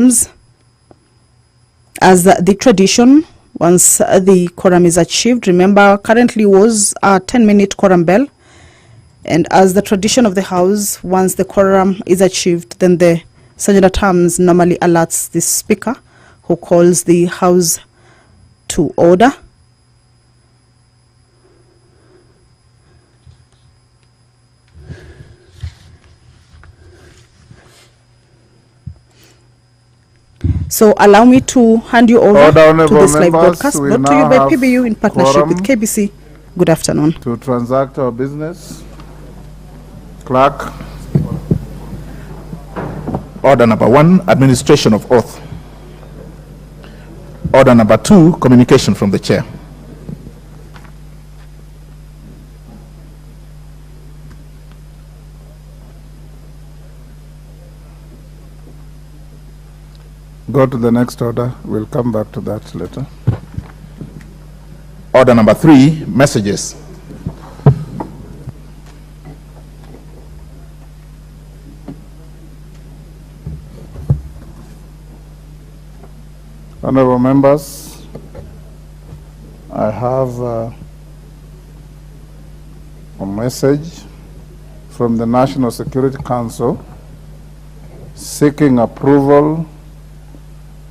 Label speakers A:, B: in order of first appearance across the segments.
A: As the tradition, once the quorum is achieved, remember currently was a 10-minute quorum bell, and as the tradition of the House, once the quorum is achieved, then the Sergeant at Arms normally alerts the Speaker, who calls the House to order. So allow me to hand you over to this live broadcast, brought to you by PBU in partnership with KBC. Good afternoon.
B: To transact our business. Clerk.
C: Order number 1, administration of oath. Order number 2, communication from the chair.
B: Go to the next order. We'll come back to that later.
C: Order number 3, messages.
B: Honorable members, I have a message from the National Security Council seeking approval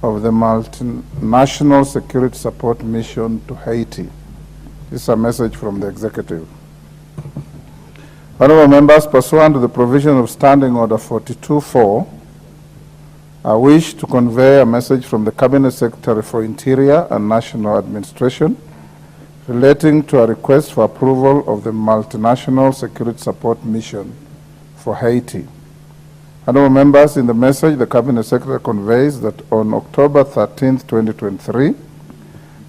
B: of the Multinational Security Support Mission to Haiti. This is a message from the executive. Honorable members, pursuant to the provision of Standing Order 42.4, I wish to convey a message from the Cabinet Secretary for Interior and National Administration relating to a request for approval of the Multinational Security Support Mission for Haiti. Honorable members, in the message, the Cabinet Secretary conveys that on October 13, 2023,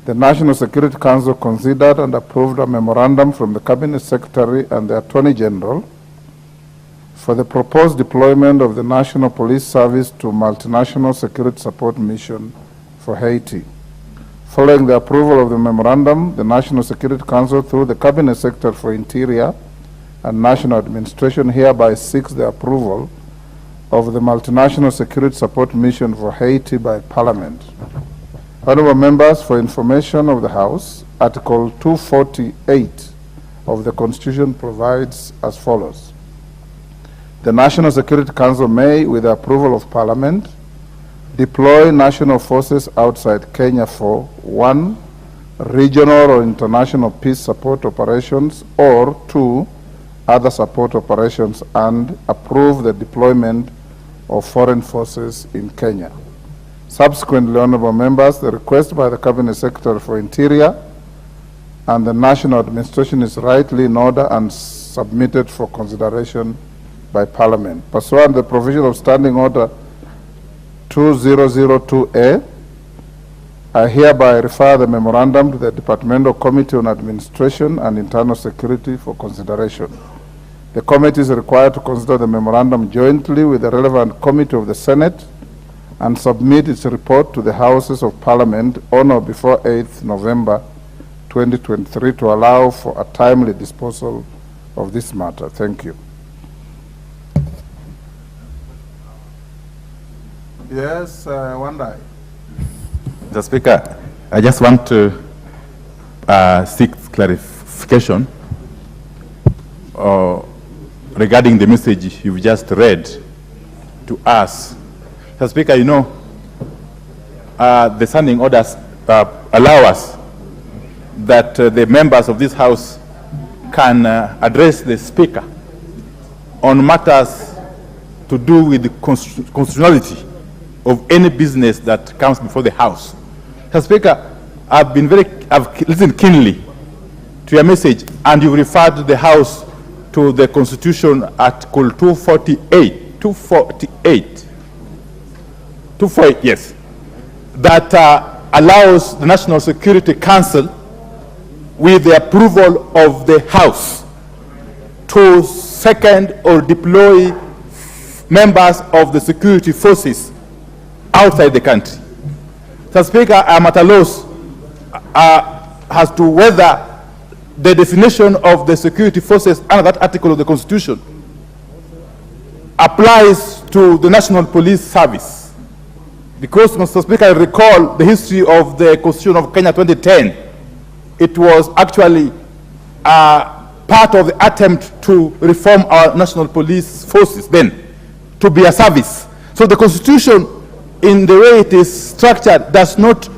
B: the National Security Council considered and approved a memorandum from the Cabinet Secretary and the Attorney General for the proposed deployment of the National Police Service to Multinational Security Support Mission for Haiti. Following the approval of the memorandum, the National Security Council, through the Cabinet Secretary for Interior and National Administration, hereby seeks the approval of the Multinational Security Support Mission for Haiti by Parliament. Honorable members, for information of the House, Article 248 of the Constitution provides as follows. The National Security Council may, with the approval of Parliament, deploy national forces outside Kenya for 1, regional or international peace support operations, or 2, other support operations, and approve the deployment of foreign forces in Kenya. Subsequently, honorable members, the request by the Cabinet Secretary for Interior and the National Administration is rightly in order and submitted for consideration by Parliament. Pursuant to the provision of Standing Order 2002A, I hereby refer the memorandum to the Departmental Committee on Administration and Internal Security for consideration. The committee is required to consider the memorandum jointly with the relevant committee of the Senate and submit its report to the Houses of Parliament on or before 8th November 2023 to allow for a timely disposal of this matter. Thank you. Yes, Wandai.
D: Mr. Speaker, I just want to seek clarification regarding the message you've just read to us. Mr. Speaker, you know, the standing orders allow us that the members of this House can address the Speaker on matters to do with the constitutionality of any business that comes before the House. Mr. Speaker, I've listened keenly to your message, and you referred the House to the Constitution Article 248, yes, that allows the National Security Council, with the approval of the House, to second or deploy members of the security forces outside the country. Mr. Speaker, I'm at a loss as to whether the definition of the security forces under that article of the Constitution applies to the National Police Service because, Mr. Speaker, I recall the history of the Constitution of Kenya 2010. It was actually part of the attempt to reform our national police forces then, to be a service. So the Constitution, in the way it is structured, does not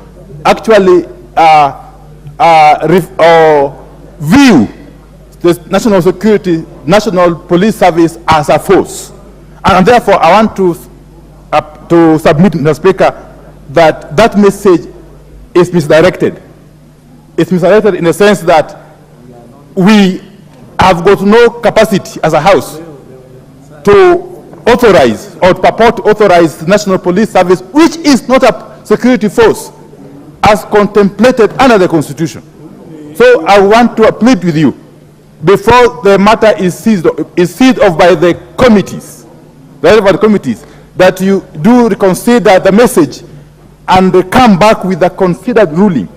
D: actually view the national police service as a force. And therefore, I want to submit, Mr. Speaker, that that message is misdirected. It's misdirected in the sense that we have got no capacity as a house to authorize or purport to authorize the National Police Service, which is not a security force, as contemplated under the Constitution. So I want to plead with you, before the matter is seized off by the committees, the relevant committees, that you do reconsider the message and come back with a considered ruling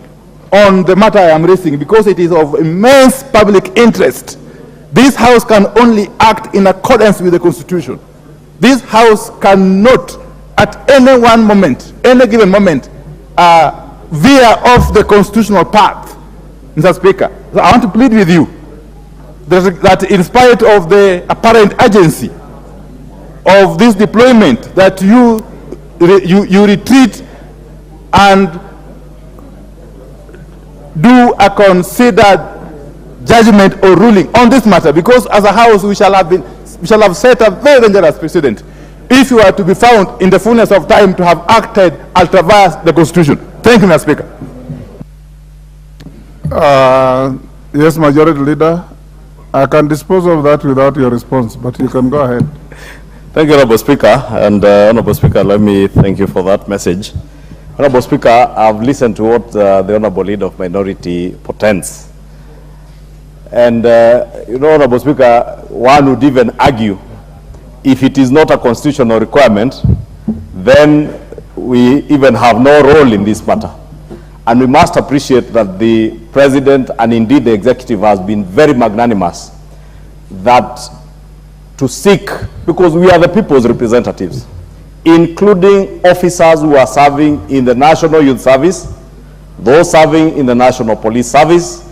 D: on the matter I am raising, because it is of immense public interest. This House can only act in accordance with the Constitution. This House cannot, at any one moment, any given moment, veer off the constitutional path, Mr. Speaker. So I want to plead with you that in spite of the apparent urgency of this deployment, that you retreat and do a considered judgment or ruling on this matter, because as a House we shall have set a very dangerous precedent if you are to be found in the fullness of time to have acted ultra vires the Constitution. Thank you, Mr. Speaker.
B: Yes, Majority Leader, I can dispose of that without your response, but you can go ahead.
E: Thank you, Honorable Speaker. And Honorable Speaker, let me thank you for that message. Honorable Speaker, I've listened to what the Honorable Leader of Minority portends. And, you know, Honorable Speaker, one would even argue, if it is not a constitutional requirement, then we even have no role in this matter. And we must appreciate that the President and indeed the Executive has been very magnanimous that to seek, because we are the people's representatives, including officers who are serving in the National Youth Service, those serving in the National Police Service,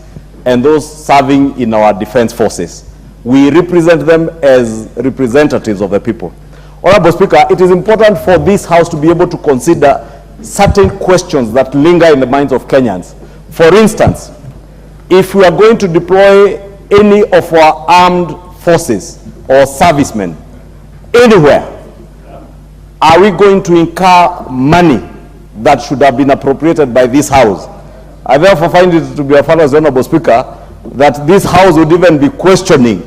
E: and those serving in our defense forces. We represent them as representatives of the people. Honorable Speaker, it is important for this House to be able to consider certain questions that linger in the minds of Kenyans. For instance, if we are going to deploy any of our armed forces or servicemen anywhere, are we going to incur money that should have been appropriated by this House? I therefore find it to be a fallacy, Honorable Speaker, that this House would even be questioning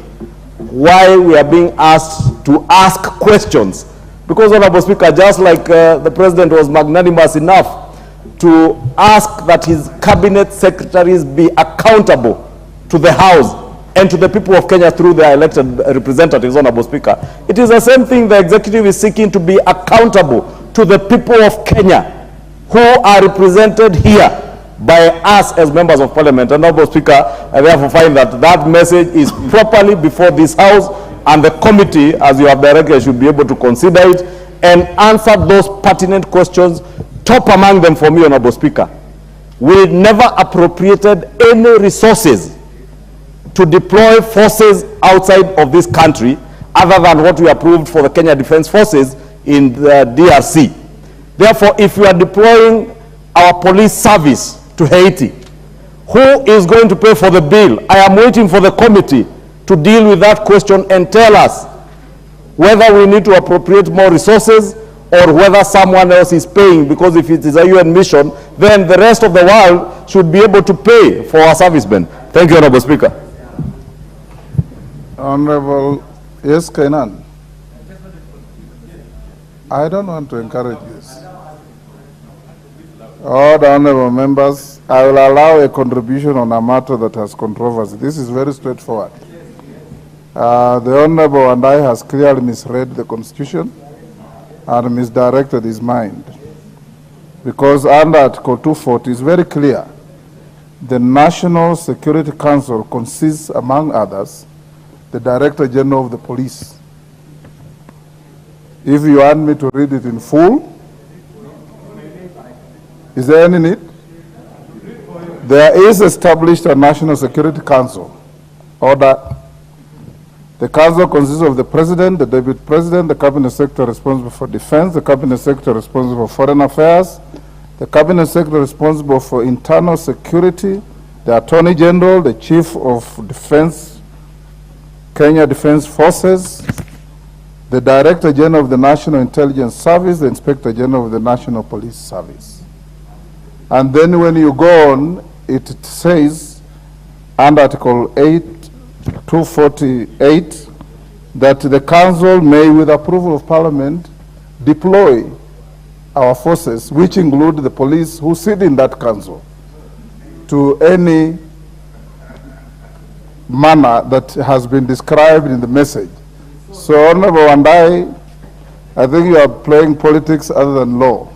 E: why we are being asked to ask questions. Because, Honorable Speaker, just like the President was magnanimous enough to ask that his cabinet secretaries be accountable to the House and to the people of Kenya through their elected representatives, Honorable Speaker, it is the same thing the Executive is seeking to be accountable to the people of Kenya who are represented here by us as members of Parliament. And, Honorable Speaker, I therefore find that that message is properly before this House, and the committee, as you have directed, should be able to consider it and answer those pertinent questions. Top among them for me, Honorable Speaker, we never appropriated any resources to deploy forces outside of this country other than what we approved for the Kenya Defense Forces in the DRC. Therefore, if we are deploying our police service to Haiti, who is going to pay for the bill? I am waiting for the committee to deal with that question and tell us whether we need to appropriate more resources or whether someone else is paying, because if it is a UN mission, then the rest of the world should be able to pay for our servicemen. Thank you, Honorable Speaker.
B: Honorable, yes, Kenan. I don't want to encourage this. All the honorable members, I will allow a contribution on a matter that has controversy. This is very straightforward. The Honorable and I has clearly misread the Constitution and misdirected his mind. Because under Article 240 is very clear. The National Security Council consists, among others, the Director General of the Police. If you want me to read it in full, Is there any need? There is established a National Security Council. Order. The council consists of the president, the deputy president, the cabinet secretary responsible for defense, the cabinet secretary responsible for foreign affairs, the cabinet secretary responsible for internal security, the attorney general, the chief of defense, Kenya Defense Forces, the director general of the National Intelligence Service, the inspector general of the National Police Service. And then when you go on, it says under Article 248 that the council may, with approval of parliament, deploy our forces, which include the police who sit in that council, to any manner that has been described in the message. So, Honorable Wandai, I think you are playing politics other than law.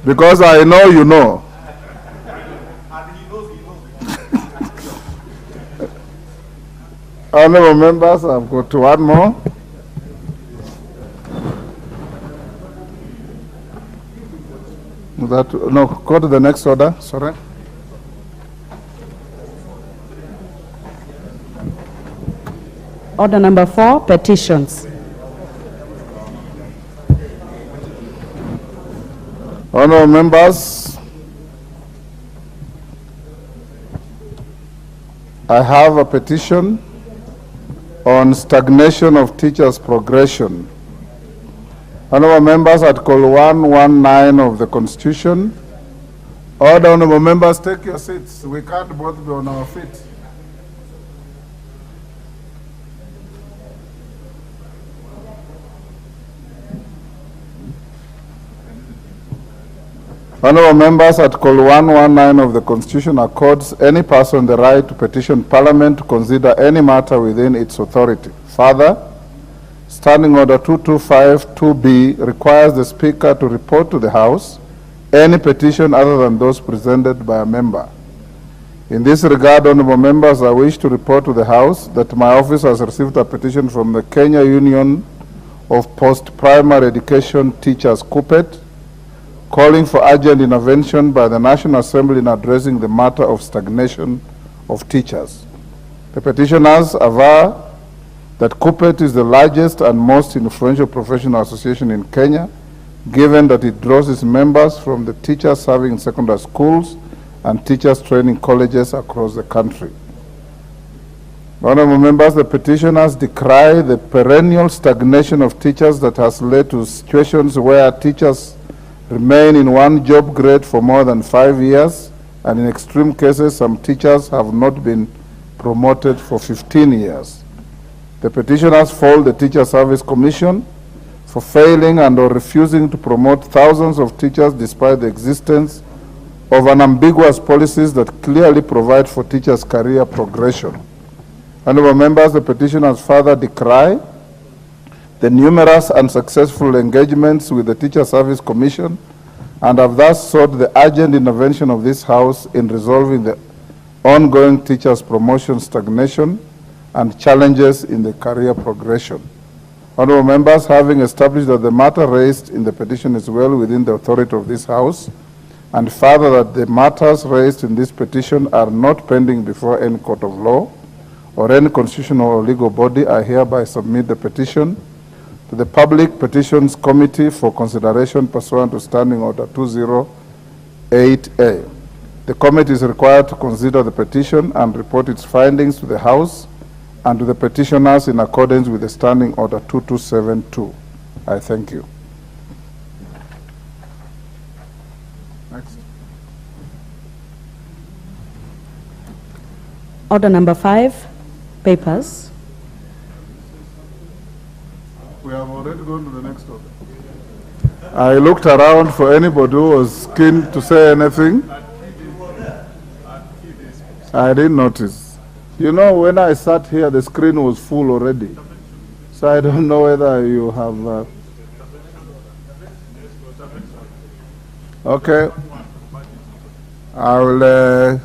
B: Because I know you know. Honorable members, I've got one more. No, go to the next order, sorry.
F: Order number 4, petitions.
B: Honorable members, I have a petition on stagnation of teachers' progression. Honorable members, Article 119 of the Constitution. Order, honorable members, take your seats. We can't both be on our feet. Honorable members, Article 119 of the Constitution accords any person the right to petition Parliament to consider any matter within its authority. Further, Standing Order 2252B requires the Speaker to report to the House any petition other than those presented by a member. In this regard, honorable members, I wish to report to the House that my office has received a petition from the Kenya Union of Post-Primary Education Teachers, KUPPET, calling for urgent intervention by the National Assembly in addressing the matter of stagnation of teachers. The petitioners aver that KUPPET is the largest and most influential professional association in Kenya, given that it draws its members from the teachers serving in secondary schools and teachers training colleges across the country. Honorable members, the petitioners decry the perennial stagnation of teachers that has led to situations where teachers remain in one job grade for more than 5 years, and in extreme cases, some teachers have not been promoted for 15 years. The petitioners fault the Teacher Service Commission for failing and or refusing to promote thousands of teachers despite the existence of unambiguous policies that clearly provide for teachers' career progression. Honorable members, the petitioners further decry the numerous unsuccessful engagements with the Teacher Service Commission and have thus sought the urgent intervention of this House in resolving the ongoing teachers' promotion stagnation and challenges in the career progression. Honorable members, having established that the matter raised in the petition is well within the authority of this House, and further that the matters raised in this petition are not pending before any court of law or any constitutional or legal body, I hereby submit the petition to the Public Petitions Committee for consideration pursuant to Standing Order 208A. The committee is required to consider the petition and report its findings to the House and to the petitioners in accordance with the Standing Order 2272. I thank you. Next.
F: Order number 5, papers.
B: We have already gone to the next order. I looked around for anybody who was keen to say anything. I didn't notice. You know, when I sat here, the screen was full already. So I don't know whether you have... Okay. I will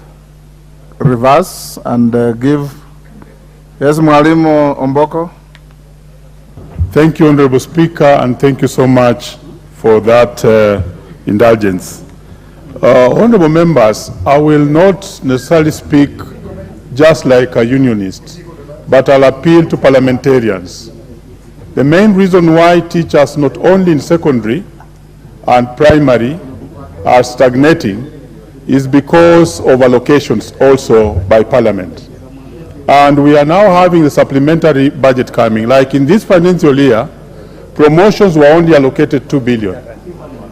B: reverse and give... Yes, Mwalimu Mavoko.
G: Thank you, Honorable Speaker, and thank you so much for that indulgence. Honorable members, I will not necessarily speak just like a unionist, but I'll appeal to parliamentarians. The main reason why teachers, not only in secondary and primary, are stagnating is because of allocations also by Parliament. And we are now having the supplementary budget coming. Like in this financial year, promotions were only allocated 2 billion.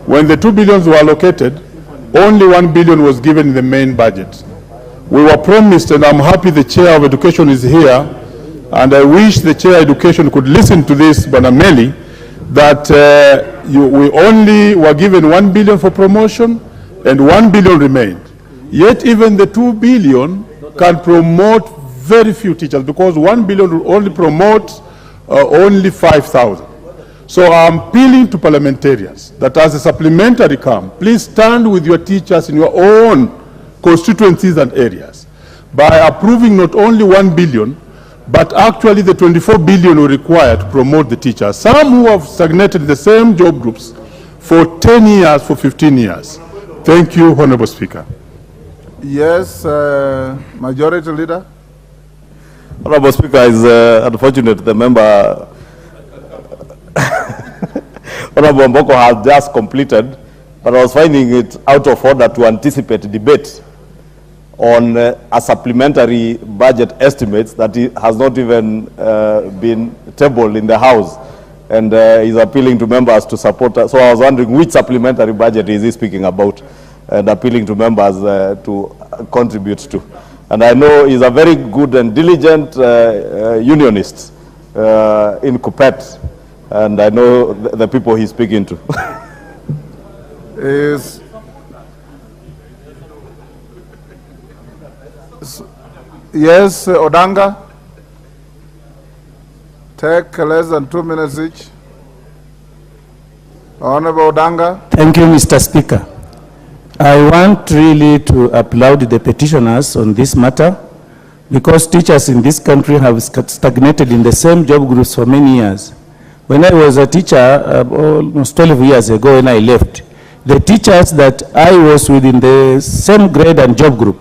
G: When the 2 billions were allocated, only 1 billion was given in the main budget. We were promised, and I'm happy the Chair of Education is here, and I wish the Chair of Education could listen to this, Banameli, that we only were given 1 billion for promotion and 1 billion remained. Yet even the 2 billion can promote very few teachers, because 1 billion will only promote only 5,000. So I'm appealing to parliamentarians that as a supplementary come, please stand with your teachers in your own constituencies and areas by approving not only 1 billion, but actually the 24 billion we require to promote the teachers. Some who have stagnated in the same job groups for 10 years, for 15 years. Thank you, Honorable Speaker.
B: Yes, Majority Leader.
E: Honorable Speaker, it's unfortunate the member Honorable Mavoko has just completed, but I was finding it out of order to anticipate debate on a supplementary budget estimates that has not even been tabled in the House, and is appealing to members to support. So I was wondering which supplementary budget is he speaking about, and appealing to members to contribute to. And I know he's a very good and diligent unionist in Kupet, and I know the people he's speaking to.
B: Yes, Odanga. Take less than 2 minutes each. Honorable Odanga.
H: Thank you, Mr. Speaker. I want really to applaud the petitioners on this matter, because teachers in this country have stagnated in the same job groups for many years. When I was a teacher almost 12 years ago when I left, the teachers that I was within the same grade and job group,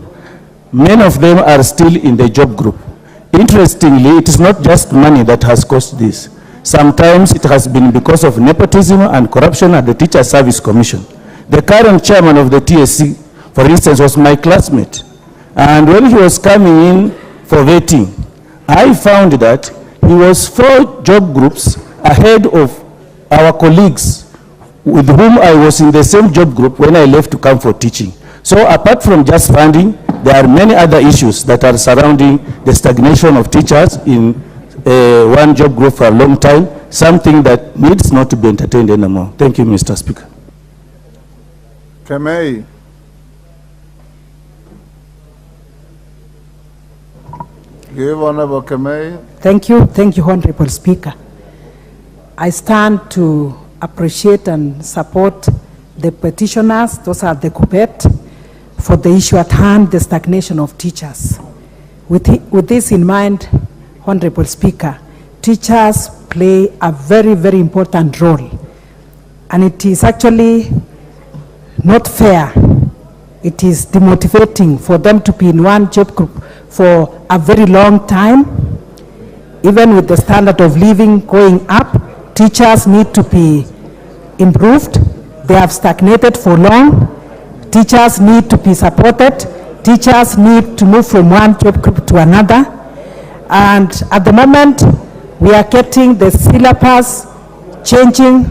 H: many of them are still in the job group. Interestingly, it is not just money that has caused this. Sometimes it has been because of nepotism and corruption at the Teacher Service Commission. The current chairman of the TSC, for instance, was my classmate. And when he was coming in for vetting, I found that he was 4 job groups ahead of our colleagues with whom I was in the same job group when I left to come for teaching. So apart from just funding, there are many other issues that are surrounding the stagnation of teachers in one job group for a long time, something that needs not to be entertained anymore. Thank you, Mr. Speaker.
B: Kemei. Give Honorable Kemei.
I: Thank you, Honorable Speaker. I stand to appreciate and support the petitioners, those are the Kupet, for the issue at hand, the stagnation of teachers. With this in mind, Honorable Speaker, teachers play a very, very important role. And it is actually not fair. It is demotivating for them to be in one job group for a very long time. Even with the standard of living going up, teachers need to be improved. They have stagnated for long. Teachers need to be supported. Teachers need to move from one job group to another. And at the moment, we are getting the syllabus changing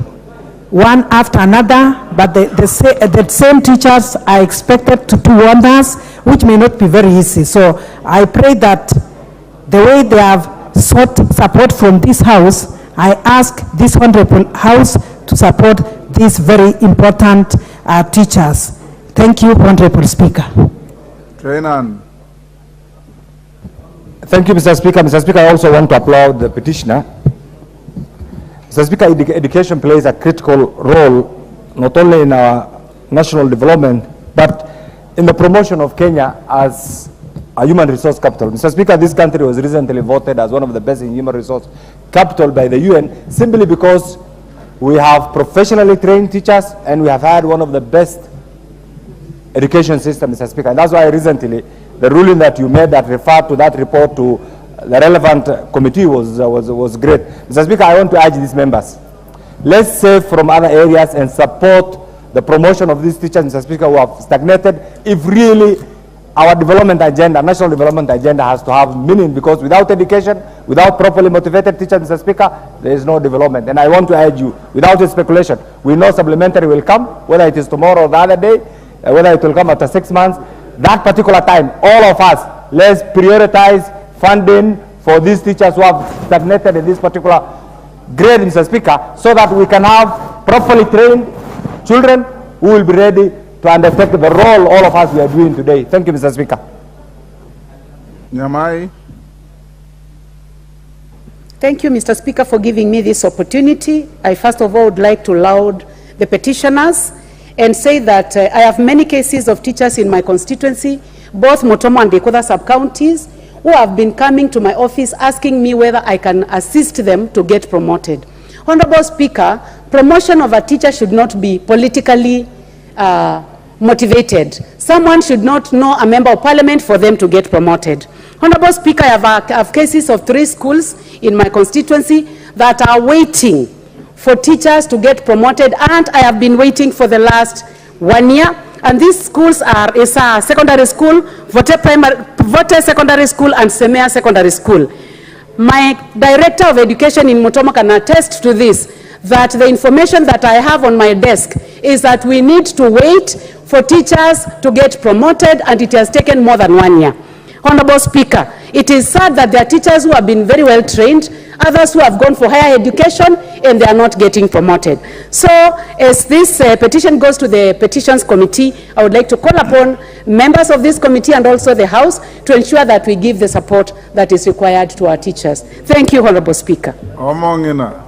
I: one after another, but the same teachers are expected to do wonders, which may not be very easy. So I pray that the way they have sought support from this House, I ask this Honorable House to support these very important teachers. Thank you, Honorable Speaker.
B: Trainan.
J: Thank you, Mr. Speaker. Mr. Speaker, I also want to applaud the petitioner. Mr. Speaker, education plays a critical role not only in our national development, but in the promotion of Kenya as a human resource capital. Mr. Speaker, this country was recently voted as one of the best in human resource capital by the UN, simply because we have professionally trained teachers and we have had one of the best education systems, Mr. Speaker. And that's why recently the ruling that you made that referred to that report to the relevant committee was great. Mr. Speaker, I want to urge these members, let's save from other areas and support the promotion of these teachers, Mr. Speaker, who have stagnated, if really our development agenda, national development agenda, has to have meaning, because without education, without properly motivated teachers, Mr. Speaker, there is no development. And I want to urge you, without speculation, we know supplementary will come, whether it is tomorrow or the other day, whether it will come after 6 months. That particular time, all of us, let's prioritize funding for these teachers who have stagnated in this particular grade, Mr. Speaker, so that we can have properly trained children who will be ready to undertake the role all of us we are doing today. Thank you, Mr. Speaker.
B: Nyamai.
K: Thank you, Mr. Speaker, for giving me this opportunity. I first of all would like to laud the petitioners and say that I have many cases of teachers in my constituency, both Motomo and Dekoda sub-counties, who have been coming to my office asking me whether I can assist them to get promoted. Honorable Speaker, promotion of a teacher should not be politically motivated. Someone should not know a member of parliament for them to get promoted. Honorable Speaker, I have cases of 3 schools in my constituency that are waiting for teachers to get promoted, and I have been waiting for the last 1 year. And these schools are Isa Secondary School, Vote Secondary School, and Semea Secondary School. My Director of Education in Motomo can attest to this, that the information that I have on my desk is that we need to wait for teachers to get promoted, and it has taken more than 1 year. Honorable Speaker, it is sad that there are teachers who have been very well trained, others who have gone for higher education, and they are not getting promoted. So as this petition goes to the Petitions Committee, I would like to call upon members of this committee and also the House to ensure that we give the support that is required to our teachers. Thank you, Honorable Speaker.
B: Omongina.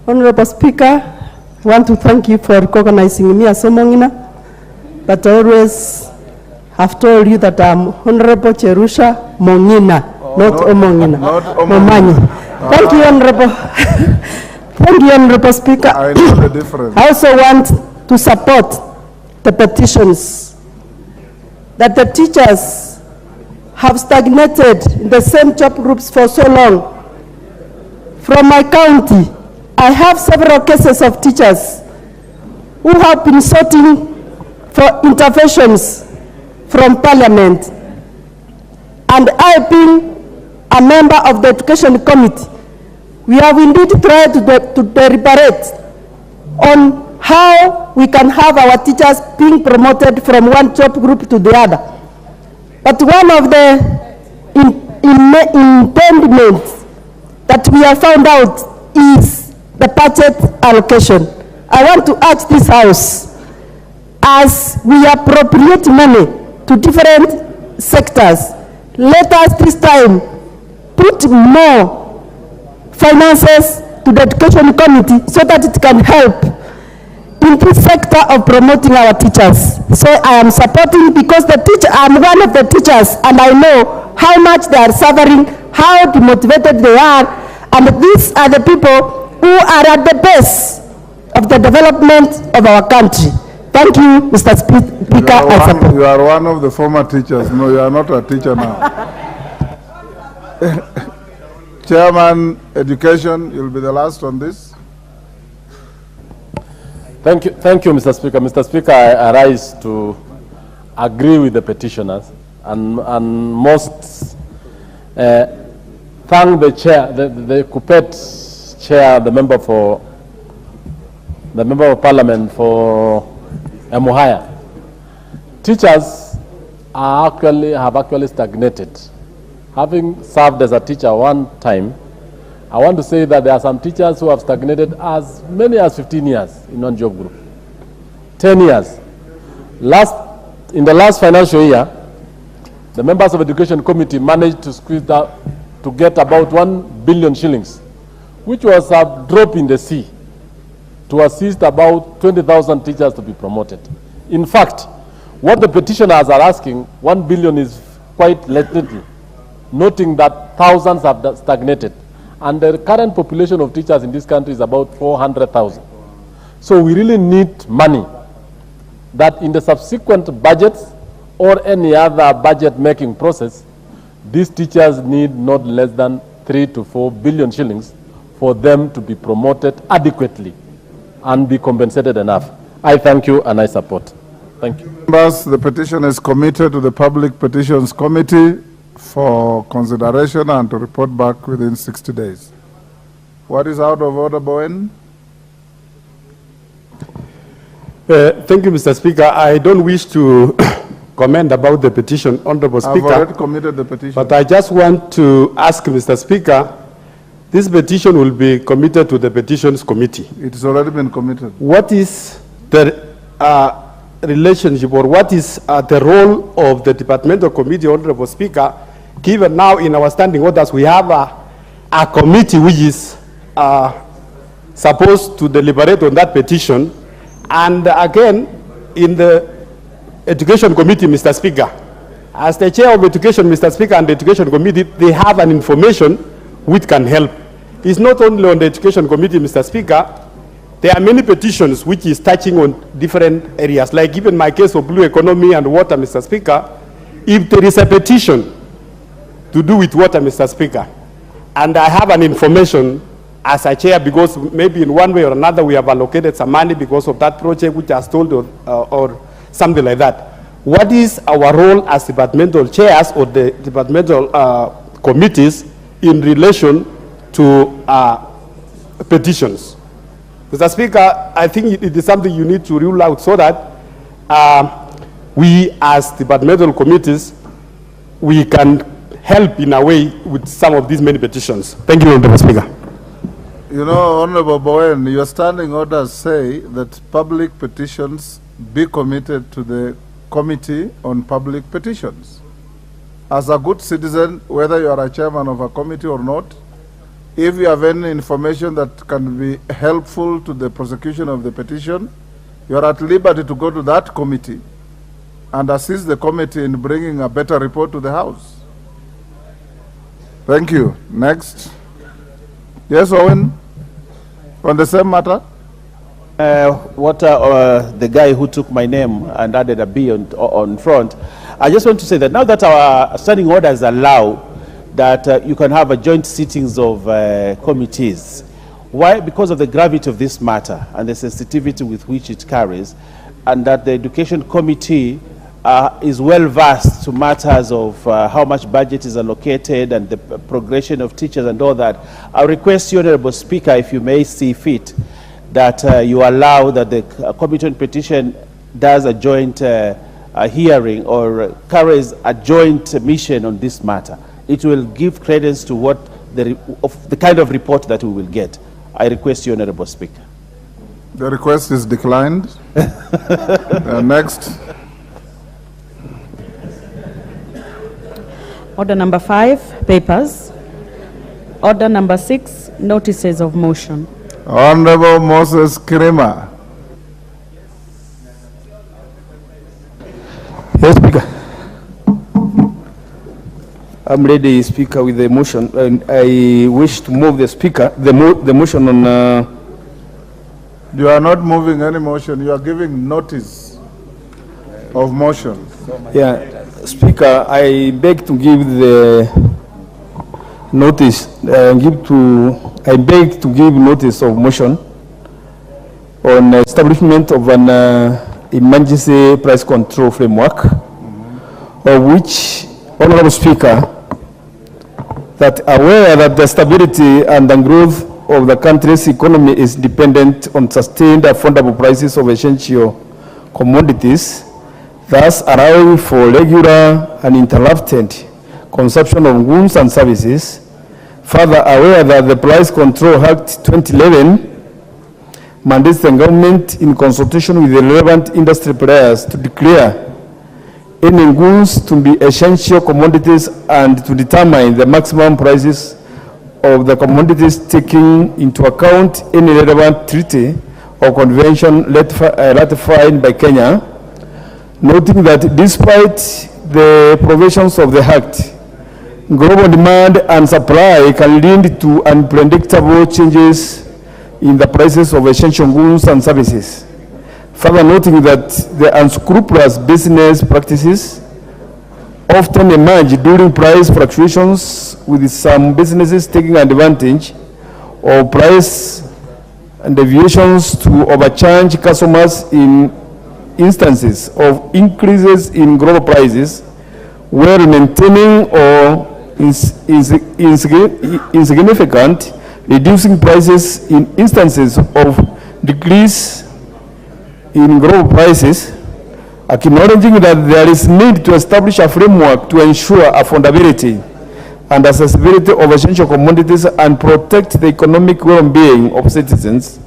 L: Honorable Speaker, I want to thank you for recognizing me as Omongina, but I always have told you that I'm Honorable Cherusha Mongina, not Omongina.
B: Not Omongina.
L: Thank you, Honorable. Thank you, Honorable Speaker.
B: I know the difference.
L: I also want to support the petitions that the teachers have stagnated in the same job groups for so long. From my county, I have several cases of teachers who have been sorting for interventions from Parliament. And I, being a member of the Education Committee, we have indeed tried to deliberate on how we can have our teachers being promoted from one job group to the other. But one of the impediments that we have found out is the budget allocation. I want to urge this House, as we appropriate money to different sectors, let us this time put more finances to the Education Committee so that it can help in this sector of promoting our teachers. So I am supporting, because I'm one of the teachers, and I know how much they are suffering, how demotivated they are, and these are the people who are at the base of the development of our country. Thank you, Mr. Speaker.
B: You are one of the former teachers. No, you are not a teacher now. Chairman, Education, you'll be the last on this.
M: Thank you, Mr. Speaker. Mr. Speaker, I rise to agree with the petitioners and most thank the chair, the Kupet chair, the member of Parliament for Emuhaya. Teachers have actually stagnated. Having served as a teacher one time, I want to say that there are some teachers who have stagnated as many as 15 years in one job group, 10 years. In the last financial year, the members of the Education Committee managed to squeeze out to get about 1 billion shillings which was a drop in the sea to assist about 20,000 teachers to be promoted. In fact, what the petitioners are asking, 1 billion is quite little, noting that thousands have stagnated. And the current population of teachers in this country is about 400,000. So we really need money that in the subsequent budgets or any other budget-making process, these teachers need not less than 3 to 4 billion shillings for them to be promoted adequately and be compensated enough. I thank you and I support. Thank you.
B: Members, the petition is committed to the Public Petitions Committee for consideration and to report back within 60 days. What is out of order, Bowen?
N: Thank you, Mr. Speaker. I don't wish to comment about the petition, Honorable Speaker.
B: I've already committed the petition.
N: But I just want to ask Mr. Speaker, this petition will be committed to the Petitions Committee.
B: It's already been committed.
N: What is the relationship, or what is the role of the Departmental Committee, Honorable Speaker, given now in our standing orders we have a committee which is supposed to deliberate on that petition, and again in the Education Committee, Mr. Speaker, as the chair of Education, Mr. Speaker, and the Education Committee, they have an information which can help. It's not only on the Education Committee, Mr. Speaker. There are many petitions which is touching on different areas, like even my case of blue economy and water, Mr. Speaker. If there is a petition to do with water, Mr. Speaker, and I have an information as a chair, because maybe in one way or another we have allocated some money because of that project which I was told, or something like that. What is our role as departmental chairs or the departmental committees in relation to petitions? Mr. Speaker, I think it is something you need to rule out so that we as departmental committees, we can help in a way with some of these many petitions. Thank you, Mr. Speaker.
B: You know, Honorable Bowen, your standing orders say that public petitions be committed to the Committee on Public Petitions. As a good citizen, whether you are a chairman of a committee or not, if you have any information that can be helpful to the prosecution of the petition, you are at liberty to go to that committee and assist the committee in bringing a better report to the House. Thank you. Next. Yes, Owen, on the same matter.
O: The guy who took my name and added a B on front, I just want to say that now that our standing orders allow that you can have a joint sittings of committees, why? Because of the gravity of this matter and the sensitivity with which it carries, and that the Education Committee is well versed to matters of how much budget is allocated and the progression of teachers and all that. I request you, Honorable Speaker, if you may see fit, that you allow that the Committee on Petition does a joint hearing or carries a joint mission on this matter. It will give credence to what the kind of report that we will get. I request you, Honorable Speaker.
B: The request is declined. Next.
F: Order number 5, papers. Order number 6, notices of motion.
B: Honorable Moses Kirima.
P: Yes, Speaker. I'm ready, Speaker, with the motion. And I wish to move the Speaker, the motion on...
B: You are not moving any motion. You are giving notice of motion.
P: Yeah, Speaker, I beg to give the notice, I beg to give notice of motion on establishment of an emergency price control framework, of which, Honorable Speaker, that aware that the stability and the growth of the country's economy is dependent on sustained affordable prices of essential commodities, thus allowing for regular and uninterrupted consumption of goods and services. Further, aware that the Price Control Act 2011 mandates the government, in consultation with the relevant industry players, to declare any goods to be essential commodities and to determine the maximum prices of the commodities taking into account any relevant treaty or convention ratified by Kenya, noting that despite the provisions of the Act, global demand and supply can lead to unpredictable changes in the prices of essential goods and services. Further noting that the unscrupulous business practices often emerge during price fluctuations, with some businesses taking advantage of price and deviations to overcharge customers in instances of increases in global prices, while maintaining or insignificant reducing prices in instances of decrease in global prices, acknowledging that there is need to establish a framework to ensure affordability and accessibility of essential commodities and protect the economic well-being of citizens.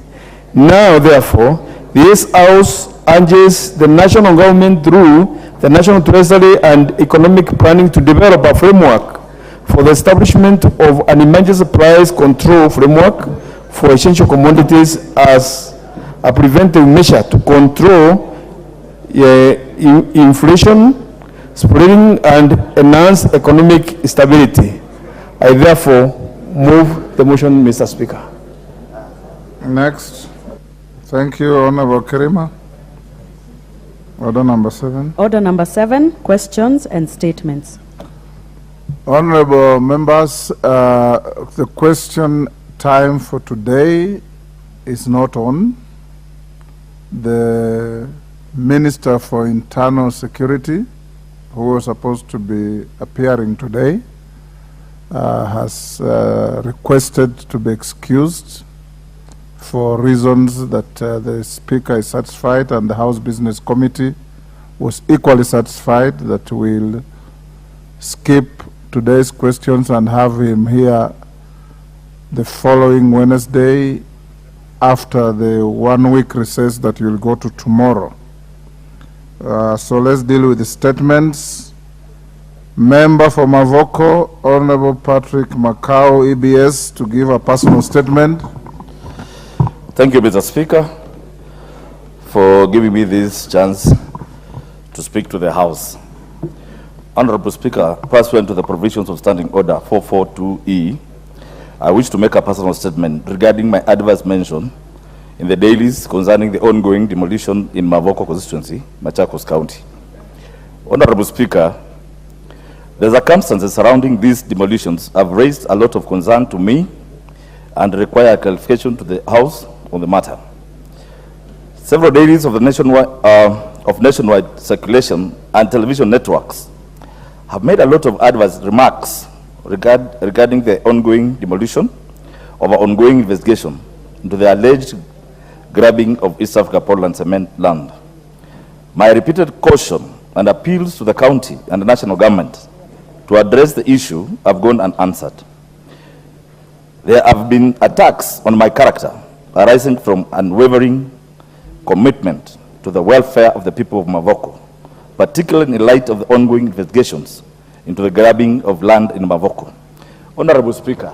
P: Now, therefore, this House urges the national government through the National Treasury and Economic Planning to develop a framework for the establishment of an emergency price control framework for essential commodities as a preventive measure to control inflation, spreading, and enhance economic stability. I therefore move the motion, Mr. Speaker.
B: Next. Thank you, Honorable Kerima. Order number 7.
F: Order number 7, questions and statements.
B: Honorable members, the question time for today is not on. The Minister for Internal Security, who was supposed to be appearing today, has requested to be excused for reasons that the Speaker is satisfied, and the House Business Committee was equally satisfied that we'll skip today's questions and have him here the following Wednesday after the 1-week recess that you'll go to tomorrow. So let's deal with the statements. Member for Mavoko, Honorable Patrick Macau, EBS, to give a personal statement.
E: Thank you, Mr. Speaker, for giving me this chance to speak to the House. Honorable Speaker, pursuant to the provisions of Standing Order 442E, I wish to make a personal statement regarding my adverse mention in the dailies concerning the ongoing demolition in Mavoko constituency, Machakos County. Honorable Speaker, the circumstances surrounding these demolitions have raised a lot of concern to me and require clarification to the House on the matter. Several dailies of the nationwide circulation and television networks have made a lot of adverse remarks regarding the ongoing demolition of our ongoing investigation into the alleged grabbing of East Africa Portland cement land. My repeated caution and appeals to the county and the national government to address the issue have gone unanswered. There have been attacks on my character arising from unwavering commitment to the welfare of the people of Mavoko, particularly in light of the ongoing investigations into the grabbing of land in Mavoko. Honorable Speaker,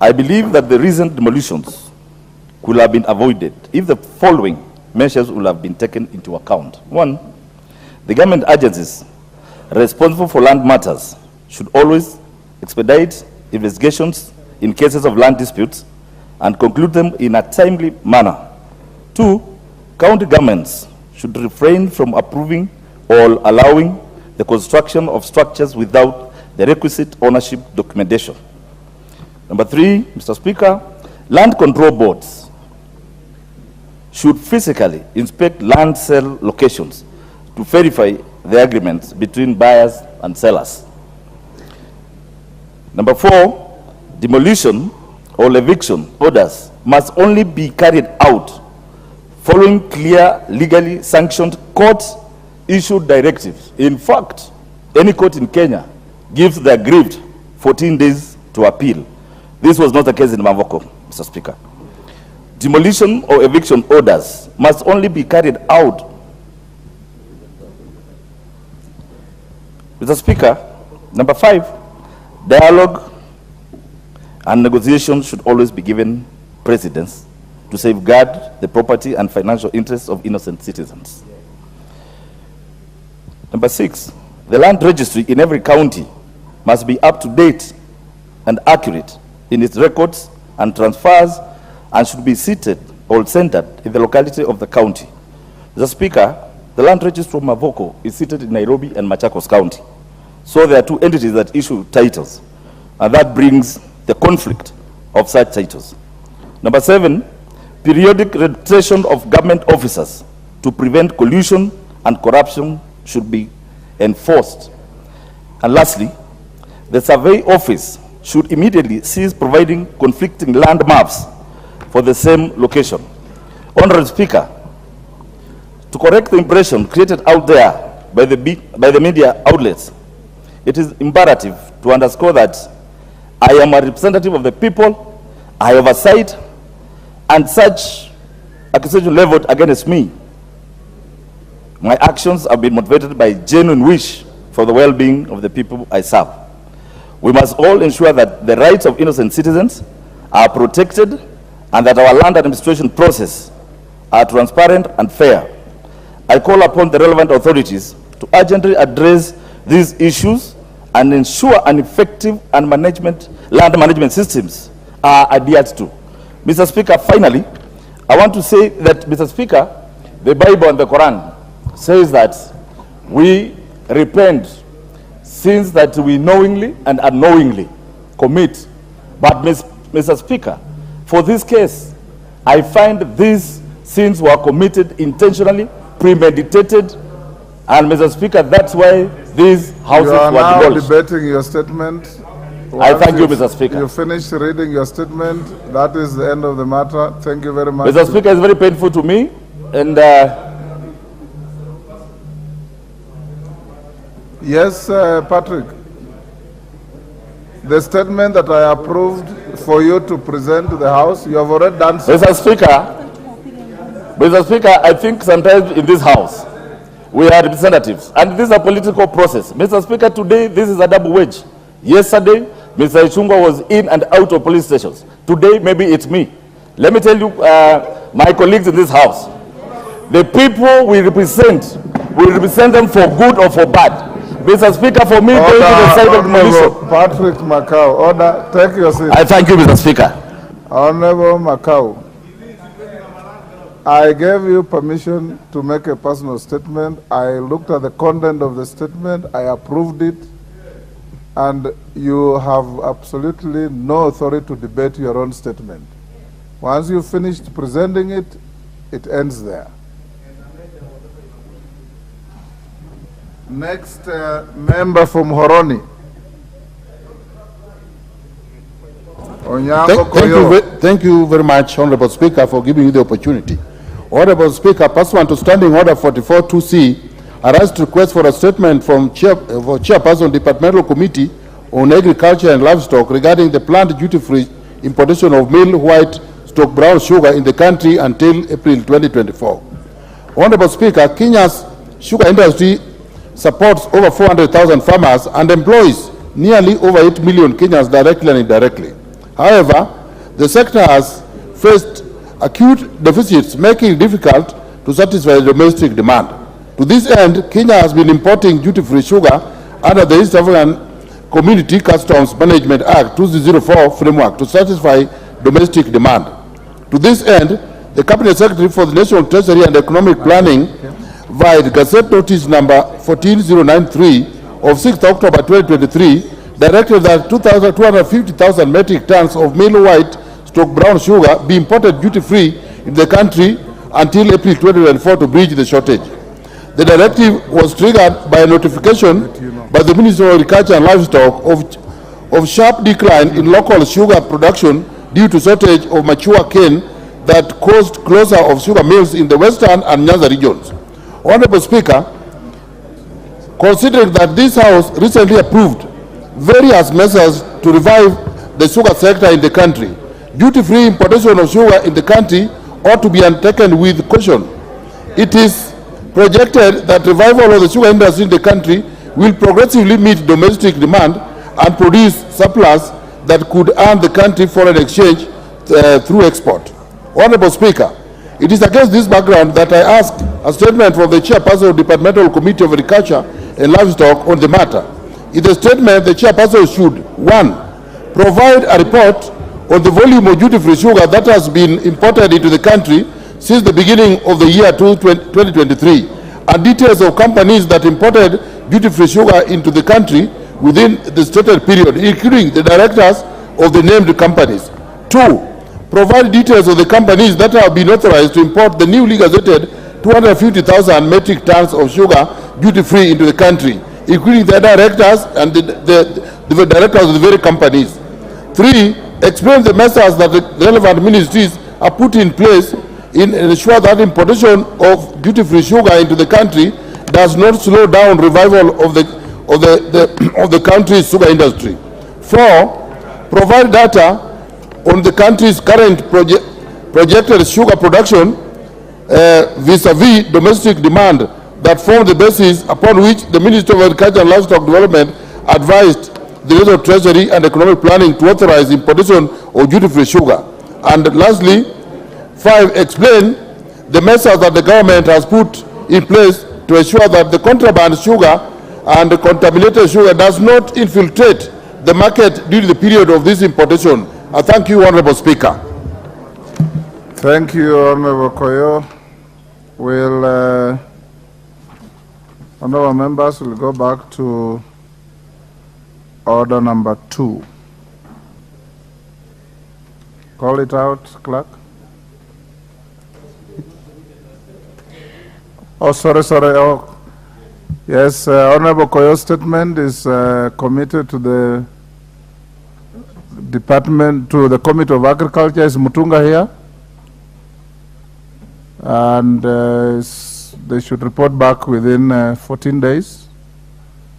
E: I believe that the recent demolitions could have been avoided if the following measures would have been taken into account. 1, the government agencies responsible for land matters should always expedite investigations in cases of land disputes and conclude them in a timely manner. 2, county governments should refrain from approving or allowing the construction of structures without the requisite ownership documentation. Number 3, Mr. Speaker, land control boards should physically inspect land sale locations to verify the agreements between buyers and sellers. Number 4, demolition or eviction orders must only be carried out following clear, legally sanctioned court-issued directives. In fact, any court in Kenya gives the aggrieved 14 days to appeal. This was not the case in Mavoko, Mr. Speaker. Demolition or eviction orders must only be carried out. Mr. Speaker, number 5, dialogue
Q: and negotiations should always be given precedence to safeguard the property and financial interests of innocent citizens. Number 6, the land registry in every county must be up to date and accurate in its records and transfers, and should be seated or centered in the locality of the county. Mr. Speaker, the land registry of Mavoko is seated in Nairobi and Machakos County. So there are two entities that issue titles, and that brings the conflict of such titles. Number 7, periodic registration of government officers to prevent collusion and corruption should be enforced. And lastly, the survey office should immediately cease providing conflicting land maps for the same location. Honorable Speaker, to correct the impression created out there by the media outlets, it is imperative to underscore that I am a representative of the people, I have a side, and such accusation leveled against me. My actions have been motivated by genuine wish for the well-being of the people I serve. We must all ensure that the rights of innocent citizens are protected and that our land administration process are transparent and fair. I call upon the relevant authorities to urgently address these issues and ensure an effective and land management systems are adhered to. Mr. Speaker, finally, I want to say that, Mr. Speaker, the Bible and the Quran says that we repent sins that we knowingly and unknowingly commit. But, Mr. Speaker, for this case, I find these sins were committed intentionally, premeditated, and, Mr. Speaker, that's why these houses were demolished.
B: You are now debating your statement.
Q: I thank you, Mr. Speaker.
B: You finished reading your statement. That is the end of the matter. Thank you very much.
Q: Mr. Speaker, it's very painful to me, and
B: yes, Patrick. The statement that I approved for you to present to the House, you have already done so.
Q: Mr. Speaker, I think sometimes in this House, we are representatives, and this is a political process. Mr. Speaker, today, this is a double wage. Yesterday, Mr. Ichungwa was in and out of police stations. Today, maybe it's me. Let me tell you, my colleagues in this House, the people we represent them for good or for bad. Mr. Speaker, for me, going to the side of demolition.
B: Patrick Macau, order, take your seat.
Q: I thank you, Mr. Speaker.
B: Honorable Macau, I gave you permission to make a personal statement. I looked at the content of the statement, I approved it, and you have absolutely no authority to debate your own statement. Once you've finished presenting it, it ends there. Next member from Horoni.
C: Thank you very much, Honorable Speaker, for giving me the opportunity. Honorable Speaker, pursuant to Standing Order 44-2C, I rise to request for a statement from Chairperson Departmental Committee on Agriculture and Livestock regarding the planned duty-free importation of mill white stock brown sugar in the country until April 2024. Honorable Speaker, Kenya's sugar industry supports over 400,000 farmers and employs nearly over 8 million Kenyans directly and indirectly. However, the sector has faced acute deficits, making it difficult to satisfy domestic demand. To this end, Kenya has been importing duty-free sugar under the East African Community Customs Management Act 2004 framework to satisfy domestic demand. To this end, the Cabinet Secretary for the National Treasury and Economic Planning, via Gazette Notice number 14093 of 6th October 2023, directed that 250,000 metric tons of mill white stock brown sugar be imported duty-free in the country until April 2024 to bridge the shortage. The directive was triggered by a notification by the Ministry of Agriculture and Livestock of sharp decline in local sugar production due to shortage of mature cane that caused closure of sugar mills in the Western and Nyanza regions. Honorable Speaker, considering that this House recently approved various measures to revive the sugar sector in the country, duty-free importation of sugar in the country ought to be undertaken with caution. It is projected that revival of the sugar industry in the country will progressively meet domestic demand and produce surplus that could earn the country foreign exchange through export. Honorable Speaker, it is against this background that I ask a statement from the Chairperson of Departmental Committee of Agriculture and Livestock on the matter. In the statement, the Chairperson should, 1, provide a report on the volume of duty-free sugar that has been imported into the country since the beginning of the year 2023, and details of companies that imported duty-free sugar into the country within the stated period, including the directors of the named companies. 2, provide details of the companies that have been authorized to import the newly gazetted 250,000 metric tons of sugar duty-free into the country, including the directors and the directors of the very companies. 3, explain the measures that the relevant ministries are put in place in ensure that importation of duty-free sugar into the country does not slow down revival of the country's sugar industry. 4, provide data on the country's current projected sugar production vis-a-vis domestic demand that form the basis upon which the Ministry of Agriculture and Livestock Development advised the Ministry of Treasury and Economic Planning to authorize importation of duty-free sugar. And lastly, 5, explain the measures that the government has put in place to ensure that the contraband sugar and the contaminated sugar does not infiltrate the market during the period of this importation. I thank you, Honorable Speaker.
B: Thank you, Honorable Koyo. Honorable members will go back to order number 2. Call it out, clerk. Oh, sorry. Oh, yes, Honorable Koyo's statement is committed to the department, to the Committee of Agriculture. Is Mutunga here? And they should report back within 14 days.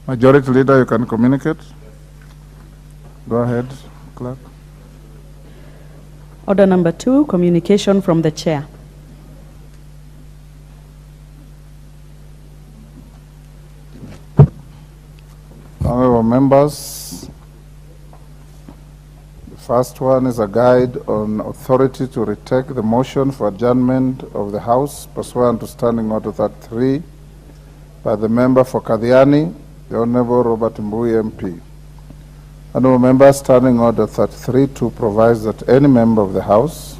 B: Majority Leader, you can communicate. Go ahead, clerk.
F: Order number 2, communication from the chair.
B: Honorable members, the first one is a guide on authority to retake the motion for adjournment of the House pursuant to Standing Order 33 by the member for Kadhiani, the Honorable Robert Mbui MP. Honorable members, Standing Order 33 provides that any member of the House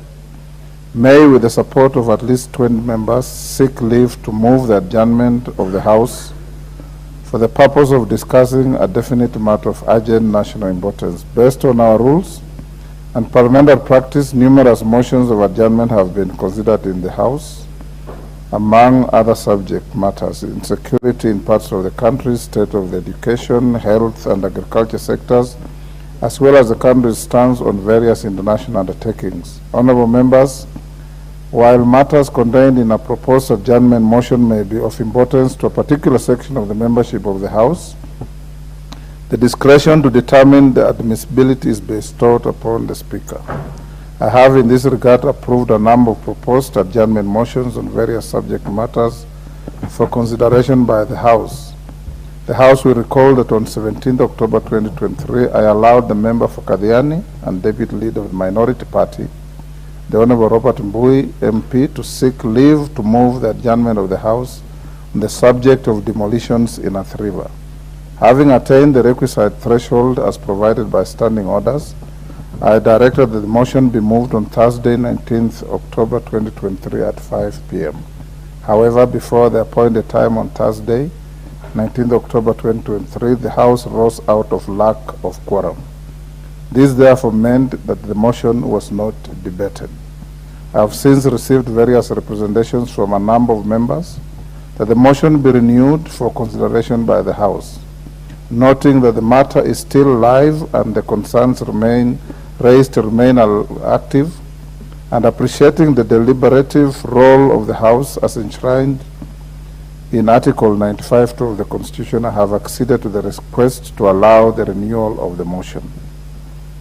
B: may, with the support of at least 20 members, seek leave to move the adjournment of the House for the purpose of discussing a definite matter of urgent national importance. Based on our rules and parliamentary practice, numerous motions of adjournment have been considered in the House, among other subject matters: insecurity in parts of the country, state of the education, health and agriculture sectors, as well as the country's stance on various international undertakings. Honorable members, while matters contained in a proposed adjournment motion may be of importance to a particular section of the membership of the House, the discretion to determine the admissibility is bestowed upon the Speaker. I have in this regard approved a number of proposed adjournment motions on various subject matters for consideration by the House. The House will recall that on 17th October 2023, I allowed the member for Kadhiani and Deputy Leader of the Minority Party, the Honorable Robert Mbui MP, to seek leave to move the adjournment of the House on the subject of demolitions in Athi River. Having attained the requisite threshold as provided by standing orders, I directed that the motion be moved on Thursday, 19th October 2023 at 5 p.m. However, before the appointed time on Thursday, 19th October 2023, the House rose out of lack of quorum. This therefore meant that the motion was not debated. I have since received various representations from a number of members that the motion be renewed for consideration by the House, noting that the matter is still live and the concerns raised remain active, and appreciating the deliberative role of the House as enshrined in Article 95 of the Constitution, I have acceded to the request to allow the renewal of the motion.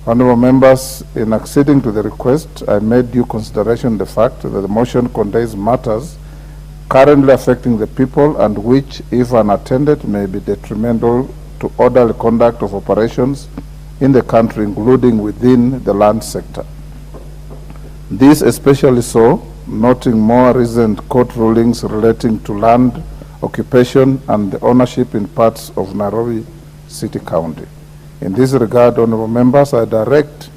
B: Honorable members, in acceding to the request, I made due consideration the fact that the motion contains matters currently affecting the people and which, if unattended, may be detrimental to orderly conduct of operations in the country, including within the land sector. This especially so, noting more recent court rulings relating to land occupation and the ownership in parts of Nairobi City County. In this regard, honorable members, I direct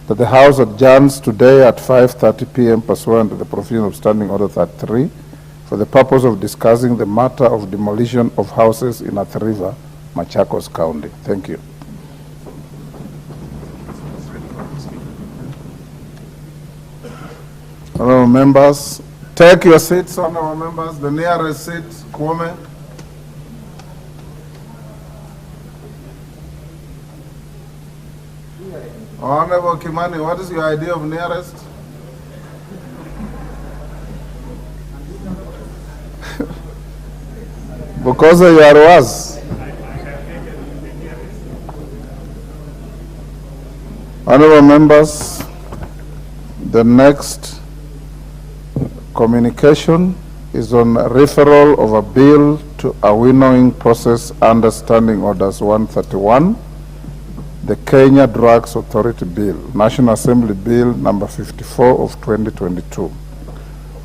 B: that the House adjourns today at 5:30 p.m. pursuant to the provision of Standing Order 33 for the purpose of discussing the matter of demolition of houses in Athi River, Machakos County. Thank you. Honorable members, take your seats, honorable members. The nearest seat, Kwame. Honorable Kimani, what is your idea of nearest? Because you are was. Honorable members, the next communication is on referral of a bill to a winnowing process under Standing Orders 131, the Kenya Drugs Authority Bill, National Assembly Bill number 54 of 2022.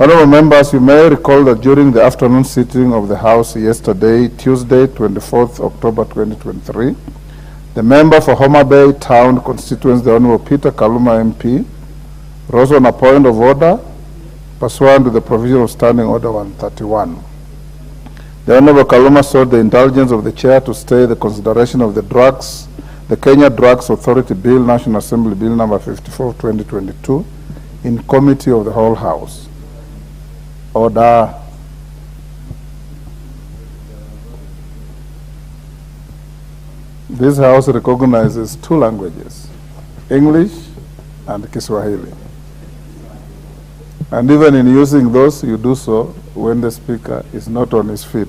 B: Honorable members, you may recall that during the afternoon sitting of the House yesterday, Tuesday, 24th October 2023, the member for Homa Bay Town constituency, the Honorable Peter Kaluma MP, rose on a point of order pursuant to the provision of Standing Order 131. The Honorable Kaluma sought the indulgence of the Chair to stay the consideration of the Kenya Drugs Authority Bill, National Assembly Bill number 54 of 2022, in Committee of the whole House. Order. This House recognizes two languages, English and Kiswahili. And even in using those, you do so when the Speaker is not on his feet.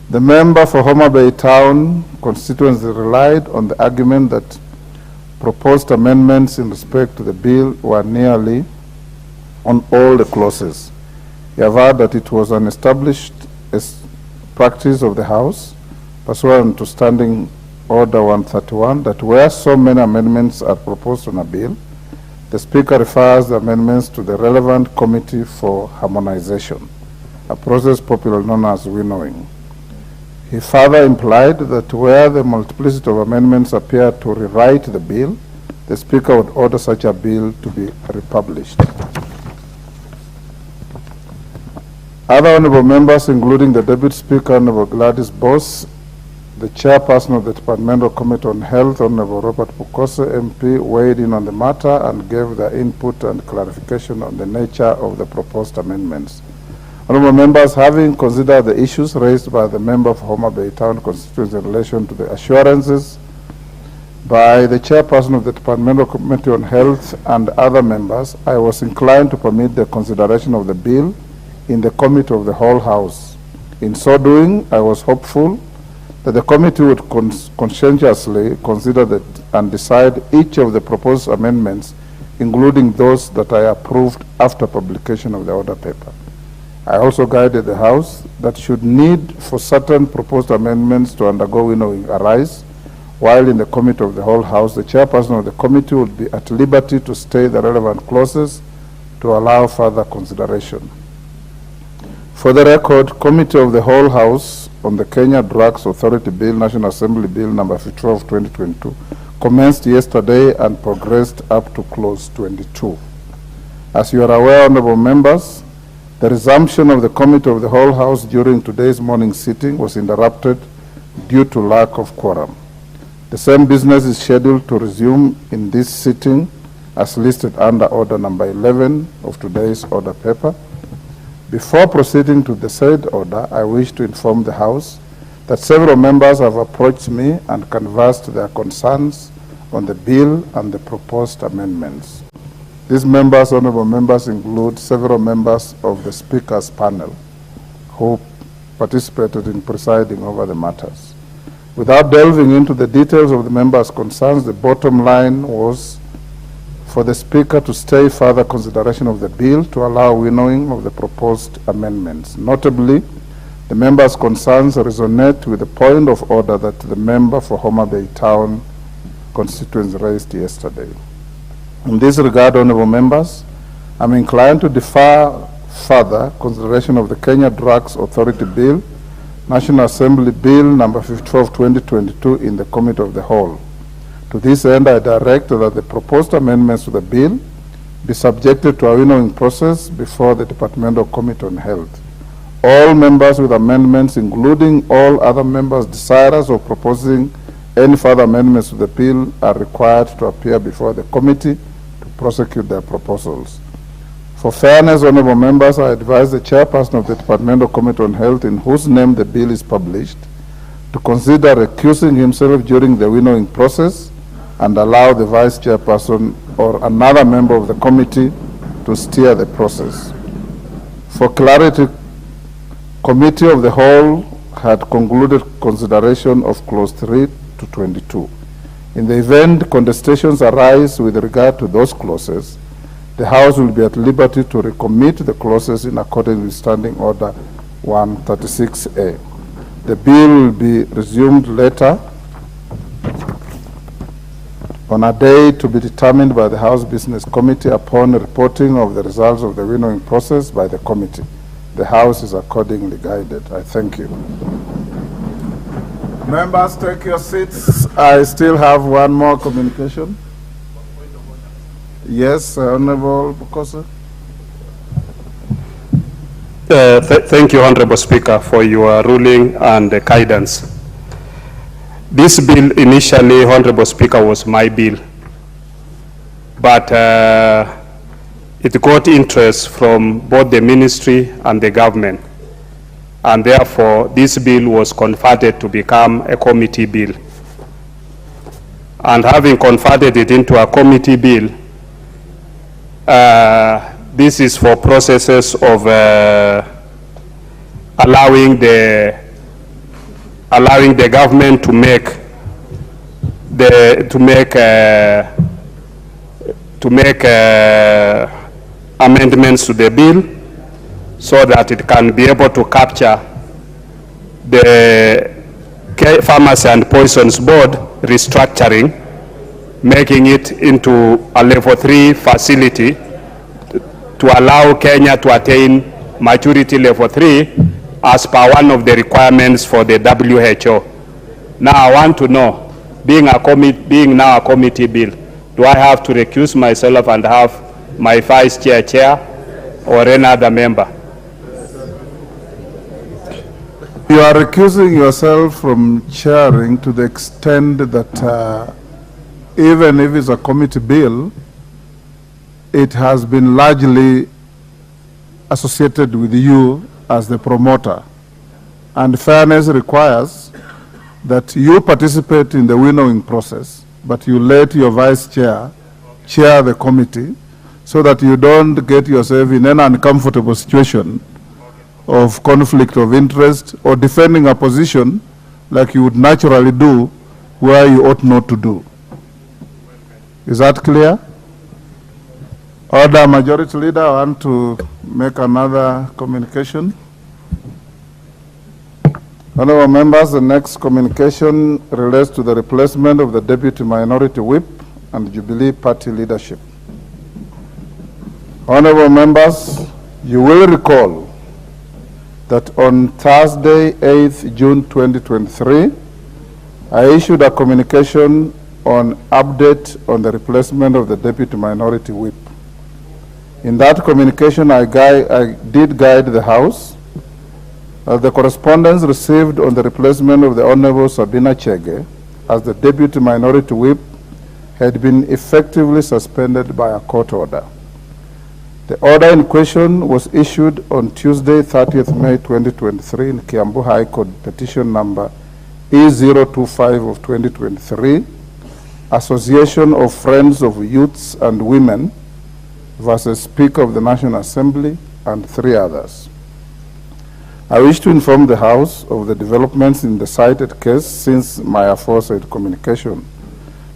B: The member for Homa Bay Town constituency relied on the argument that proposed amendments in respect to the bill were nearly on all the clauses. He averred that it was an established practice of the House, pursuant to Standing Order 131, that where so many amendments are proposed on a bill, the Speaker refers the amendments to the relevant committee for harmonization, a process popularly known as winnowing. He further implied that where the multiplicity of amendments appear to rewrite the bill, the Speaker would order such a bill to be republished. Other honorable members, including the Deputy Speaker, Honorable Gladys Boss, the Chairperson of the Departmental Committee on Health, Honorable Robert Pukose, MP, weighed in on the matter and gave their input and clarification on the nature of the proposed amendments. Honorable members, having considered the issues raised by the member of Homa Bay Town constituency in relation to the assurances by the Chairperson of the Departmental Committee on Health and other members, I was inclined to permit the consideration of the bill in the Committee of the whole House. In so doing, I was hopeful that the committee would conscientiously consider that and decide each of the proposed amendments, including those that I approved after publication of the order paper. I also guided the House that should need for certain proposed amendments to undergo winnowing arise, while in the Committee of the whole House, the Chairperson of the committee would be at liberty to stay the relevant clauses to allow further consideration. For the record, Committee of the whole House on the Kenya Drugs Authority Bill, National Assembly Bill number 54 of 2022, commenced yesterday and progressed up to clause 22. As you are aware, honorable members, the resumption of the Committee of the whole House during today's morning sitting was interrupted due to lack of quorum. The same business is scheduled to resume in this sitting as listed under order number 11 of today's order paper. Before proceeding to the said order, I wish to inform the House that several members have approached me and conversed their concerns on the bill and the proposed amendments. These members, honorable members, include several members of the Speaker's panel who participated in presiding over the matters. Without delving into the details of the members' concerns, the bottom line was for the Speaker to stay further consideration of the bill to allow winnowing of the proposed amendments. Notably, the members' concerns resonate with the point of order that the member for Homa Bay Town constituents raised yesterday. In this regard, honorable members, I'm inclined to defer further consideration of the Kenya Drugs Authority Bill, National Assembly Bill number 54 of 2022 in the Committee of the Whole. To this end, I direct that the proposed amendments to the bill be subjected to a winnowing process before the Departmental Committee on Health. All members with amendments, including all other members desirous of proposing any further amendments to the bill, are required to appear before the committee to prosecute their proposals. For fairness, honorable members, I advise the chairperson of the Departmental Committee on Health, in whose name the bill is published, to consider recusing himself during the winnowing process and allow the vice chairperson or another member of the committee to steer the process. For clarity, Committee of the Whole had concluded consideration of clause 3 to 22. In the event contestations arise with regard to those clauses, the House will be at liberty to recommit the clauses in accordance with Standing Order 136A. The bill will be resumed later on a day to be determined by the House Business Committee upon reporting of the results of the winnowing process by the committee. The House is accordingly guided. I thank you. Members, take your seats. I still have one more communication. Yes, Honorable Bukosa.
R: Thank you, Honorable Speaker, for your ruling and guidance. This bill initially, Honorable Speaker, was my bill, but it got interest from both the ministry and the government, and therefore this bill was converted to become a committee bill. And having converted it into a committee bill, this is for processes of allowing the government to make amendments to the bill so that it can be able to capture the Pharmacy and Poisons Board restructuring, making it into a level 3 facility to allow Kenya to attain maturity level 3 as per one of the requirements for the WHO. Now I want to know, being now a committee bill, do I have to recuse myself and have my vice chair or any other member?
B: You are recusing yourself from chairing to the extent that even if it's a committee bill, it has been largely associated with you as the promoter. And fairness requires that you participate in the winnowing process, but you let your vice chair chair the committee so that you don't get yourself in an uncomfortable situation of conflict of interest or defending a position like you would naturally do where you ought not to do. Is that clear? Order, Majority Leader, I want to make another communication. Honorable members, the next communication relates to the replacement of the Deputy Minority Whip and Jubilee Party leadership. Honorable members, you will recall that on Thursday, 8th June 2023, I issued a communication on update on the replacement of the Deputy Minority Whip. In that communication, I did guide the House. The correspondence received on the replacement of the Honorable SABINA CHEGES as the Deputy Minority Whip had been effectively suspended by a court order. The order in question was issued on Tuesday, 30th May 2023 in Kiambu High Court, petition number E025 of 2023, Association of Friends of Youths and Women versus Speaker of the National Assembly and 3 others. I wish to inform the House of the developments in the cited case since my aforesaid communication.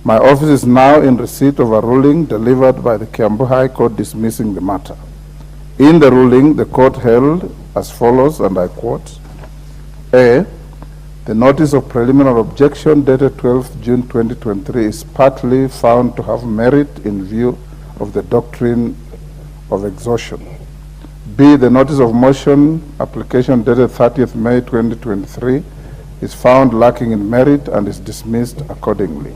B: My office is now in receipt of a ruling delivered by the Kiambu High Court dismissing the matter. In the ruling, the court held as follows, and I quote, A, The notice of preliminary objection dated 12th June 2023 is partly found to have merit in view of the doctrine of exhaustion. B, the notice of motion application dated 30th May 2023 is found lacking in merit and is dismissed accordingly.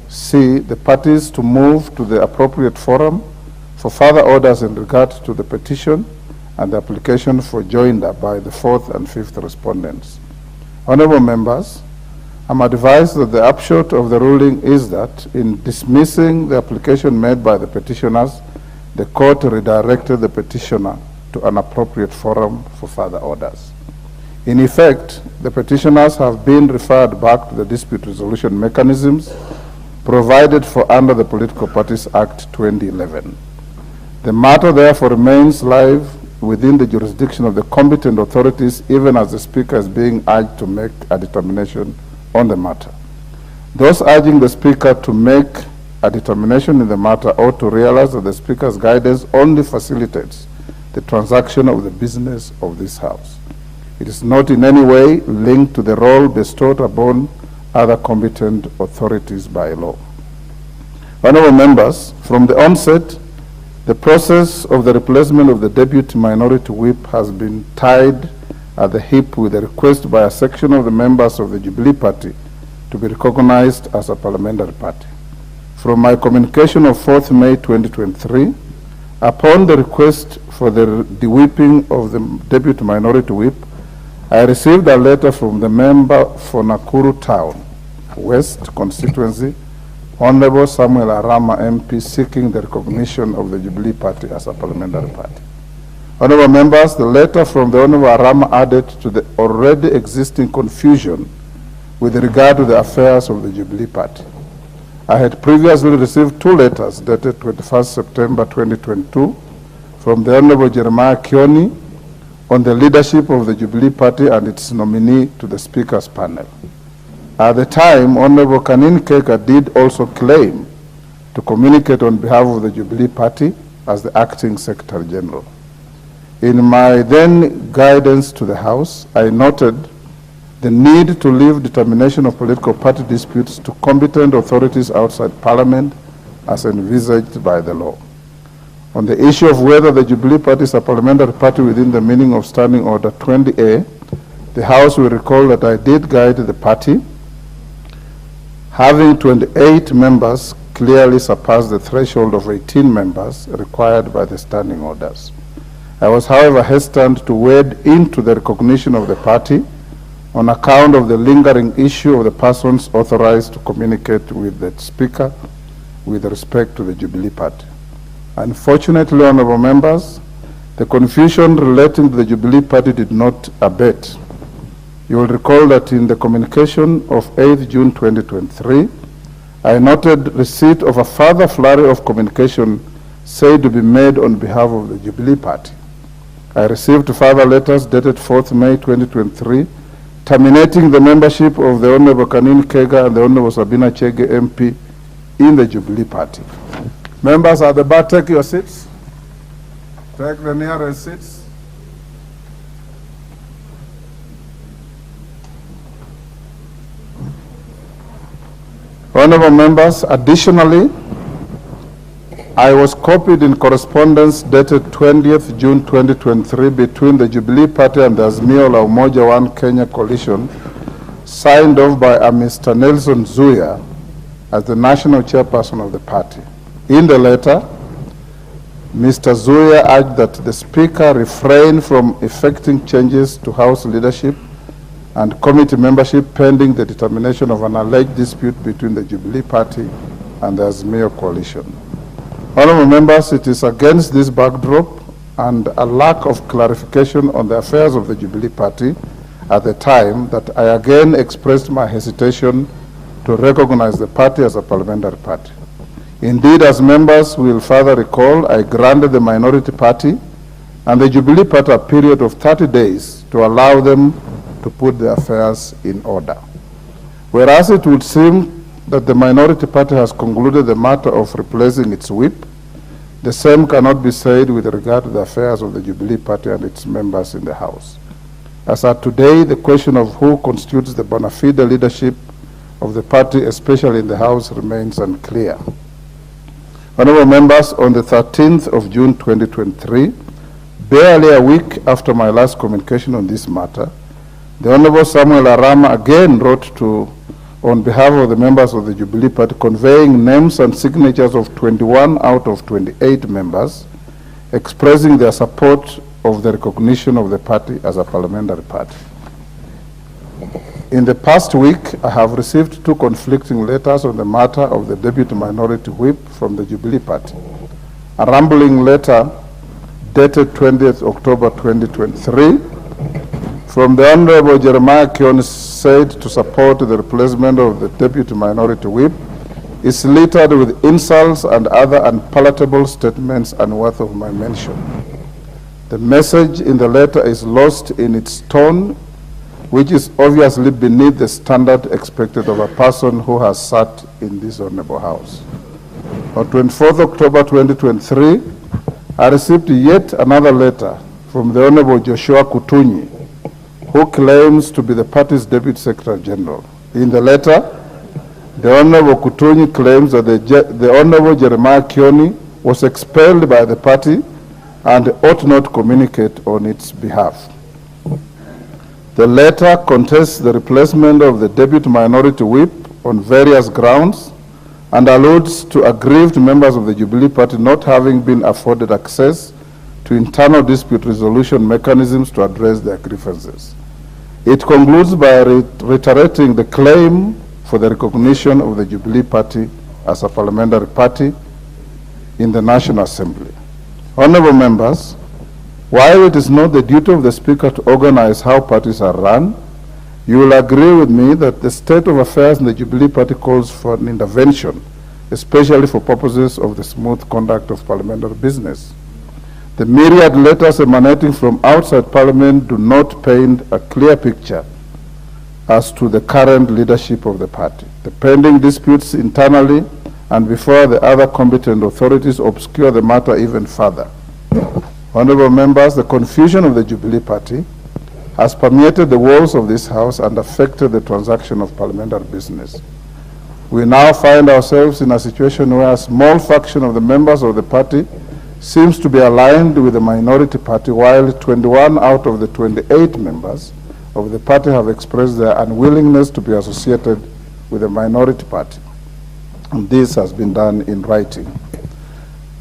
B: C, the parties to move to the appropriate forum for further orders in regard to the petition and the application for joinder by the 4th and 5th respondents. Honorable members, I'm advised that the upshot of the ruling is that in dismissing the application made by the petitioners, the court redirected the petitioner to an appropriate forum for further orders. In effect, the petitioners have been referred back to the dispute resolution mechanisms provided for under the Political Parties Act 2011. The matter therefore remains live within the jurisdiction of the competent authorities, even as the Speaker is being urged to make a determination on the matter. Those urging the Speaker to make a determination in the matter ought to realize that the Speaker's guidance only facilitates the transaction of the business of this House. It is not in any way linked to the role bestowed upon other competent authorities by law. Honorable members, from the onset, the process of the replacement of the Deputy Minority Whip has been tied at the hip with a request by a section of the members of the Jubilee Party to be recognized as a parliamentary party. From my communication of 4th May 2023, upon the request for the de-whipping of the Deputy Minority Whip, I received a letter from the member for Nakuru Town West constituency, Honorable Samuel Arama MP, seeking the recognition of the Jubilee Party as a parliamentary party. Honorable members, the letter from the Honorable Arama added to the already existing confusion with regard to the affairs of the Jubilee Party. I had previously received 2 letters dated 21st September 2022 from the Honorable Jeremiah Kioni on the leadership of the Jubilee Party and its nominee to the Speaker's panel. At the time, Honorable Kanin Keka did also claim to communicate on behalf of the Jubilee Party as the acting Secretary General. In my then guidance to the House, I noted the need to leave determination of political party disputes to competent authorities outside Parliament as envisaged by the law. On the issue of whether the Jubilee Party is a parliamentary party within the meaning of Standing Order 20A, the House will recall that I did guide the party. Having 28 members clearly surpassed the threshold of 18 members required by the standing orders. I was, however, hesitant to wade into the recognition of the party on account of the lingering issue of the persons authorized to communicate with the Speaker with respect to the Jubilee Party. Unfortunately, honorable members, the confusion relating to the Jubilee Party did not abate. You will recall that in the communication of 8th June 2023, I noted receipt of a further flurry of communication said to be made on behalf of the Jubilee Party. I received further letters dated 4th May 2023, terminating the membership of the Honorable Kanin Kega and the Honorable SABINA Chege MP in the Jubilee Party. Members at the bar, take your seats. Take the nearest seats. Honorable members, additionally, I was copied in correspondence dated 20th June 2023 between the Jubilee Party and the AZIMIO La Umoja One Kenya coalition, signed off by a Mr. Nelson Zuya as the national chairperson of the party. In the letter, Mr. Zuya urged that the Speaker refrain from effecting changes to House leadership and committee membership pending the determination of an alleged dispute between the Jubilee Party and the AZIMIO coalition. Honorable members, it is against this backdrop and a lack of clarification on the affairs of the Jubilee Party at the time that I again expressed my hesitation to recognize the party as a parliamentary party. Indeed, as members will further recall, I granted the minority party and the Jubilee Party a period of 30 days to allow them to put their affairs in order. Whereas it would seem that the minority party has concluded the matter of replacing its whip, the same cannot be said with regard to the affairs of the Jubilee Party and its members in the House. As at today, the question of who constitutes the bona fide leadership of the party, especially in the House, remains unclear. Honorable members, on the 13th of June 2023, barely a week after my last communication on this matter, the Honorable Samuel Arama again wrote on behalf of the members of the Jubilee Party, conveying names and signatures of 21 out of 28 members, expressing their support of the recognition of the party as a parliamentary party. In the past week, I have received 2 conflicting letters on the matter of the Deputy Minority Whip from the Jubilee Party. A rambling letter dated 20th October 2023 from the Honorable Jeremiah Kioni said to support the replacement of the Deputy Minority Whip is littered with insults and other unpalatable statements unworthy of my mention. The message in the letter is lost in its tone, which is obviously beneath the standard expected of a person who has sat in this honorable house. On 24th October 2023, I received yet another letter from the Honorable Joshua Kutunyi, who claims to be the party's Deputy Secretary General. In the letter, the Honorable Kutunyi claims that the Honorable Jeremiah Kioni was expelled by the party and ought not communicate on its behalf. The letter contests the replacement of the Deputy Minority Whip on various grounds and alludes to aggrieved members of the Jubilee Party not having been afforded access to internal dispute resolution mechanisms to address their grievances. It concludes by reiterating the claim for the recognition of the Jubilee Party as a parliamentary party in the National Assembly. Honorable members, while it is not the duty of the Speaker to organize how parties are run, you will agree with me that the state of affairs in the Jubilee Party calls for an intervention, especially for purposes of the smooth conduct of parliamentary business. The myriad letters emanating from outside Parliament do not paint a clear picture as to the current leadership of the party. The pending disputes internally and before the other competent authorities obscure the matter even further. Honorable members, the confusion of the Jubilee Party has permeated the walls of this House and affected the transaction of parliamentary business. We now find ourselves in a situation where a small fraction of the members of the party seems to be aligned with the minority party, while 21 out of the 28 members of the party have expressed their unwillingness to be associated with the minority party. And this has been done in writing.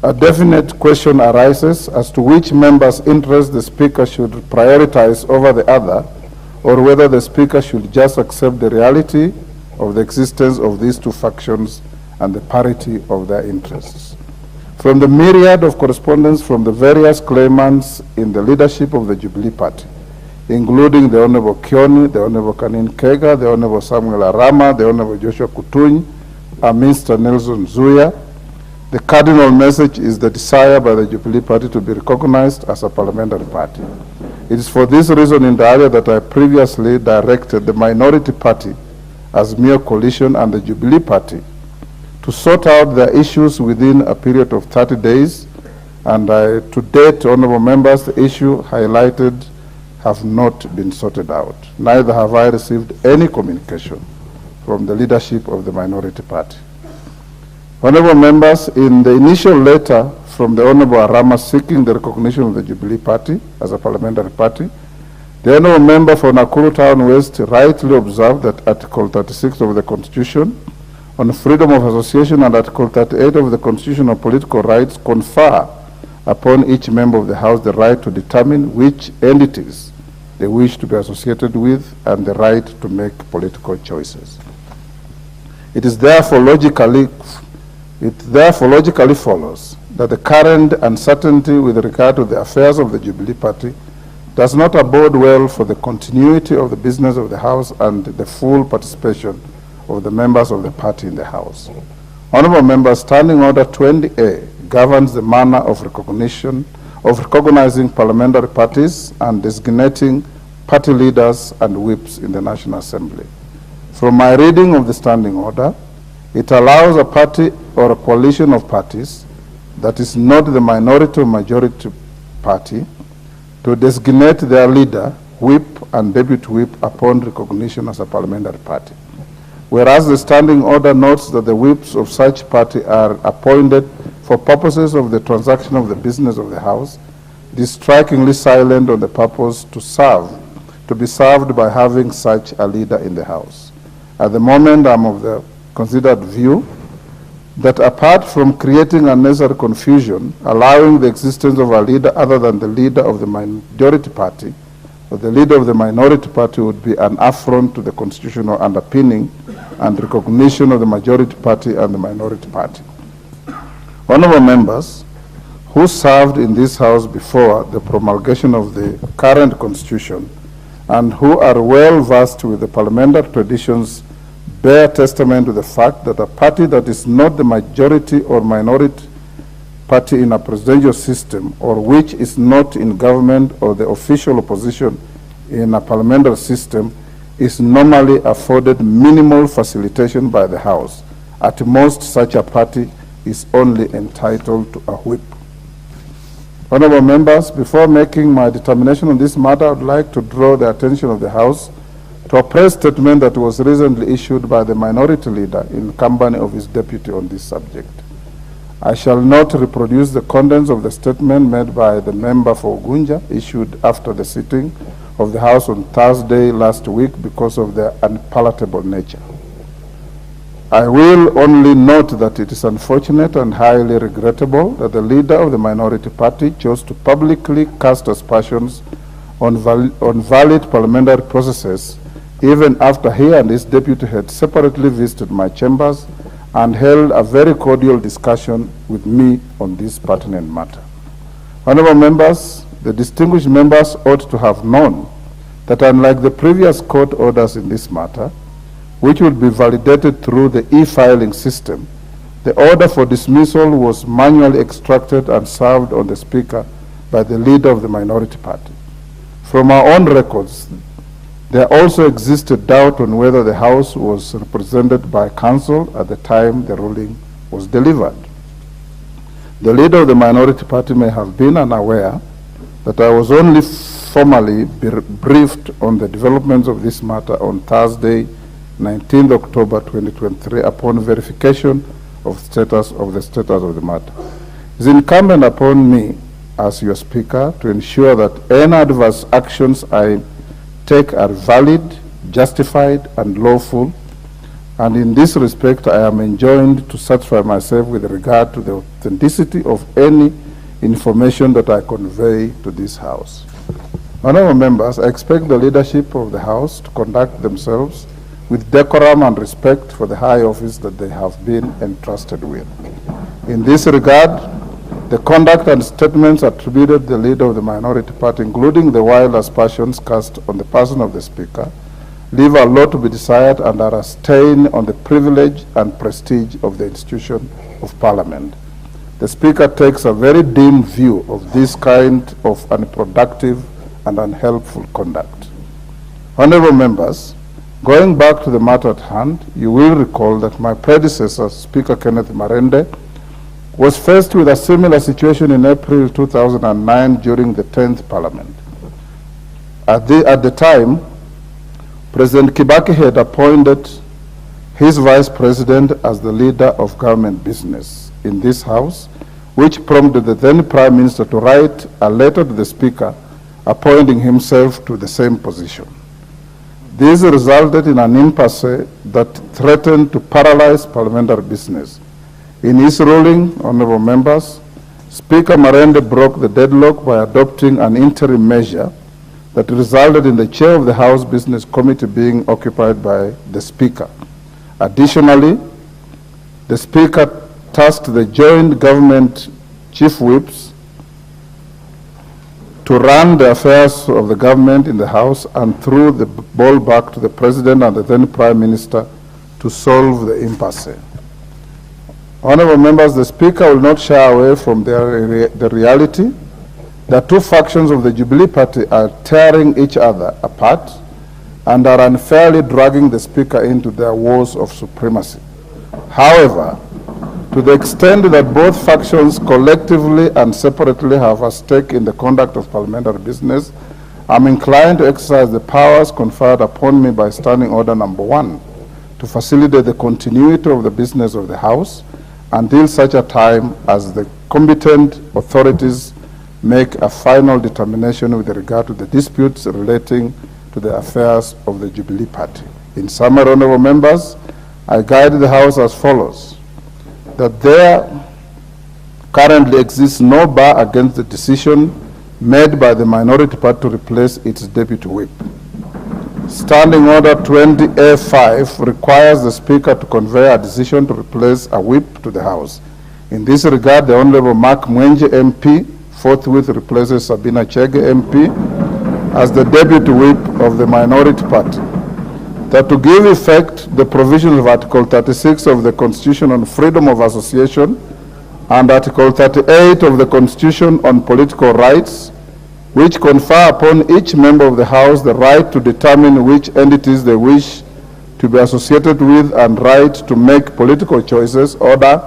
B: A definite question arises as to which member's interest the Speaker should prioritize over the other, or whether the Speaker should just accept the reality of the existence of these two factions and the parity of their interests. From the myriad of correspondence from the various claimants in the leadership of the Jubilee Party, including the Honorable Kioni, the Honorable Kanin Kega, the Honorable Samuel Arama, the Honorable Joshua Kutuny, and Mr. Nelson Zuya, the cardinal message is the desire by the Jubilee Party to be recognized as a parliamentary party. It is for this reason in the area that I previously directed the minority party, AZIMIO Coalition, and the Jubilee Party to sort out their issues within a period of 30 days, and to date, honorable members, the issue highlighted have not been sorted out. Neither have I received any communication from the leadership of the minority party. Honorable members, in the initial letter from the Honorable Arama seeking the recognition of the Jubilee Party as a parliamentary party, the Honorable Member for Nakuru Town West rightly observed that Article 36 of the Constitution on freedom of association and Article 38 of the Constitution on political rights confer upon each member of the House the right to determine which entities they wish to be associated with and the right to make political choices. It therefore logically follows that the current uncertainty with regard to the affairs of the Jubilee Party does not abode well for the continuity of the business of the House and the full participation of the members of the party in the House. Honorable members, Standing Order 20A governs the manner of recognizing parliamentary parties and designating party leaders and whips in the National Assembly. From my reading of the Standing Order, it allows a party or a coalition of parties that is not the minority or majority party to designate their leader, whip, and deputy whip upon recognition as a parliamentary party. Whereas the standing order notes that the whips of such party are appointed for purposes of the transaction of the business of the House, it is strikingly silent on the purpose to be served by having such a leader in the House. At the moment, I'm of the considered view that apart from creating unnecessary confusion, allowing the existence of a leader other than the leader of the majority party, or the leader of the minority party would be an affront to the constitutional underpinning and recognition of the majority party and the minority party. Honorable members who served in this House before the promulgation of the current constitution and who are well versed with the parliamentary traditions bear testament to the fact that a party that is not the majority or minority party in a presidential system, or which is not in government or the official opposition in a parliamentary system, is normally afforded minimal facilitation by the House. At most, such a party is only entitled to a whip. Honorable members, before making my determination on this matter, I would like to draw the attention of the House to a press statement that was recently issued by the minority leader in company of his deputy on this subject. I shall not reproduce the contents of the statement made by the member for Gunja, issued after the sitting of the House on Thursday last week because of their unpalatable nature. I will only note that it is unfortunate and highly regrettable that the leader of the minority party chose to publicly cast aspersions on valid parliamentary processes, even after he and his deputy had separately visited my chambers and held a very cordial discussion with me on this pertinent matter. Honorable members, the distinguished members ought to have known that unlike the previous court orders in this matter, which would be validated through the e-filing system, the order for dismissal was manually extracted and served on the Speaker by the leader of the minority party. From our own records, there also existed doubt on whether the House was represented by counsel at the time the ruling was delivered. The leader of the minority party may have been unaware that I was only formally briefed on the developments of this matter on Thursday, 19th October 2023, upon verification of the status of the matter. It is incumbent upon me as your Speaker to ensure that any adverse actions I take are valid, justified, and lawful, and in this respect I am enjoined to satisfy myself with regard to the authenticity of any information that I convey to this House. Honorable members, I expect the leadership of the House to conduct themselves with decorum and respect for the high office that they have been entrusted with. In this regard, the conduct and statements attributed to the leader of the minority party, including the wild aspersions cast on the person of the Speaker, leave a lot to be desired and are a stain on the privilege and prestige of the institution of Parliament. The Speaker takes a very dim view of this kind of unproductive and unhelpful conduct. Honorable members, going back to the matter at hand, you will recall that my predecessor, Speaker Kenneth Marende, was faced with a similar situation in April 2009 during the 10th Parliament. At the time, President Kibaki had appointed his Vice President as the leader of government business in this House, which prompted the then Prime Minister to write a letter to the Speaker appointing himself to the same position. This resulted in an impasse that threatened to paralyze parliamentary business. In his ruling, honorable members, Speaker Marende broke the deadlock by adopting an interim measure that resulted in the chair of the House Business Committee being occupied by the Speaker. Additionally, the Speaker tasked the joint government chief whips to run the affairs of the government in the House and threw the ball back to the President and the then Prime Minister to solve the impasse. Honorable members, the Speaker will not shy away from the reality that two factions of the Jubilee Party are tearing each other apart and are unfairly dragging the Speaker into their wars of supremacy. However, to the extent that both factions collectively and separately have a stake in the conduct of parliamentary business, I'm inclined to exercise the powers conferred upon me by Standing Order Number 1 to facilitate the continuity of the business of the House until such a time as the competent authorities make a final determination with regard to the disputes relating to the affairs of the Jubilee Party. In summary, honorable members, I guide the House as follows: that there currently exists no bar against the decision made by the minority party to replace its deputy whip. Standing Order 20A5 requires the Speaker to convey a decision to replace a whip to the House. In this regard, the Honorable makwiny MP forthwith replaces SABINA CHEGES MP as the deputy whip of the minority party. That to give effect the provisions of Article 36 of the Constitution on freedom of association and Article 38 of the Constitution on political rights, which confer upon each member of the House the right to determine which entities they wish to be associated with and right to make political choices. Order.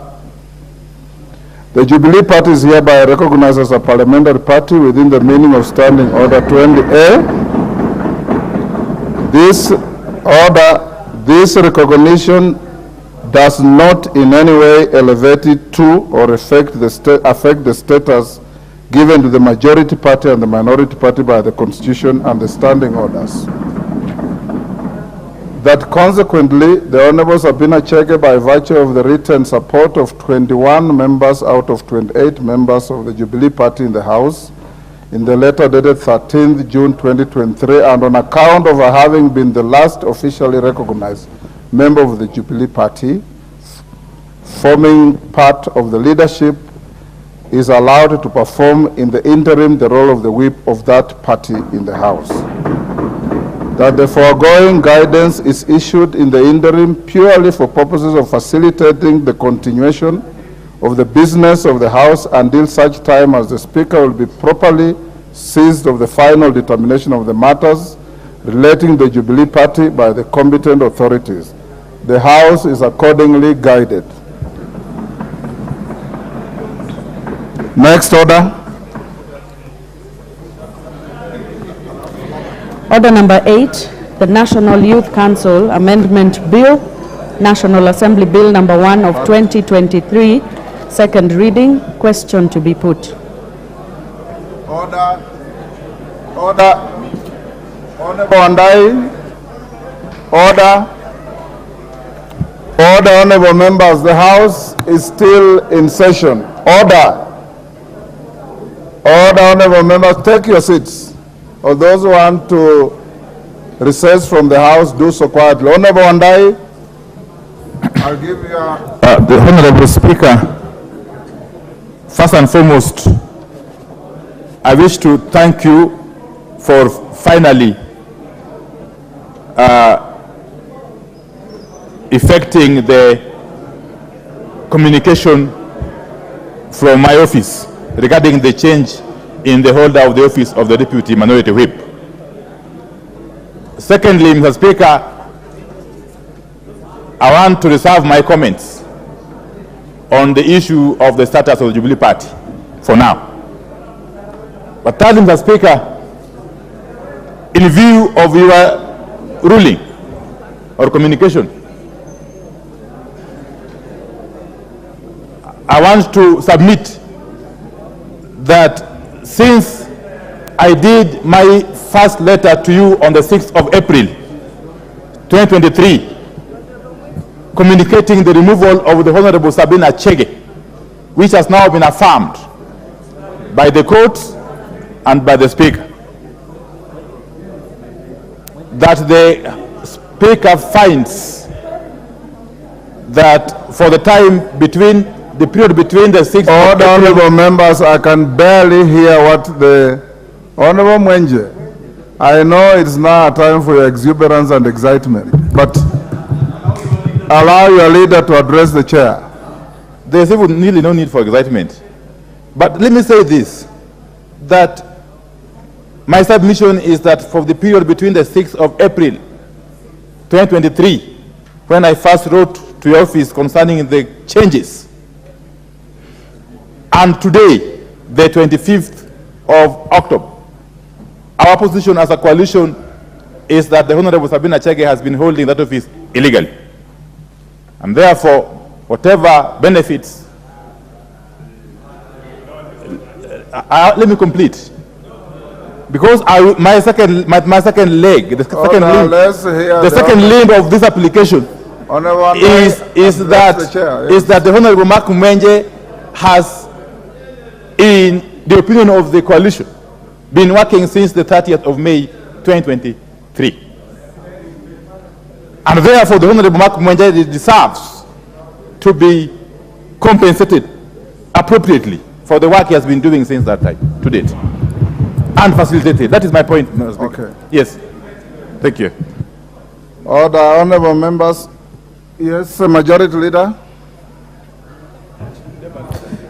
B: The Jubilee Party is hereby recognized as a parliamentary party within the meaning of Standing Order 20A. This recognition does not in any way elevate it to or affect the status given to the majority party and the minority party by the Constitution and the standing orders. That consequently, the Honorable SABINA CHEGES, by virtue of the written support of 21 members out of 28 members of the Jubilee Party in the House, in the letter dated 13th June 2023, and on account of her having been the last officially recognized member of the Jubilee Party, forming part of the leadership, is allowed to perform in the interim the role of the whip of that party in the House. That the foregoing guidance is issued in the interim purely for purposes of facilitating the continuation of the business of the House until such time as the Speaker will be properly seized of the final determination of the matters relating to the Jubilee Party by the competent authorities. The House is accordingly guided. Next order.
F: Order number 8, the National Youth Council Amendment Bill, National Assembly Bill number 1 of 2023, second reading. Question to be put.
B: Order. Order. Honorable Andai. Order. Order, honorable members. The House is still in session. Order. Order, honorable members, take your seats. Or those who want to recess from the House, do so quietly. Honorable Andai, I'll give you
D: the Honorable Speaker, first and foremost, I wish to thank you for finally effecting the communication from my office regarding the change in the holder of the office of the Deputy Minority Whip. Secondly, Mr. Speaker, I want to reserve my comments on the issue of the status of the Jubilee Party for now. But thirdly, Mr. Speaker, in view of your ruling or communication, I want to submit that since I did my first letter to you on the 6th of April 2023, communicating the removal of the Honorable SABINA CHEGES, which has now been affirmed by the courts and by the Speaker, that the Speaker finds that for the time between the period between the 6th of April...
B: Honorable members, I can barely hear what the Honorable Mwenje. I know it's now a time for your exuberance and excitement, but allow your leader to address the chair.
D: There's even really no need for excitement. But let me say this, that my submission is that for the period between the 6th of April 2023, when I first wrote to your office concerning the changes, and today, the 25th of October, our position as a coalition is that the Honorable Sabina Chege has been holding that office illegally. And therefore, whatever benefits, let me complete. Because my second leg, the second limb of this application is that the Honorable Mwenje has, in the opinion of the coalition, been working since the 30th of May 2023. And therefore, the Honorable Mwenje deserves to be compensated appropriately for the work he has been doing since that time to date and facilitated. That is my point, Mr. Speaker.
B: Okay.
D: Yes. Thank you.
B: Order, honorable members. Yes, Majority Leader.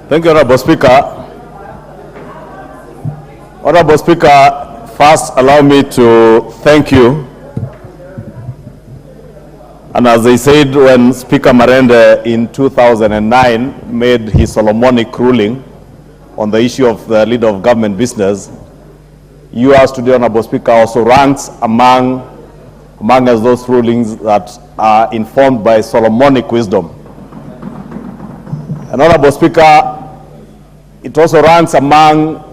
E: Thank you, Honorable Speaker. Honorable Speaker, first allow me to thank you. And as they said, when Speaker Marende in 2009 made his Solomonic ruling on the issue of the leader of government business, you as today, Honorable Speaker, also ranks among us those rulings that are informed by Solomonic wisdom. And Honorable Speaker, it also ranks among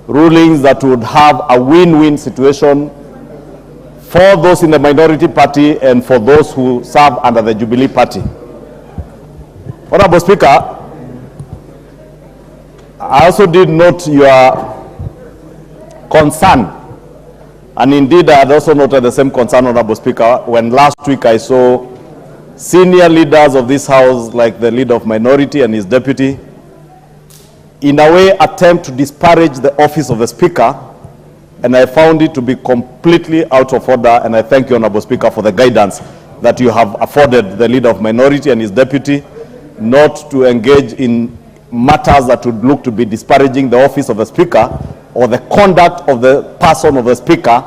E: rulings that would have a win-win situation for those in the minority party and for those who serve under the Jubilee Party. Honorable Speaker, I also did note your concern, and indeed I had also noted the same concern, Honorable Speaker, when last week I saw senior leaders of this House, like the leader of minority and his deputy, in a way attempt to disparage the office of the Speaker, and I found it to be completely out of order, and I thank you, Honorable Speaker, for the guidance that you have afforded the leader of minority and his deputy not to engage in matters that would look to be disparaging the office of the Speaker or the conduct of the person of the Speaker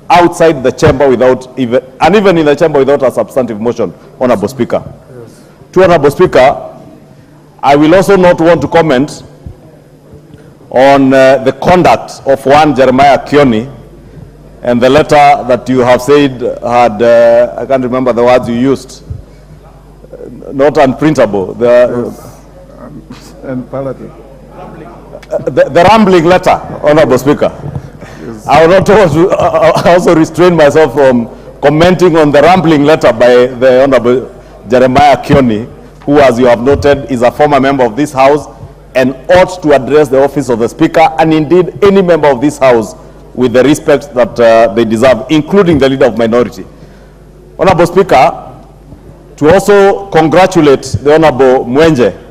E: outside the chamber without even, and even in the chamber without a substantive motion, Honorable Speaker. Yes. To Honorable Speaker, I will also not want to comment on the conduct of one Jeremiah Kioni and the letter that you have said had, I can't remember the words you used, not unprintable.
B: And palatable.
E: The rambling letter, Honorable Speaker. Yes. I will not also restrain myself from commenting on the rambling letter by the Honorable Jeremiah Kioni, who, as you have noted, is a former member of this House and ought to address the office of the Speaker and indeed any member of this House with the respect that they deserve, including the leader of minority. Honorable Speaker, to also congratulate the Honorable Mwenje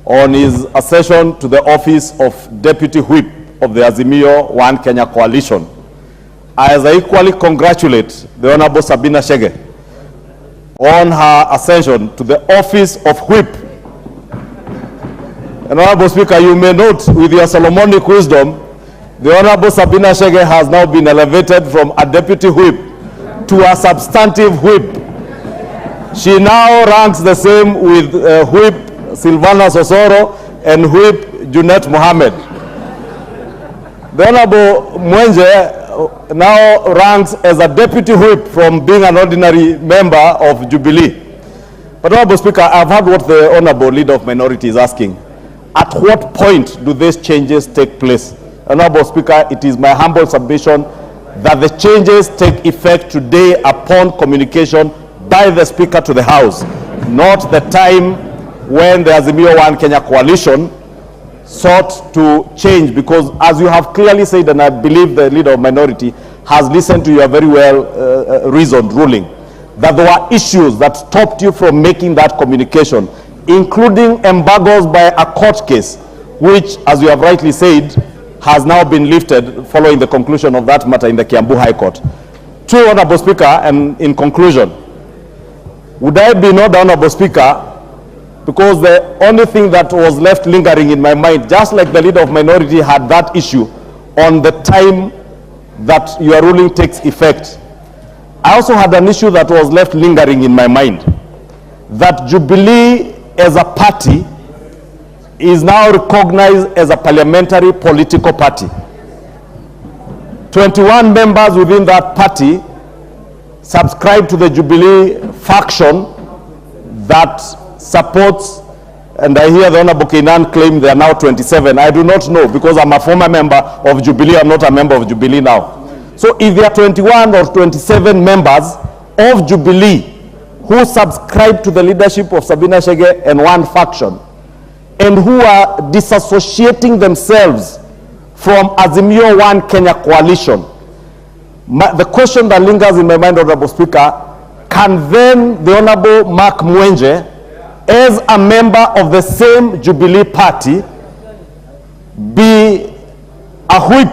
E: on his accession to the office of Deputy Whip of the AZIMIO One Kenya Coalition. As I equally congratulate the Honorable Sabina Chege on her ascension to the office of Whip. And Honorable Speaker, you may note with your Solomonic wisdom, the Honorable Sabina Chege has now been elevated from a Deputy Whip to a substantive Whip. She now ranks the same with Whip Silvana Sosoro and Whip Junet Mohammed. The Honorable Mwenje now ranks as a Deputy Whip from being an ordinary member of Jubilee. But Honorable Speaker, I've heard what the Honorable Leader of Minority is asking. At what point do these changes take place? Honorable Speaker, it is my humble submission that the changes take effect today upon communication by the Speaker to the House, not the time when the AZIMIO One Kenya Coalition sought to change, because as you have clearly said, and I believe the Leader of Minority has listened to your very well reasoned ruling, that there were issues that stopped you from making that communication, including embargoes by a court case, which, as you have rightly said, has now been lifted following the conclusion of that matter in the Kiambu High Court. To Honorable Speaker, and in conclusion, would I be not, Honorable Speaker, because the only thing that was left lingering in my mind, just like the Leader of Minority had that issue on the time that your ruling takes effect, I also had an issue that was left lingering in my mind, that Jubilee as a party is now recognized as a parliamentary political party.
J: 21 members within that party subscribe to the Jubilee faction that supports, and I hear the Honorable Kenan claim they are now 27. I do not know, because I'm a former member of Jubilee. I'm not a member of Jubilee now. So if there are 21 or 27 members of Jubilee who subscribe to the leadership of Sabina Chege and one faction, and who are disassociating themselves from AZIMIO One Kenya coalition, the question that lingers in my mind, Honorable Speaker, can then the Honorable Mark Mwenje, as a member of the same Jubilee party, be a whip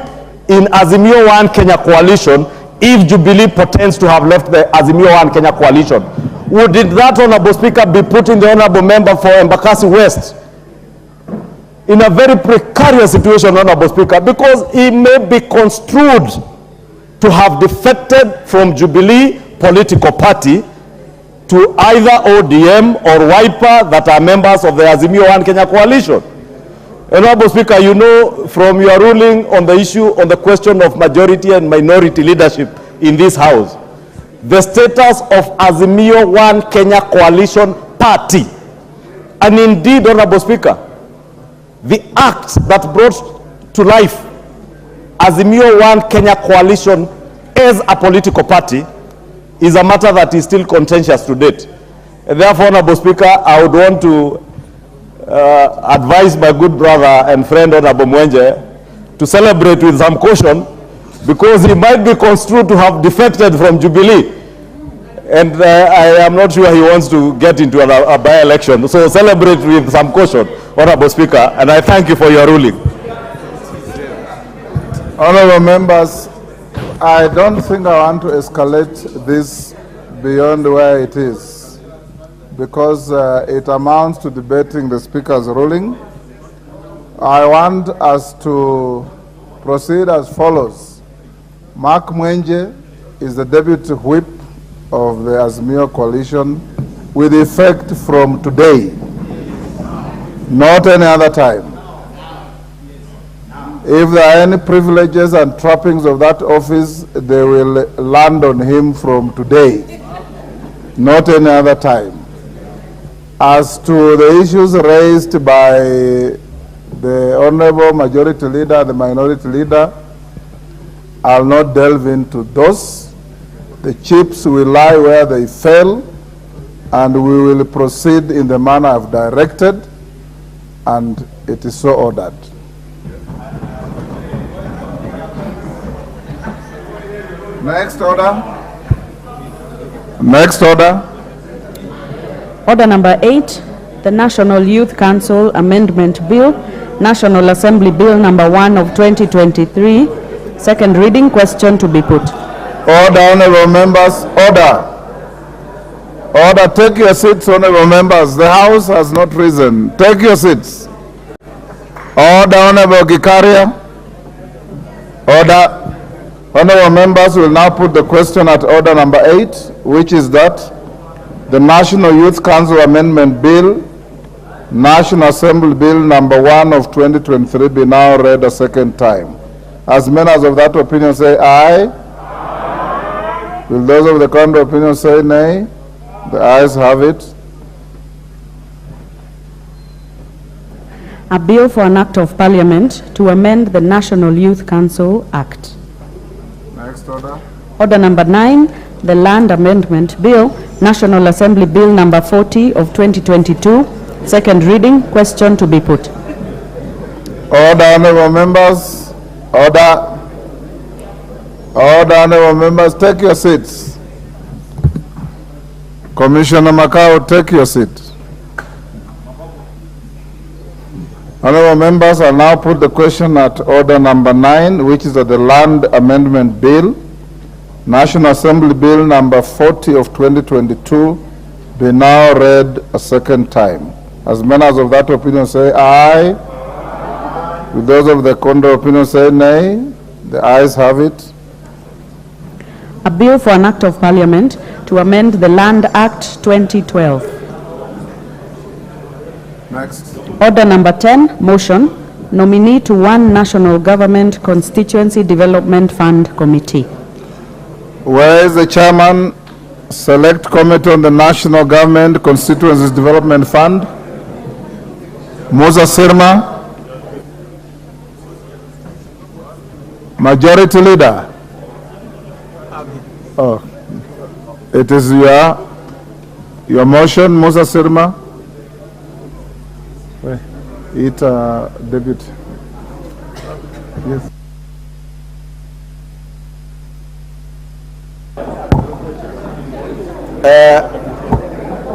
J: in AZIMIO One Kenya coalition if Jubilee pretends to have left the AZIMIO One Kenya coalition? Would that, Honorable Speaker, be putting the Honorable Member for Embakasi West in a very precarious situation, Honorable Speaker, because he may be construed to have defected from Jubilee political party to either ODM or Wiper that are members of the AZIMIO One Kenya coalition. Honorable Speaker, you know from your ruling on the issue on the question of majority and minority leadership in this House, the status of AZIMIO One Kenya coalition party, and indeed, Honorable Speaker, the act that brought to life AZIMIO One Kenya coalition as a political party is a matter that is still contentious to date. And therefore, Honorable Speaker, I would want to advise my good brother and friend Honorable Mwenje to celebrate with some caution, because he might be construed to have defected from Jubilee. And I am not sure he wants to get into a by-election. So celebrate with some caution, Honorable Speaker, and I thank you for your ruling.
B: Honorable members, I don't think I want to escalate this beyond where it is, because it amounts to debating the Speaker's ruling. I want us to proceed as follows. Mark Mwenje is the Deputy Whip of the AZIMIO coalition with effect from today, not any other time. If there are any privileges and trappings of that office, they will land on him from today, not any other time. As to the issues raised by the Honorable Majority Leader, the Minority Leader, I'll not delve into those. The chips will lie where they fell, and we will proceed in the manner I've directed, and it is so ordered. Next order. Next order.
F: Order number 8, the National Youth Council Amendment Bill, National Assembly Bill number 1 of 2023, second reading, question to be put.
B: Order, honorable members, order. Order, take your seats, honorable members. The House has not risen. Take your seats. Order, Honorable Gikaria. Order. Honorable members will now put the question at order number 8, which is that the National Youth Council Amendment Bill, National Assembly Bill number 1 of 2023 be now read a second time. As many as of that opinion say aye. Aye. Will those of the contrary opinion say nay? The ayes have it.
F: A bill for an act of parliament to amend the National Youth Council Act.
B: Next order.
F: Order number 9, the Land Amendment Bill, National Assembly Bill number 40 of 2022, second reading, question to be put.
B: Order, honorable members. Order. Order, honorable members, take your seats. Commissioner Macau, take your seat. Honorable members, I now put the question at order number 9, which is the Land Amendment Bill, National Assembly Bill number 40 of 2022, be now read a second time. As many as of that opinion say aye. Aye. With those of the contrary opinion say nay. The ayes have it.
F: A bill for an act of parliament to amend the Land Act 2012.
B: Next.
F: Order number 10, motion nominee to one national government constituency development fund committee.
B: Whereas the chairman, select committee on the National Government Constituencies Development Fund, Musa Sirma. Majority leader. Oh, it is your motion, Musa Sirma. Deputy. Yes.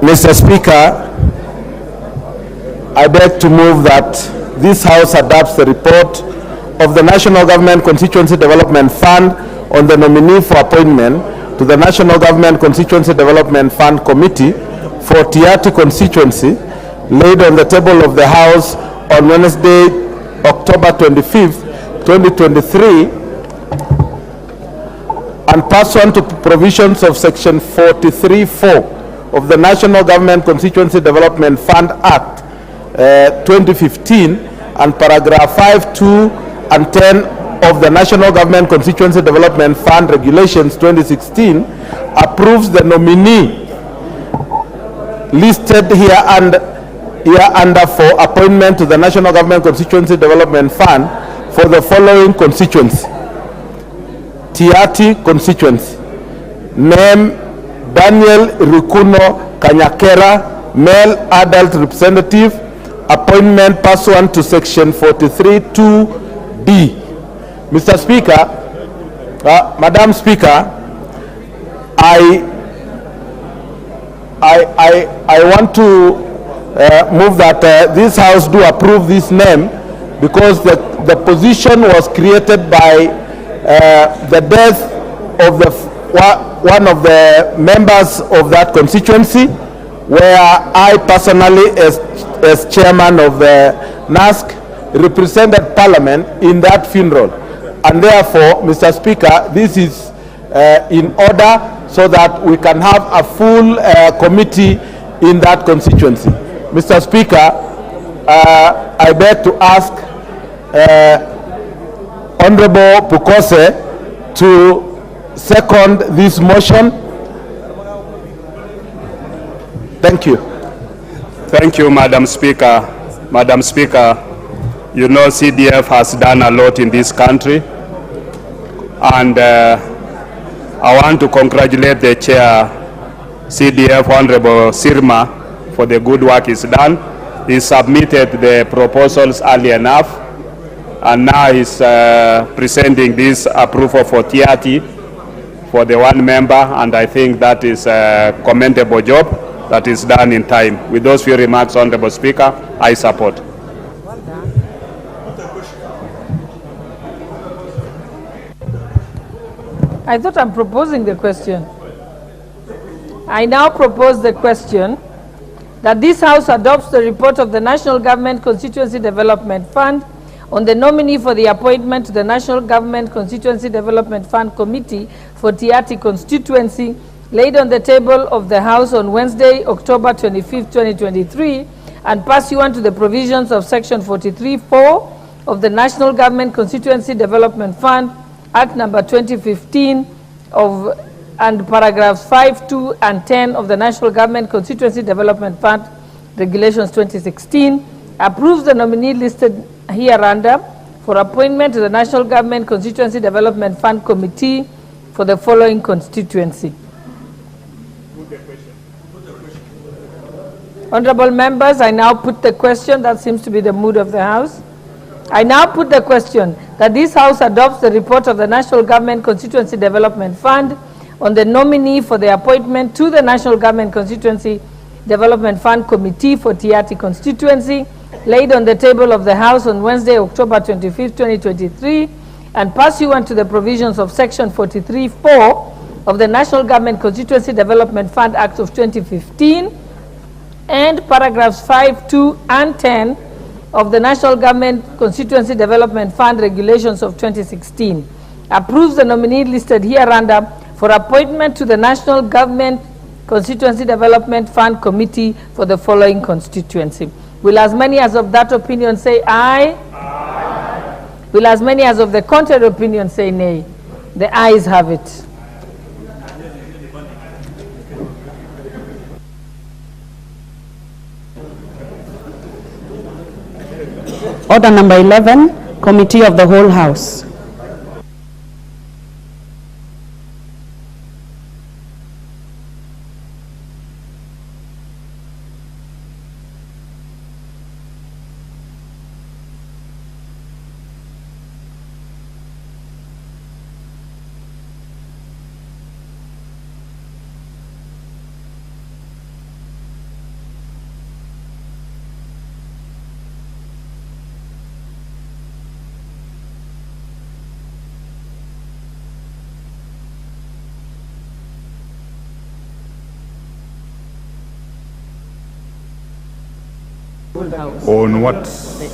P: Mr. Speaker, I beg to move that this House adopts the report of the National Government Constituency Development Fund on the nominee for appointment to the National Government Constituency Development Fund Committee for Tiati constituency, laid on the table of the House on Wednesday, October 25th, 2023, and pursuant to provisions of Section 43(4) of the National Government Constituency Development Fund Act 2015 and paragraph 5(2) and 10 of the National Government Constituency Development Fund Regulations 2016, approves the nominee listed here under for appointment to the National Government Constituency Development Fund for the following constituency: Tiati constituency. Name: Daniel Rukuno Kanyakera, male adult representative. Appointment pursuant to Section 43(2)(b). Mr. Speaker, Madam Speaker, I want to move that this House do approve this name, because the position was created by the death of one of the members of that constituency, where I personally, as chairman of the NASC, represented Parliament in that funeral. And therefore, Mr. Speaker, this is in order so that we can have a full committee in that constituency. Mr. Speaker, I beg to ask Honorable Pukose to second this motion. Thank you.
R: Thank you, Madam Speaker. Madam Speaker, you know CDF has done a lot in this country, and I want to congratulate the chair, CDF Honorable Sirma, for the good work he's done. He submitted the proposals early enough, and now he's presenting this approval for Tiati for the one member, and I think that is a commendable job that is done in time. With those few remarks, Honorable Speaker, I support.
S: I thought I'm proposing the question. I now propose the question that this House adopts the report of the National Government Constituency Development Fund on the nominee for the appointment to the National Government Constituency Development Fund Committee for Tiati constituency, laid on the table of the House on Wednesday, October 25, 2023, and pursuant to the provisions of Section 43(4) of the National Government Constituency Development Fund Act number 2015 and paragraphs 5, 2, and 10 of the National Government Constituency Development Fund Regulations 2016, approves the nominee listed hereunder for appointment to the National Government Constituency Development Fund Committee for the following constituency. Honorable members, I now put the question. That seems to be the mood of the House. I now put the question that this House adopts the report of the National Government Constituency Development Fund on the nominee for the appointment to the National Government Constituency Development Fund Committee for Tiati constituency, laid on the table of the House on Wednesday, October 25, 2023, and pursuant to the provisions of Section 43(4) of the National Government Constituency Development Fund Act of 2015 and paragraphs 5, 2, and 10 of the National Government Constituency Development Fund Regulations of 2016, approves the nominee listed hereunder for appointment to the National Government Constituency Development Fund Committee for the following constituency. Will as many as of that opinion say aye? Aye. Will as many as of the contrary opinion say nay? The ayes have it.
F: Order number 11, Committee of the Whole House.
G: House. On what?
F: The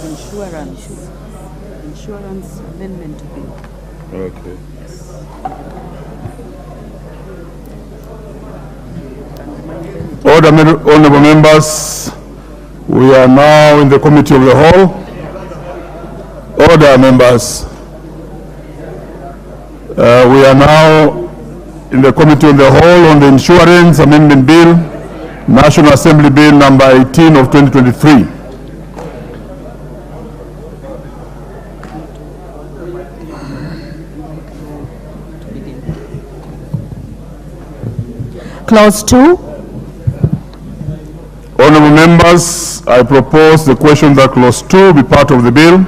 F: insurance amendment bill.
G: Okay. Honorable members, we are now in the committee of the whole. Order, members. We are now in the committee of the whole on the insurance amendment bill, National Assembly Bill number 18 of 2023.
F: Clause 2.
G: Honorable members, I propose the question that clause 2 be part of the bill.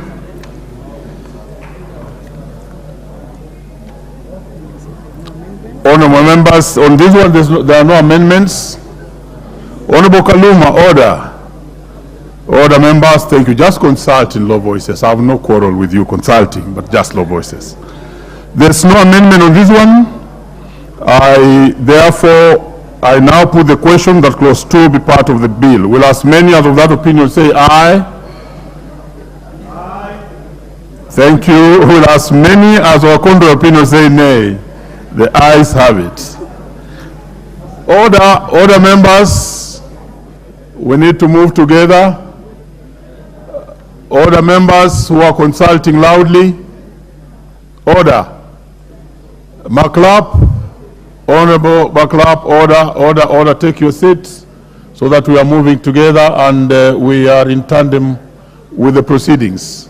G: Honorable members, on this one there are no amendments. Honorable Kaluma, order. Order, members, thank you. Just consult in low voices. I have no quarrel with you consulting, but just low voices. There's no amendment on this one. Therefore, I now put the question that clause 2 be part of the bill. Will as many as of that opinion say aye? Aye. Thank you. Will as many as of contrary opinion say nay? The ayes have it. Order, members. We need to move together. Order, members who are consulting loudly. Order. Maclap. Honorable Maclap, order, take your seats so that we are moving together and we are in tandem with the proceedings.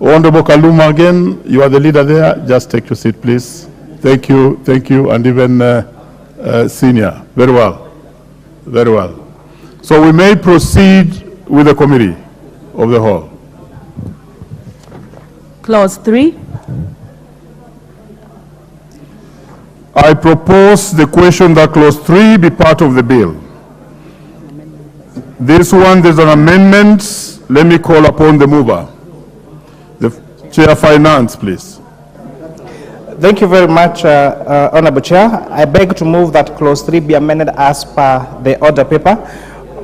G: Honorable Kaluma, again, you are the leader there. Just take your seat, please. Thank you, and even senior. Very well, very well. So we may proceed with the committee of the whole.
F: Clause 3.
G: I propose the question that clause 3 be part of the bill. This one, there's an amendment. Let me call upon the mover. The Chair of Finance, please.
T: Thank you very much, Honorable Chair. I beg to move that clause 3 be amended as per the order paper.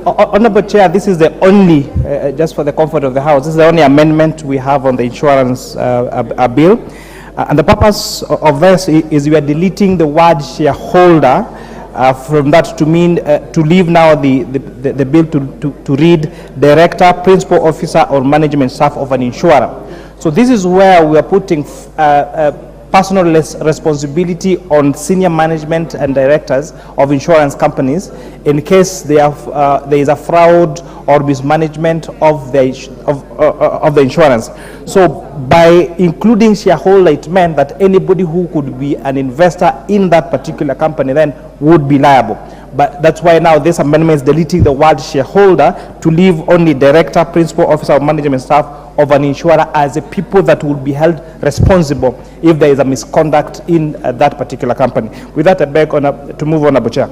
T: Honorable Chair, this is the only, just for the comfort of the House, this is the only amendment we have on the insurance bill. And the purpose of this is we are deleting the word shareholder from that to mean to leave now the bill to read director, principal officer, or management staff of an insurer. So this is where we are putting personal responsibility on senior management and directors of insurance companies in case there is a fraud or mismanagement of the insurance. So by including shareholder, it meant that anybody who could be an investor in that particular company then would be liable. But that's why now this amendment is deleting the word shareholder to leave only director, principal officer, or management staff of an insurer as the people that will be held responsible if there is a misconduct in that particular company. With that, I beg to move on, Honorable Chair.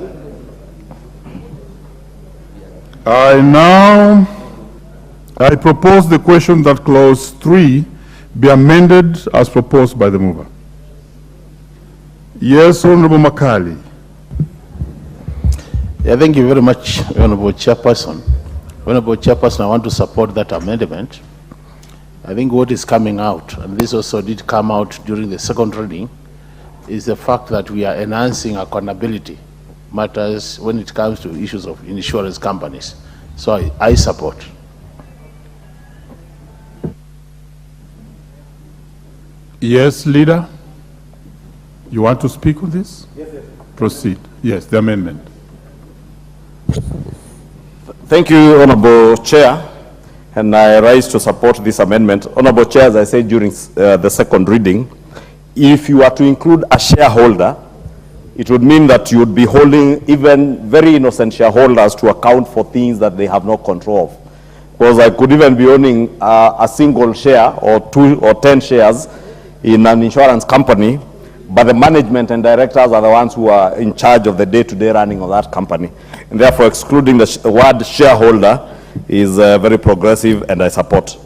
G: I propose the question that clause 3 be amended as proposed by the mover. Yes, Honorable Makali.
U: Yeah, thank you very much, Honorable Chairperson. Honorable Chairperson, I want to support that amendment. I think what is coming out, and this also did come out during the second reading, is the fact that we are enhancing accountability matters when it comes to issues of insurance companies. So I support.
G: Yes, leader. You want to speak on this? Yes, yes. Proceed. Yes, the amendment.
E: Thank you, Honorable Chair, and I rise to support this amendment. Honorable Chair, as I said during the second reading, if you are to include a shareholder, it would mean that you would be holding even very innocent shareholders to account for things that they have no control of. Because I could even be owning a single share or 2 or 10 shares in an insurance company, but the management and directors are the ones who are in charge of the day-to-day running of that company. And therefore, excluding the word shareholder is very progressive, and I support.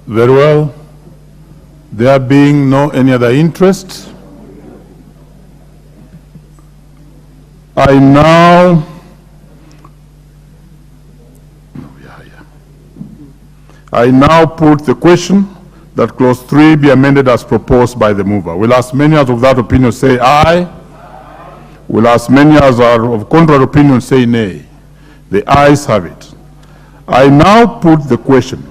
G: Very well. There being no any other interest, I now put the question that clause 3 be amended as proposed by the mover. Will as many as of that opinion say aye? Will as many as are of contrary opinion say nay? The ayes have it. I now put the question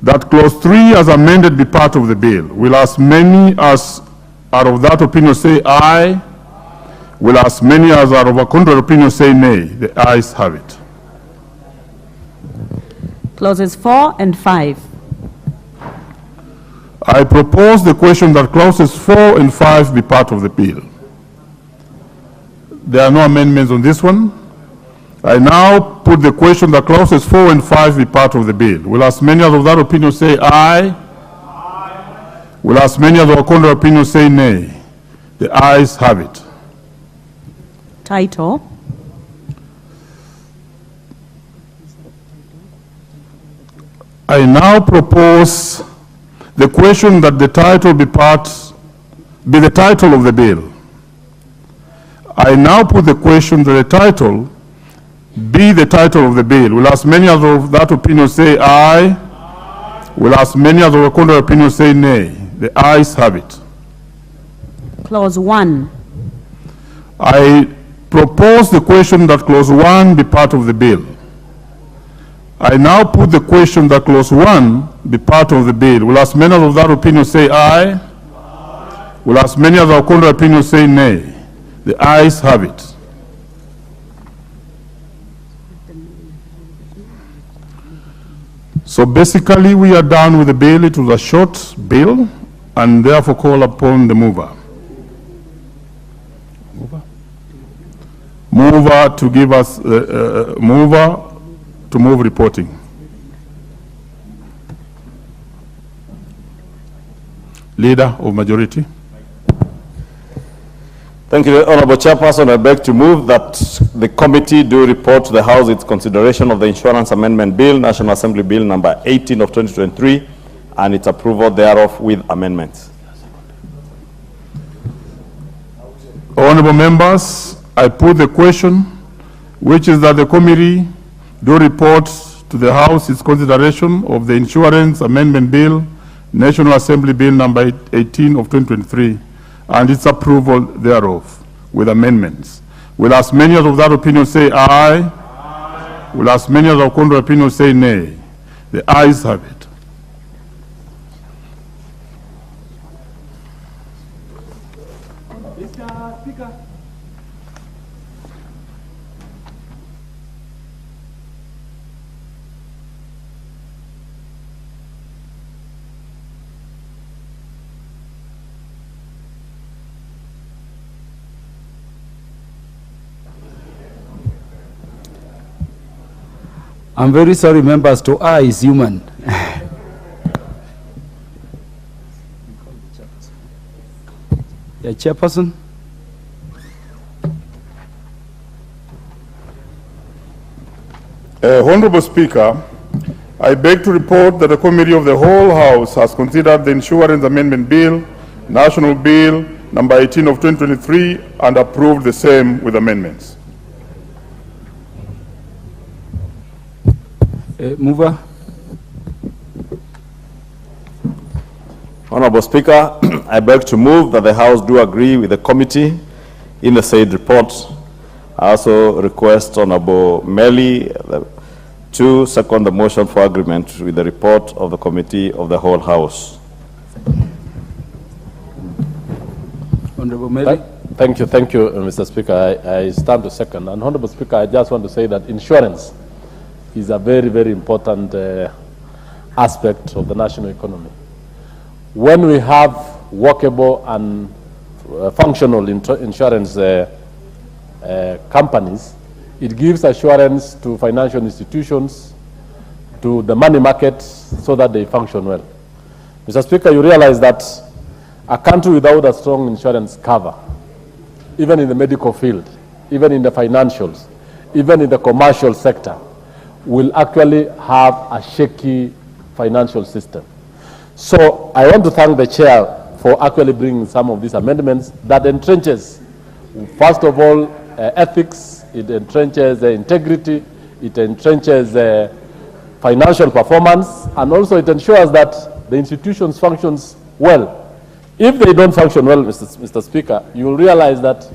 G: that clause 3 as amended be part of the bill. Will as many as are of that opinion say aye? Will as many as are of a contrary opinion say nay? The ayes have it.
F: Clauses 4 and 5.
G: I propose the question that clauses 4 and 5 be part of the bill. There are no amendments on this one. I now put the question that clauses 4 and 5 be part of the bill. Will as many as of that opinion say aye? Aye. Will as many as of a contrary opinion say nay? The ayes have it.
F: Title.
G: I now propose the question that the title be the title of the bill. I now put the question that the title be the title of the bill. Will as many as of that opinion say aye? Aye. Will as many as of a contrary opinion say nay? The ayes have it.
F: Clause 1.
G: I propose the question that clause 1 be part of the bill. I now put the question that clause 1 be part of the bill. Will as many as of that opinion say aye? Aye. Will as many as of a contrary opinion say nay? The ayes have it. So basically, we are done with the bill. It was a short bill, and therefore call upon the mover. Mover to give us, mover to move reporting. Leader of majority.
E: Thank you, Honorable Chairperson. I beg to move that the committee do report to the House its consideration of the Insurance Amendment Bill, National Assembly Bill number 18 of 2023, and its approval thereof with amendments.
G: Honorable members, I put the question, which is that the committee do report to the House its consideration of the Insurance Amendment Bill, National Assembly Bill number 18 of 2023, and its approval thereof with amendments. Will as many as of that opinion say aye? Aye. Will as many as of contrary opinion say nay? The ayes have it.
A: Mr. Speaker.
V: I'm very sorry, members, to err is human. Yeah, Chairperson.
G: Honorable Speaker, I beg to report that the Committee of the Whole House has considered the Insurance Amendment Bill, National Bill number 18 of 2023, and approved the same with amendments.
V: Mover.
E: Honorable Speaker, I beg to move that the House do agree with the committee in the said report. I also request Honorable Melly,
Q: 2. Second the motion for agreement with the report of the Committee of the Whole House.
V: Honorable Mary.
M: Thank you, Mr. Speaker. I stand to second. And Honorable Speaker, I just want to say that insurance is a very, very important aspect of the national economy. When we have workable and functional insurance companies, it gives assurance to financial institutions, to the money market, so that they function well. Mr. Speaker, you realize that a country without a strong insurance cover, even in the medical field, even in the financials, even in the commercial sector, will actually have a shaky financial system. So I want to thank the chair for actually bringing some of these amendments that entrenches, first of all, ethics, it entrenches integrity, it entrenches financial performance, and also it ensures that the institutions functions well. If they don't function well, Mr. Speaker, you will realize that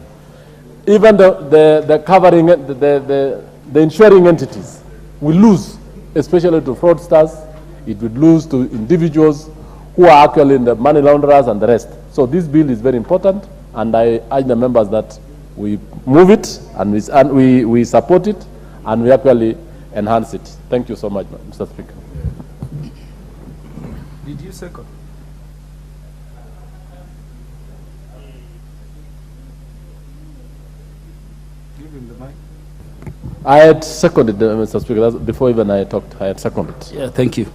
M: even the covering, the insuring entities will lose, especially to fraudsters. It would lose to individuals who are actually in the money launderers and the rest. So this bill is very important, and I urge the members that we move it and we support it and we actually enhance it. Thank you so much, Mr. Speaker.
V: Did you second? Give him the mic.
M: I had seconded, Mr. Speaker. That's before even I talked, I had seconded.
V: Yeah, thank you.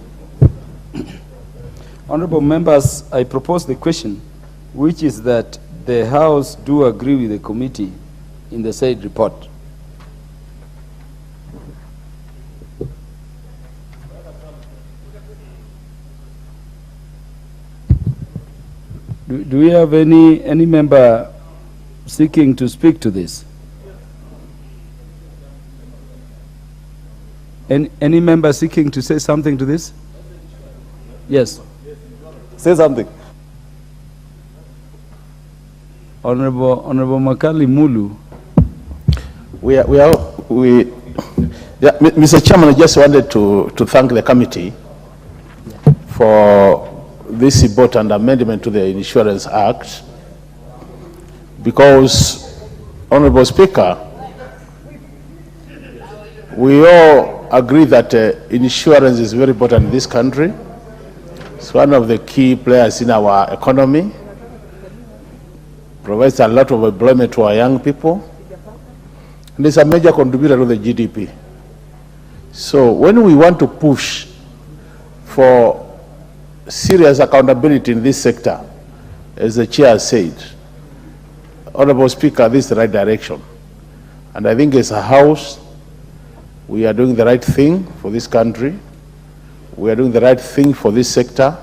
V: Honorable members, I propose the question, which is that the House do agree with the committee in the said report. Do we have any member seeking to speak to this? Any member seeking to say something to this? Yes.
Q: Say something.
V: Honorable Makali Mulu.
U: Mr. Chairman, I just wanted to thank the committee for this important amendment to the Insurance Act, because, Honorable Speaker, we all agree that insurance is very important in this country. It's one of the key players in our economy, provides a lot of employment to our young people, and it's a major contributor to the GDP. So when we want to push for serious accountability in this sector, as the chair said, Honorable Speaker, this is the right direction. And I think as a House, we are doing the right thing for this country. We are doing the right thing for this sector,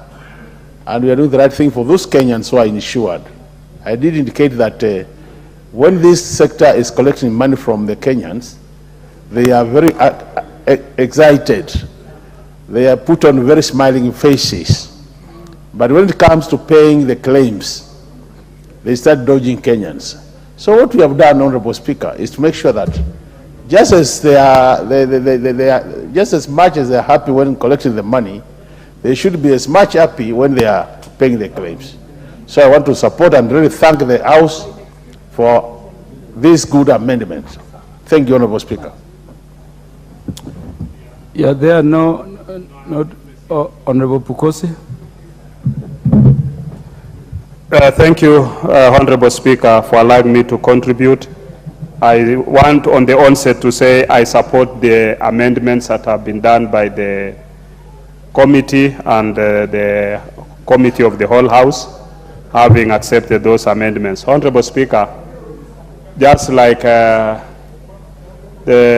U: and we are doing the right thing for those Kenyans who are insured. I did indicate that when this sector is collecting money from the Kenyans, they are very excited. They are put on very smiling faces. But when it comes to paying the claims, they start dodging Kenyans. So what we have done, Honorable Speaker, is to make sure that just as just as much as they are happy when collecting the money, they should be as much happy when they are paying the claims. So I want to support and really thank the House for this good amendment. Thank you, Honorable Speaker.
V: Yeah, there are not Honorable Pukosi.
R: Thank you, Honorable Speaker, for allowing me to contribute. I want on the onset to say I support the amendments that have been done by the committee and the Committee of the Whole House, having accepted those amendments. Honorable Speaker, just like the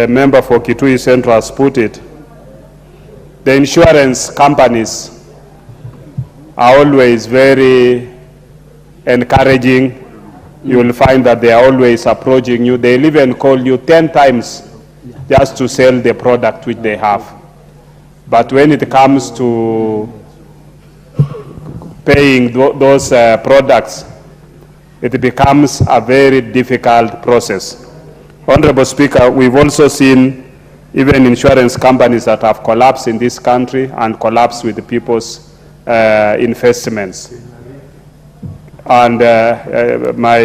R: member for Kitui Central has put it, the insurance companies are always very encouraging. You will find that they are always approaching you. They'll even call you 10 times just to sell the product which they have. But when it comes to paying those products, it becomes a very difficult process. Honorable Speaker, we've also seen even insurance companies that have collapsed in this country and collapsed with the people's investments. And my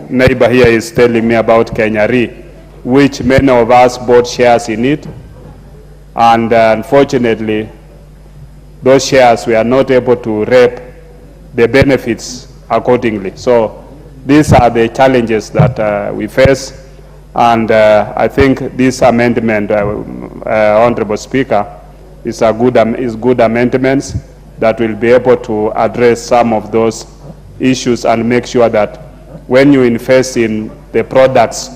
R: neighbor here is telling me about Kenya Re, which many of us bought shares in it. And unfortunately, those shares were not able to reap the benefits accordingly. So these are the challenges that we face. And I think this amendment, Honorable Speaker, is good amendments that will be able to address some of those issues and make sure that when you invest in the products,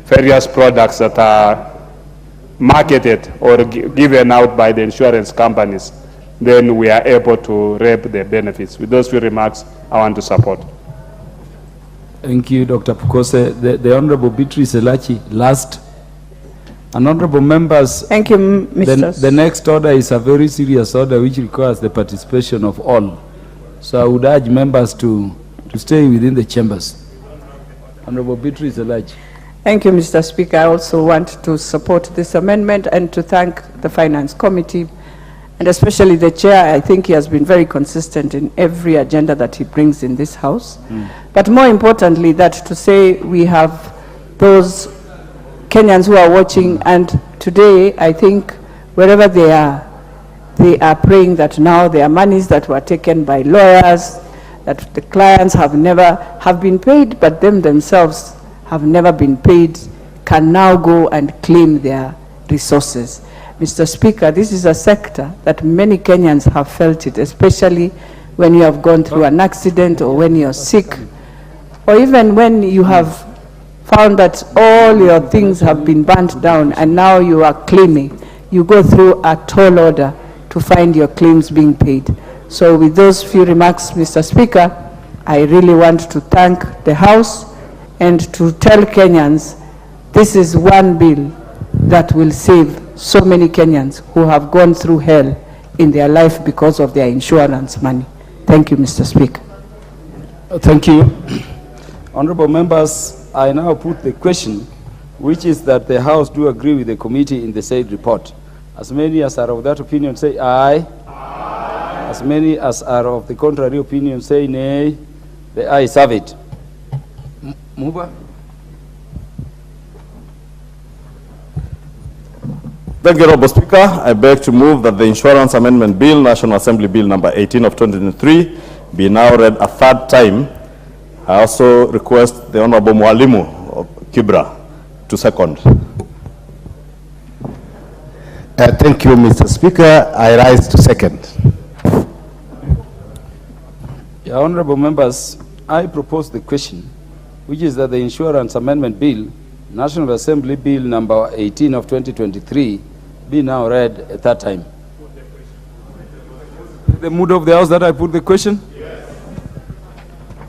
R: various products that are marketed or given out by the insurance companies, then we are able to reap the benefits. With those few remarks, I want to support.
V: Thank you, Dr. Pukose. The Honorable Beatrice Elachi, last. And honorable members,
A: thank you, Mr.
V: The next order is a very serious order which requires the participation of all. So I would urge members to stay within the chambers. Honorable Beatrice Elachi.
A: Thank you, Mr. Speaker. I also want to support this amendment and to thank the Finance Committee and especially the chair. I think he has been very consistent in every agenda that he brings in this House. But more importantly, that to say we have those Kenyans who are watching, and today I think wherever they are praying that now their monies that were taken by lawyers, that the clients have been paid, but themselves have never been paid, can now go and claim their resources. Mr. Speaker, this is a sector that many Kenyans have felt it, especially when you have gone through an accident or when you're sick, or even when you have found that all your things have been burnt down and now you are claiming. You go through a tall order to find your claims being paid. So with those few remarks, Mr. Speaker, I really want to thank the House and to tell Kenyans this is one bill that will save so many Kenyans who have gone through hell in their life because of their insurance money. Thank you, Mr. Speaker.
V: Thank you. Honorable members, I now put the question, which is that the House do agree with the committee in the said report. As many as are of that opinion say aye. Aye. As many as are of the contrary opinion say nay. The ayes have it. Muba.
E: Thank you, Honorable Speaker. I beg to move that the Insurance Amendment Bill, National Assembly Bill number 18 of 2023, be now read a third time. I also request the Honorable Mwalimu of Kibra to second.
H: Thank you, Mr. Speaker. I rise to second.
V: Yeah, honorable members, I propose the question, which is that the Insurance Amendment Bill, National Assembly Bill number 18 of 2023, be now read a third time. The mood of the House that I put the question?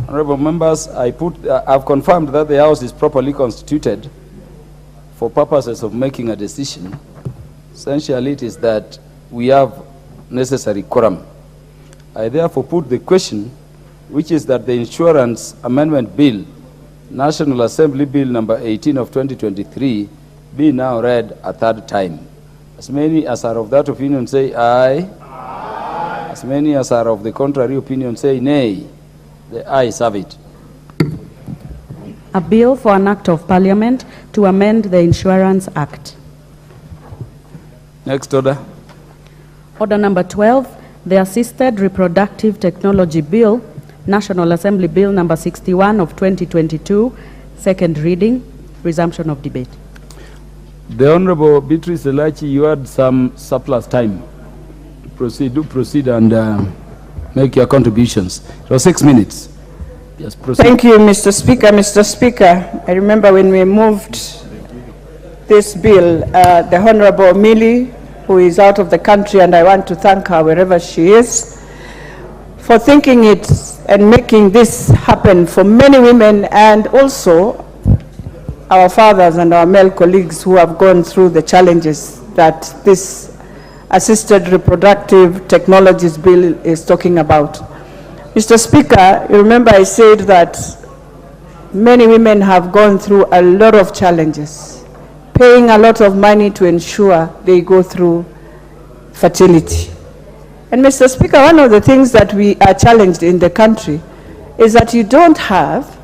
V: Honorable members, I've confirmed that the House is properly constituted for purposes of making a decision. Essentially, it is that we have necessary quorum. I therefore put the question, which is that the Insurance Amendment Bill, National Assembly Bill number 18 of 2023, be now read a third time. As many as are of that opinion say aye. Aye. As many as are of the contrary opinion say nay. The ayes have it.
F: A bill for an act of parliament to amend the Insurance Act.
V: Next order.
F: Order number 12, the Assisted Reproductive Technology Bill, National Assembly Bill number 61 of 2022, second reading, resumption of debate.
V: The Honorable Beatrice Elachi, you had some surplus time. Proceed and make your contributions. So 6 minutes. Yes, proceed.
A: Thank you, Mr. Speaker. Mr. Speaker, I remember when we moved this bill, the Honorable Millie, who is out of the country, and I want to thank her wherever she is, for thinking it and making this happen for many women and also our fathers and our male colleagues who have gone through the challenges that this Assisted Reproductive Technologies Bill is talking about. Mr. Speaker, you remember I said that many women have gone through a lot of challenges paying a lot of money to ensure they go through fertility. And Mr. Speaker, one of the things that we are challenged in the country is that you don't have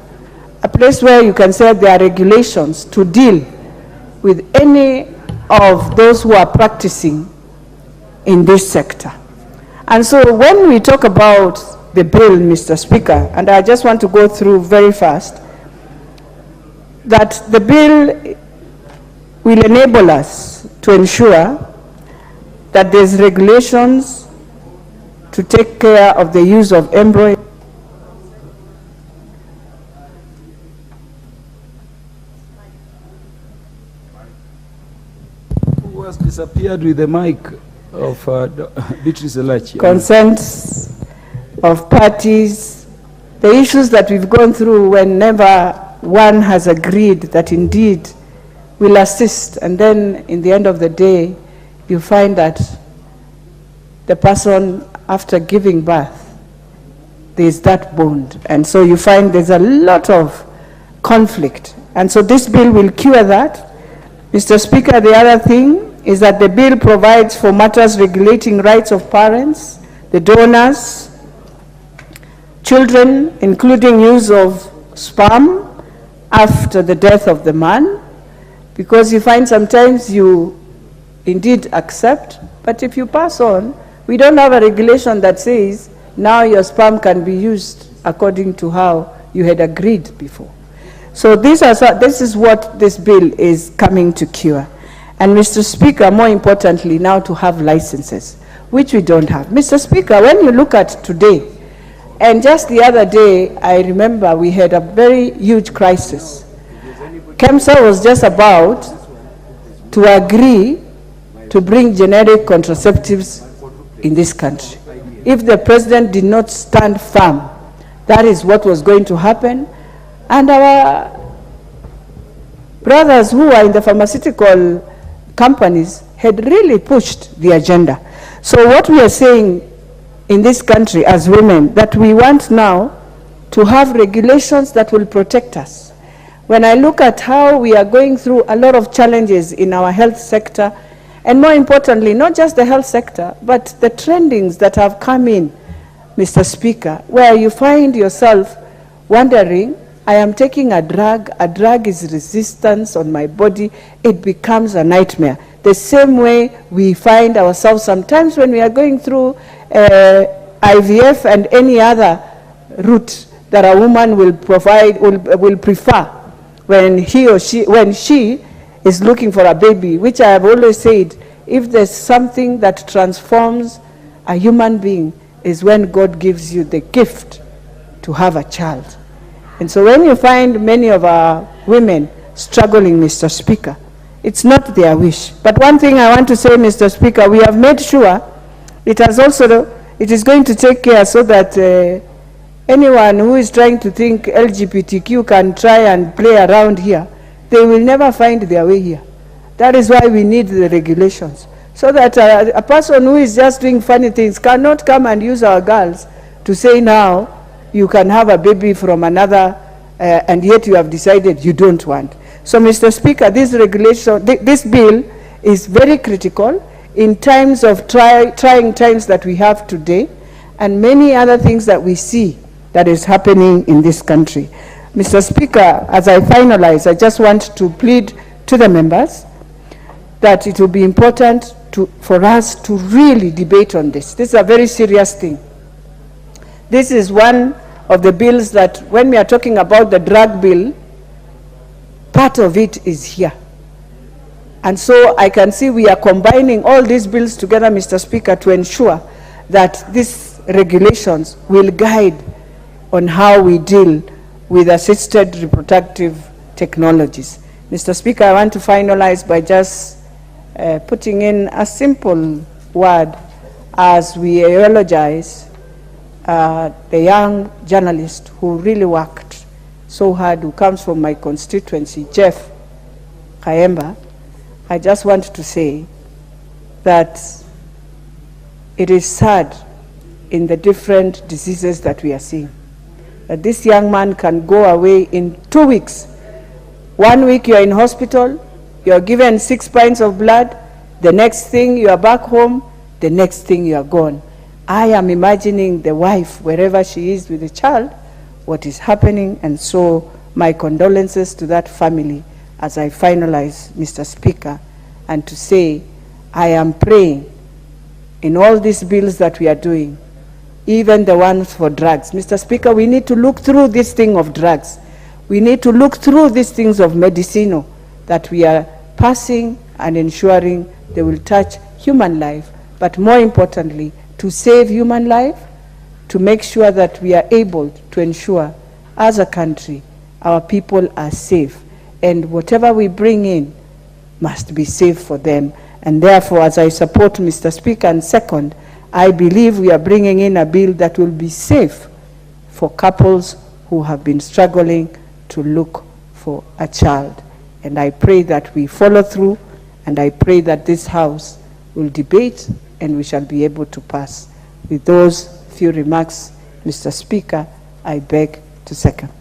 A: a place where you can say there are regulations to deal with any of those who are practicing in this sector. And so when we talk about the bill, Mr. Speaker, and I just want to go through very fast, that the bill will enable us to ensure that there's regulations to take care of the use of embryo.
V: Who has disappeared with the mic of Beatrice Elachi?
A: Consents of parties, the issues that we've gone through whenever one has agreed that indeed will assist, and then in the end of the day, you find that the person, after giving birth, there's that bond. And so you find there's a lot of conflict. And so this bill will cure that. Mr. Speaker, the other thing is that the bill provides for matters regulating rights of parents, the donors, children, including use of sperm after the death of the man, because you find sometimes you indeed accept, but if you pass on, we don't have a regulation that says now your sperm can be used according to how you had agreed before. So this is what this bill is coming to cure. And Mr. Speaker, more importantly, now to have licenses, which we don't have. Mr. Speaker, when you look at today, and just the other day, I remember we had a very huge crisis. KEMSA was just about to agree to bring generic contraceptives in this country. If the president did not stand firm, that is what was going to happen. And our brothers who are in the pharmaceutical companies had really pushed the agenda. So what we are saying in this country as women, that we want now to have regulations that will protect us. When I look at how we are going through a lot of challenges in our health sector, and more importantly, not just the health sector, but the trendings that have come in, Mr. Speaker, where you find yourself wondering, I am taking a drug is resistance on my body, it becomes a nightmare. The same way we find ourselves sometimes when we are going through IVF and any other route that a woman will prefer when she is looking for a baby, which I have always said, if there's something that transforms a human being, is when God gives you the gift to have a child. And so when you find many of our women struggling, Mr. Speaker, it's not their wish. But one thing I want to say, Mr. Speaker, we have made sure it is going to take care so that anyone who is trying to think LGBTQ can try and play around here, they will never find their way here. That is why we need the regulations, so that a person who is just doing funny things cannot come and use our girls to say now you can have a baby from another and yet you have decided you don't want. So, Mr. Speaker, this regulation, this bill is very critical in times of trying times that we have today and many other things that we see that is happening in this country. Mr. Speaker, as I finalize, I just want to plead to the members that it will be important for us to really debate on this. This is a very serious thing. This is one of the bills that when we are talking about the drug bill, part of it is here. And so I can see we are combining all these bills together, Mr. Speaker, to ensure that these regulations will guide on how we deal with assisted reproductive technologies. Mr. Speaker, I want to finalize by just putting in a simple word as we eulogize the young journalist who really worked so hard, who comes from my constituency, Jeff Kayemba. I just want to say that it is sad in the different diseases that we are seeing, that this young man can go away in 2 weeks. 1 week you are in hospital, You're given 6 pints of blood, the next thing you are back home, the next thing you are gone. I am imagining the wife, wherever she is with the child, what is happening, and so my condolences to that family as I finalize, Mr. Speaker, and to say I am praying in all these bills that we are doing, even the ones for drugs. Mr. Speaker, we need to look through this thing of drugs. We need to look through these things of medicinal that we are passing and ensuring they will touch human life, but more importantly, to save human life, to make sure that we are able to ensure as a country our people are safe, and whatever we bring in must be safe for them. And therefore, as I support Mr. Speaker, and second, I believe we are bringing in a bill that will be safe for couples who have been struggling to look for a child. And I pray that we follow through, and I pray that this House will debate and we shall be able to pass. With those few remarks, Mr. Speaker, I beg to second.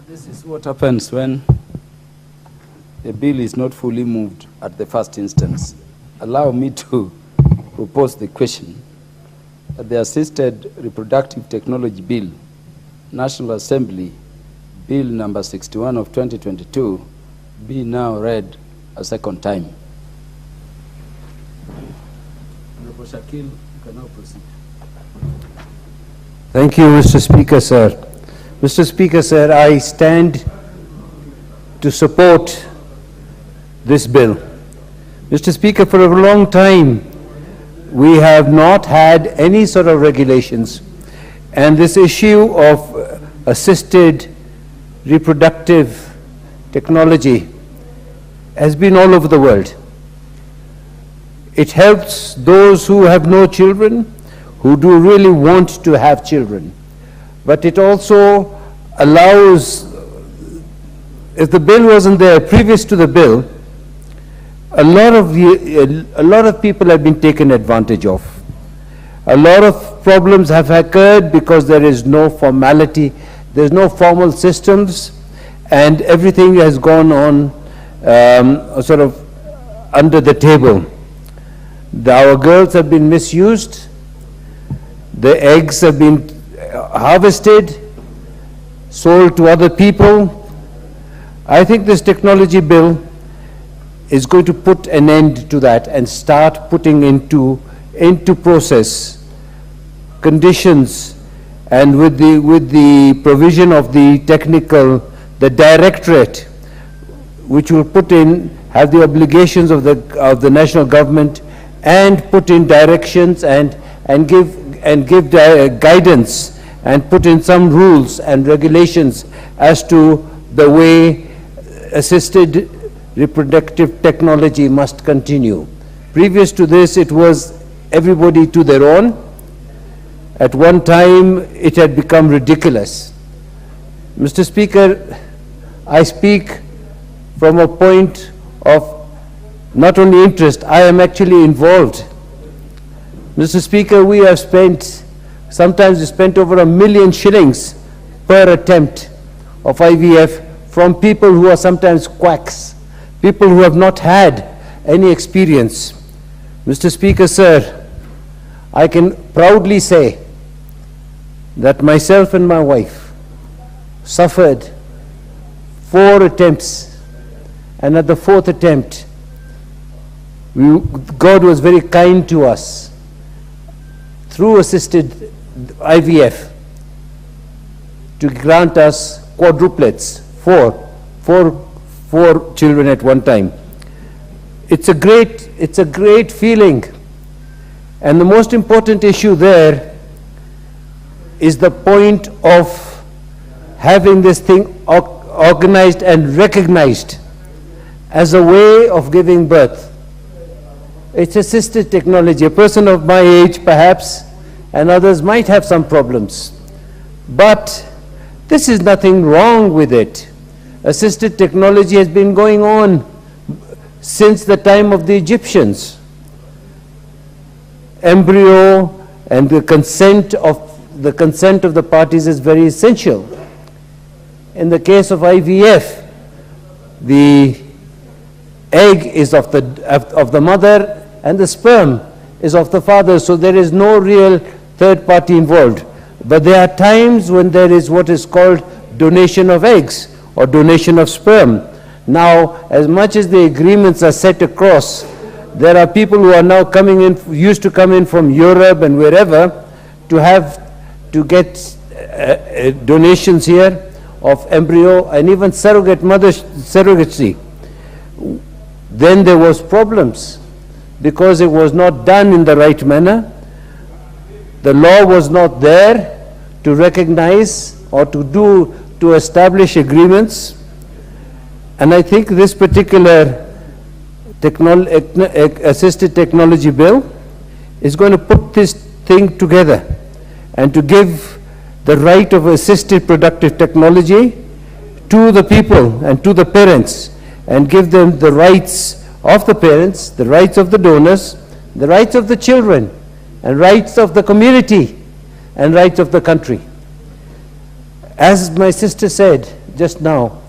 V: This is what happens when a bill is not fully moved at the first instance. Allow me to propose the question that the Assisted Reproductive Technology Bill, National Assembly, Bill number 61 of 2022, be now read a second time. Honorable Shakil, you can now proceed.
I: Thank you, Mr. Speaker, sir. Mr. Speaker, sir, I stand to support this bill. Mr. Speaker, for a long time, we have not had any sort of regulations, and this issue of assisted reproductive technology has been all over the world. It helps those who have no children, who do really want to have children. But it also allows, if the bill wasn't there previous to the bill, a lot of people have been taken advantage of. A lot of problems have occurred because there is no formality, there's no formal systems, and everything has gone on sort of under the table. Our girls have been misused, the eggs have been harvested, sold to other people. I think this technology bill is going to put an end to that and start putting into process conditions, and with the provision of the the directorate, which will have the obligations of the national government, and put in directions and give guidance, and put in some rules and regulations as to the way assisted reproductive technology must continue. Previous to this, it was everybody to their own. At one time, it had become ridiculous. Mr. Speaker, I speak from a point of not only interest, I am actually involved. Mr. Speaker, we have sometimes we spent over $1 million shillings per attempt of IVF from people who are sometimes quacks, people who have not had any experience. Mr. Speaker, sir, I can proudly say that myself and my wife suffered 4 attempts, and at the 4th attempt, God was very kind to us through assisted IVF to grant us quadruplets, four children at one time. It's a great feeling, and the most important issue there is the point of having this thing organized and recognized as a way of giving birth. It's assisted technology. A person of my age, perhaps, and others might have some problems. But this is nothing wrong with it. Assisted technology has been going on since the time of the Egyptians. Embryo and the consent of the parties is very essential. In the case of IVF, the egg is of the mother and the sperm is of the father, so there is no real third party involved. But there are times when there is what is called donation of eggs or donation of sperm. Now, as much as the agreements are set across, there are people who are now coming in, used to come in from Europe and wherever, to get donations here of embryo and even surrogacy. Then there was problems because it was not done in the right manner. The law was not there to recognize or to establish agreements. And I think this particular assisted technology bill is going to put this thing together and to give the right of assisted productive technology to the people and to the parents, and give them the rights of the parents, the rights of the donors, the rights of the children, and rights of the community, and rights of the country. As my sister said just now,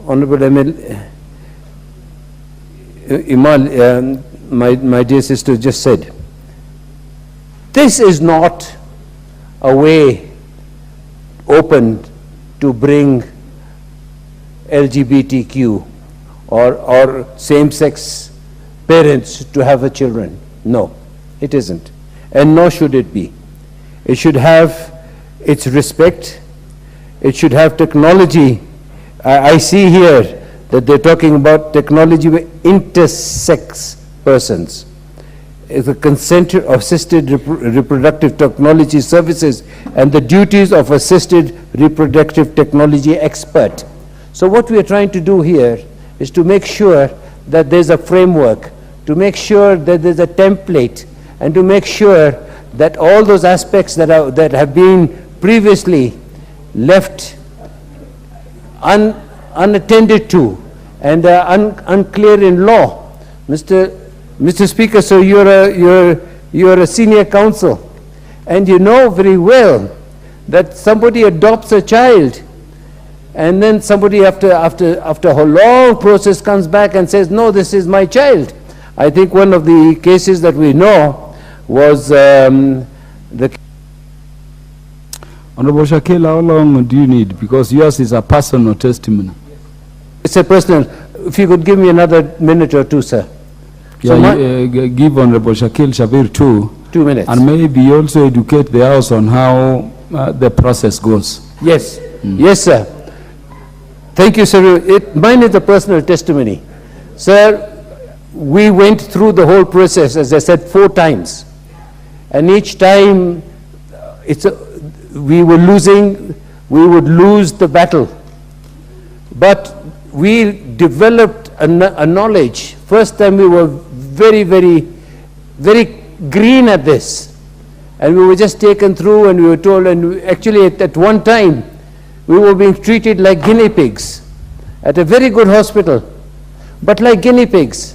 I: Honorable Imal, my dear sister just said, this is not a way open to bring LGBTQ or same-sex parents to have a children. No, it isn't. And nor should it be. It should have its respect. It should have technology. I see here that they're talking about technology with intersex persons. The consent of assisted reproductive technology services and the duties of assisted reproductive technology expert. So what we are trying to do here is to make sure that there's a framework, to make sure that there's a template, and to make sure that all those aspects that have been previously left unattended to and unclear in law. Mr. Speaker, so you're a senior counsel, and you know very well that somebody adopts a child, and then somebody after a long process comes back and says, no, this is my child. I think one of the cases that we know was the...
K: Honorable Shakil, how long do you need? Because yours is a personal testimony.
I: It's a personal. If you could give me another minute or two, sir.
K: Yeah, so give Honorable Shakil Shabir 2
I: minutes.
K: And maybe also educate the House on how the process goes.
I: Yes. Yes, sir. Thank you, sir. Mine is a personal testimony. Sir, we went through the whole process, as I said, 4 times. And each time we were losing, we would lose the battle. But we developed a knowledge. First time we were very, very, very green at this. And we were just taken through and we were told, and actually at one time, we were being treated like guinea pigs at a very good hospital, but like guinea pigs.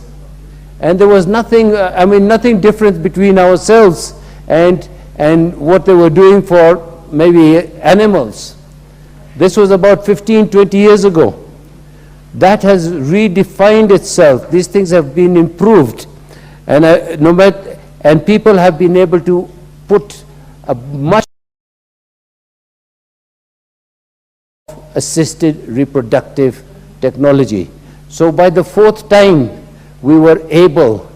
I: And there was nothing, nothing different between ourselves and what they were doing for maybe animals. This was about 15, 20 years ago. That has redefined itself. These things have been improved. And people have been able to put a much assisted reproductive technology. So by the 4th time, we were able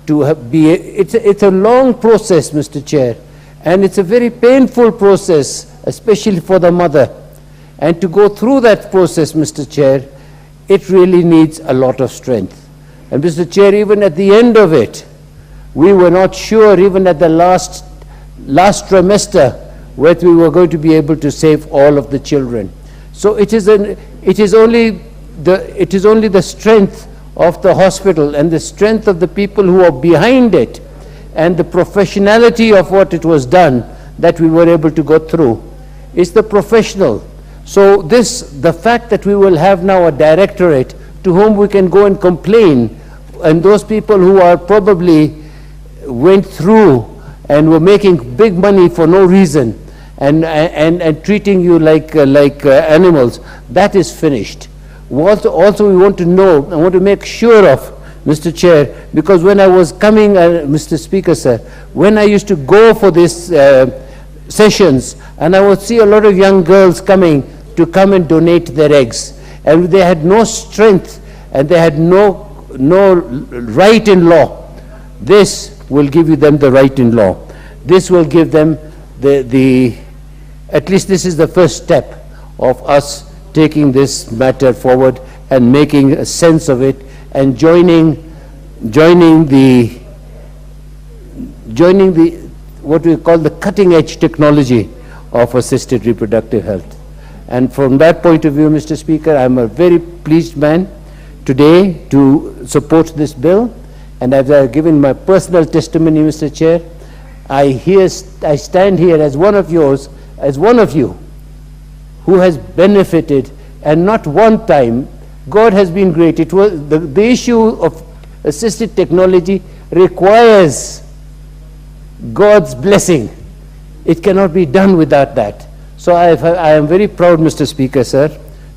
I: to it's a long process, Mr. Chair, and it's a very painful process, especially for the mother. And to go through that process, Mr. Chair, it really needs a lot of strength. And Mr. Chair, even at the end of it, we were not sure, even at the last trimester, whether we were going to be able to save all of the children. So it is only the strength of the hospital and the strength of the people who are behind it and the professionality of what it was done that we were able to go through. It's the professional. So the fact that we will have now a directorate to whom we can go and complain, and those people who are probably went through and were making big money for no reason and treating you like animals, that is finished. Also we want to know, I want to make sure of, Mr. Chair, because when I was coming, Mr. Speaker, sir, when I used to go for these sessions, and I would see a lot of young girls coming and donate their eggs, and they had no strength and they had no right in law. This will give them the right in law. This will give them at least this is the first step of us taking this matter forward and making a sense of it and joining the what we call the cutting edge technology of assisted reproductive health. And from that point of view, Mr. Speaker, I'm a very pleased man today to support this bill. And as I've given my personal testimony, Mr. Chair, I stand here as one of you who has benefited, and not one time. God has been great. It was the issue of assisted technology requires God's blessing. It cannot be done without that. So I am very proud, Mr. Speaker, sir,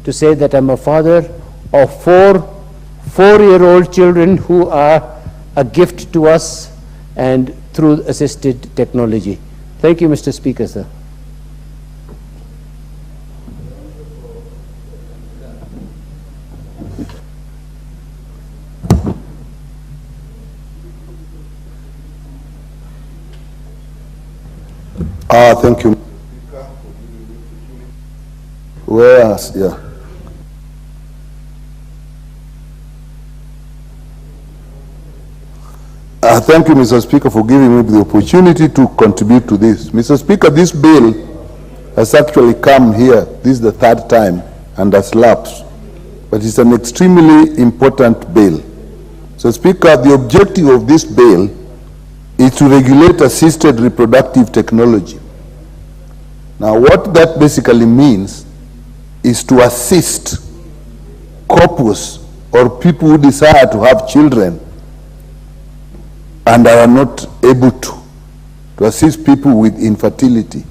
I: to say that I'm a father of four-year-old children who are a gift to us and through assisted technology. Thank you, Mr. Speaker, sir.
C: Thank you. Whereas, yeah. Thank you, Mr. Speaker, for giving me the opportunity to contribute to this. Mr. Speaker, this bill has actually come here. This is the third time and has lapsed. But it's an extremely important bill. So, Speaker, the objective of this bill is to regulate assisted reproductive technology. Now, what that basically means is to assist couples or people who desire to have children and are not able to assist people with infertility.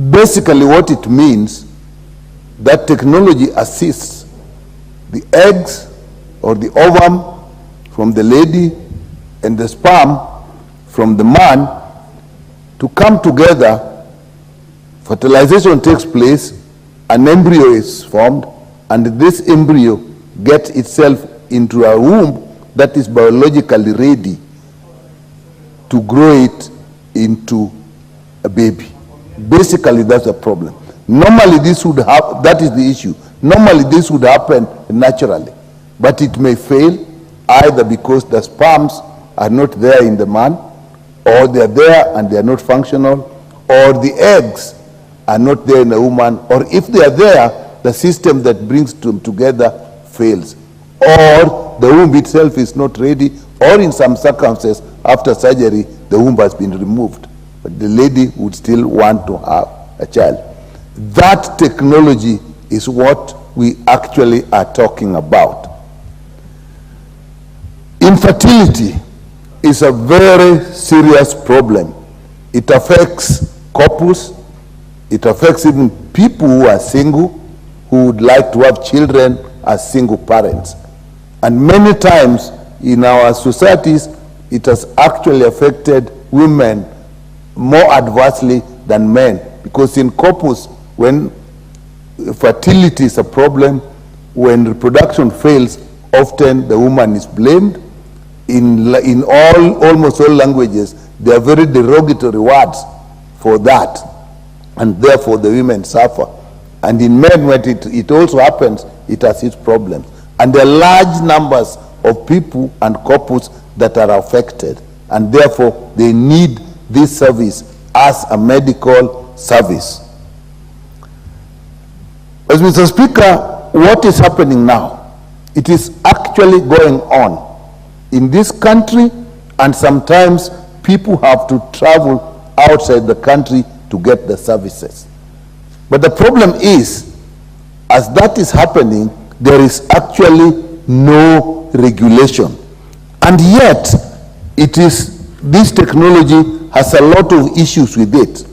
C: Basically, what it means, that technology assists the eggs or the ovum from the lady and the sperm from the man to come together. Fertilization takes place, an embryo is formed, and this embryo gets itself into a womb that is biologically ready to grow it into a baby. Basically, that's the problem. Normally, this would happen, that is the issue. Normally, this would happen naturally, but it may fail either because the sperms are not there in the man, or they are there and they are not functional, or the eggs are not there in the woman, or if they are there, the system that brings them together fails, or the womb itself is not ready, or in some circumstances, after surgery, the womb has been removed, but the lady would still want to have a child. That technology is what we actually are talking about. Infertility is a very serious problem. It affects couples. It affects even people who are single, who would like to have children as single parents. And many times in our societies, it has actually affected women more adversely than men. Because in couples, when fertility is a problem, when reproduction fails, often the woman is blamed. In almost all languages, there are very derogatory words for that, and therefore the women suffer. And in men, when it also happens, it has its problems. And there are large numbers of people and couples that are affected, and therefore they need this service as a medical service. As Mr. Speaker, what is happening now? It is actually going on in this country, and sometimes people have to travel outside the country to get the services. But the problem is, as that is happening, there is actually no regulation. And yet, this technology has a lot of issues with it.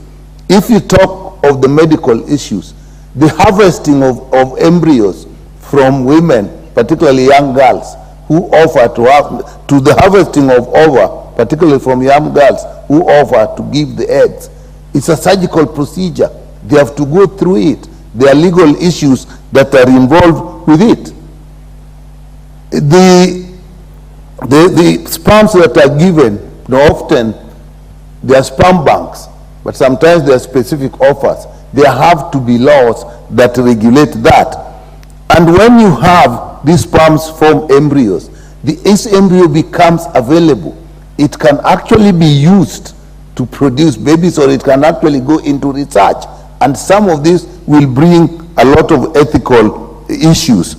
C: If you talk of the medical issues, the harvesting of embryos from women, particularly young girls, who offer to the harvesting of ova, particularly from young girls who offer to give the eggs. It's a surgical procedure. They have to go through it. There are legal issues that are involved with it. The sperms that are given, often they are sperm banks, but sometimes there are specific offers. There have to be laws that regulate that. And when you have these sperms form embryos, this embryo becomes available. It can actually be used to produce babies, or it can actually go into research. And some of this will bring a lot of ethical issues.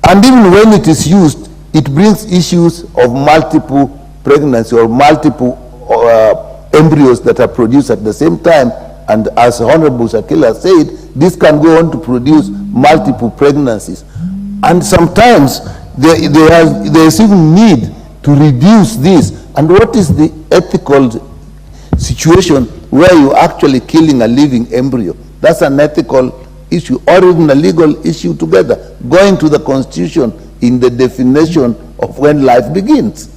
C: And even when it is used, it brings issues of multiple pregnancy or multiple embryos that are produced at the same time. And as Honorable Shakila said, this can go on to produce multiple pregnancies. And sometimes there is even need to reduce this. And what is the ethical situation where you're actually killing a living embryo? That's an ethical issue, or even a legal issue together, going to the Constitution in the definition of when life begins.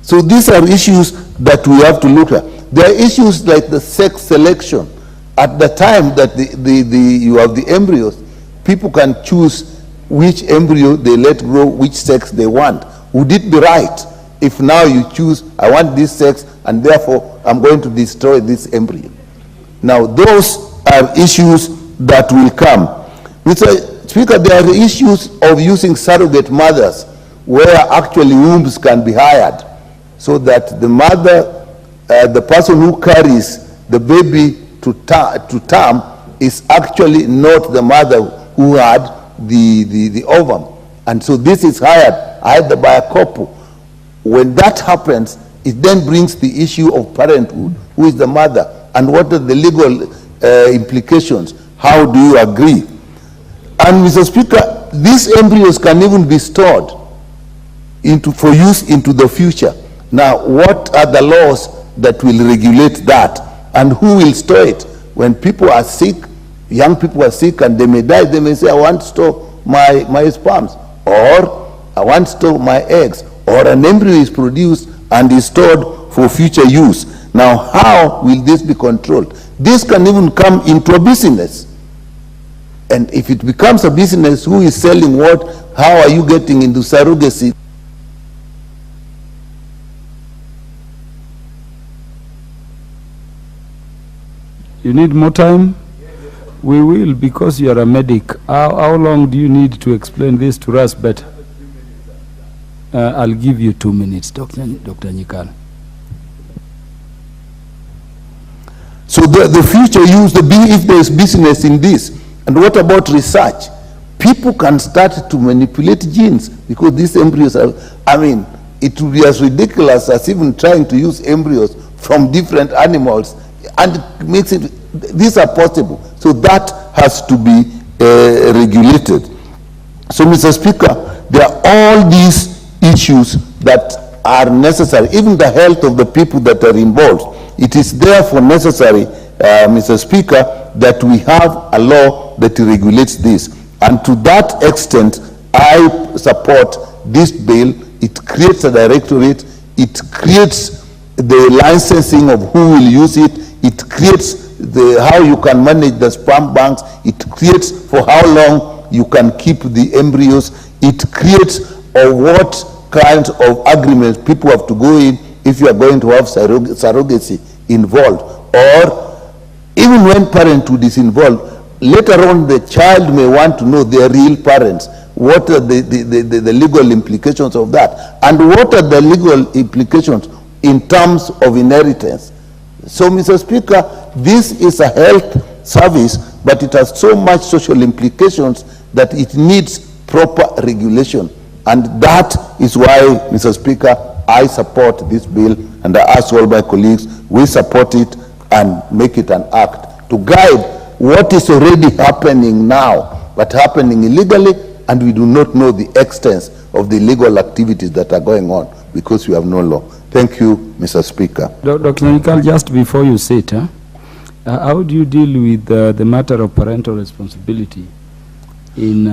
C: So these are issues that we have to look at. There are issues like the sex selection. At the time that you have the embryos, people can choose which embryo they let grow, which sex they want. Would it be right if now you choose, I want this sex, and therefore I'm going to destroy this embryo? Now those are issues that will come. Mr. Speaker, there are issues of using surrogate mothers, where actually wombs can be hired, so that the mother, the person who carries the baby to term is actually not the mother who had the ovum. And so this is hired either by a couple. When that happens, it then brings the issue of parenthood. Who is the mother? And what are the legal implications? How do you agree? And Mr. Speaker, these embryos can even be stored for use into the future. Now, what are the laws that will regulate that? And who will store it? When people are sick, young people are sick and they may die, they may say, I want to store my sperms, or I want to store my eggs, or an embryo is produced and is stored for future use. Now, how will this be controlled? This can even come into a business. And if it becomes a business, who is selling what? How are you getting into surrogacy?
K: You need more time? We will, because you are a medic. How long do you need to explain this to us better? I'll give you 2 minutes, Dr. Nyikal.
C: So the future use, if there is business in this. And what about research? People can start to manipulate genes, because these embryos are, it would be as ridiculous as even trying to use embryos from different animals, and it makes it, these are possible. So that has to be regulated. So, Mr. Speaker, there are all these issues that are necessary, even the health of the people that are involved. It is therefore necessary, Mr. Speaker, that we have a law that regulates this. And to that extent, I support this bill. It creates a directorate. It creates the licensing of who will use it. It creates how you can manage the sperm banks. It creates for how long you can keep the embryos. It creates what kinds of agreements people have to go in if you are going to have surrogacy involved. Or even when parenthood is involved, later on the child may want to know their real parents. What are the legal implications of that? And what are the legal implications in terms of inheritance? So, Mr. Speaker, this is a health service, but it has so much social implications that it needs proper regulation. And that is why, Mr. Speaker, I support this bill, and I ask all my colleagues, we support it and make it an act to guide what is already happening now, but happening illegally, and we do not know the extent of the illegal activities that are going on because we have no law. Thank you, Mr. Speaker.
K: Dr. Nanikal, just before you sit, how do you deal with the matter of parental responsibility in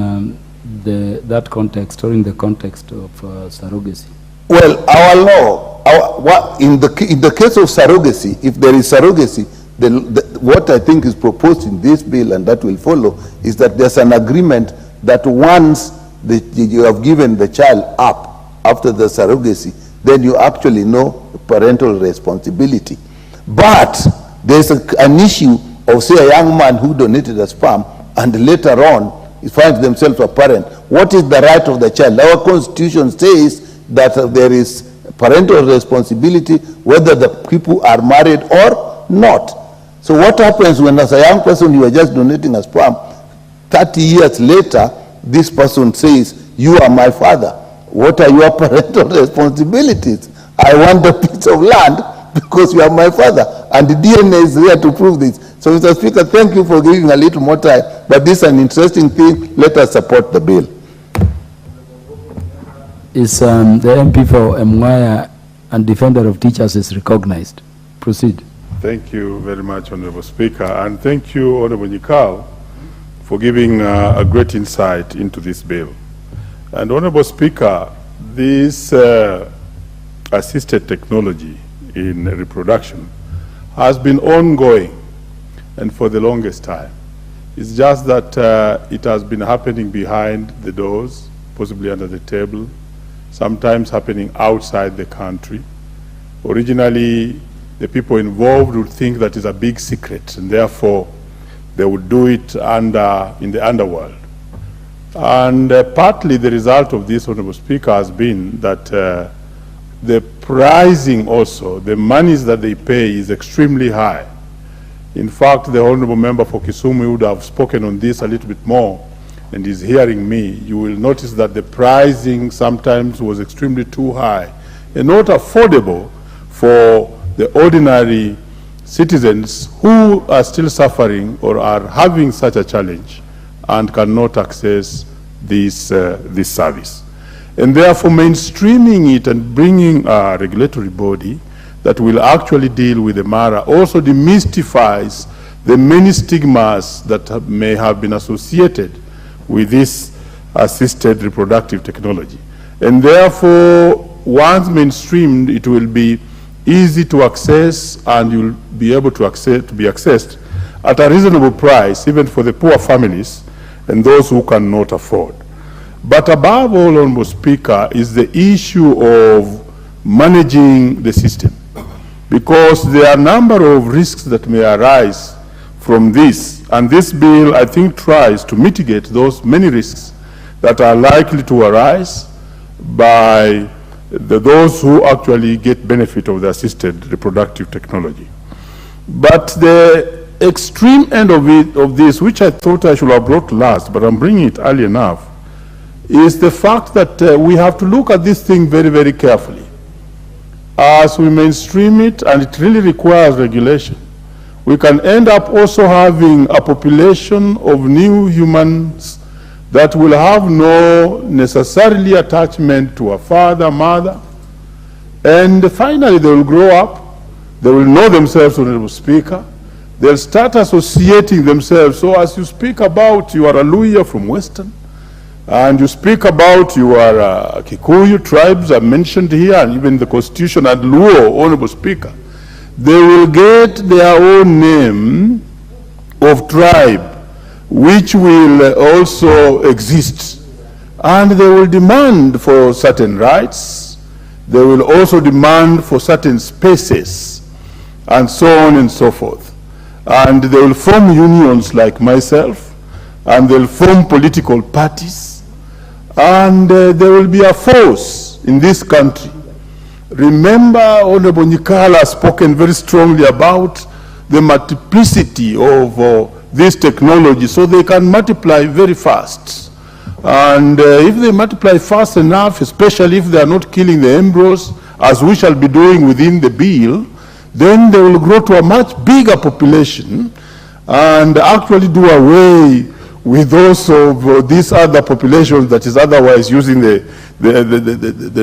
K: that context, or in the context of surrogacy?
C: Well, our law, in the case of surrogacy, if there is surrogacy, what I think is proposed in this bill, and that will follow, is that there's an agreement that once you have given the child up after the surrogacy, then you actually know parental responsibility. But there's an issue of, say, a young man who donated a sperm and later on finds themselves a parent. What is the right of the child? Our constitution says that there is parental responsibility whether the people are married or not. So what happens when, as a young person, you are just donating a sperm, 30 years later, this person says, you are my father. What are your parental responsibilities? I want a piece of land because you are my father. And the DNA is there to prove this. So, Mr. Speaker, thank you for giving a little more time. But this is an interesting thing. Let us support the bill.
K: Is the MP for Mwaya and defender of teachers is recognized? Proceed.
G: Thank you very much, Honorable Speaker. And thank you, Honorable Nikal, for giving a great insight into this bill. And Honorable Speaker, this assisted technology in reproduction has been ongoing and for the longest time. It's just that it has been happening behind the doors, possibly under the table, sometimes happening outside the country. Originally, the people involved would think that is a big secret, and therefore they would do it in the underworld. And partly the result of this, Honorable Speaker, has been that the pricing also, the monies that they pay is extremely high. In fact, the Honorable Member for Kisumu would have spoken on this a little bit more, and is hearing me. You will notice that the pricing sometimes was extremely too high and not affordable for the ordinary citizens who are still suffering or are having such a challenge and cannot access this service. And therefore mainstreaming it and bringing a regulatory body that will actually deal with the matter also demystifies the many stigmas that may have been associated with this assisted reproductive technology. And therefore, once mainstreamed, it will be easy to access, and you'll be able to be accessed at a reasonable price, even for the poor families and those who cannot afford. But above all, Honorable Speaker, is the issue of managing the system, because there are a number of risks that may arise from this, and this bill, I think, tries to mitigate those many risks that are likely to arise by those who actually get benefit of the assisted reproductive technology. But the extreme end of this, which I thought I should have brought last, but I'm bringing it early enough, is the fact that we have to look at this thing very, very carefully. As we mainstream it, and it really requires regulation, we can end up also having a population of new humans that will have no necessarily attachment to a father, mother, and finally they will grow up, they will know themselves, Honorable Speaker, they'll start associating themselves. So as you speak about you are a Luhya from Western, and you speak about your Kikuyu tribes are mentioned here, and even the Constitution, and Luo, Honorable Speaker, they will get their own name of tribe, which will also exist. And they will demand for certain rights. They will also demand for certain spaces, and so on and so forth. And they will form unions like myself, and they'll form political parties. And there will be a force in this country Remember, Honorable Nyikala has spoken very strongly about the multiplicity of this technology, so they can multiply very fast. And if they multiply fast enough, especially if they are not killing the embryos, as we shall be doing within the bill, then they will grow to a much bigger population and actually do away with those of these other populations that is otherwise using the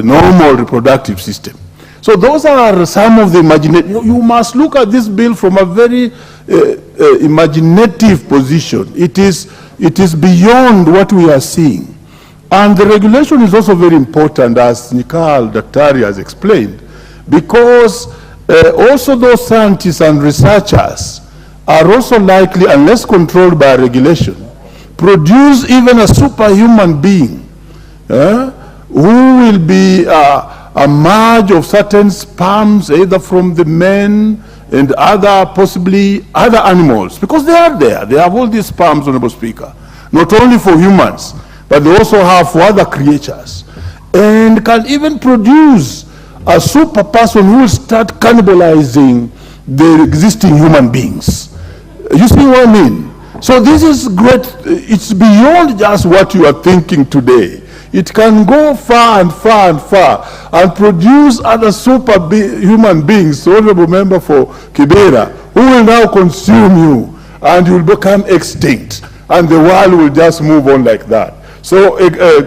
G: normal reproductive system. So those are some of the imaginative. You must look at this bill from a very imaginative position. It is beyond what we are seeing. And the regulation is also very important, as Nikal Daktari has explained, because also those scientists and researchers are also likely, unless controlled by regulation, produce even a superhuman being who will be a merge of certain sperms, either from the men and possibly other animals, because they are there. They have all these sperms, Honorable Speaker, not only for humans, but they also have for other creatures, and can even produce a super person who will start cannibalizing the existing human beings. You see what I mean? So this is great. It's beyond just what you are thinking today. It can go far and far and far and produce other human beings, Honorable Member for Kibera, who will now consume you and you will become extinct and the world will just move on like that. So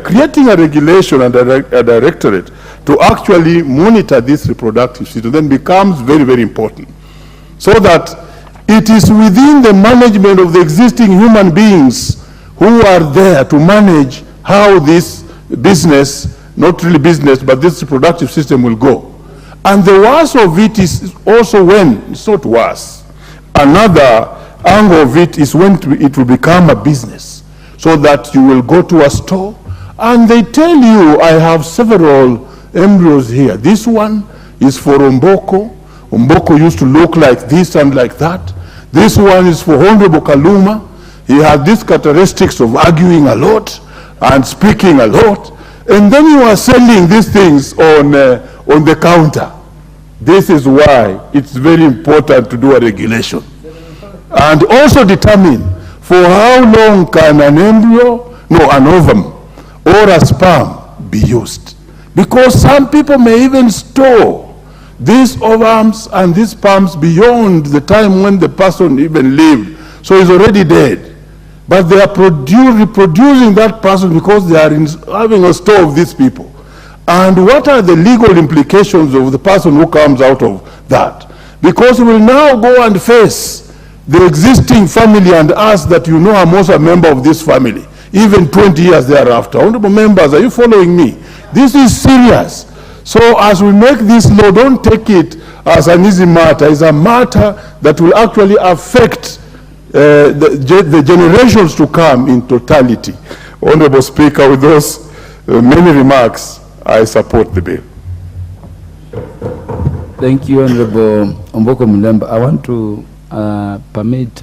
G: creating a regulation and a directorate to actually monitor this reproductive system then becomes very, very important, so that it is within the management of the existing human beings who are there to manage how this business, not really business, but this reproductive system will go. And the worst of it is also when, it's not worse, another angle of it is when it will become a business, so that you will go to a store and they tell you, I have several embryos here. This one is for Mvoko. Mvoko used to look like this and like that. This one is for Honorable Kaluma. He has these characteristics of arguing a lot and speaking a lot. And then you are selling these things on the counter. This is why it's very important to do a regulation. And also determine for how long can an embryo, an ovum, or a sperm be used. Because some people may even store these ovums and these sperms beyond the time when the person even lived. So he's already dead. But they are reproducing that person because they are having a store of these people. And what are the legal implications of the person who comes out of that? Because he will now go and face the existing family and ask that I'm also a member of this family, even 20 years thereafter. Honorable members, are you following me? This is serious. So as we make this law, don't take it as an easy matter. It's a matter that will actually affect the generations to come in totality. Honorable Speaker, with those many remarks, I support the bill.
K: Thank you, Honorable Mvoko Mulemba. I want to permit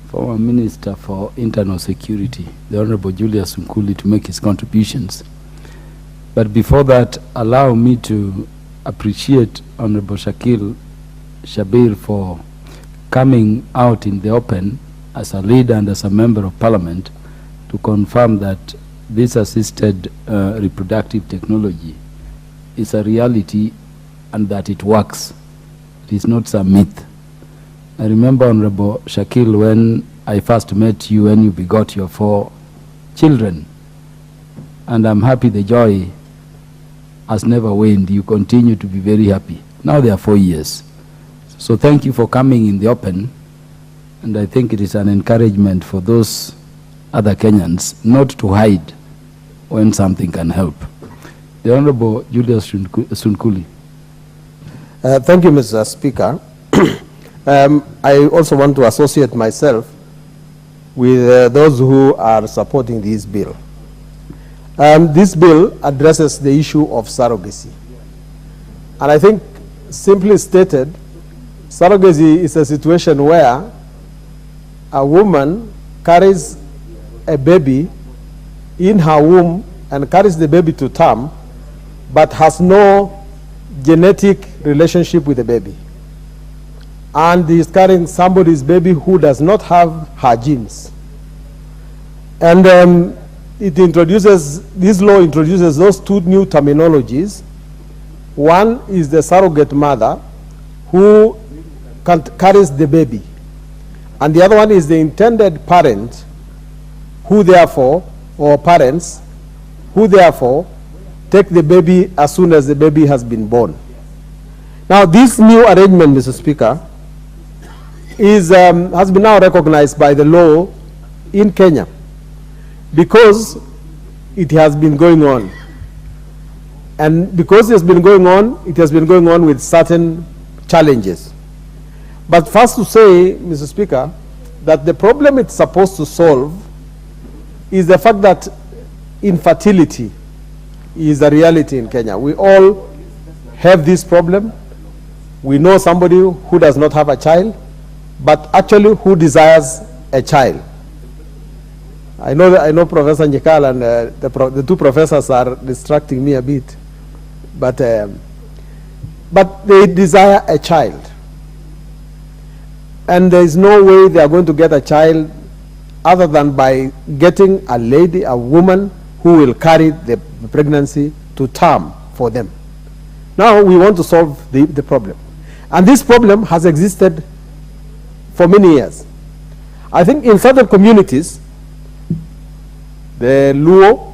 K: former Minister for Internal Security, the Honorable Julius Nkuli, to make his contributions. But before that, allow me to appreciate Honorable Shakil Shabir for coming out in the open as a leader and as a member of Parliament to confirm that this assisted reproductive technology is a reality and that it works. It is not some myth. I remember, Honorable Shakil, when I first met you when you begot your 4 children, and I'm happy the joy has never waned. You continue to be very happy. Now they are 4 years. So thank you for coming in the open, and I think it is an encouragement for those other Kenyans not to hide when something can help. The Honorable Julius Sunkuli.
L: Thank you, Mr. Speaker. I also want to associate myself with those who are supporting this bill. This bill addresses the issue of surrogacy. And I think, simply stated, surrogacy is a situation where a woman carries a baby in her womb and carries the baby to term, but has no genetic relationship with the baby, and he is carrying somebody's baby who does not have her genes. And this law introduces those two new terminologies. One is the surrogate mother who carries the baby, and the other one is the intended parent who therefore, or parents, who therefore take the baby as soon as the baby has been born. Now this new arrangement, Mr. Speaker, has been now recognized by the law in Kenya because it has been going on. And because it has been going on with certain challenges. But first to say, Mr. Speaker, that the problem it's supposed to solve is the fact that infertility is a reality in Kenya. We all have this problem. We know somebody who does not have a child, but actually who desires a child. I know Professor Njekal and the two professors are distracting me a bit, but they desire a child. And there is no way they are going to get a child other than by getting a lady, a woman, who will carry the pregnancy to term for them. Now we want to solve the problem. And this problem has existed for many years. I think in certain communities, the Luo,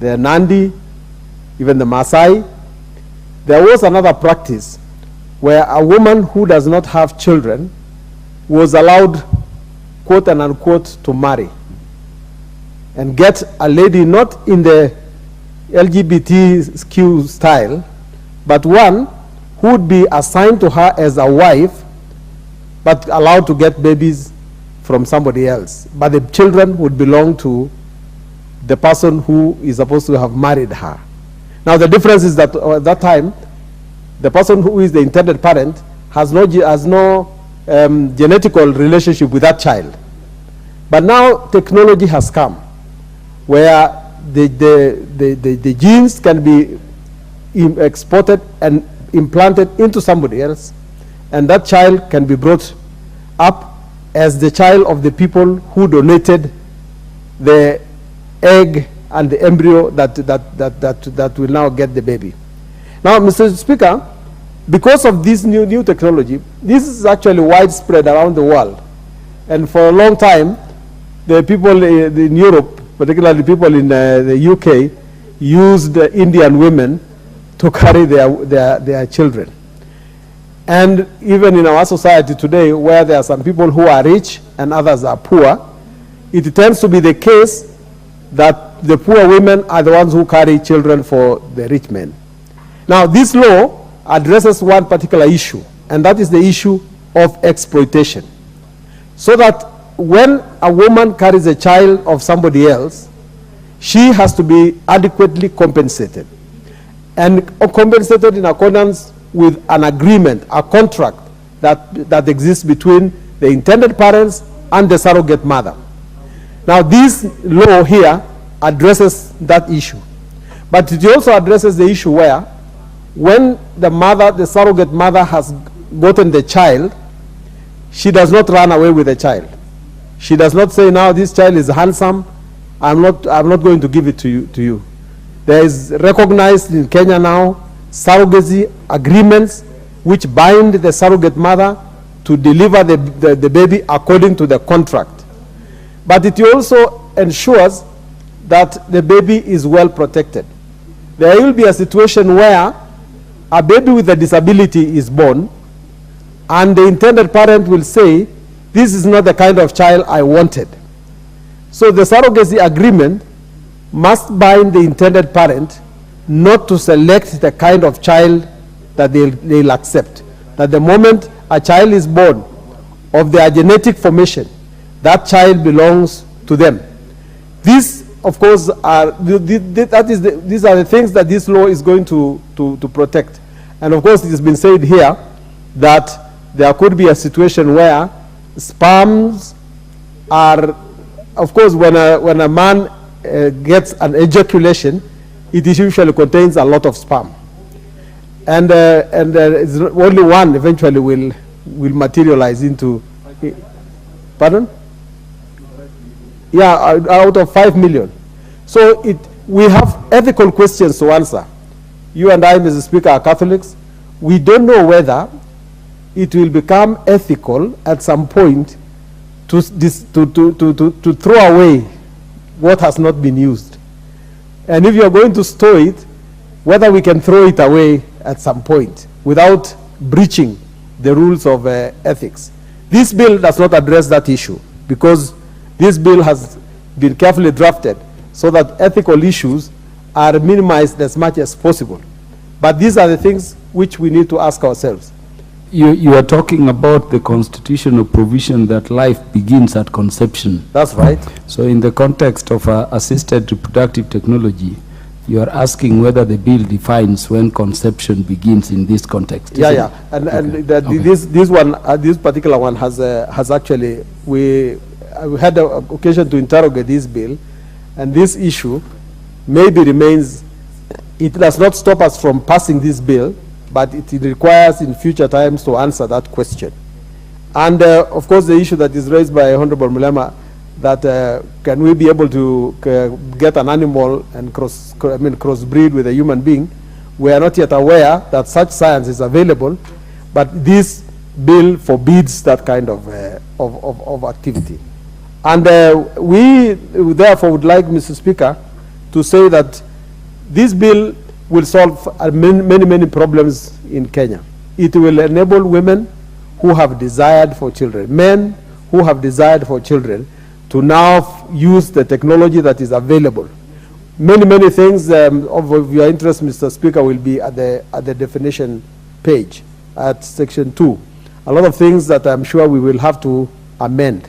L: the Nandi, even the Maasai, there was another practice where a woman who does not have children was allowed, quote and unquote, to marry and get a lady not in the LGBTQ style, but one who would be assigned to her as a wife, but allowed to get babies from somebody else. But the children would belong to the person who is supposed to have married her. Now the difference is that at that time, the person who is the intended parent has no genetical relationship with that child. But now technology has come where the genes can be exported and implanted into somebody else, and that child can be brought up as the child of the people who donated the egg and the embryo that will now get the baby. Now, Mr. Speaker, because of this new technology, this is actually widespread around the world. And for a long time, the people in Europe, particularly people in the UK, used Indian women to carry their children. And even in our society today, where there are some people who are rich and others are poor, it tends to be the case that the poor women are the ones who carry children for the rich men. Now, this law addresses one particular issue, and that is the issue of exploitation. So that when a woman carries a child of somebody else, she has to be adequately compensated. And compensated in accordance with an agreement, a contract that exists between the intended parents and the surrogate mother. Now, this law here addresses that issue. But it also addresses the issue where when the surrogate mother has gotten the child, she does not run away with the child. She does not say, now this child is handsome, I'm not going to give it to you. There is recognized in Kenya now surrogacy agreements which bind the surrogate mother to deliver the baby according to the contract. But it also ensures that the baby is well protected. There will be a situation where a baby with a disability is born, and the intended parent will say, this is not the kind of child I wanted. So the surrogacy agreement must bind the intended parent not to select the kind of child that they'll accept. That the moment a child is born of their genetic formation, that child belongs to them. These, of course, these are the things that this law is going to protect. And of course, it has been said here that there could be a situation where sperms are, of course, when a man gets an ejaculation, it usually contains a lot of sperm. and it's only one eventually will materialize into. Pardon? Yeah, out of 5 million. So we have ethical questions to answer. You and I, Mr. Speaker, are Catholics. We don't know whether it will become ethical at some point to throw away what has not been used. And if you're going to store it, whether we can throw it away at some point without breaching the rules of ethics. This bill does not address that issue because this bill has been carefully drafted so that ethical issues are minimized as much as possible. But these are the things which we need to ask ourselves.
K: You are talking about the constitutional provision that life begins at conception.
L: That's right.
K: So in the context of assisted reproductive technology, you are asking whether the bill defines when conception begins in this context.
L: Yeah. And this particular one has actually, we had the occasion to interrogate this bill, and this issue maybe remains. It does not stop us from passing this bill, but it requires in future times to answer that question. And of course, the issue that is raised by Honorable Mulema, that can we be able to get an animal and crossbreed with a human being? We are not yet aware that such science is available, but this bill forbids that kind of activity. And we therefore would like, Mr. Speaker, to say that this bill will solve many problems in Kenya. It will enable women who have desired for children, men who have desired for children, to now use the technology that is available. Many things of your interest, Mr. Speaker, will be at the definition page at section 2. A lot of things that I'm sure we will have to amend,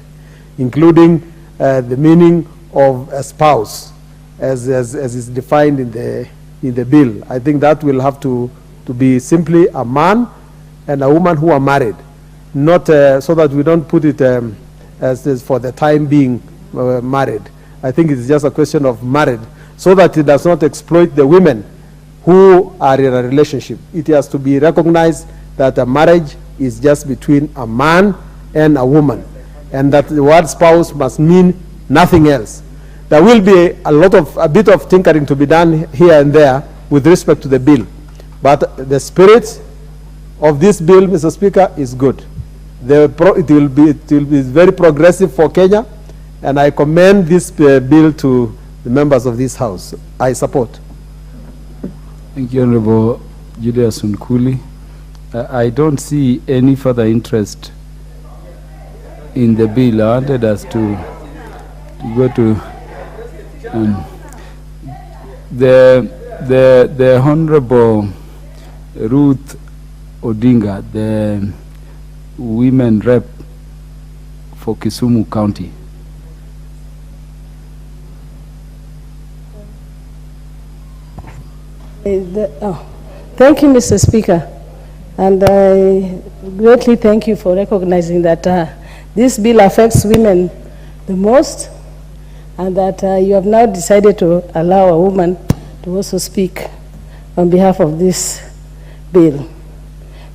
L: including the meaning of a spouse as is defined in the bill. I think that will have to be simply a man and a woman who are married, not so that we don't put it as for the time being married. I think it's just a question of married, so that it does not exploit the women who are in a relationship. It has to be recognized that a marriage is just between a man and a woman, and that the word spouse must mean nothing else. There will be a bit of tinkering to be done here and there with respect to the bill, but the spirit of this bill, Mr. Speaker, is good. It will be very progressive for Kenya, and I commend this bill to the members of this House. I support.
K: Thank you, Honorable Julius Nkuli. I don't see any further interest in the bill. I wanted us to go to the Honorable Ruth Odinga, the women rep for Kisumu County.
N: Thank you, Mr. Speaker, and I greatly thank you for recognizing that this bill affects women the most, and that you have now decided to allow a woman to also speak on behalf of this bill,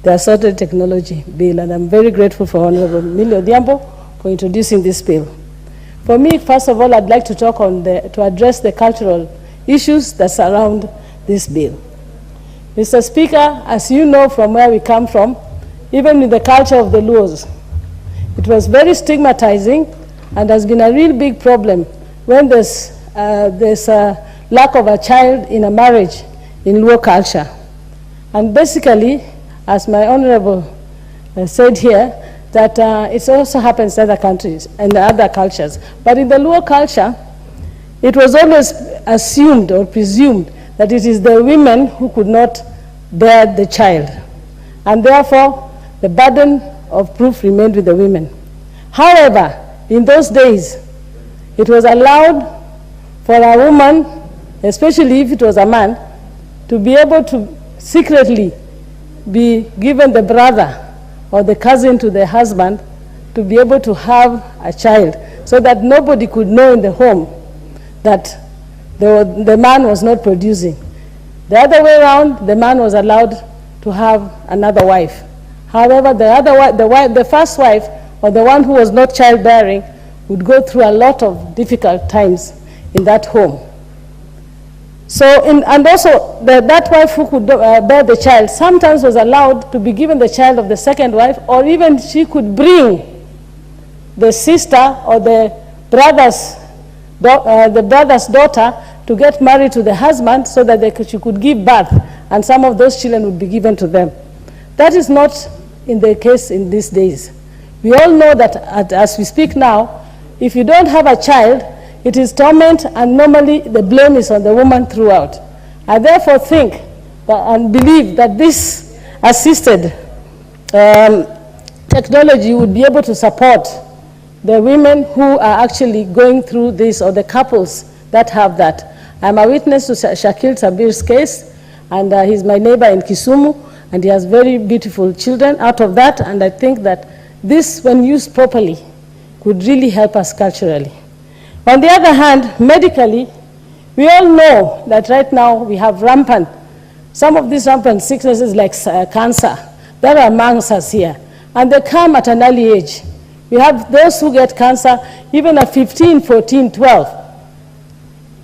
N: the Assorted Technology Bill, and I'm very grateful for Honorable Millie Odhiambo for introducing this bill. For me, first of all, I'd like to talk to address the cultural issues that surround this bill. Mr. Speaker, as you know from where we come from, even with the culture of the Luos, it was very stigmatizing and has been a real big problem when there's a lack of a child in a marriage in Luo culture. And basically, as my honorable said here, that it also happens in other countries and other cultures. But in the Luo culture, it was always assumed or presumed that it is the women who could not bear the child. And therefore, the burden of proof remained with the women. However, in those days, it was allowed for a woman, especially if it was a man, to be able to secretly be given the brother or the cousin to the husband to be able to have a child, so that nobody could know in the home that the man was not producing. The other way around, the man was allowed to have another wife. However, the first wife, or the one who was not childbearing, would go through a lot of difficult times in that home. So, and also that wife who could bear the child sometimes was allowed to be given the child of the second wife, or even she could bring the sister or the brother's daughter to get married to the husband so that she could give birth, and some of those children would be given to them. That is not in the case in these days. We all know that as we speak now, if you don't have a child, it is torment, and normally the blame is on the woman throughout. I therefore think and believe that this assisted technology would be able to support the women who are actually going through this, or the couples that have that. I'm a witness to Shakil Sabir's case, and he's my neighbor in Kisumu, and he has very beautiful children out of that, and I think that this, when used properly, could really help us culturally. On the other hand, medically, we all know that right now we have some of these rampant sicknesses like cancer that are amongst us here, and they come at an early age. We have those who get cancer even at 15, 14, 12.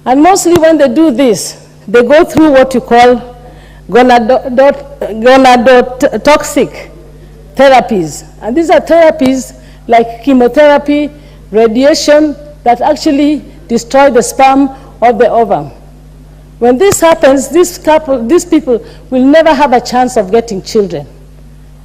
N: And mostly when they do this, they go through what you call gonadotoxic therapies. And these are therapies like chemotherapy, radiation, that actually destroy the sperm of the ovum. When this happens, these people will never have a chance of getting children.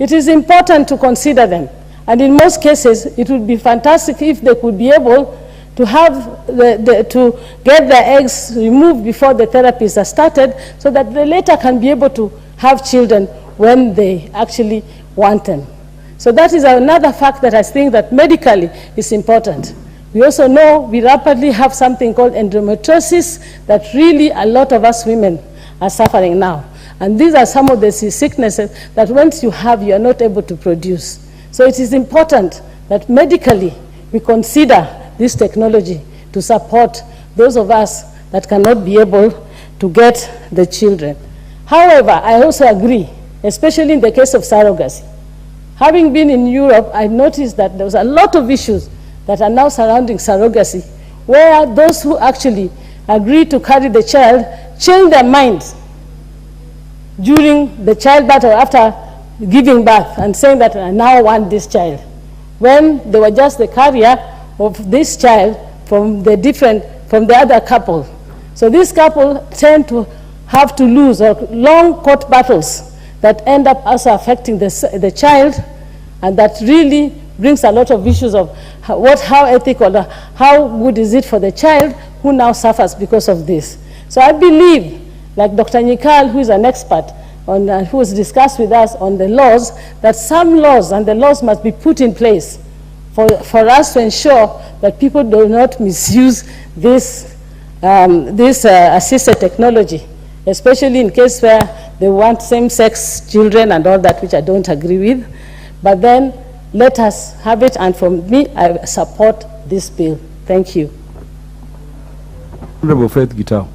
N: It is important to consider them. And in most cases, it would be fantastic if they could be able to have to get their eggs removed before the therapies are started, so that they later can be able to have children when they actually want them. So that is another fact that I think that medically is important. We also know we rapidly have something called endometriosis that really a lot of us women are suffering now. And these are some of the sicknesses that once you have, you are not able to produce. So it is important that medically we consider this technology to support those of us that cannot be able to get the children. However, I also agree, especially in the case of surrogacy. Having been in Europe, I noticed that there was a lot of issues that are now surrounding surrogacy, where those who actually agree to carry the child change their minds during the childbirth or after giving birth, and saying that I now want this child, when they were just the carrier of this child from the other couple. So this couple tend to have to lose long court battles that end up also affecting the child, and that really brings a lot of issues of how ethical or how good is it for the child who now suffers because of this. So I believe, like Dr. Nyikal, who is an expert on, who has discussed with us on the laws, that some laws, and the laws must be put in place for us to ensure that people do not misuse this, assisted technology, especially in case where they want same-sex children and all that, which I don't agree with. But then let us have it, and for me, I support this bill. Thank you.
K: Honorable Faith Gitau.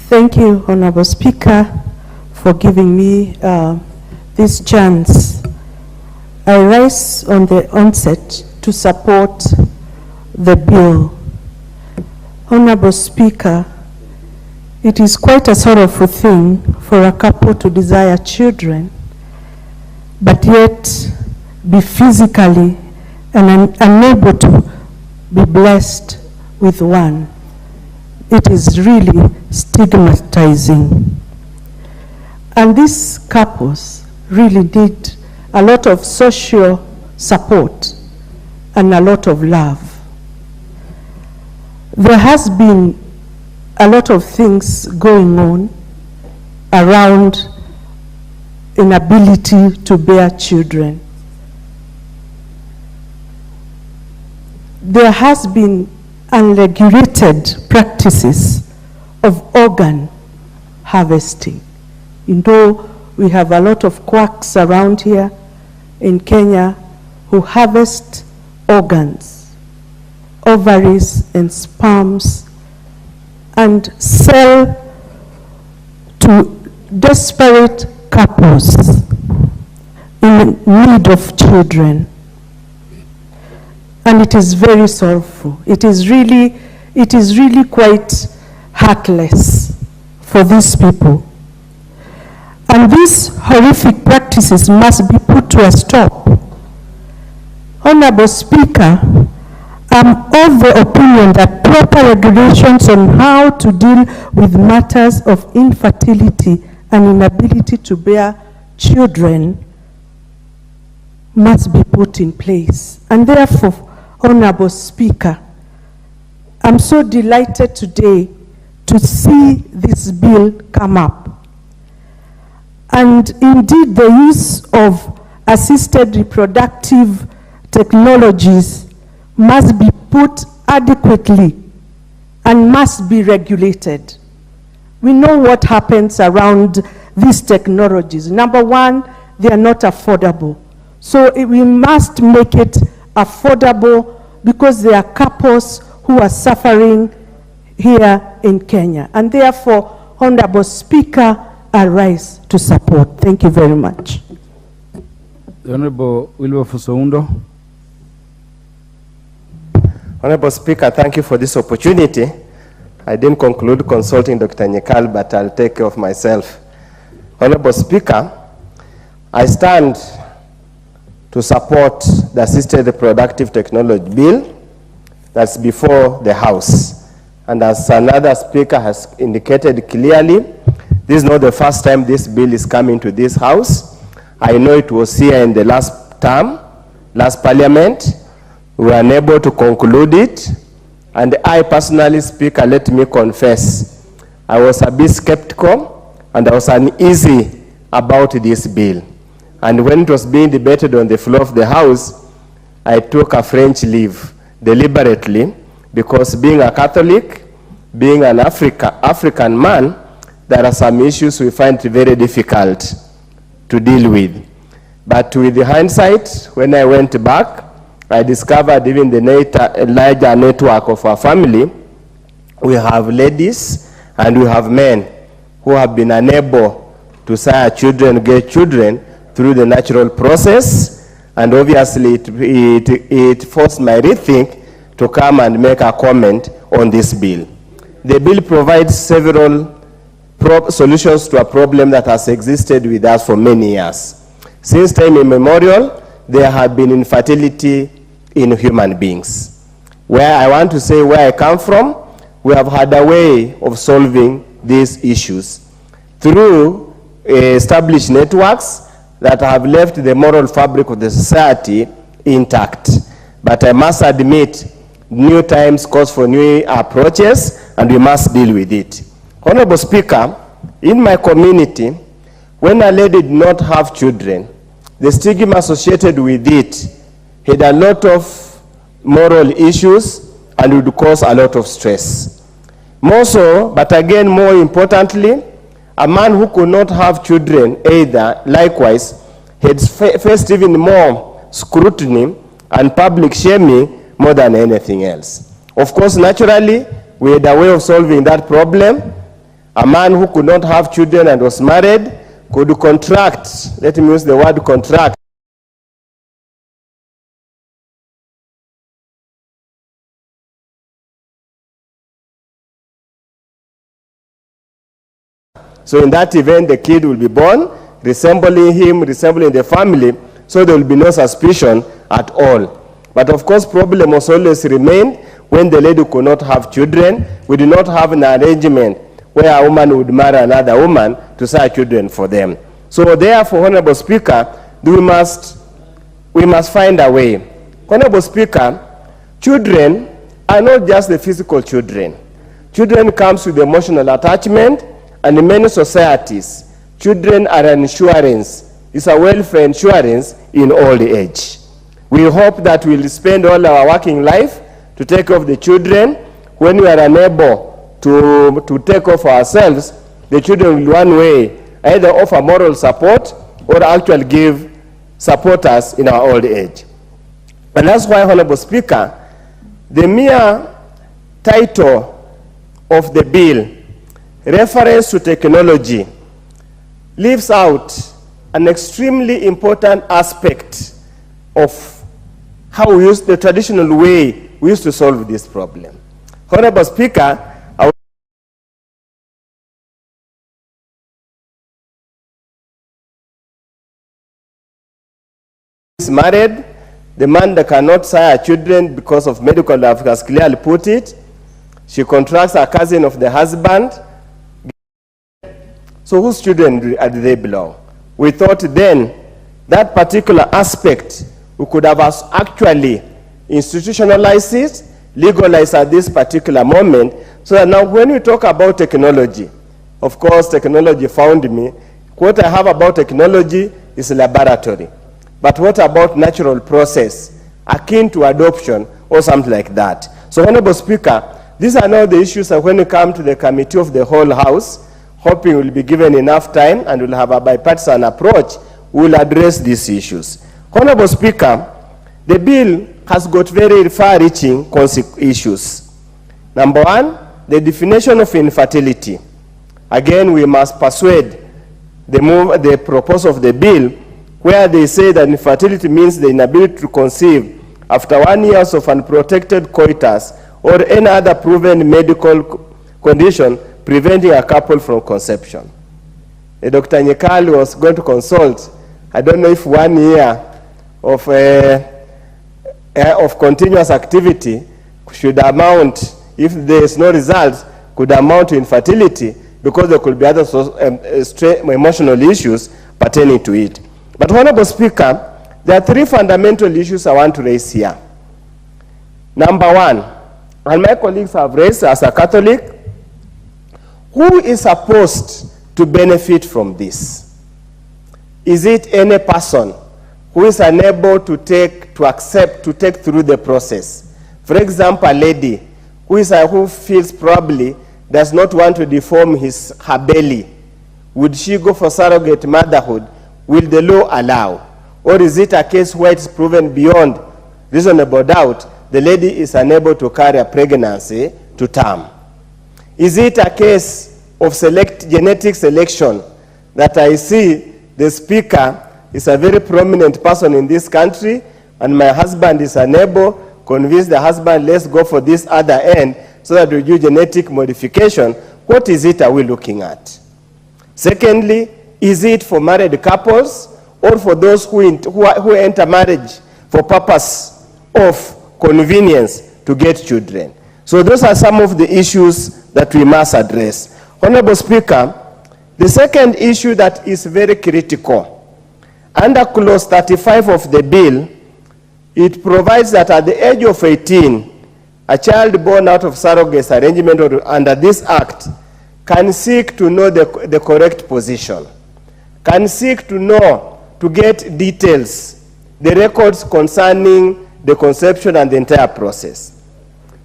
D: Thank you, Honorable Speaker, for giving me this chance. I rise on the onset to support the bill. Honorable Speaker, it is quite a sorrowful thing for a couple to desire children, but yet be physically and unable to be blessed with one. It is really stigmatizing. And these couples really need a lot of social support and a lot of love. There has been a lot of things going on around inability to bear children. There has been unregulated practices of organ harvesting. You know, we have a lot of quacks around here in Kenya who harvest organs, ovaries and sperms and sell to desperate couples in need of children. And it is very sorrowful. It is really quite heartless for these people. And these horrific practices must be put to a stop. Honorable Speaker, I'm of the opinion that proper regulations on how to deal with matters of infertility and inability to bear children must be put in place. And therefore, Honorable Speaker, I'm so delighted today to see this bill come up. And indeed, the use of assisted reproductive technologies must be put adequately and must be regulated. We know what happens around these technologies. Number one, they are not affordable. So we must make it affordable because there are couples who are suffering here in Kenya. And therefore, Honorable Speaker, I rise to support. Thank you very much.
K: The Honorable Wilberforce Oundo.
J: Honorable Speaker, thank you for this opportunity. I didn't conclude consulting Dr. Nyekal, but I'll take care of myself. Honorable Speaker, I stand to support the Assisted Reproductive Technology Bill that's before the House. And as another speaker has indicated clearly, this is not the first time this bill is coming to this House. I know it was here in the last term, last Parliament. We were unable to conclude it. And I personally, Speaker, let me confess, I was a bit skeptical and I was uneasy about this bill. And when it was being debated on the floor of the House, I took a French leave deliberately because being a Catholic, being an African man, there are some issues we find very difficult to deal with. But with the hindsight, when I went back, I discovered even the larger network of our family, we have ladies and we have men who have been unable to sire children, get children through the natural process, and obviously it forced my rethink to come and make a comment on this bill. The bill provides several solutions to a problem that has existed with us for many years. Since time immemorial, there have been infertility in human beings. Where I want to say where I come from, we have had a way of solving these issues through established networks that have left the moral fabric of the society intact. But I must admit, new times calls for new approaches, and we must deal with it. Honorable Speaker, in my community, when a lady did not have children, the stigma associated with it had a lot of moral issues and would cause a lot of stress. More so, but again, more importantly, a man who could not have children either, likewise, had faced even more scrutiny and public shaming more than anything else. Of course, naturally, we had a way of solving that problem. A man who could not have children and was married could contract, let me use the word contract, so in that event, the kid will be born, resembling him, resembling the family, so there will be no suspicion at all. But of course, problem has always remained when the lady could not have children. We do not have an arrangement where a woman would marry another woman to sire children for them. So therefore, Honorable Speaker, we must find a way. Honorable Speaker, children are not just the physical children. Children comes with emotional attachment, and in many societies, children are an insurance. It's a welfare insurance in old age. We hope that we'll spend all our working life to take care of the children. When we are unable to take care of ourselves, the children will one way either offer moral support or actually support us in our old age. And that's why, Honorable Speaker, the mere title of the bill, reference to technology, leaves out an extremely important aspect of how we use the traditional way we used to solve this problem. Honorable Speaker, is married, the man that cannot sire children because of medical, has clearly put it. She contracts a cousin of the husband. So whose children do they belong? We thought then that particular aspect we could have actually institutionalized it, legalized at this particular moment, so that now when we talk about technology, of course technology found me. What I have about technology is a laboratory. But what about natural process, akin to adoption or something like that? So, Honorable Speaker, these are now the issues that when we come to the committee of the whole House, hoping we'll be given enough time and we'll have a bipartisan approach, we'll address these issues. Honorable Speaker, the bill has got very far-reaching issues. Number one, the definition of infertility. Again, we must persuade the purpose of the bill, where they say that infertility means the inability to conceive after 1 year of unprotected coitus or any other proven medical condition preventing a couple from conception. Dr. Nyekali was going to consult. I don't know if 1 year of continuous activity should amount, if there is no result, could amount to infertility, because there could be other emotional issues pertaining to it. But, Honorable Speaker, there are three fundamental issues I want to raise here. Number one, and my colleagues have raised as a Catholic, who is supposed to benefit from this? Is it any person who is unable to take through the process? For example, a lady who feels probably does not want to deform her belly. Would she go for surrogate motherhood? Will the law allow? Or is it a case where it's proven beyond reasonable doubt the lady is unable to carry a pregnancy to term? Is it a case of genetic selection that I see the speaker is a very prominent person in this country and my husband is unable, convince the husband, let's go for this other end so that we do genetic modification? What is it are we looking at? Secondly, is it for married couples or for those who enter marriage for purpose of convenience to get children? So those are some of the issues that we must address. Honorable Speaker, the second issue that is very critical, under clause 35 of the bill, it provides that at the age of 18, a child born out of surrogate arrangement or under this act can seek to know the correct position, can seek to know, to get details, the records concerning the conception and the entire process.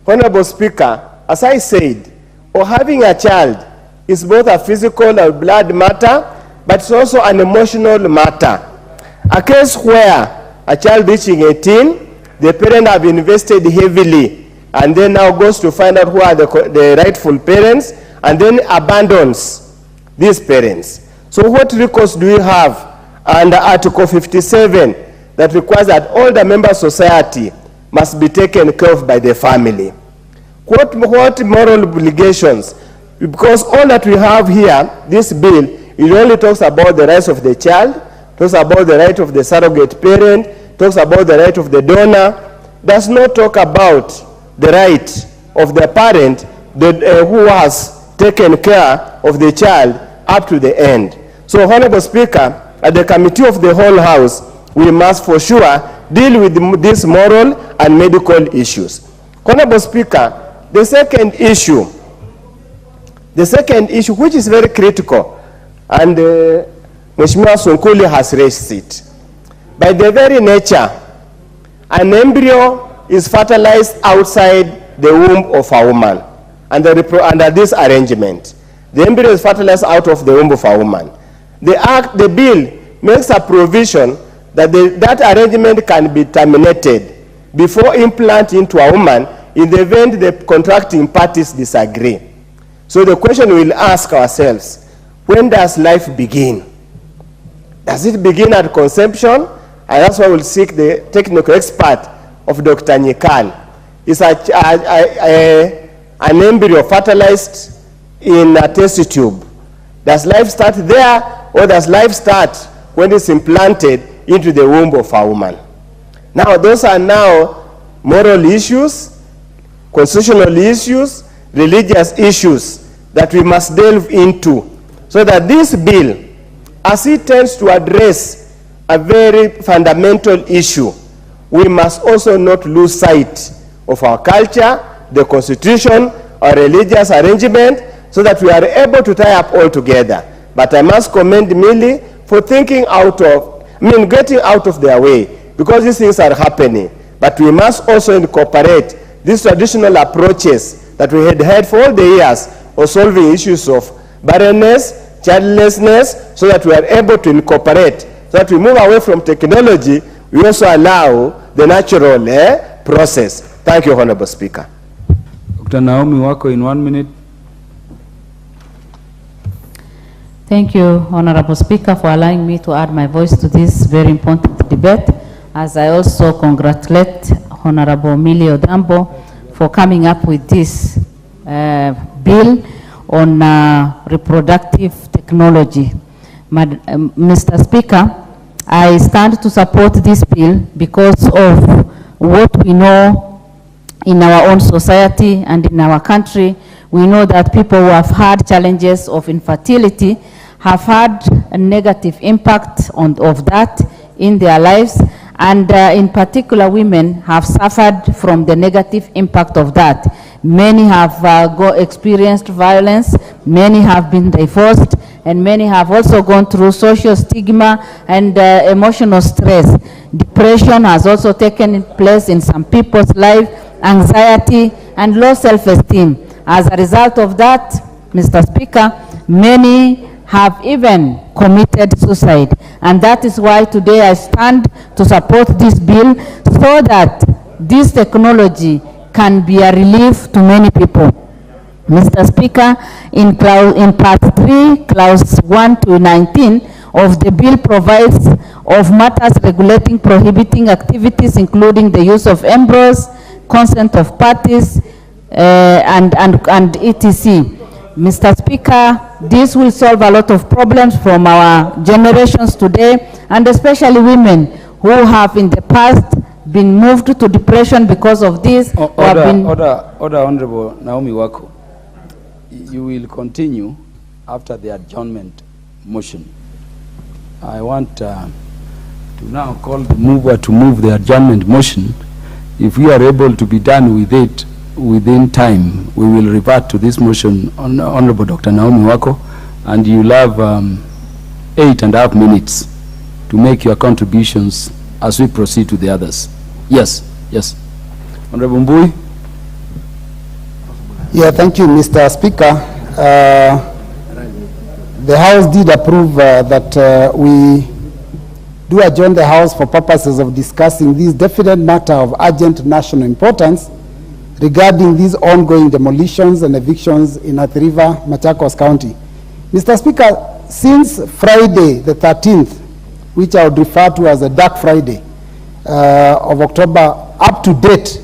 J: Honorable Speaker, as I said, having a child is both a physical or blood matter, but it's also an emotional matter. A case where a child reaching 18, the parents have invested heavily, and then now goes to find out who are the rightful parents, and then abandons these parents. So what recourse do we have under Article 57 that requires that all the member society must be taken care of by the family? What moral obligations? Because all that we have here, this bill, it only talks about the rights of the child, talks about the right of the surrogate parent, talks about the right of the donor, does not talk about the right of the parent who has taken care of the child up to the end. So, Honorable Speaker, at the Committee of the whole House, we must for sure deal with these moral and medical issues. Honorable Speaker, the second issue, which is very critical, and Mheshimiwa Sonkuli has raised it. By the very nature, an embryo is fertilized outside the womb of a woman, under this arrangement. The embryo is fertilized out of the womb of a woman. The bill makes a provision that that arrangement can be terminated before implant into a woman in the event the contracting parties disagree. So the question we'll ask ourselves, when does life begin? Does it begin at conception? And that's why we'll seek the technical expert of Dr. Nyekal. Is an embryo fertilized in a test tube? Does life start there, or does life start when it's implanted into the womb of a woman? Now, those are now moral issues, constitutional issues, religious issues that we must delve into, so that this bill, as it tends to address a very fundamental issue, we must also not lose sight of our culture, the constitution, our religious arrangement, so that we are able to tie up all together. But I must commend Millie for thinking getting out of their way, because these things are happening. But we must also incorporate these traditional approaches that we had had for all the years of solving issues of barrenness, childlessness, so that we are able to incorporate, so that we move away from technology, we also allow the natural process. Thank you, Honorable Speaker.
K: Dr. Naomi Wako, in 1 minute.
B: Thank you, Honorable Speaker, for allowing me to add my voice to this very important debate, as I also congratulate Honorable Millie Odambo for coming up with this bill on reproductive technology. Mr. Speaker, I stand to support this bill because of what we know in our own society and in our country. We know that people who have had challenges of infertility have had a negative impact of that in their lives, and in particular women have suffered from the negative impact of that. Many have experienced violence, many have been divorced, and many have also gone through social stigma and emotional stress. Depression has also taken place in some people's lives, anxiety and low self-esteem. As a result of that, Mr. Speaker, many have even committed suicide. And that is why today I stand to support this bill, so that this technology can be a relief to many people. Mr. Speaker, in part 3, clause 1 to 19 of the bill provides of matters regulating prohibiting activities, including the use of embryos, consent of parties, and etc. Mr. Speaker, this will solve a lot of problems from our generations today, and especially women who have in the past been moved to depression because of this.
K: Order, Honorable Naomi Wako. You will continue after the adjournment motion. I want to now call the mover to move the adjournment motion. If we are able to be done with it within time, we will revert to this motion, Honorable Dr. Naomi Wako, and you'll have 8.5 minutes to make your contributions as we proceed to the others. Yes, yes. Honorable Mbui.
O: Yeah, thank you, Mr. Speaker. The House did approve that we do adjourn the House for purposes of discussing this definite matter of urgent national importance regarding these ongoing demolitions and evictions in Athi River, Machakos County. Mr. Speaker, since Friday the 13th, which I would refer to as a dark Friday of October, up to date,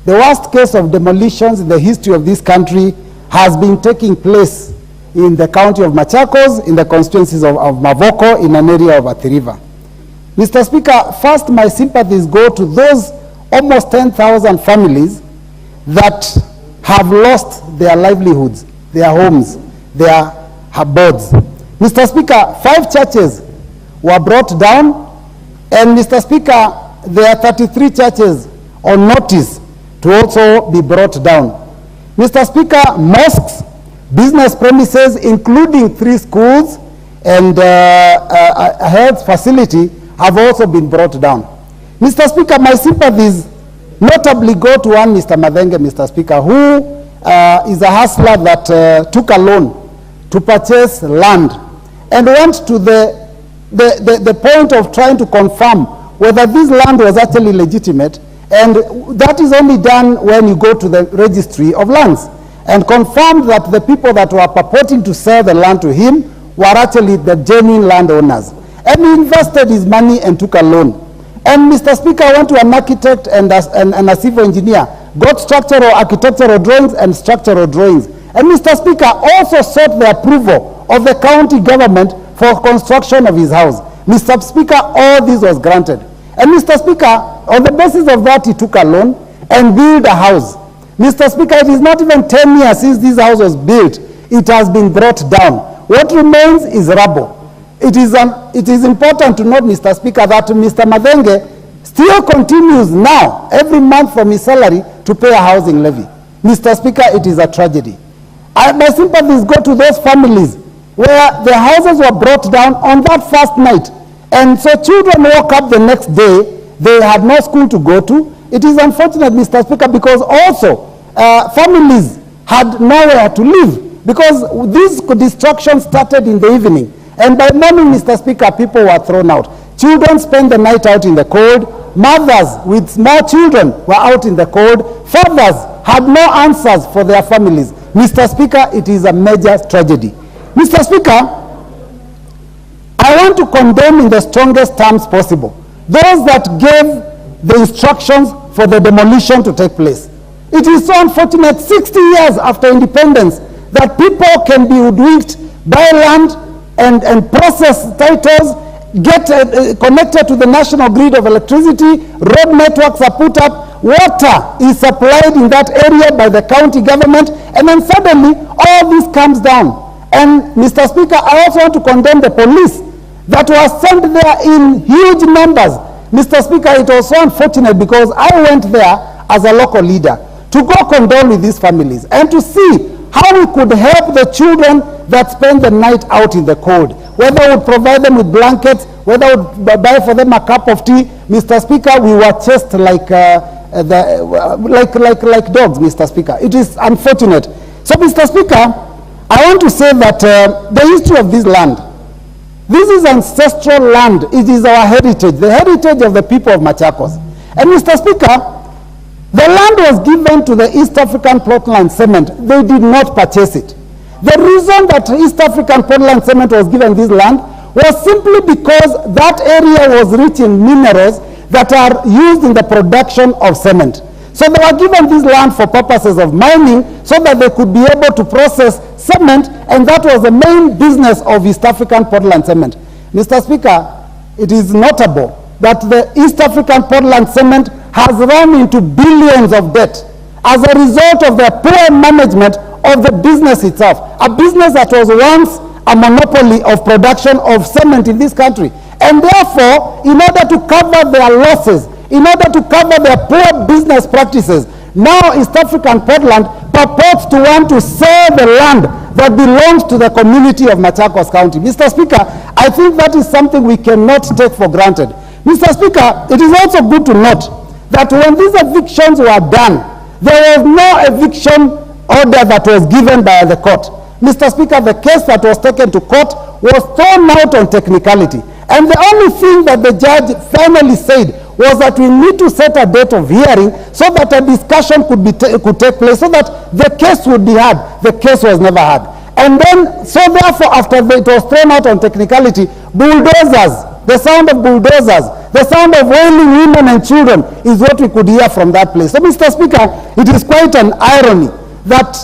O: the worst case of demolitions in the history of this country has been taking place in the county of Machakos, in the constituencies of Mavoko, in an area of Athi River. Mr. Speaker, first my sympathies go to those almost 10,000 families that have lost their livelihoods, their homes, their abodes. Mr. Speaker, 5 churches were brought down, and Mr. Speaker, there are 33 churches on notice to also be brought down. Mr. Speaker, mosques, business premises, including 3 schools and a health facility, have also been brought down. Mr. Speaker, my sympathies notably go to one Mr. Madenge, Mr. Speaker, who is a hustler that took a loan to purchase land and went to the point of trying to confirm whether this land was actually legitimate, and that is only done when you go to the registry of lands. and confirmed that the people that were purporting to sell the land to him were actually the genuine landowners. And he invested his money and took a loan. And Mr. Speaker, I went to an architect and a civil engineer, got structural architectural drawings and structural drawings. And Mr. Speaker also sought the approval of the county government for construction of his house. Mr. Speaker, all this was granted. And Mr. Speaker, on the basis of that, he took a loan and built a house. Mr. Speaker, it is not even 10 years since this house was built. It has been brought down. What remains is rubble. It is important to note, Mr. Speaker, that Mr. Madenge still continues now, every month from his salary, to pay a housing levy. Mr. Speaker, it is a tragedy. My sympathies go to those families where their houses were brought down on that first night. And so children woke up the next day, they had no school to go to. It is unfortunate, Mr. Speaker, because also families had nowhere to live, because this destruction started in the evening. And by morning, Mr. Speaker, people were thrown out. Children spent the night out in the cold. Mothers with small children were out in the cold. Fathers had no answers for their families. Mr. Speaker, it is a major tragedy. Mr. Speaker, I want to condemn in the strongest terms possible those that gave the instructions for the demolition to take place. It is so unfortunate, 60 years after independence, that people can be hoodwinked, buy land and process titles, get connected to the national grid of electricity, road networks are put up, water is supplied in that area by the county government, and then suddenly all this comes down. And Mr. Speaker, I also want to condemn the police that were sent there in huge numbers. Mr. Speaker, it was so unfortunate because I went there as a local leader to go condole with these families and to see how we could help the children that spend the night out in the cold, whether we would provide them with blankets, whether we would buy for them a cup of tea. Mr. Speaker, we were chased like dogs, Mr. Speaker. It is unfortunate. So, Mr. Speaker, I want to say that the history of this land, this is ancestral land. It is our heritage, the heritage of the people of Machakos. And Mr. Speaker, the land was given to the East African Portland Cement. They did not purchase it. The reason that East African Portland Cement was given this land was simply because that area was rich in minerals that are used in the production of cement. So they were given this land for purposes of mining so that they could be able to process cement, and that was the main business of East African Portland Cement. Mr. Speaker, it is notable that the East African Portland Cement has run into billions of debt as a result of the poor management of the business itself, a business that was once a monopoly of production of cement in this country. And therefore, in order to cover their losses, in order to cover their poor business practices, now East African Portland purports to want to sell the land that belongs to the community of Machakos County. Mr. Speaker, I think that is something we cannot take for granted. Mr. Speaker, it is also good to note that when these evictions were done, there was no eviction order that was given by the court. Mr. Speaker, the case that was taken to court was thrown out on technicality. And the only thing that the judge finally said was that we need to set a date of hearing so that a discussion could take place, so that the case would be heard. The case was never heard. And then, so therefore, after it was thrown out on technicality, bulldozers, the sound of bulldozers, the sound of wailing women and children is what we could hear from that place. So, Mr. Speaker, it is quite an irony that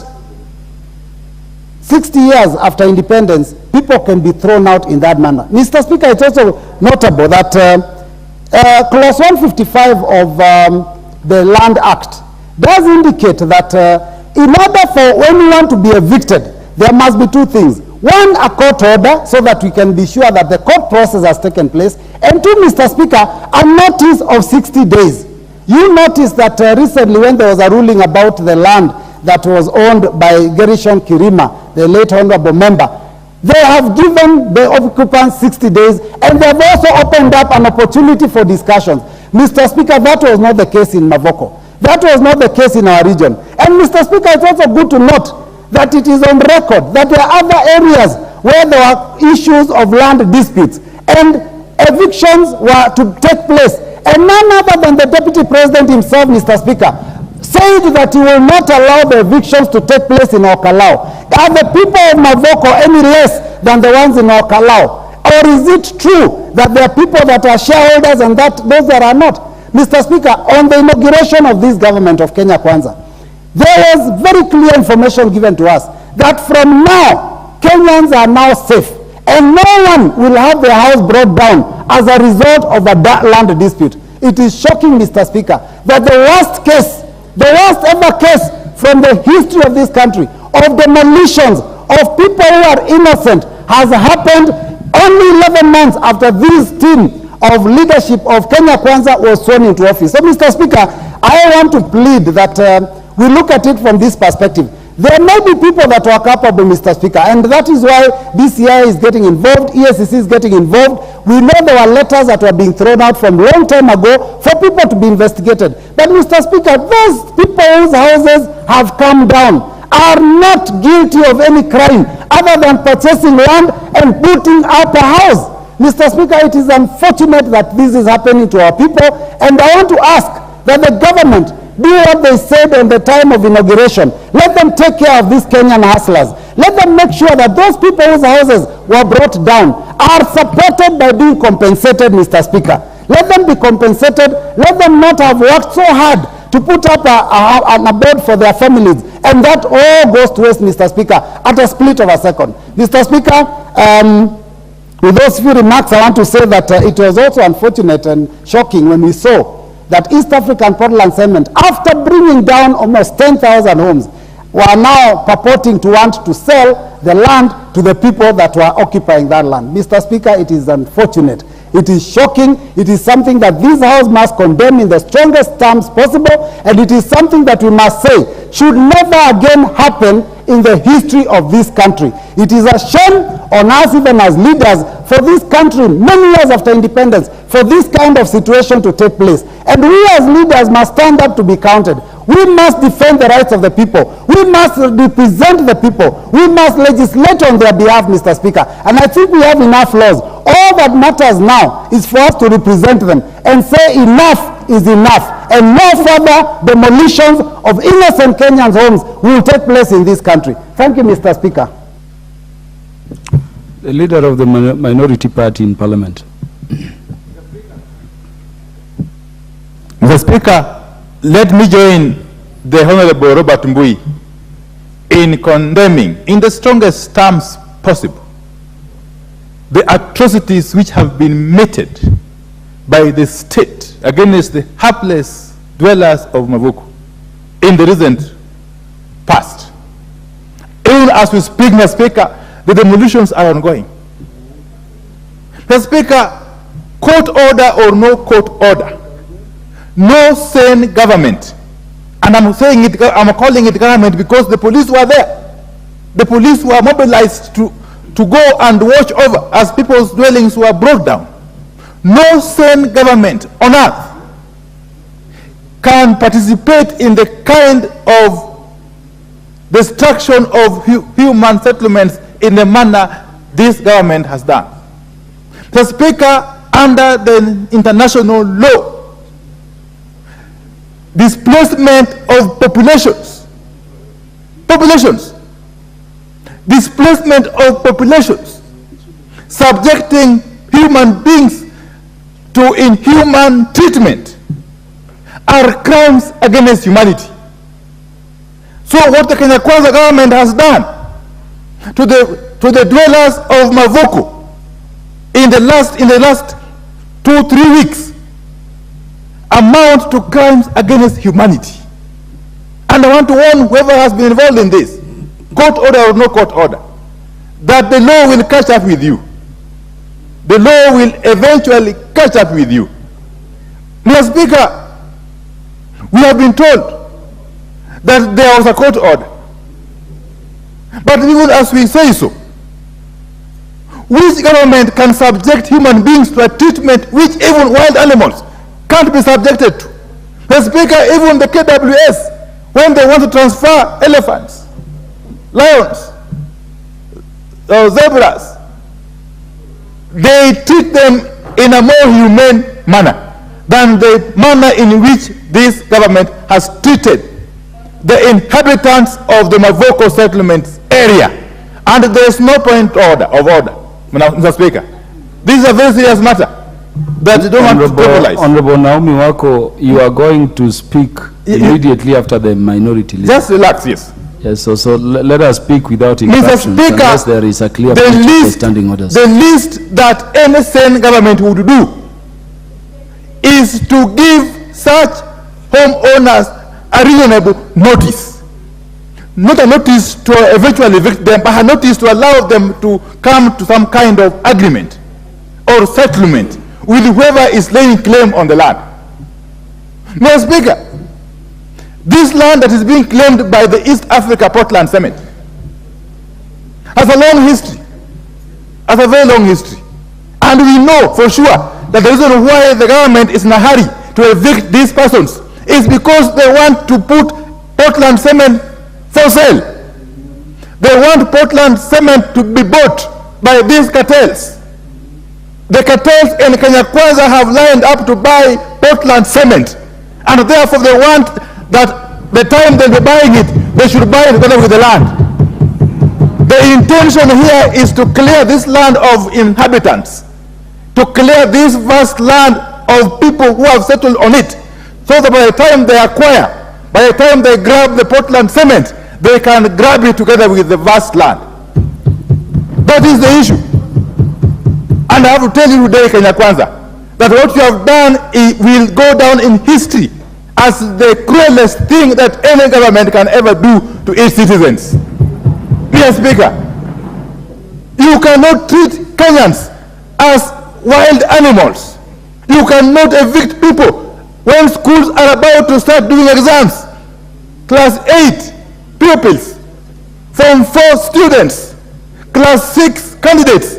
O: 60 years after independence, people can be thrown out in that manner. Mr. Speaker, it's also notable that Clause 155 of the Land Act does indicate that in order for anyone to be evicted, there must be two things. One, a court order, so that we can be sure that the court process has taken place. And two, Mr. Speaker, a notice of 60 days. You notice that recently when there was a ruling about the land that was owned by Gerishon Kirima, the late honorable member, they have given the occupants 60 days, and they have also opened up an opportunity for discussions. Mr. Speaker, that was not the case in Mavoko. That was not the case in our region. And Mr. Speaker, it's also good to note that it is on record that there are other areas where there are issues of land disputes, and evictions were to take place. And none other than the Deputy President himself, Mr. Speaker, said that he will not allow the evictions to take place in Okalau. Are the people of Mavoko any less than the ones in Okalau? Or is it true that there are people that are shareholders and that those that are not? Mr. Speaker, on the inauguration of this government of Kenya Kwanza, there was very clear information given to us that from now, Kenyans are now safe. And no one will have their house brought down as a result of a land dispute. It is shocking, Mr. Speaker, that the worst case, the worst ever case from the history of this country, of demolitions of people who are innocent, has happened only 11 months after this team of leadership of Kenya Kwanza was sworn into office. So, Mr. Speaker, I want to plead that we look at it from this perspective. There may be people that are capable, Mr. Speaker, and that is why DCI is getting involved, ESCC is getting involved. We know there were letters that were being thrown out from a long time ago for people to be investigated. But, Mr. Speaker, those people whose houses have come down are not guilty of any crime other than purchasing land and putting up a house. Mr. Speaker, it is unfortunate that this is happening to our people, and I want to ask that the government do what they said on the time of inauguration. Let them take care of these Kenyan hustlers. Let them make sure that those people whose houses were brought down are supported by being compensated, Mr. Speaker. Let them be compensated. Let them not have worked so hard to put up an abode for their families. And that all goes to waste, Mr. Speaker, at a split of a second. Mr. Speaker, with those few remarks, I want to say that it was also unfortunate and shocking when we saw that East African Portland Cement, after bringing down almost 10,000 homes, were now purporting to want to sell the land to the people that were occupying that land. Mr. Speaker, it is unfortunate. It is shocking. It is something that this House must condemn in the strongest terms possible, and it is something that we must say should never again happen in the history of this country. It is a shame on us, even as leaders, for this country, many years after independence, for this kind of situation to take place. And we as leaders must stand up to be counted. We must defend the rights of the people. We must represent the people. We must legislate on their behalf, Mr. Speaker. And I think we have enough laws. All that matters now is for us to represent them and say enough is enough. And no further demolitions of innocent Kenyans' homes will take place in this country. Thank you, Mr. Speaker.
K: The leader of the minority party in Parliament.
P: Mr. Speaker, let me join the Honorable Robert Mbui in condemning, in the strongest terms possible, the atrocities which have been meted by the state against the hapless dwellers of Mavoko in the recent past. Even as we speak, Mr. Speaker, the demolitions are ongoing. Mr. Speaker, court order or no court order, no sane government, and I'm saying it, I'm calling it government because the police were there. The police were mobilized to go and watch over as people's dwellings were brought down. No sane government on earth can participate in the kind of destruction of human settlements in the manner this government has done. The Speaker, under the international law, displacement of populations, displacement of populations, subjecting human beings to inhuman treatment are crimes against humanity. So what the Kenya Kwanza government has done to the dwellers of Mavoko in the last 2-3 weeks amount to crimes against humanity. And I want to warn whoever has been involved in this, court order or no court order, that the law will catch up with you. The law will eventually catch up with you. Mr. Speaker, we have been told that there was a court order. But even as we say so, which government can subject human beings to a treatment which even wild animals can't be subjected to? Mr. Speaker, even the KWS, when they want to transfer elephants, lions, zebras, they treat them in a more humane manner than the manner in which this government has treated the inhabitants of the Mavoko settlement area. And there is no point of order, Mr. Speaker. This is a very serious matter that you don't want to trivialize.
K: Honorable Naomi Wako, you are going to speak immediately after the minority leader.
P: Just relax, yes.
K: Yes, so let us speak without interruptions,
P: Mr. Speaker,
K: unless there is a clear standing orders.
P: The least that any sane government would do is to give such homeowners a reasonable notice. Not a notice to eventually evict them, but a notice to allow them to come to some kind of agreement or settlement with whoever is laying claim on the land. Mr. Speaker, this land that is being claimed by the East Africa Portland Cement has a long history, has a very long history. And we know for sure that the reason why the government is in a hurry to evict these persons is because they want to put Portland Cement for sale. They want Portland Cement to be bought by these cartels. The cartels in Kenya Kwanza have lined up to buy Portland Cement, and therefore they want that the time they'll be buying it, they should buy it together with the land. The intention here is to clear this land of inhabitants, to clear this vast land of people who have settled on it, so that by the time they acquire, by the time they grab the Portland Cement, they can grab it together with the vast land. That is the issue. And I have to tell you today, Kenya Kwanza, that what you have done will go down in history as the cruelest thing that any government can ever do to its citizens. Mr. Speaker, you cannot treat Kenyans as wild animals. You cannot evict people when schools are about to start doing exams. Class 8 pupils, Form 4 students, Class 6 candidates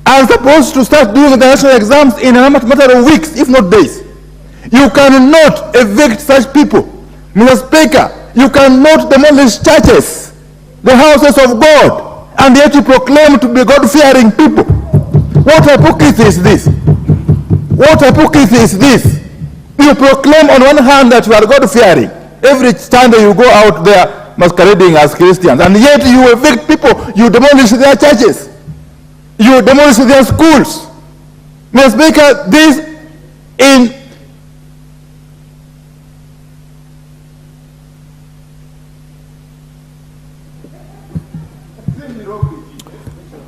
P: are supposed to start doing the national exams in a matter of weeks, if not days. You cannot evict such people. Mr. Speaker, you cannot demolish churches, the houses of God, and yet you proclaim to be God-fearing people. What hypocrisy is this? What hypocrisy is this? You proclaim on one hand that you are God-fearing. Every Sunday you go out there masquerading as Christians, and yet you evict people, you demolish their churches, you demolish their schools. Mr. Speaker, this in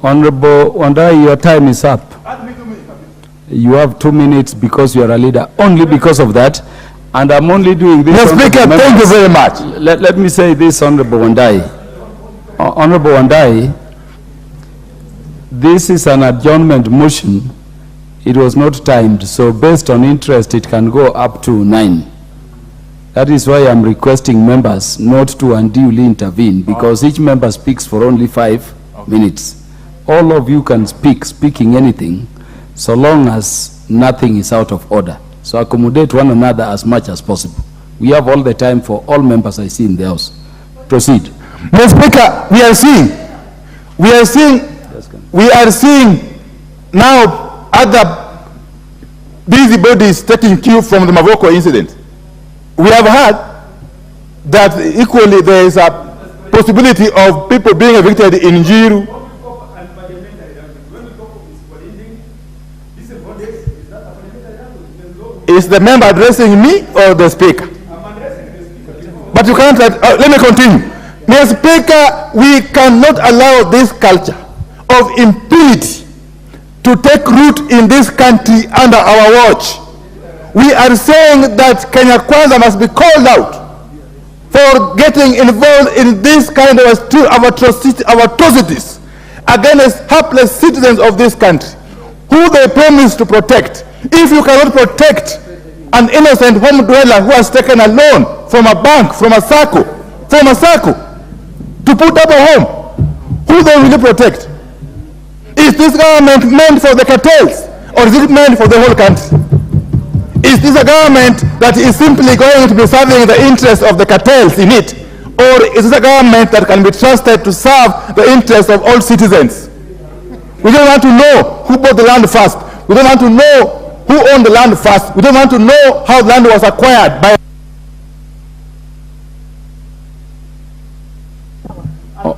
K: Honorable Wandai, your time is up. You have 2 minutes because you are a leader. Only because of that. And I'm only doing this.
P: Mr. Speaker, thank you very much.
K: Let me say this, Honorable Wandai. Honorable Wandai, this is an adjournment motion. It was not timed, so based on interest, it can go up to 9. That is why I'm requesting members not to unduly intervene, because each member speaks for only 5 minutes. All of you can speaking anything, so long as nothing is out of order. So accommodate one another as much as possible. We have all the time for all members I see in the House. Proceed.
P: Mr. Speaker, we are seeing now other busybodies taking cue from the Mavoko incident. We have heard that equally there is a possibility of people being evicted in Njiru. Is the member addressing me or the speaker? But you can't, let me continue. Mr. Speaker, we cannot allow this culture of impunity to take root in this country under our watch. We are saying that Kenya Kwanza must be called out for getting involved in this kind of atrocities against helpless citizens of this country, who they promise to protect. If you cannot protect an innocent home dweller who has taken a loan from a bank, from a SACCO, to put up a home, who then will you protect? Is this government meant for the cartels, or is it meant for the whole country? Is this a government that is simply going to be serving the interests of the cartels in it, or is this a government that can be trusted to serve the interests of all citizens? We don't want to know who bought the land first. We don't want to know who owned the land first. We don't want to know how the land was acquired by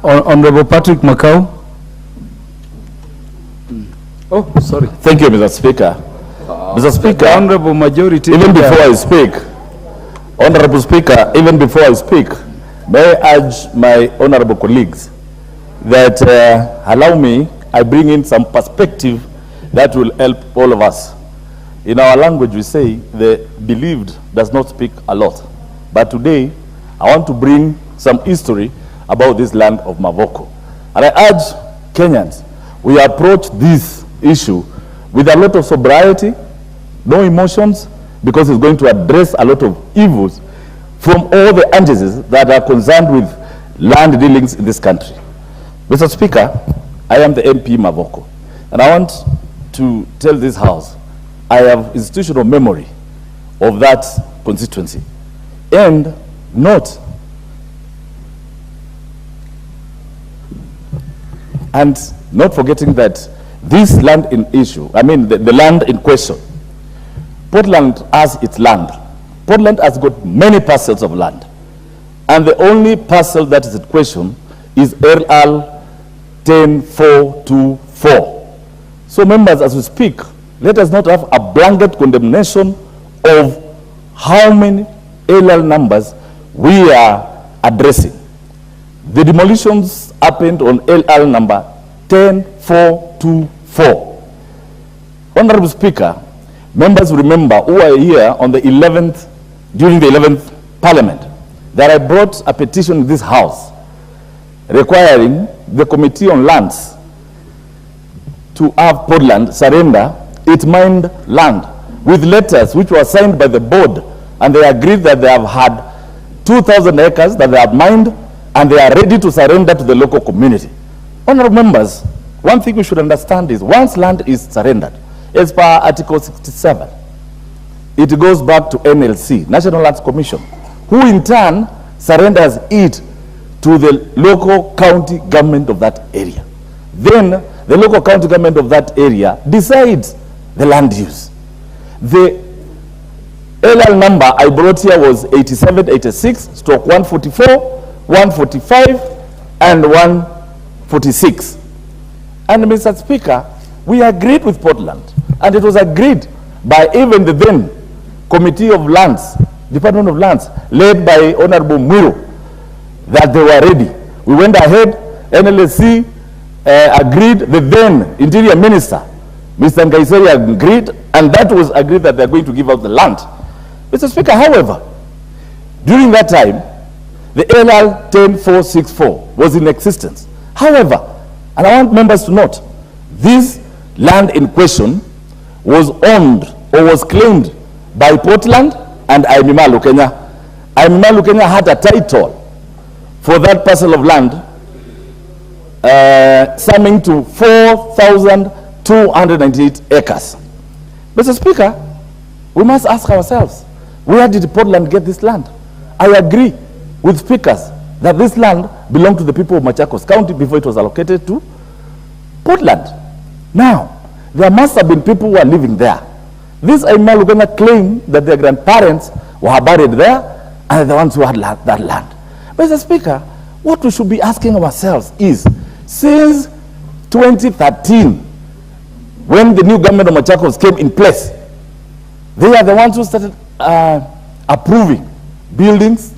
K: Honorable Patrick Macau. Oh, sorry.
Q: Thank you, Mr. Speaker. Mr. Speaker,
K: Honorable Majority
Q: even
K: Leader.
Q: before I speak, Honorable Speaker, even before I speak, may I urge my honorable colleagues that allow me, I bring in some perspective that will help all of us. In our language, we say the believed does not speak a lot. But today, I want to bring some history about this land of Mavoko. And I urge Kenyans, we approach this issue with a lot of sobriety, no emotions, because it's going to address a lot of evils from all the entities that are concerned with land dealings in this country. Mr. Speaker, I am the MP Mavoko, and I want to tell this House, I have institutional memory of that constituency, and not forgetting that this land in issue, I mean the land in question, Portland has its land. Portland has got many parcels of land. And the only parcel that is in question is RL 10424. So members, as we speak, let us not have a blanket condemnation of how many LL numbers we are addressing. The demolitions happened on LL number 10424. Honorable Speaker, members remember who are here on the 11th, during the 11th Parliament, that I brought a petition in this House requiring the Committee on Lands to have Portland surrender its mined land with letters which were signed by the board, and they agreed that they have had 2,000 acres that they have mined and they are ready to surrender to the local community. Honorable members, one thing we should understand is once land is surrendered, as per Article 67, it goes back to NLC, National Lands Commission, who in turn surrenders it to the local county government of that area. Then the local county government of that area decides the land use. The LL number I brought here was 8786/144, 145, and 146. And Mr. Speaker, we agreed with Portland, and it was agreed by even the then Committee of Lands, Department of Lands, led by Honorable Muro, that they were ready. We went ahead, NLSC agreed, the then Interior Minister, Mr. Nkaiseri, agreed, and that was agreed that they're going to give out the land. Mr. Speaker, however, during that time, the LL 10464 was in existence. However, and I want members to note, this land in question was owned or was claimed by Portland and AZIMIO Kenya. AZIMIO Kenya had a title for that parcel of land summing to 4,298 acres. Mr. Speaker, we must ask ourselves, where did Portland get this land? I agree with speakers that this land belonged to the people of Machakos County before it was allocated to Portland. Now, there must have been people who are living there. These AZIMIO Kenya claim that their grandparents were buried there and the ones who had that land. Mr. Speaker, what we should be asking ourselves is, since 2013, when the new government of Machakos came in place, they are the ones who started approving buildings.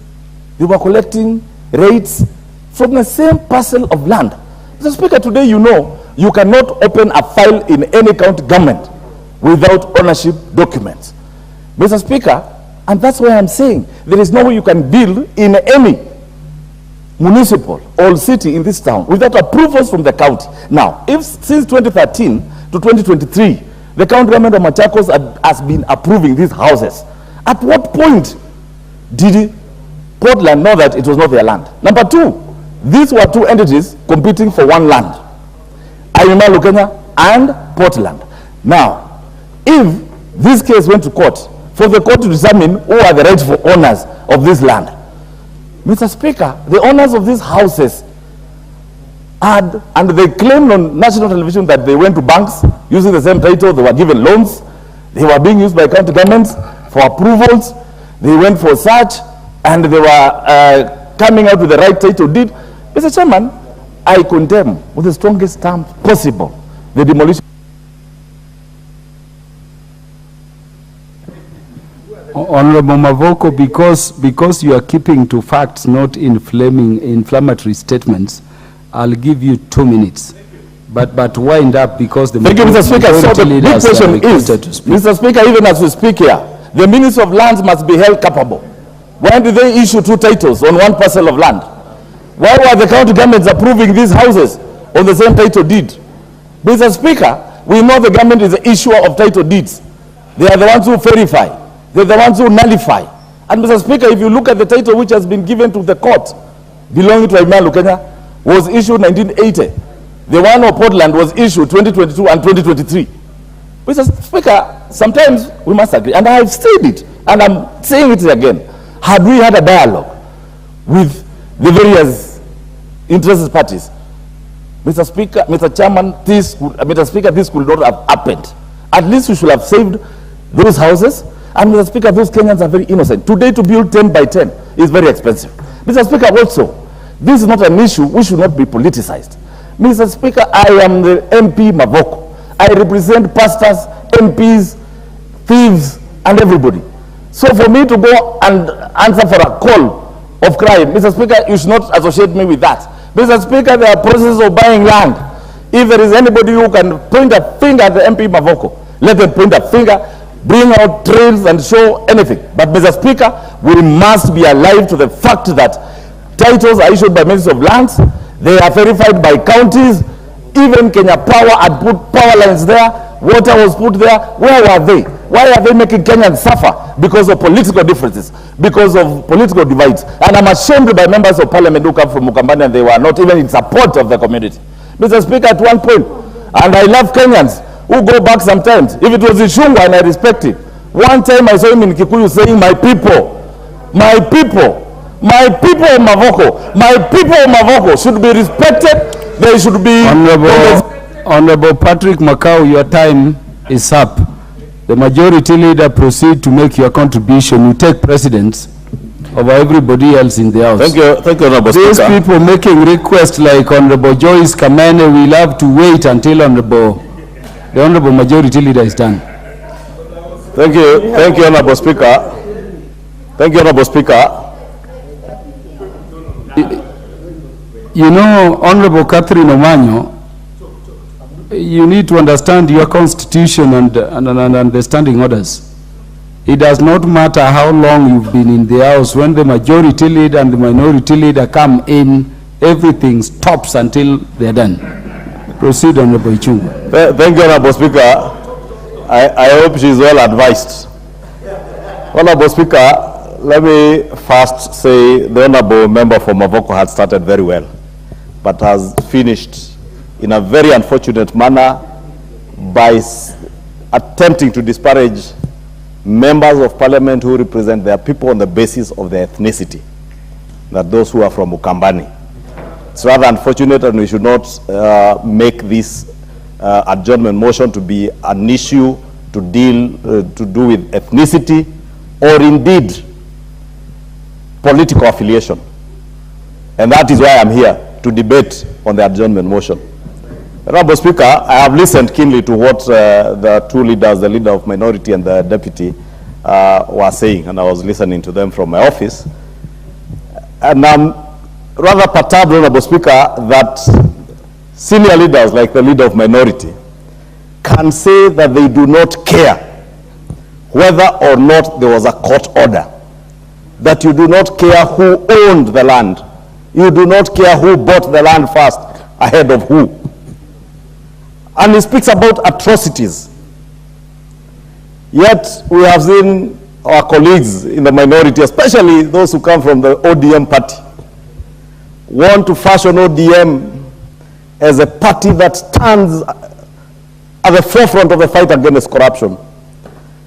Q: They were collecting rates from the same parcel of land. Mr. Speaker, today you know you cannot open a file in any county government without ownership documents. Mr. Speaker, and that's why I'm saying there is no way you can build in any municipal or city in this town without approvals from the county. Now, if since 2013 to 2023, the county government of Machakos has been approving these houses, at what point did Portland know that it was not their land? Number two, these were two entities competing for one land, AZIMIO Kenya and Portland. Now, if this case went to court, for the court to determine who are the rightful owners of this land, Mr. Speaker, the owners of these houses had, and they claimed on national television that they went to banks using the same title, they were given loans, they were being used by county governments for approvals, they went for search, and they were coming out with the right title deed. Mr. Chairman, I condemn with the strongest terms possible the demolition.
K: Honorable Mavoko, because you are keeping to facts, not inflammatory statements, I'll give you 2 minutes. But wind up, because the
Q: Thank you, Mr. Speaker. So the big question is, Mr. Speaker, even as we speak here, the Minister of Lands must be held culpable. When did they issue 2 titles on 1 parcel of land? Why were the county governments approving these houses on the same title deed? Mr. Speaker, we know the government is the issuer of title deeds. They are the ones who verify. They're the ones who nullify. And Mr. Speaker, if you look at the title which has been given to the court belonging to Herman Kenya, was issued 1980. The one of Portland was issued 2022 and 2023. Mr. Speaker, sometimes we must agree, and I've said it, and I'm saying it again. Had we had a dialogue with the various interested parties, Mr. Speaker, Mr. Chairman, Mr. Speaker, this could not have happened. At least we should have saved those houses. And Mr. Speaker, those Kenyans are very innocent. Today, to build 10 by 10 is very expensive. Mr. Speaker, also, this is not an issue which should not be politicized. Mr. Speaker, I am the MP Mavoko. I represent pastors, MPs, thieves, and everybody. So for me to go and answer for a call of crime, Mr. Speaker, you should not associate me with that. Mr. Speaker, there are processes of buying land. If there is anybody who can point a finger at the MP Mavoko, let them point a finger, bring out trails and show anything. But Mr. Speaker, we must be alive to the fact that titles are issued by Ministry of Lands, they are verified by counties, even Kenya Power had put power lines there, water was put there. Where were they? Why are they making Kenyans suffer? Because of political differences, because of political divides. And I'm ashamed by members of parliament who come from Mukambani and they were not even in support of the community. Mr. Speaker, at one point, and I love Kenyans who go back sometimes. If it was Ishungwa, and I respect it. One time I saw him in Kikuyu saying, my people of Mavoko, my people of Mavoko should be respected. They should be...
K: Honorable Patrick Makau, your time is up. The majority leader, proceed to make your contribution. You take precedence over everybody else in the house.
Q: Thank you, Honorable Speaker.
K: These people making requests like Honorable Joyce Kamene will have to wait until the Honorable Majority Leader is done.
E: Thank you, Honorable Speaker. Thank you, Honorable Speaker.
K: You know, Honorable Catherine Omanyo, you need to understand your constitution and the standing orders. It does not matter how long you've been in the house. When the majority leader and the minority leader come in, everything stops until they're done. Proceed, Honorable Ichungu.
E: Thank you, Honorable Speaker. I hope she is well advised. Honorable Speaker, let me first say the Honorable member for Mavoko had started very well, but has finished in a very unfortunate manner by attempting to disparage members of parliament who represent their people on the basis of their ethnicity, that those who are from Ukambani. It's rather unfortunate, and we should not make this adjournment motion to be an issue to do with ethnicity or indeed political affiliation. And that is why I'm here to debate on the adjournment motion. Honorable Speaker, I have listened keenly to what the two leaders, the leader of minority and the deputy, were saying, and I was listening to them from my office. And I'm rather perturbed, Honorable Speaker, that senior leaders like the leader of minority can say that they do not care whether or not there was a court order, that you do not care who owned the land, you do not care who bought the land first ahead of who. And he speaks about atrocities. Yet we have seen our colleagues in the minority, especially those who come from the ODM party, want to fashion ODM as a party that stands at the forefront of the fight against corruption.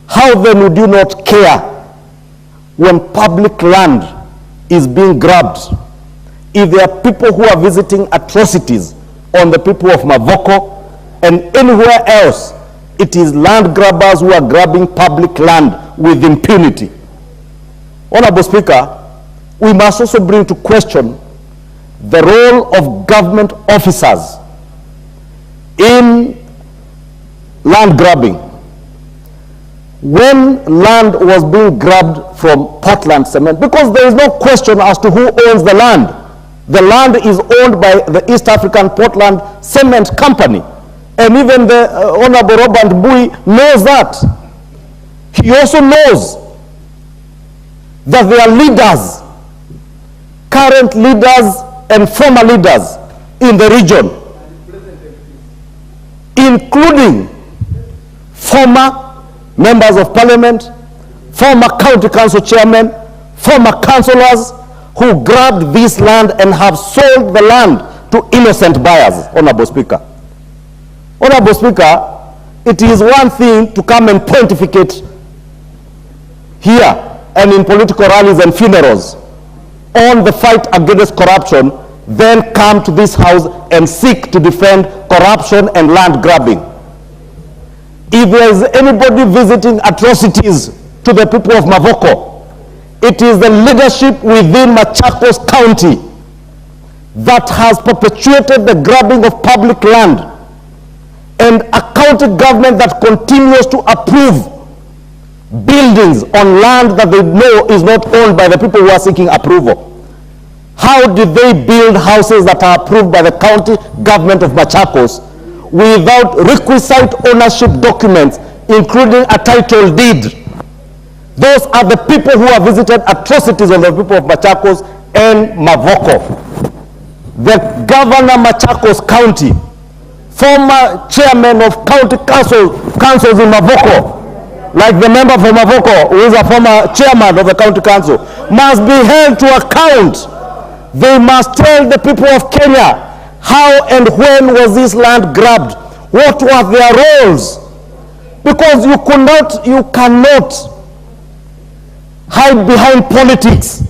E: How then would you not care when public land is being grabbed if there are people who are visiting atrocities on the people of Mavoko, and anywhere else it is land grabbers who are grabbing public land with impunity? Honorable Speaker, we must also bring to question
H: the role of government officers in land grabbing. When land was being grabbed from Portland Cement, because there is no question as to who owns the land. The land is owned by the East African Portland Cement Company. And even the Honorable Robert Bui knows that. He also knows that there are leaders, current leaders and former leaders in the region, including former members of parliament, former county council chairmen, former councillors who grabbed this land and have sold the land to innocent buyers, Honorable Speaker. Honorable Speaker, it is one thing to come and pontificate here and in political rallies and funerals on the fight against corruption, then come to this house and seek to defend corruption and land grabbing. If there is anybody visiting atrocities to the people of Mavoko, it is the leadership within Machakos County that has perpetuated the grabbing of public land, and a county government that continues to approve buildings on land that they know is not owned by the people who are seeking approval. How did they build houses that are approved by the county government of Machakos without requisite ownership documents, including a title deed? Those are the people who have visited atrocities on the people of Machakos and Mavoko. The governor Machakos County, former chairman of county councils in Mavoko, like the member from Mavoko, who is a former chairman of the county council, must be held to account. They must tell the people of Kenya how and when was this land grabbed, what were their roles, because you cannot hide behind politics,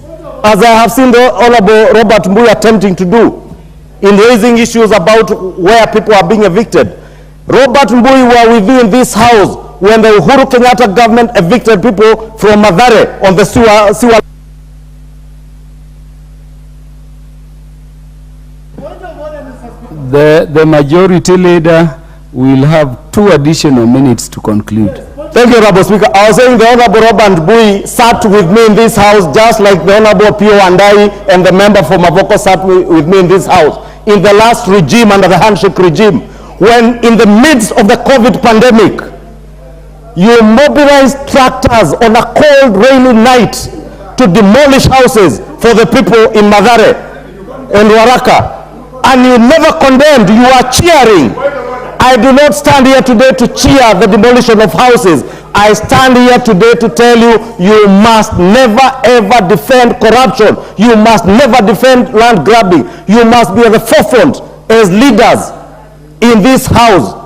H: as I have seen the Honorable Robert Mbui attempting to do in raising issues about where people are being evicted. Robert Mbui were within this house when the Uhuru Kenyatta government evicted people from Mathare on the sewer.
K: The majority leader will have 2 additional minutes to conclude.
H: Thank you, Honorable Speaker. I was saying the Honorable Robert Bui sat with me in this house, just like the Honorable Pio Andai and the member from Mavoko sat with me in this house in the last regime, under the handshake regime, when in the midst of the COVID pandemic, you mobilized tractors on a cold, rainy night to demolish houses for the people in Mathare and Waraka. And you never condemned, you are cheering. I do not stand here today to cheer the demolition of houses. I stand here today to tell you, you must never ever defend corruption. You must never defend land grabbing. You must be at the forefront as leaders in this house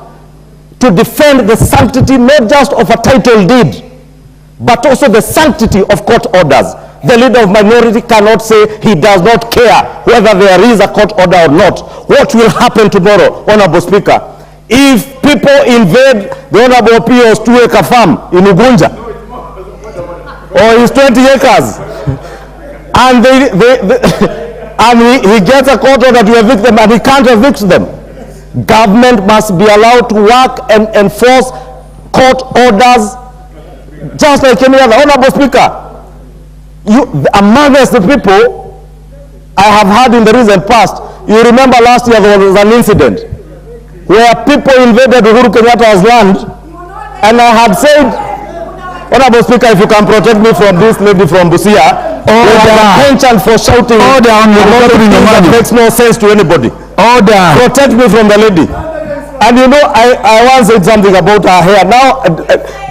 H: to defend the sanctity not just of a title deed, but also the sanctity of court orders. The leader of minority cannot say he does not care whether there is a court order or not. What will happen tomorrow, Honorable Speaker, if people invade the Honorable Pio's 2-acre farm in Ugunja, or his 20 acres, and and he gets a court order to evict them and he can't evict them? Government must be allowed to work and enforce court orders just like any other. Honorable Speaker, amongst the people I have had in the recent past, you remember last year there was an incident where people invaded Uhuru Kenyatta's land, and I had said, Honorable Speaker, if you can protect me from this lady from Busia, penchant for shouting that makes no sense to anybody. Protect me from the lady. And you know, I once said something about her hair. Now,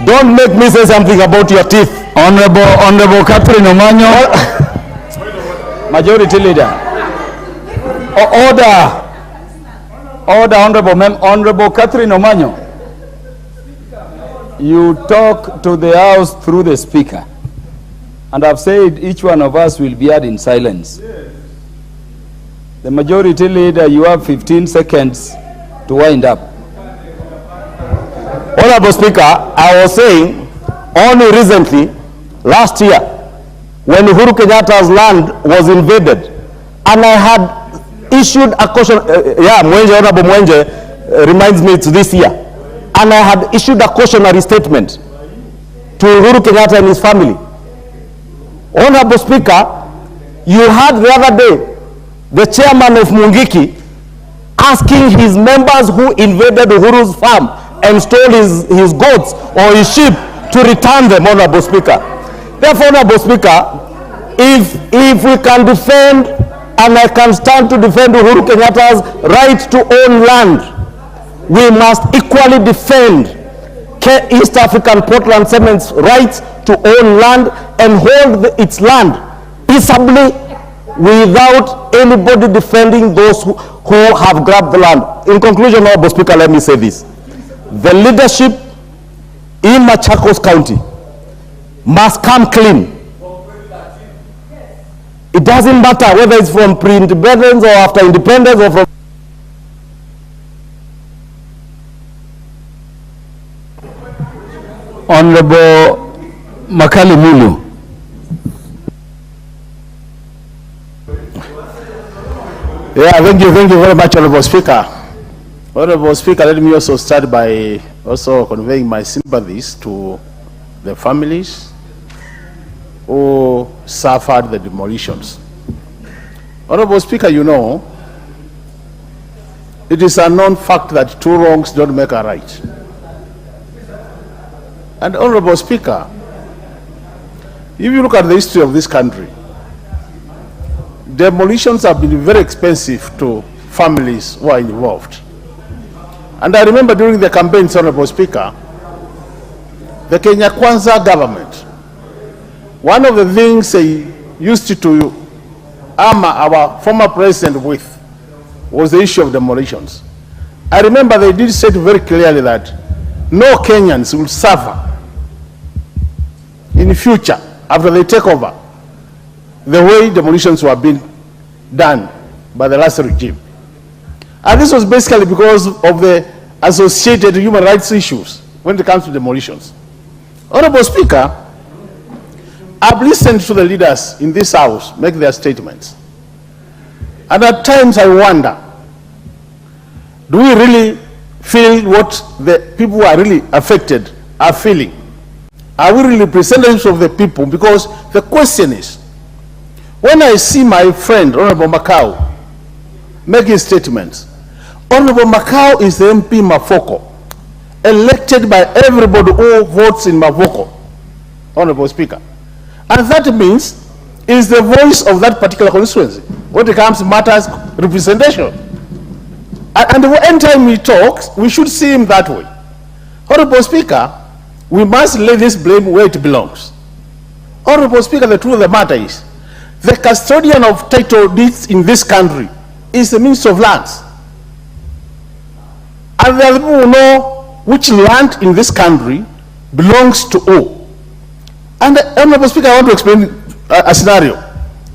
H: don't make me say something about your teeth.
K: Honorable Catherine Omanyo. Majority Leader. Order. Honorable Catherine Omanyo. You talk to the House through the Speaker. And I've said each one of us will be heard in silence. The Majority Leader, you have 15 seconds to wind up.
H: Honorable Speaker, I was saying only recently, last year, when Uhuru Kenyatta's land was invaded, and I had issued a caution, Honorable Mwenje reminds me it's this year, and I had issued a cautionary statement to Uhuru Kenyatta and his family. Honorable Speaker, you heard the other day the chairman of Mungiki asking his members who invaded Uhuru's farm and stole his goats or his sheep to return them, Honorable Speaker. Therefore, Honorable Speaker, if we can defend, and I can stand to defend Uhuru Kenyatta's right to own land, we must equally defend East African Portland Cement's rights to own land and hold its land peaceably without anybody defending those who have grabbed the land. In conclusion, Honorable Speaker, let me say this. The leadership in Machakos County must come clean. It doesn't matter whether it's from pre-independence or after independence or from...
K: Honorable Makali Mulu.
U: Yeah, thank you very much, Honorable Speaker. Honorable Speaker, let me also start by also conveying my sympathies to the families who suffered the demolitions. Honorable Speaker, you know, it is a known fact that two wrongs don't make a right. And Honorable Speaker, if you look at the history of this country, demolitions have been very expensive to families who are involved. And I remember during the campaigns, Honorable Speaker, the Kenya Kwanza government, one of the things they used to armor our former president with was the issue of demolitions. I remember they did say very clearly that no Kenyans will suffer in the future after they take over the way demolitions were being done by the last regime. And this was basically because of the associated human rights issues when it comes to demolitions. Honorable Speaker, I've listened to the leaders in this house make their statements. And at times I wonder, do we really feel what the people who are really affected are feeling? Are we really representatives of the people? Because the question is, when I see my friend, Honorable Makau, making statements, Honorable Makau is the MP Mavoko, elected by everybody who votes in Mavoko, Honorable Speaker. And that means is the voice of that particular constituency when it comes to matters representation. And anytime he talks, we should see him that way. Honorable Speaker, we must lay this blame where it belongs. Honorable Speaker, the truth of the matter is, the custodian of title deeds in this country is the Minister of Lands. And there are people who know which land in this country belongs to who. And Honorable Speaker, I want to explain a scenario.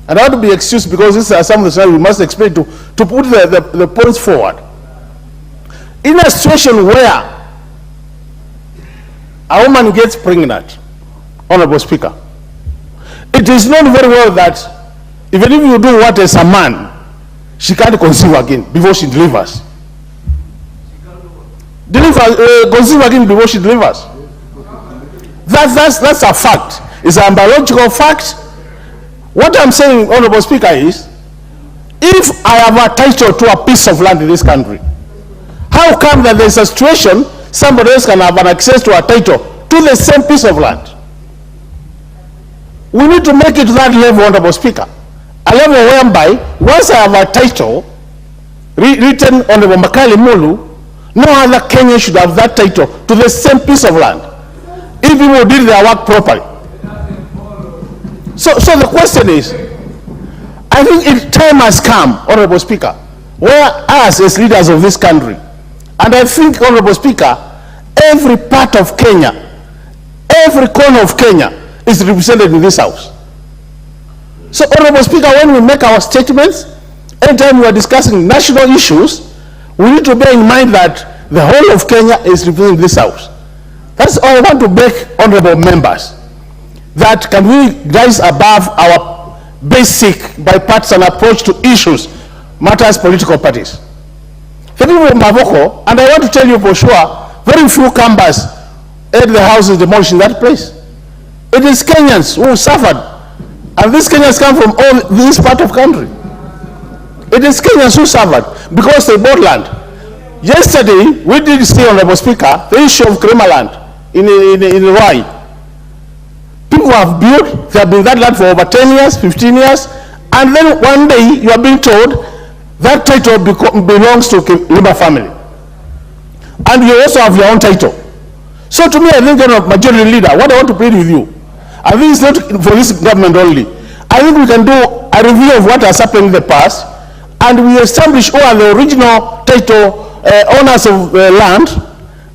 U: And I want to be excused because this is some of the scenarios we must explain to put the points forward. In a situation where a woman gets pregnant, Honorable Speaker, it is known very well that even if you do what as a man, she can't conceive again before she delivers. Conceive again before she delivers. That's a fact. It's a biological fact. What I'm saying, Honorable Speaker, is if I have a title to a piece of land in this country, how come that there's a situation somebody else can have an access to a title to the same piece of land? We need to make it to that level, Honorable Speaker. A level whereby once I have a title written Honorable Makali Mulu, no other Kenyan should have that title to the same piece of land if people did their work properly. So the question is, I think time has come, Honorable Speaker, where us as leaders of this country, and I think, Honorable Speaker, every part of Kenya, every corner of Kenya is represented in this house. So, Honorable Speaker, when we make our statements, anytime we are discussing national issues, we need to bear in mind that the whole of Kenya is represented in this house. That's all I want to beg honorable members, that can we rise above our basic bipartisan approach to issues matters political parties. The people of Mavoko, and I want to tell you for sure, very few campers at the houses demolished in that place. It is Kenyans who suffered, and these Kenyans come from all this part of country. It is Kenyans who suffered because they bought land. Yesterday, we did see, Honorable Speaker, the issue of Krema land in Rwai. People have built, they have been that land for over 10 years, 15 years, and then one day you are being told that title belongs to Lima family. And you also have your own title. So to me, I think, majority leader, what I want to plead with you, I think it's not for this government only. I think we can do a review of what has happened in the past, and we establish who are the original title owners of land.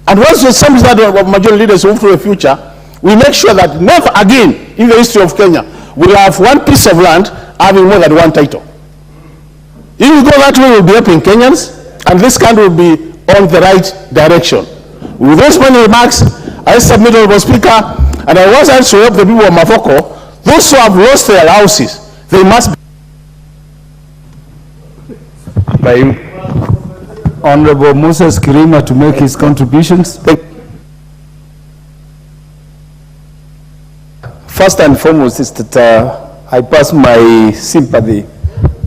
U: And once we establish that majority leaders move to the future, we make sure that never again in the history of Kenya we'll have one piece of land having more than one title. If we go that way, we'll be helping Kenyans, and this country will be on the right direction. With those many remarks, I submit, Honorable Speaker, and I want to help the people of Mavoko. Those who have lost their houses, they must be.
K: By Honorable Moses Kirima to make his contributions. First and foremost is that I pass my sympathy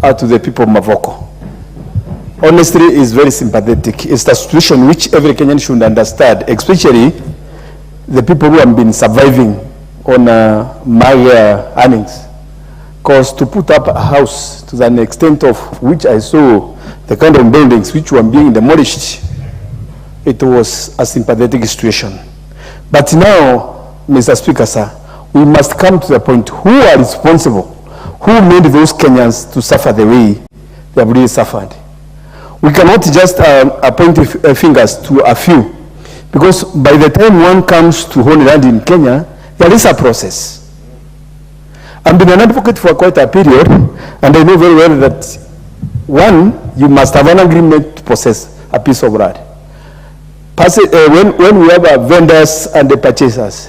K: to the people of Mavoko. Honestly, is very sympathetic. It's a situation which every Kenyan should understand, especially the people who have been surviving on my earnings. Because to put up a house to an extent of which I saw the kind of buildings which were being demolished, it was a sympathetic situation. But now, Mr. Speaker, sir, we must come to the point who are responsible, who made those Kenyans to suffer the way they have really suffered. We cannot just point fingers to a few, because by the time one comes to own land in Kenya, there is a process. I've been an advocate for quite a period, and I know very well that one, you must have an agreement to possess a piece of land. When we have vendors and the purchasers,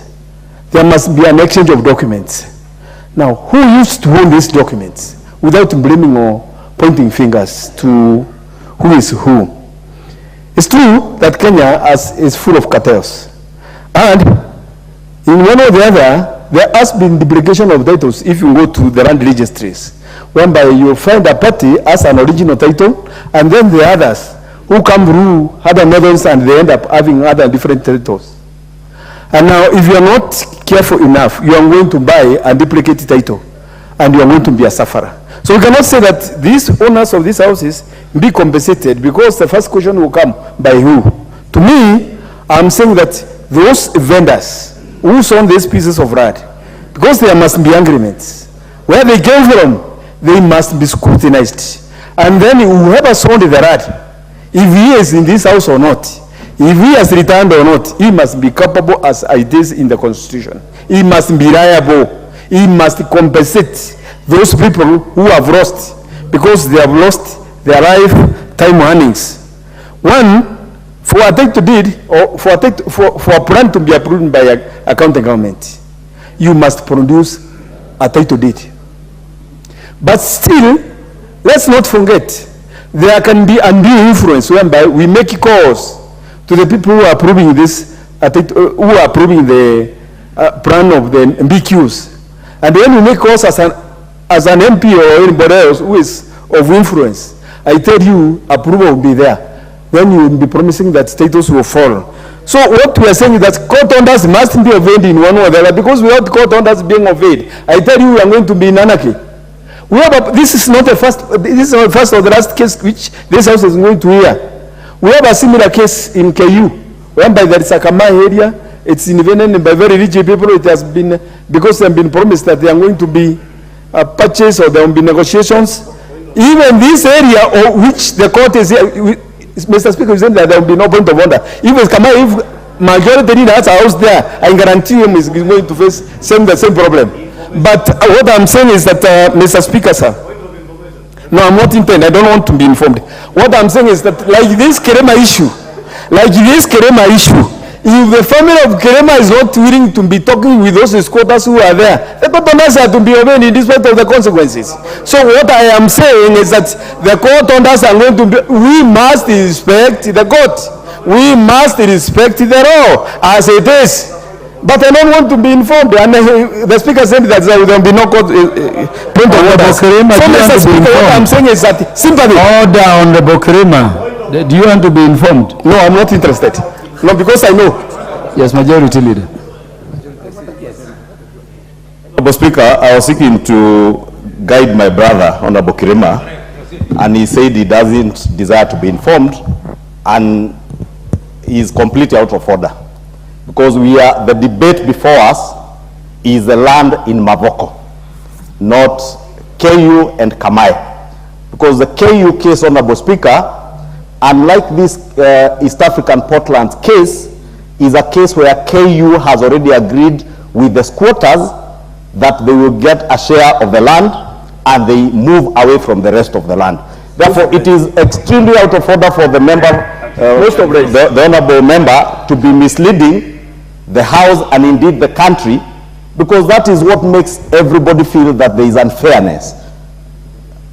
K: there must be an exchange of documents. Now, who used to own these documents without blaming or pointing fingers to who is who? It's true that Kenya is full of cartels. And in one or the other, there has been duplication of titles if you go to the land registries, whereby you find a party as an original title, and then the others who come through other methods and they end up having other different titles. And now, if you are not careful enough, you are going to buy a duplicate title, and you are going to be a sufferer. So we cannot say that these owners of these houses be compensated, because the first question will come, by who? To me, I'm saying that those vendors who own these pieces of land, because there must be agreements. Where they came from, they must be scrutinized. And then whoever sold the land, if he is in this house or not, if he has returned or not, he must be capable as it is in the Constitution. He must be liable. He must compensate those people who have lost, because they have lost their lifetime earnings. One, for a title deed, or for a plan to be approved by a county government, you must produce a title deed. But still, let's not forget, there can be undue influence whereby we make calls to the people who are approving this, who are approving the plan of the MBQs. And when we make calls as an MP or anybody else who is of influence, I tell you, approval will be there. Then you will be promising that status will fall. So what we are saying is that court orders must be obeyed in one or the other, because without court orders being obeyed, I tell you, we are going to be in anarchy. This is not the first or the last case which this house is going to hear. We have a similar case in KU, whereby there is a Kamai area. It's invaded by very rich people. It has been, because they have been promised that they are going to be purchased or there will be negotiations. Even this area, or which the court is here, Mr. Speaker, is saying that there will be no point of order. If majority has a house there, I guarantee him is going to face the same problem. But what I'm saying is that, Mr. Speaker, sir, no, I'm not intending. I don't want to be informed. What I'm saying is that, like this Kerema issue,
H: If the family of Kerema is not willing to be talking with those squatters who are there, the court orders are to be obeyed in respect of the consequences. So what I am saying is that the court orders are going to be, we must respect the court. We must respect the law as it is. But I don't want to be informed. And the speaker said that there will be no court point of orders. So Mr. Speaker, what I'm saying is that sympathy.
K: Order on the Bokrema. Do you want to be informed?
H: No, I'm not interested. No, because I know.
K: Yes, Majority Leader.
E: Honorable Speaker, I was seeking to guide my brother, Honorable Kirima, and he said he doesn't desire to be informed, and he is completely out of order. Because the debate before us is the land in Mavoko, not KU and Kamai. Because the KU case, Honorable Speaker, unlike this East African Portland case, is a case where KU has already agreed with the squatters that they will get a share of the land and they move away from the rest of the land. Therefore, it is extremely out of order for the member, the honorable member, to be misleading the House and indeed the country, because that is what makes everybody feel that there is unfairness.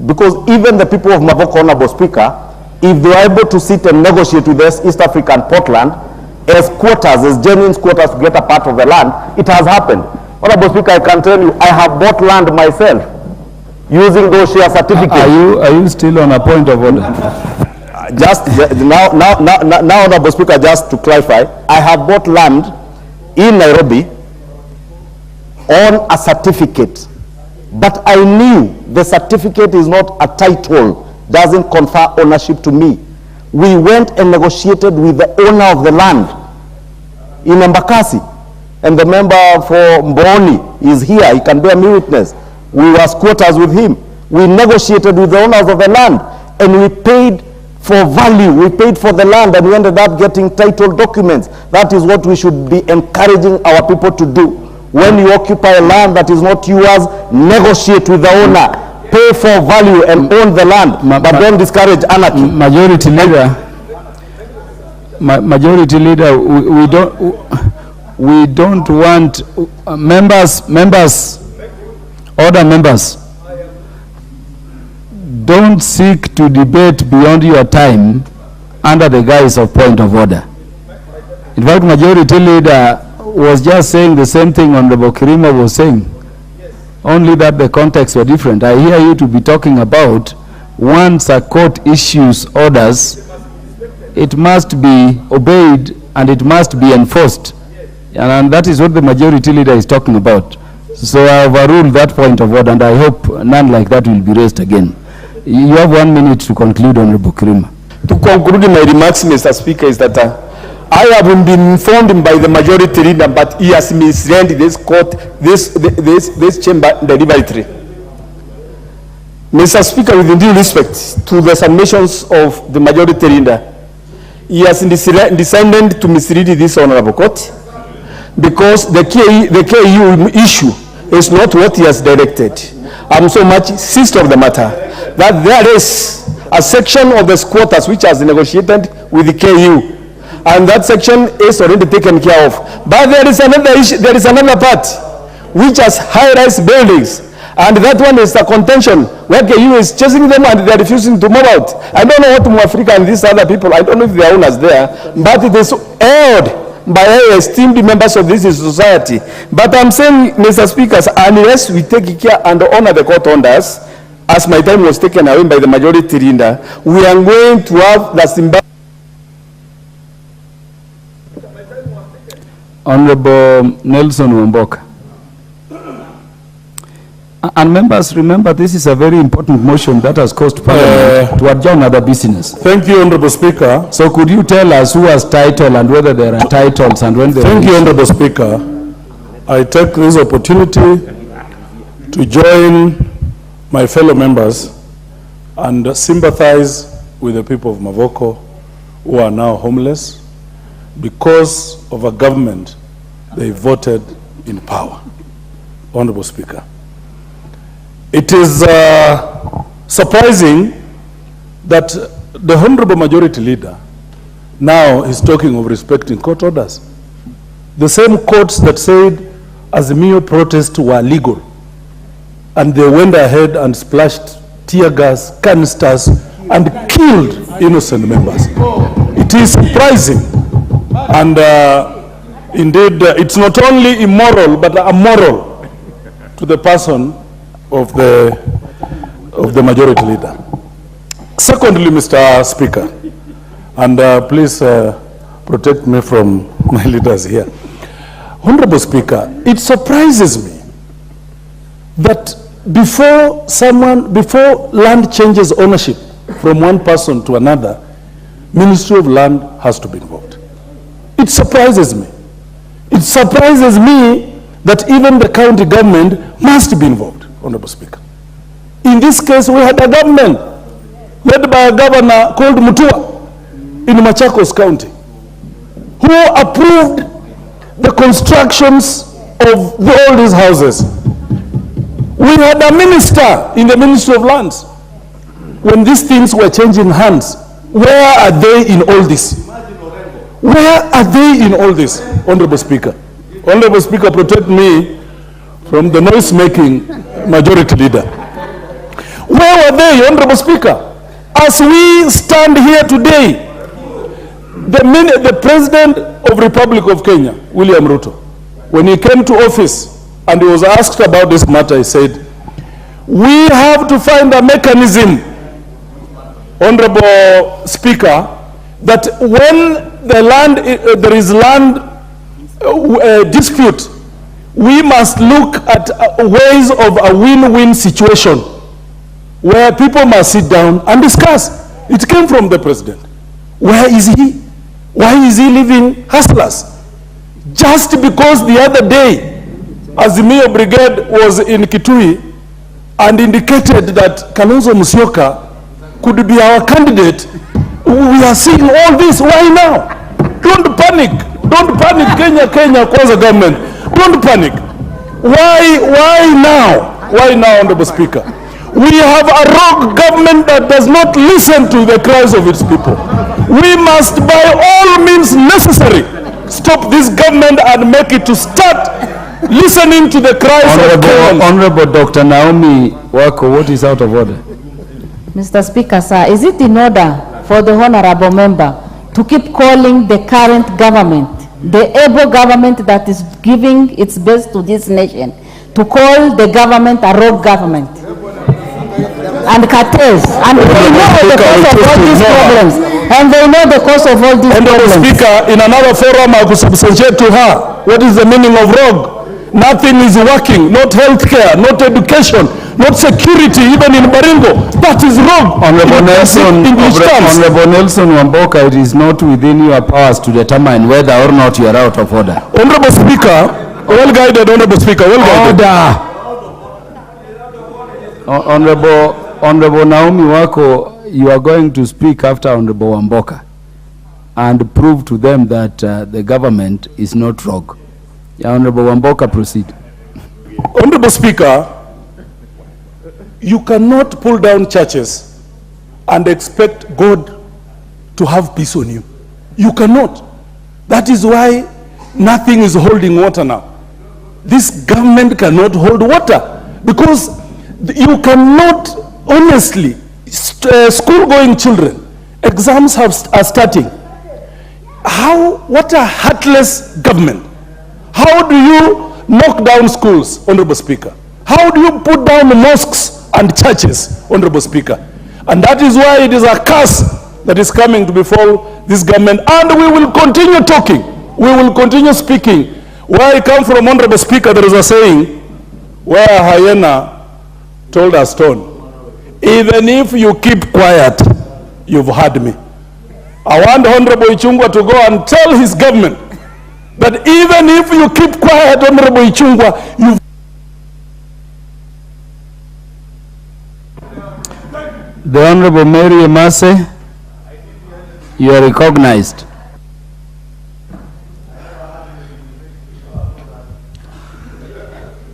E: Because even the people of Mavoko, Honorable Speaker, if they are able to sit and negotiate with the East African Portland as squatters, as genuine squatters to get a part of the land, it has happened. Honorable Speaker, I can tell you, I have bought land myself using those share certificates.
K: Are you still on a point of order?
E: Just now, Honorable Speaker, just to clarify, I have bought land in Nairobi on a certificate, but I knew the certificate is not a title, doesn't confer ownership to me. We went and negotiated with the owner of the land in Embakasi, and the member for Mboni is here, he can bear me witness. We were squatters with him. We negotiated with the owners of the land, and we paid for value, we paid for the land, and we ended up getting title documents. That is what we should be encouraging our people to do. When you occupy land that is not yours, negotiate with the owner, pay for value and own the land, but don't discourage anarchy.
K: Majority Leader, we don't want order members. Don't seek to debate beyond your time under the guise of point of order. In fact, Majority Leader was just saying the same thing Honorable Kirima was saying, only that the context were different. I hear you to be talking about once a court issues orders, it must be obeyed and it must be enforced. And that is what the Majority Leader is talking about. So I overrule that point of order, and I hope none like that will be raised again. You have 1 minute to conclude, Honorable Kirima.
H: To conclude my remarks, Mr. Speaker, is that I haven't been informed by the Majority Leader, but he has misread this court, this chamber deliberately. Mr. Speaker, with due respect to the submissions of the Majority Leader, he has decided to mislead this honorable court, because the KU issue is not what he has directed. I'm so much insist of the matter that there is a section of the squatters which has negotiated with the KU, and that section is already taken care of. But there is another issue, there is another part which has high-rise buildings, and that one is a contention where KU is chasing them and they are refusing to move out. I don't know what Mwafrika and these other people, I don't know if they are owners there, but it is held by esteemed members of this society. But I'm saying, Mr. Speaker, unless we take care and honor the court orders, as my time was taken away by the Majority Leader, we are going to have the Zimbabwe.
K: Honorable Nelson Wamboka. And members, remember, this is a very important motion that has caused Parliament to adjourn other business.
G: Thank you, Honorable Speaker.
K: So could you tell us who has title and whether there are titles and when there are...
G: Thank you, Honorable Speaker. I take this opportunity to join my fellow members and sympathize with the people of Mavoko who are now homeless because of a government they voted in power. Honorable Speaker. It is surprising that the Honorable Majority Leader now is talking of respecting court orders.
S: the same courts that said AZIMIO protests were legal, and they went ahead and splashed tear gas, canisters, and killed innocent members. It is surprising, and indeed, it's not only immoral, but amoral to the person of the majority leader. Secondly, Mr. Speaker, and please protect me from my leaders here. Honorable Speaker, it surprises me that before land changes ownership from one person to another, Ministry of Land has to be involved. It surprises me. It surprises me that even the county government must be involved, Honorable Speaker. In this case, we had a government led by a governor called Mutua in Machakos County, who approved the constructions of all these houses. We had a minister in the Ministry of Lands. When these things were changing hands, where are they in all this? Where are they in all this, Honorable Speaker? Honorable Speaker, protect me from the noise-making majority leader. Where were they, Honorable Speaker? As we stand here today, the President of Republic of Kenya, William RUTO, when he came to office and he was asked about this matter, he said, we have to find a mechanism, Honorable Speaker, that when there is land dispute, we must look at ways of a win-win situation where people must sit down and discuss. It came from the President. Where is he? Why is he leaving hustlers? Just because the other day, AZIMIO Brigade was in Kitui and indicated that Kalonzo Musyoka could be our candidate. We are seeing all this. Why now? Don't panic. Don't panic, Kenya Kwanza government. Don't panic. Why now? Why now, Honorable Speaker? We have a rogue government that does not listen to the cries of its people. We must, by all means necessary, stop this government and make it to start listening to the cries of Kenyans.
K: Honorable Dr. Naomi Wako, what is out of order?
B: Mr. Speaker, sir, is it in order for the honorable member to keep calling the current government, the able government that is giving its best to this nation, to call the government a rogue government? And cartels, and they know the cause of all these problems, and they know the cause of all these problems.
S: Speaker, in another forum, I could substantiate to her what is the meaning of rogue. Nothing is working, not healthcare, not education, not security, even in Baringo. That is rogue.
K: Honorable Nelson Wamboka, it is not within your powers to determine whether or not you are out of order.
S: Honorable Speaker, well-guided, Honorable Speaker, well-guided.
K: Order. Honorable Naomi Wako, you are going to speak after Honorable Wamboka and prove to them that the government is not rogue. Honorable Wamboka, proceed.
S: Honorable Speaker, you cannot pull down churches and expect God to have peace on you. You cannot. That is why nothing is holding water now. This government cannot hold water because you cannot. Honestly, school-going children, exams are starting. What a heartless government. How do you knock down schools, Honorable Speaker? How do you put down the mosques and churches, Honorable Speaker? And that is why it is a curse that is coming to befall this government. And we will continue talking. We will continue speaking. Where I come from, Honorable Speaker, there is a saying where a hyena told a stone, even if you keep quiet, you've heard me. I want Honorable Ichungwa to go and tell his government that even if you keep quiet, Honorable Ichungwa, you've...
K: The Honorable Mary Emase, you are recognized.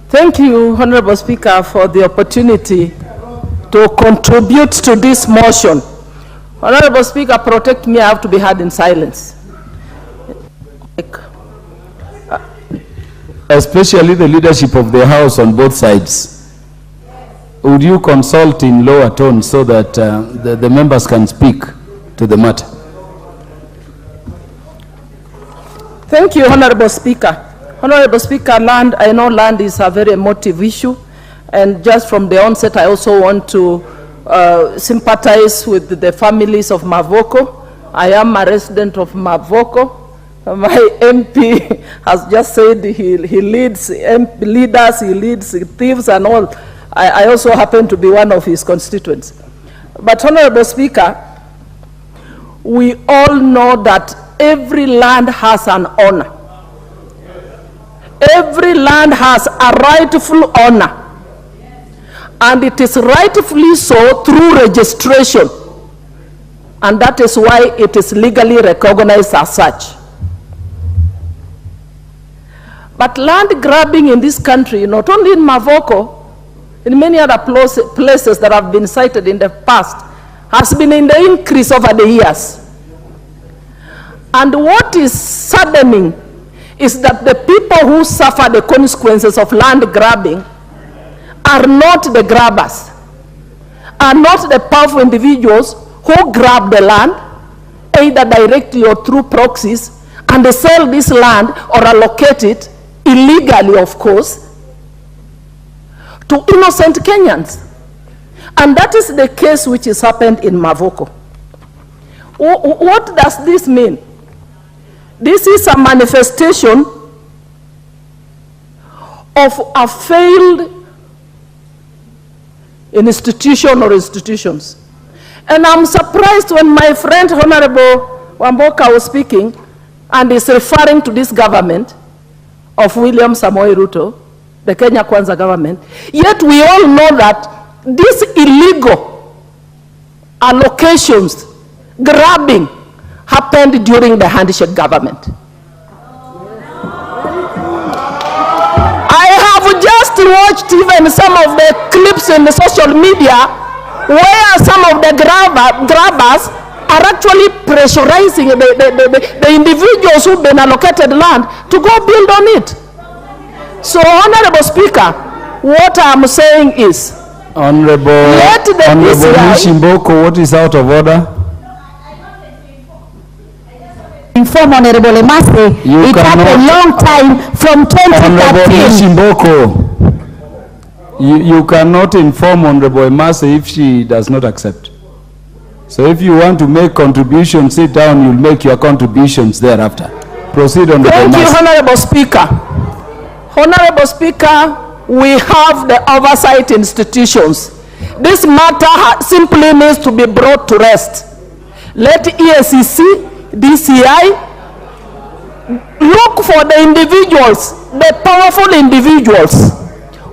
T: Thank you, Honorable Speaker, for the opportunity to contribute to this motion. Honorable Speaker, protect me, I have to be heard in silence.
K: especially the leadership of the House on both sides, would you consult in lower tones so that the members can speak to the matter?
T: Thank you, Honorable Speaker. Honorable Speaker, I know land is a very emotive issue, and just from the onset, I also want to sympathize with the families of Mavoko. I am a resident of Mavoko. My MP has just said he leads leaders, he leads thieves and all. I also happen to be one of his constituents. But Honorable Speaker, we all know that every land has an owner. Every land has a rightful owner. And it is rightfully so through registration. And that is why it is legally recognized as such. But land grabbing in this country, not only in Mavoko, in many other places that have been cited in the past, has been in the increase over the years. And what is saddening is that the people who suffer the consequences of land grabbing are not the grabbers, are not the powerful individuals who grab the land, either directly or through proxies, and they sell this land or allocate it, illegally of course, to innocent Kenyans. And that is the case which has happened in Mavoko. What does this mean? This is a manifestation of a failed institution or institutions. And I'm surprised when my friend Honorable Wamboka was speaking and is referring to this government of William Samoei Ruto, the Kenya Kwanza government, yet we all know that these illegal allocations, grabbing, happened during the handshake government. I have just watched even some of the clips in the social media where some of the grabbers are actually pressurizing the individuals who've been allocated land to go build on it. So, Honorable Speaker, what I'm saying is,
K: Honorable Nishimboko, what is out of order?
M: Inform Honorable Emase, it happened a long time from 2013.
K: Honorable Nishimboko, you cannot inform Honorable Emase if she does not accept. So if you want to make contributions, sit down, you'll make your contributions thereafter. Proceed, Honorable Emase.
T: Thank you, Honorable Speaker. Honorable Speaker, we have the oversight institutions. This matter simply needs to be brought to rest. Let EACC, DCI, look for the individuals, the powerful individuals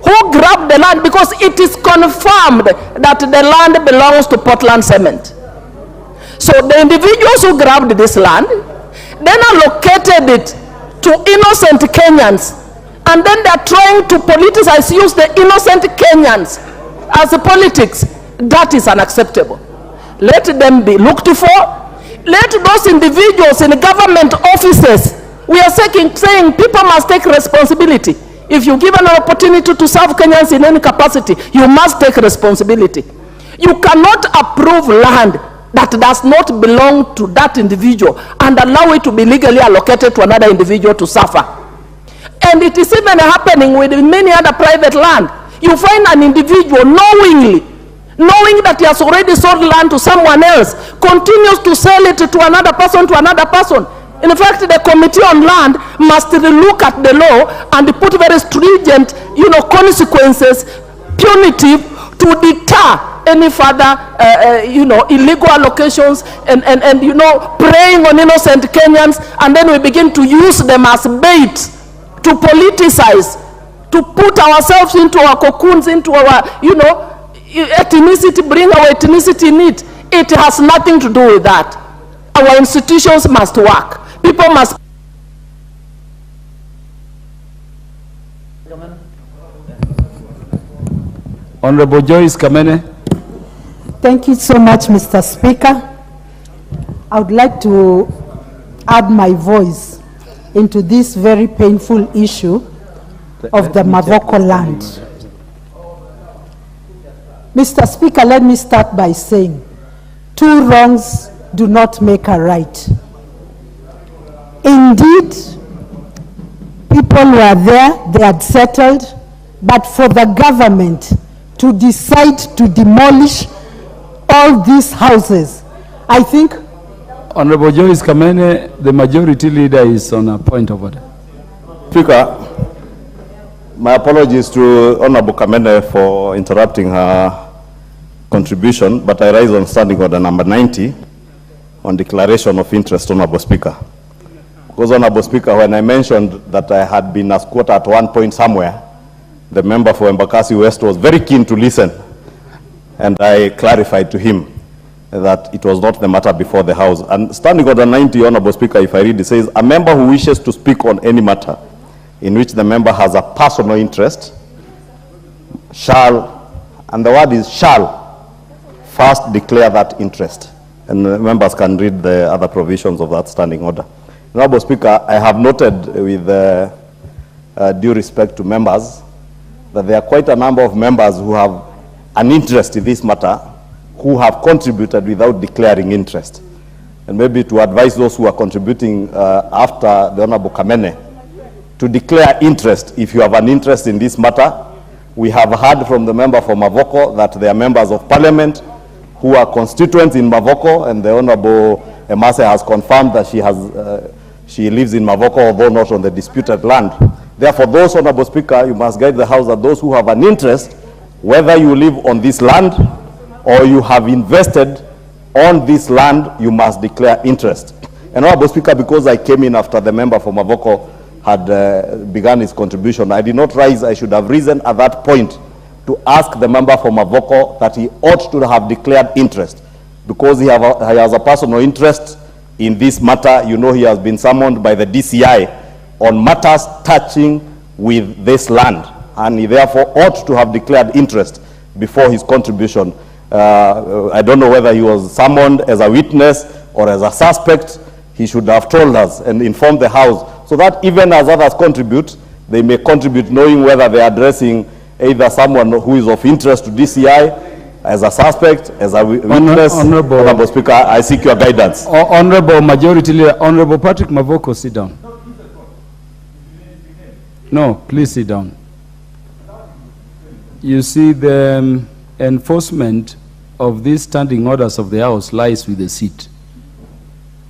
T: who grab the land, because it is confirmed that the land belongs to Portland Cement. So the individuals who grabbed this land then allocated it to innocent Kenyans, and then they're trying to politicize, use the innocent Kenyans as a politics. That is unacceptable. Let them be looked for. Let those individuals in government offices, we are saying people must take responsibility. If you give an opportunity to serve Kenyans in any capacity, you must take responsibility. You cannot approve land that does not belong to that individual and allow it to be legally allocated to another individual to suffer. And it is even happening with many other private land. You find an individual knowing that he has already sold land to someone else, continues to sell it to another person, In fact, the Committee on Land must look at the law and put very stringent, consequences, punitive, to deter any further, illegal allocations and preying on innocent Kenyans, and then we begin to use them as bait to politicize, to put ourselves into our cocoons, into our, ethnicity, bring our ethnicity in it. It has nothing to do with that. Our institutions must work. People must.
K: Honorable Joyce Kamene.
R: Thank you so much, Mr. Speaker. I would like to add my voice into this very painful issue of the Mavoko land. Mr. Speaker, let me start by saying, 2 wrongs do not make a right. Indeed, people were there, they had settled, but for the government to decide to demolish all these houses, I think...
K: Honorable Joyce Kamene, the majority leader is on a point of order.
E: Speaker, my apologies to Honorable Kamene for interrupting her contribution, but I rise on standing order number 90 on declaration of interest, Honorable Speaker. Because, Honorable Speaker, when I mentioned that I had been a squatter at one point somewhere, the member for Embakasi West was very keen to listen, and I clarified to him that it was not the matter before the House. And standing order 90, Honorable Speaker, if I read, it says, a member who wishes to speak on any matter in which the member has a personal interest shall, and the word is shall, first declare that interest. And the members can read the other provisions of that standing order. Honorable Speaker, I have noted with due respect to members that there are quite a number of members who have an interest in this matter who have contributed without declaring interest. And maybe to advise those who are contributing after the Honorable Kamene to declare interest if you have an interest in this matter. We have heard from the member for Mavoko that they are members of parliament who are constituents in Mavoko, and the Honorable Emase has confirmed that she lives in Mavoko, although not on the disputed land. Therefore, those, Honorable Speaker, you must guide the House that those who have an interest, whether you live on this land or you have invested on this land, you must declare interest. And Honorable Speaker, because I came in after the member for Mavoko had begun his contribution, I did not rise. I should have risen at that point to ask the member for Mavoko that he ought to have declared interest, because he has a personal interest in this matter. You know, he has been summoned by the DCI on matters touching with this land, and he therefore ought to have declared interest before his contribution. I don't know whether he was summoned as a witness or as a suspect. He should have told us and informed the House, so that even as others contribute, they may contribute knowing whether they are addressing either someone who is of interest to DCI, as a suspect, as a witness. Honorable Speaker, I seek your guidance.
K: Honorable Majority Leader, Honorable Patrick Mavoko, sit down. No, please sit down. You see, the enforcement of these standing orders of the House lies with the seat.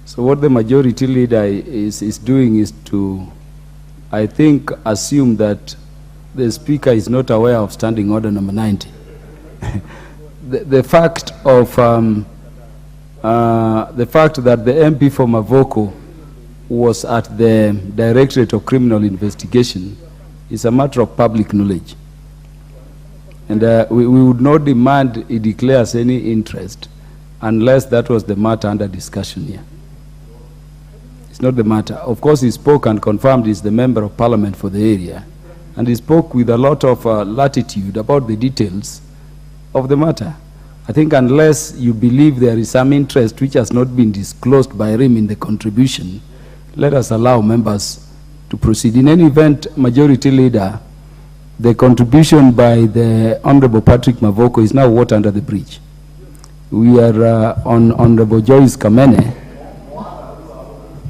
K: So what the Majority Leader is doing is to, I think, assume that the Speaker is not aware of standing order number 90. The fact that the MP for Mavoko was at the Directorate of Criminal Investigation is a matter of public knowledge. And we would not demand he declares any interest unless that was the matter under discussion here. It's not the matter. Of course, he spoke and confirmed he's the member of parliament for the area, and he spoke with a lot of latitude about the details of the matter. I think unless you believe there is some interest which has not been disclosed by him in the contribution, let us allow members to proceed. In any event, Majority Leader, the contribution by the Honorable Patrick Mavoko is now water under the bridge. We are on Honorable Joyce Kamene.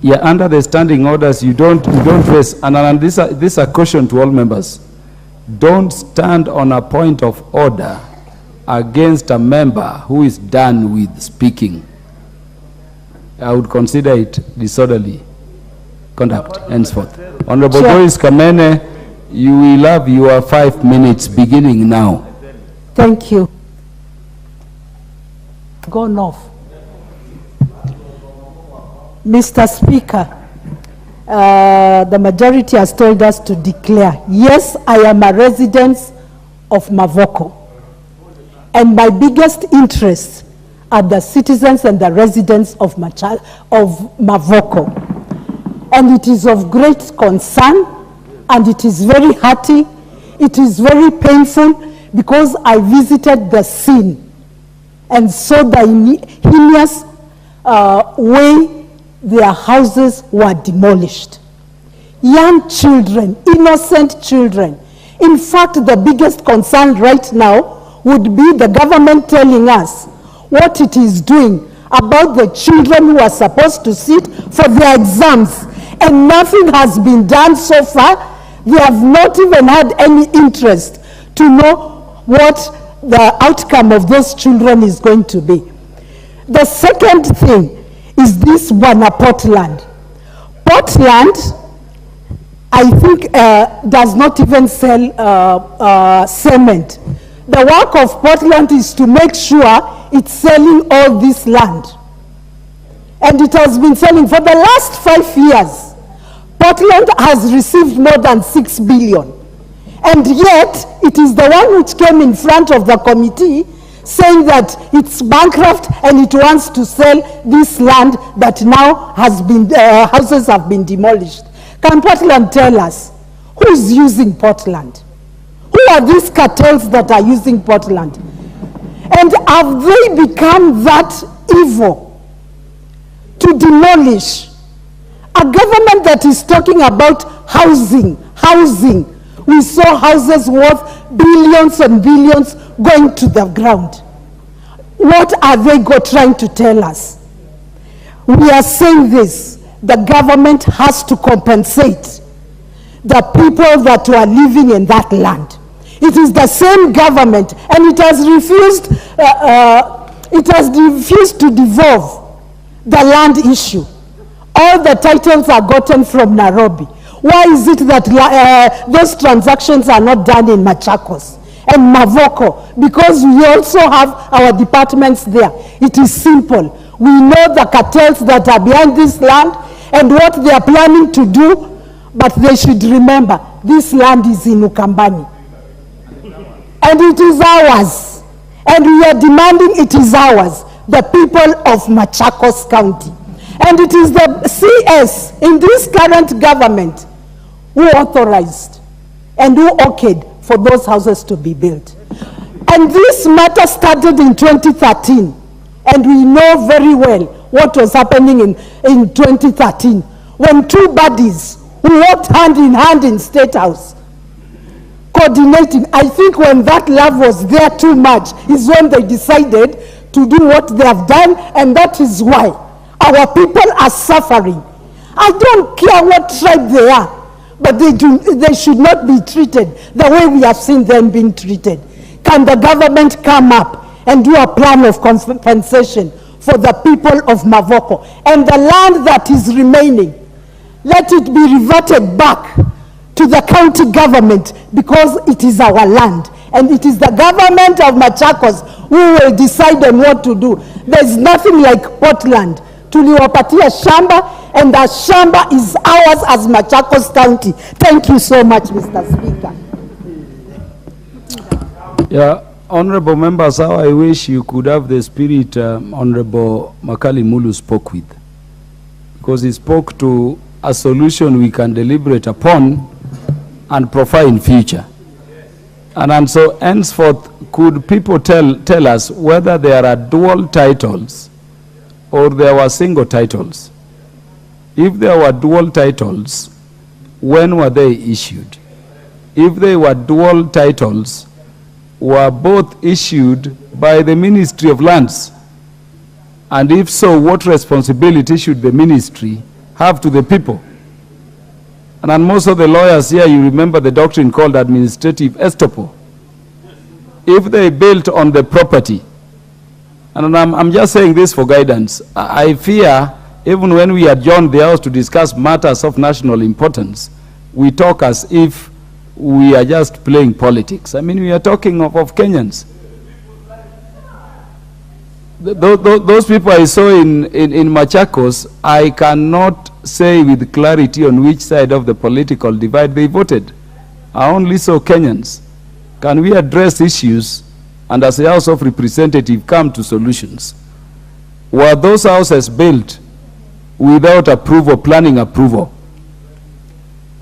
K: Yeah, under the standing orders, you don't raise, and this is a caution to all members. Don't stand on a point of order against a member who is done with speaking. I would consider it disorderly conduct, henceforth. Honorable Joyce Kamene, you will have your 5 minutes beginning now.
R: Thank you. Gone off. Mr. Speaker, the majority has told us to declare, yes, I am a resident of Mavoko, and my biggest interest are the citizens and the residents of Mavoko. And it is of great concern, and it is very hearty, it is very painful, because I visited the scene and saw the heinous way their houses were demolished. young children, innocent children. In fact, the biggest concern right now would be the government telling us what it is doing about the children who are supposed to sit for their exams, and nothing has been done so far. They have not even had any interest to know what the outcome of those children is going to be. The second thing is this Portland. Portland, I think, does not even sell cement. The work of Portland is to make sure it's selling all this land. And it has been selling for the last 5 years. Portland has received more than 6 billion. And yet, it is the one which came in front of the committee saying that it's bankrupt and it wants to sell this land that now has been, houses have been demolished. Can Portland tell us who's using Portland? Who are these cartels that are using Portland? And have they become that evil to demolish a government that is talking about housing? We saw houses worth billions and billions going to the ground. What are they trying to tell us? We are saying this: the government has to compensate the people that were living in that land. It is the same government, and it has refused to devolve the land issue. All the titles are gotten from Nairobi. Why is it that those transactions are not done in Machakos and Mavoko? Because we also have our departments there. It is simple. We know the cartels that are behind this land and what they are planning to do, but they should remember this land is in Ukambani. And it is ours. And we are demanding it is ours, the people of Machakos County. And it is the CS in this current government who authorized and who okayed for those houses to be built. And this matter started in 2013. And we know very well what was happening in 2013 when two bodies who worked hand in hand in State House coordinating. I think when that love was there too much is when they decided to do what they have done, and that is why our people are suffering. I don't care what tribe they are, but they should not be treated the way we have seen them being treated. Can the government come up and do a plan of compensation for the people of Mavoko? And the land that is remaining, let it be reverted back to the county government, because it is our land. And it is the government of Machakos who will decide on what to do. There's nothing like Portland. Tuliwapatia shamba, and the shamba is ours as Machakos County. Thank you so much, Mr. Speaker.
K: Yeah, honorable members, how I wish you could have the spirit Honorable Makali Mulu spoke with. Because he spoke to a solution we can deliberate upon and profile in future. And so henceforth, could people tell us whether there are dual titles or there were single titles? If there were dual titles, when were they issued? If they were dual titles, were both issued by the Ministry of Lands? And if so, what responsibility should the ministry have to the people? And most of the lawyers here, you remember the doctrine called administrative estoppel. If they built on the property, and I'm just saying this for guidance, I fear even when we adjourn the House to discuss matters of national importance, we talk as if we are just playing politics. I mean, we are talking of Kenyans. Those people I saw in Machakos, I cannot say with clarity on which side of the political divide they voted. I only saw Kenyans. Can we address issues and as a House of Representatives come to solutions? Were those houses built without approval, planning approval?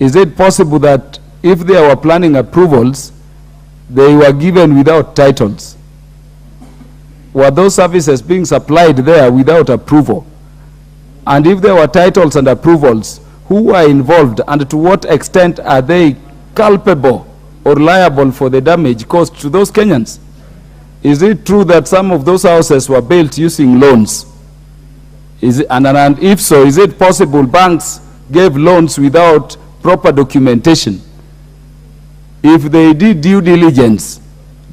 K: Is it possible that if there were planning approvals, they were given without titles? Were those services being supplied there without approval? And if there were titles and approvals, who are involved and to what extent are they culpable or liable for the damage caused to those Kenyans? Is it true that some of those houses were built using loans? And if so, is it possible banks gave loans without proper documentation? If they did due diligence,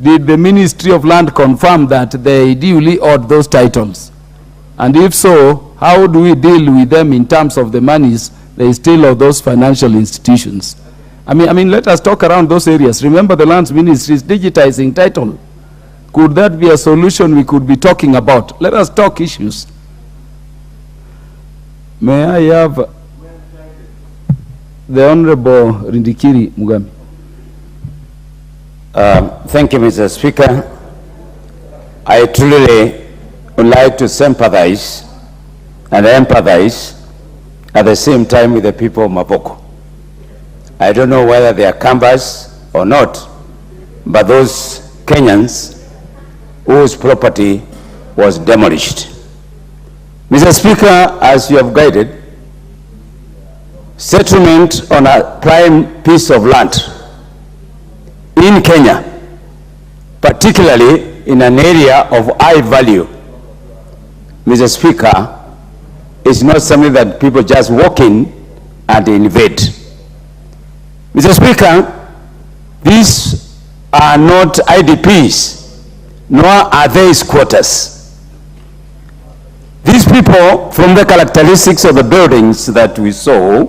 K: did the Ministry of Land confirm that they duly owed those titles? And if so, how do we deal with them in terms of the monies they steal of those financial institutions? I mean, let us talk around those areas. Remember, the Lands Ministry is digitizing title. Could that be a solution we could be talking about? Let us talk issues. May I have the Honorable Rindikiri Mugambi?
A: Thank you, Mr. Speaker. I truly would like to sympathize and empathize at the same time with the people of Mavoko. I don't know whether they are Kambas or not, but those Kenyans whose property was demolished. Mr. Speaker, as you have guided, settlement on a prime piece of land in Kenya, particularly in an area of high value, Mr. Speaker, is not something that people just walk in and invade. Mr. Speaker, these are not IDPs, nor are they squatters. These people, from the characteristics of the buildings that we saw,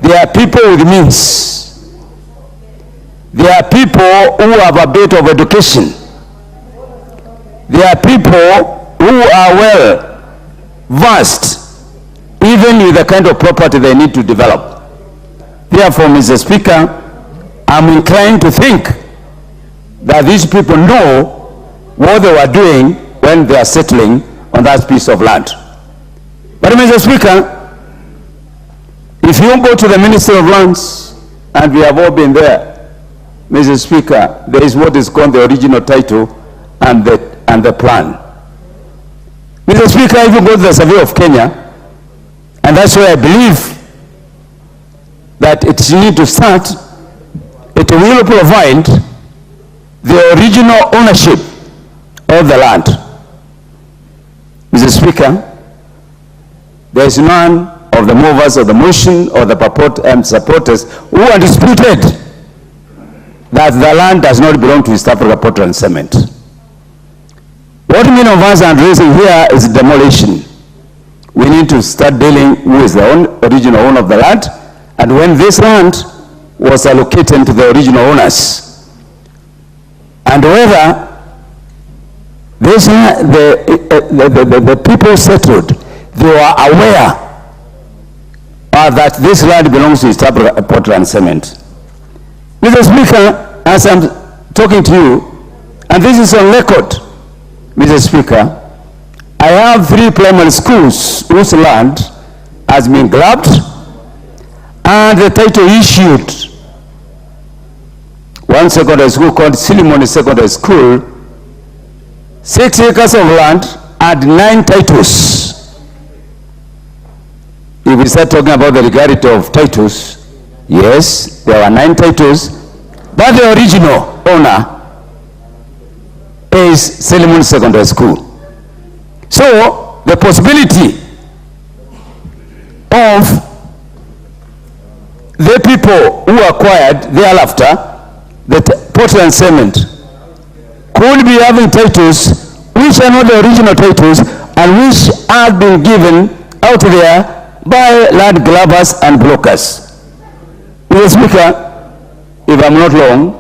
A: they are people with means. They are people who have a bit of education. They are people who are well versed, even with the kind of property they need to develop. Therefore, Mr. Speaker, I'm inclined to think that these people know what they were doing when they are settling on that piece of land. But Mr. Speaker, if you go to the Ministry of Lands, and we have all been there, Mr. Speaker, there is what is called the original title and the plan. Mr. Speaker, if you go to the Survey of Kenya, and that's where I believe that it needs to start, it will provide the original ownership of the land. Mr. Speaker, there is none of the movers of the motion or the supporters who are disputed that the land does not belong to East Africa Portland and Cement. What many of us are raising here is demolition. We need to start dealing who is the original owner of the land, and when this land was allocated to the original owners, and whether this, the people settled, they were aware that this land belongs to East Africa Portland and Cement. Mr. Speaker, as I'm talking to you, and this is on record, Mr. Speaker, I have 3 primary schools whose land has been grabbed and the title issued. One secondary school called Silimoni Secondary School, 6 acres of land and 9 titles. If we start talking about the legality of titles, yes, there were 9 titles, but the original owner is Silimoni Secondary School. So the possibility of the people who acquired thereafter the Portland Cement could be having titles which are not the original titles and which are being given out there by land grabbers and brokers. Mr. Speaker, if I'm not wrong,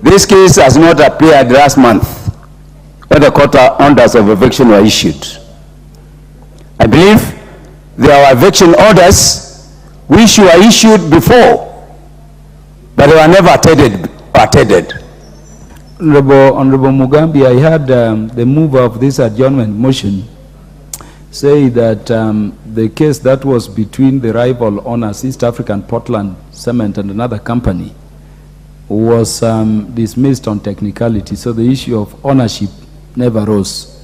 A: this case has not appeared last month when the court orders of eviction were issued. I believe there were eviction orders which were issued before, but they were never attended.
K: Honorable Mugambi, I heard the mover of this adjournment motion say that the case that was between the rival owners, East African Portland Cement and another company, was dismissed on technicality, so the issue of ownership never rose.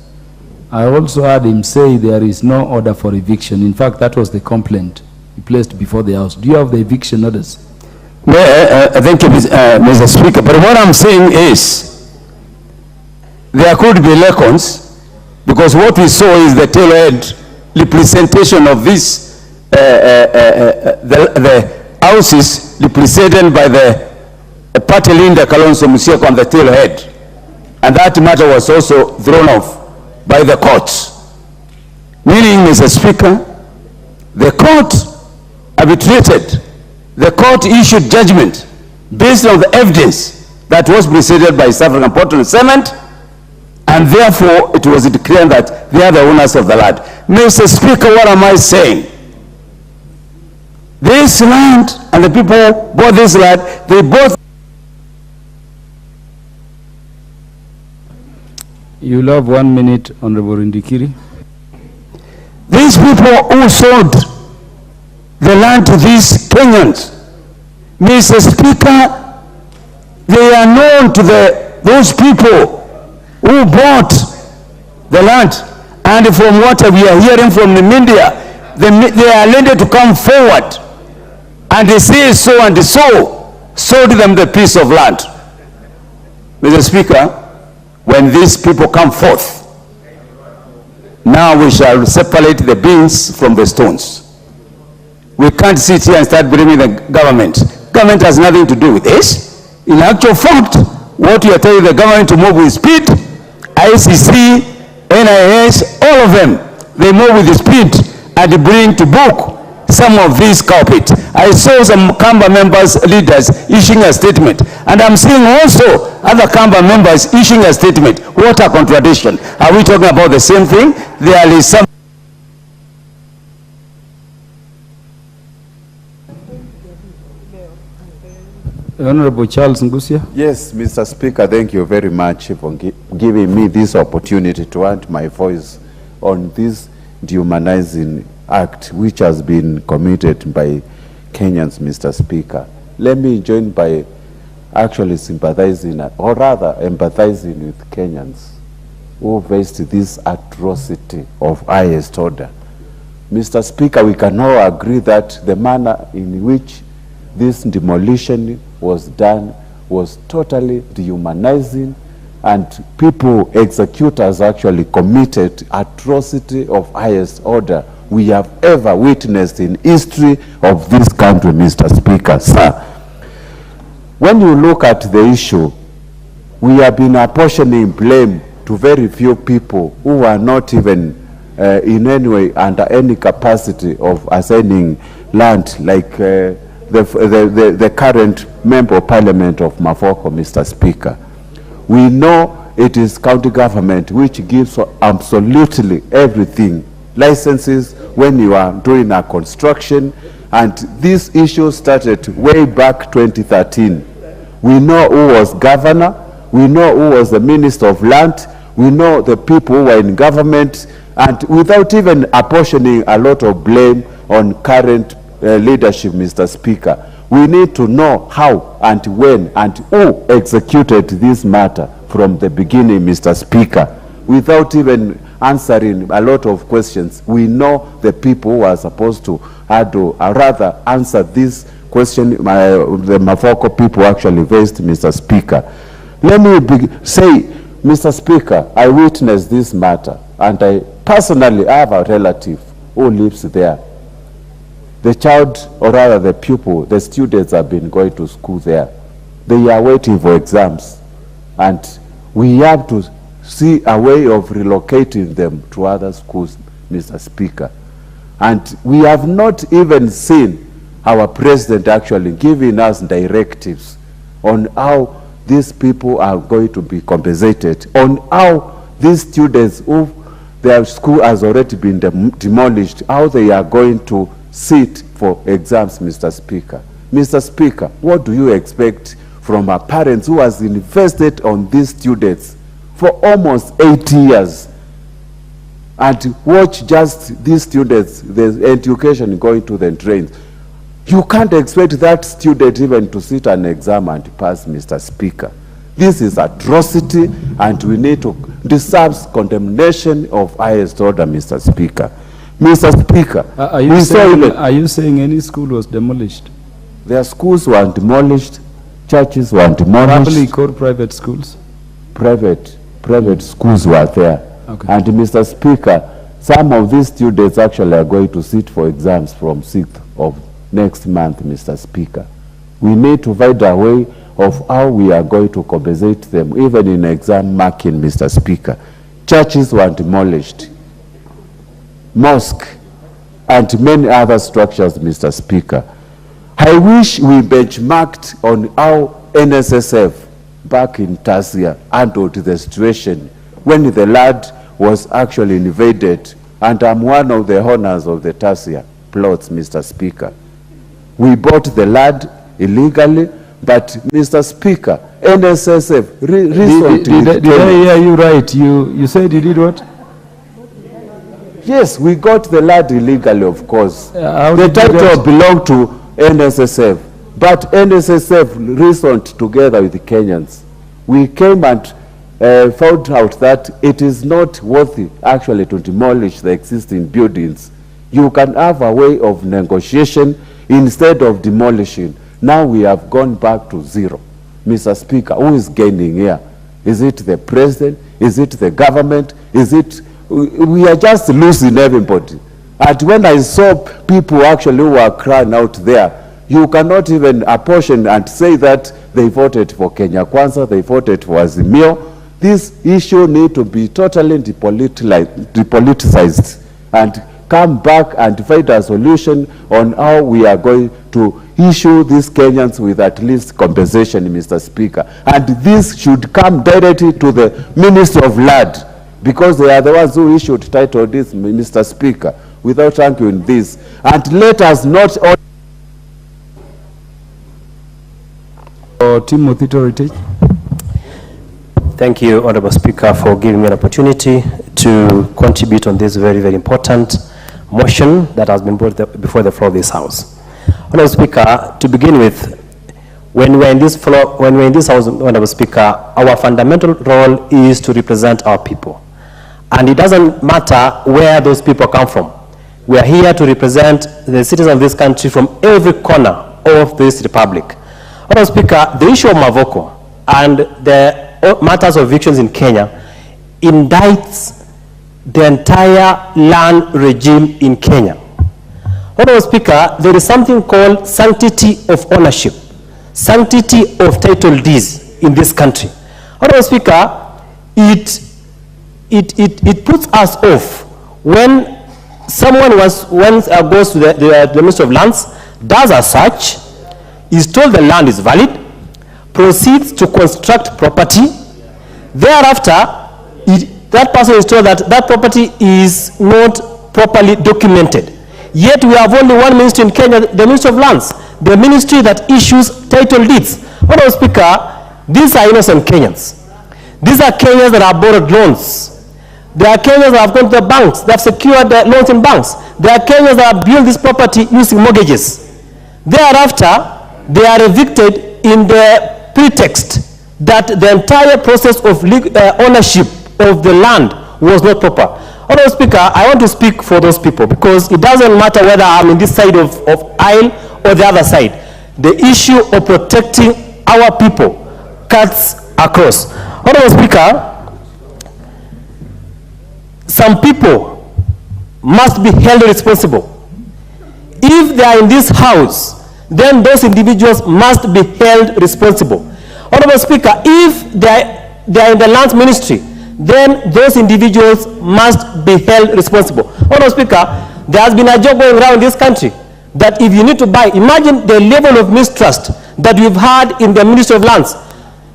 K: I also heard him say there is no order for eviction. In fact, that was the complaint he placed before the House. Do you have the eviction orders?
A: Thank you, Mr. Speaker. But what I'm saying is, there could be elections, because what we saw is the tailhead representation of this, the houses represented by the party leader Kalonzo Musyoka on the tailhead. And that matter was also thrown off by the courts. Meaning, Mr. Speaker, the court arbitrated. The court issued judgment based on the evidence that was presented by South African Port and Cement, and therefore it was declared that they are the owners of the land. Mr. Speaker, what am I saying? This land and the people bought this land, they both.
K: You'll have 1 minute, Honorable Ndikiri.
A: These people who sold the land to these Kenyans, Mr. Speaker, they are known to those people who bought the land. And from what we are hearing from the media, they are ready to come forward and they say so and so sold them the piece of land. Mr. Speaker, when these people come forth, now we shall separate the beans from the stones. We can't sit here and start blaming the government. Government has nothing to do with this. In actual fact, what you are telling the government to move with speed, ICC, NIS, all of them, they move with speed and bring to book some of these culprits. I saw some Kamba members, leaders, issuing a statement. And I'm seeing also other Kamba members issuing a statement. What a contradiction. Are we talking about the same thing? There is some.
K: Honorable Charles Ngusia.
F: Yes, Mr. Speaker, thank you very much for giving me this opportunity to add my voice on this dehumanizing act which has been committed by Kenyans, Mr. Speaker. Let me join by actually sympathizing, or rather empathizing with Kenyans who faced this atrocity of highest order. Mr. Speaker, we can all agree that the manner in which this demolition was done was totally dehumanizing, and people, executors, actually committed atrocity of highest order we have ever witnessed in history of this country, Mr. Speaker. Sir, when you look at the issue, we have been apportioning blame to very few people who are not even in any way under any capacity of assigning land, like the current member of parliament of Mavoko, Mr. Speaker. We know it is county government which gives absolutely everything, licenses when you are doing a construction, and this issue started way back 2013. We know who was governor, we know who was the minister of land, we know the people who were in government, and without even apportioning a lot of blame on current leadership, Mr. Speaker, we need to know how and when and who executed this matter from the beginning, Mr. Speaker. Without even answering a lot of questions, we know the people who are supposed to rather answer this question, the Mavoko people actually faced, Mr. Speaker. Let me say, Mr. Speaker, I witnessed this matter, and I personally have a relative who lives there. The child, or rather the pupil, the students have been going to school there. They are waiting for exams, and we have to see a way of relocating them to other schools, Mr. Speaker. And we have not even seen our president actually giving us directives on how these people are going to be compensated, on how these students who their school has already been demolished, how they are going to sit for exams, Mr. Speaker. Mr. Speaker, what do you expect from our parents who has invested on these students for almost 8 years, and watch just these students, the education going to the drains? You can't expect that student even to sit an exam and pass, Mr. Speaker. This is atrocity, and we need to deserves condemnation of highest order, Mr. Speaker. Mr. Speaker,
K: are you saying any school was demolished?
F: Their schools were demolished, churches were demolished.
K: Public or private schools?
F: Private schools were there.
K: Okay.
F: And Mr. Speaker, some of these students actually are going to sit for exams from 6th of next month, Mr. Speaker. We need to find a way of how we are going to compensate them, even in exam marking, Mr. Speaker. Churches were demolished, mosque, and many other structures, Mr. Speaker. I wish we benchmarked on how NSSF back in Tasia handled the situation when the land was actually invaded, and I'm one of the owners of the Tasia plots, Mr. Speaker. We bought the land illegally, but Mr. Speaker, NSSF recently...
K: Did I hear you right? You said you did what?
F: Yes, we got the land illegally, of course. The
K: did you
F: title belonged to NSSF, but NSSF reasoned together with the Kenyans. We came and found out that it is not worthy actually to demolish the existing buildings. You can have a way of negotiation instead of demolishing. Now we have gone back to zero. Mr. Speaker, who is gaining here? Is it the president? Is it the government? Is it... We are just losing everybody. And when I saw people actually who were crying out there, you cannot even apportion and say that they voted for Kenya Kwanza, they voted for AZIMIO. This issue need to be totally depoliticized and come back and find a solution on how we are going to issue these Kenyans with at least compensation, Mr. Speaker. And this should come directly to the Minister of Land, because they are the ones who issued title this, Mr. Speaker, without arguing this. And let us not...
K: Timothy Toritage.
I: Thank you, Honorable Speaker, for giving me an opportunity to contribute on this very, very important motion that has been brought before the floor of this House. Honorable Speaker, to begin with, when we're in this House, Honorable Speaker, our fundamental role is to represent our people. And it doesn't matter where those people come from. We are here to represent the citizens of this country from every corner of this republic. Honorable Speaker, the issue of Mavoko and the matters of evictions in Kenya indicts the entire land regime in Kenya. Honorable Speaker, there is something called sanctity of ownership, sanctity of title deeds in this country. Honorable Speaker, it puts us off when someone goes to the Ministry of Lands, does a search, is told the land is valid, proceeds to construct property. Thereafter, that person is told that that property is not properly documented. Yet we have only one ministry in Kenya, the Ministry of Lands, the ministry that issues title deeds. Honorable Speaker, these are innocent Kenyans. These are Kenyans that have borrowed loans. They are Kenyans that have gone to the banks, they have secured their loans in banks. They are Kenyans that have built this property using mortgages. Thereafter, they are evicted in the pretext that the entire process of ownership of the land was not proper. Honorable Speaker, I want to speak for those people because it doesn't matter whether I'm in this side of aisle or the other side. The issue of protecting our people cuts across. Honorable Speaker, some people must be held responsible. If they are in this house, then those individuals must be held responsible. Honorable Speaker, if they are in the lands ministry, then those individuals must be held responsible. Honorable Speaker, there has been a joke going around this country that if you need to buy, imagine the level of mistrust that we've had in the Ministry of Lands.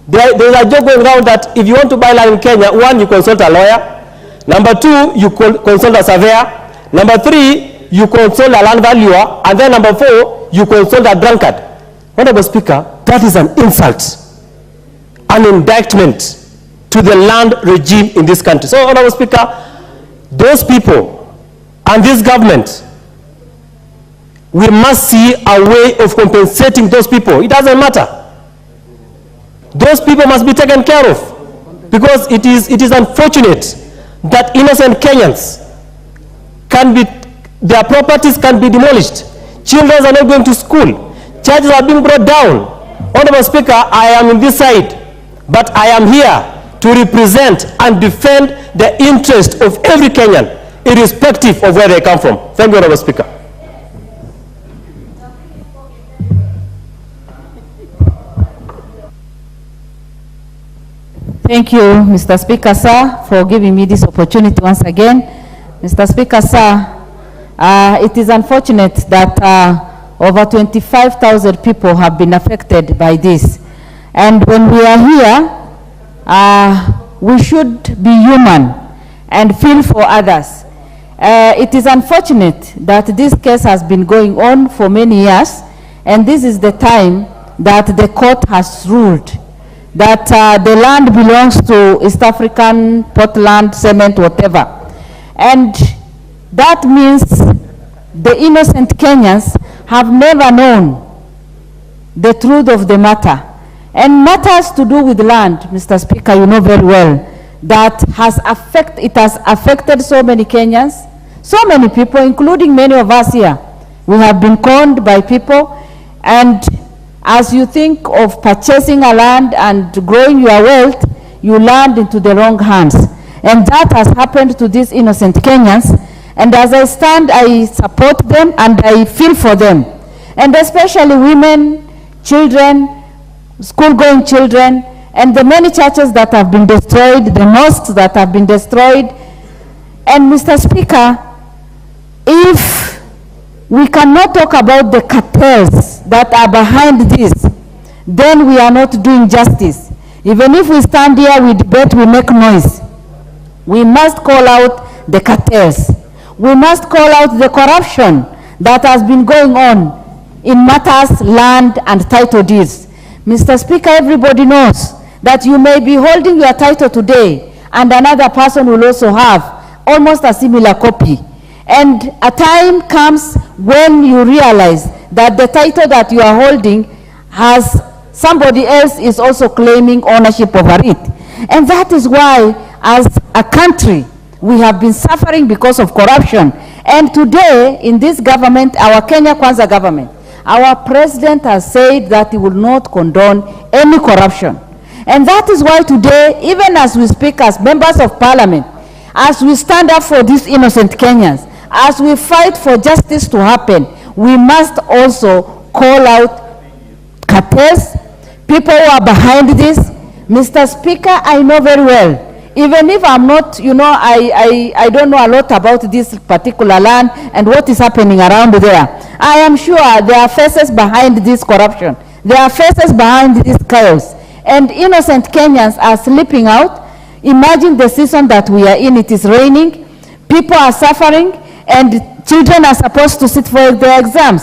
I: There's a joke going around that if you want to buy land in Kenya, one, you consult a lawyer. Number two, you consult a surveyor. Number three, you consult a land valuer. And then number four, you consult a drunkard. Honorable Speaker, that is an insult, an indictment to the land regime in this country. So, Honorable Speaker, those people and this government, we must see a way of compensating those people. It doesn't matter. Those people must be taken care of because it is unfortunate that innocent Kenyans their properties can be demolished. Children are not going to school. Churches are being brought down. Honorable Speaker, I am in this side, but I am here to represent and defend the interest of every Kenyan, irrespective of where they come from. Thank you, Honorable Speaker.
B: Thank you, Mr. Speaker, sir, for giving me this opportunity once again. Mr. Speaker, sir, it is unfortunate that over 25,000 people have been affected by this. And when we are here, we should be human and feel for others. It is unfortunate that this case has been going on for many years, and this is the time that the court has ruled that the land belongs to East African, Portland, cement, whatever. And that means the innocent Kenyans have never known the truth of the matter. And matters to do with land, Mr. Speaker, you know very well, that has affected so many Kenyans, so many people, including many of us here. We have been conned by people, and as you think of purchasing a land and growing your wealth, you land into the wrong hands. And that has happened to these innocent Kenyans. And as I stand, I support them and I feel for them. And especially women, children, school-going children, and the many churches that have been destroyed, the mosques that have been destroyed. And Mr. Speaker, if we cannot talk about the cartels that are behind this, then we are not doing justice. Even if we stand here, we debate, we make noise. We must call out the cartels. We must call out the corruption that has been going on in matters, land, and title deeds. Mr. Speaker, everybody knows that you may be holding your title today, and another person will also have almost a similar copy. And a time comes when you realize that the title that you are holding has somebody else is also claiming ownership over it. And that is why, as a country, we have been suffering because of corruption. And today, in this government, our Kenya Kwanza government, our president has said that he will not condone any corruption. And that is why today, even as we speak as members of parliament, as we stand up for these innocent Kenyans, as we fight for justice to happen, we must also call out cartels, people who are behind this. Mr. Speaker, I know very well, even if I'm not, I don't know a lot about this particular land and what is happening around there. I am sure there are faces behind this corruption. There are faces behind this chaos. And innocent Kenyans are sleeping out. Imagine the season that we are in. It is raining. People are suffering. And children are supposed to sit for their exams.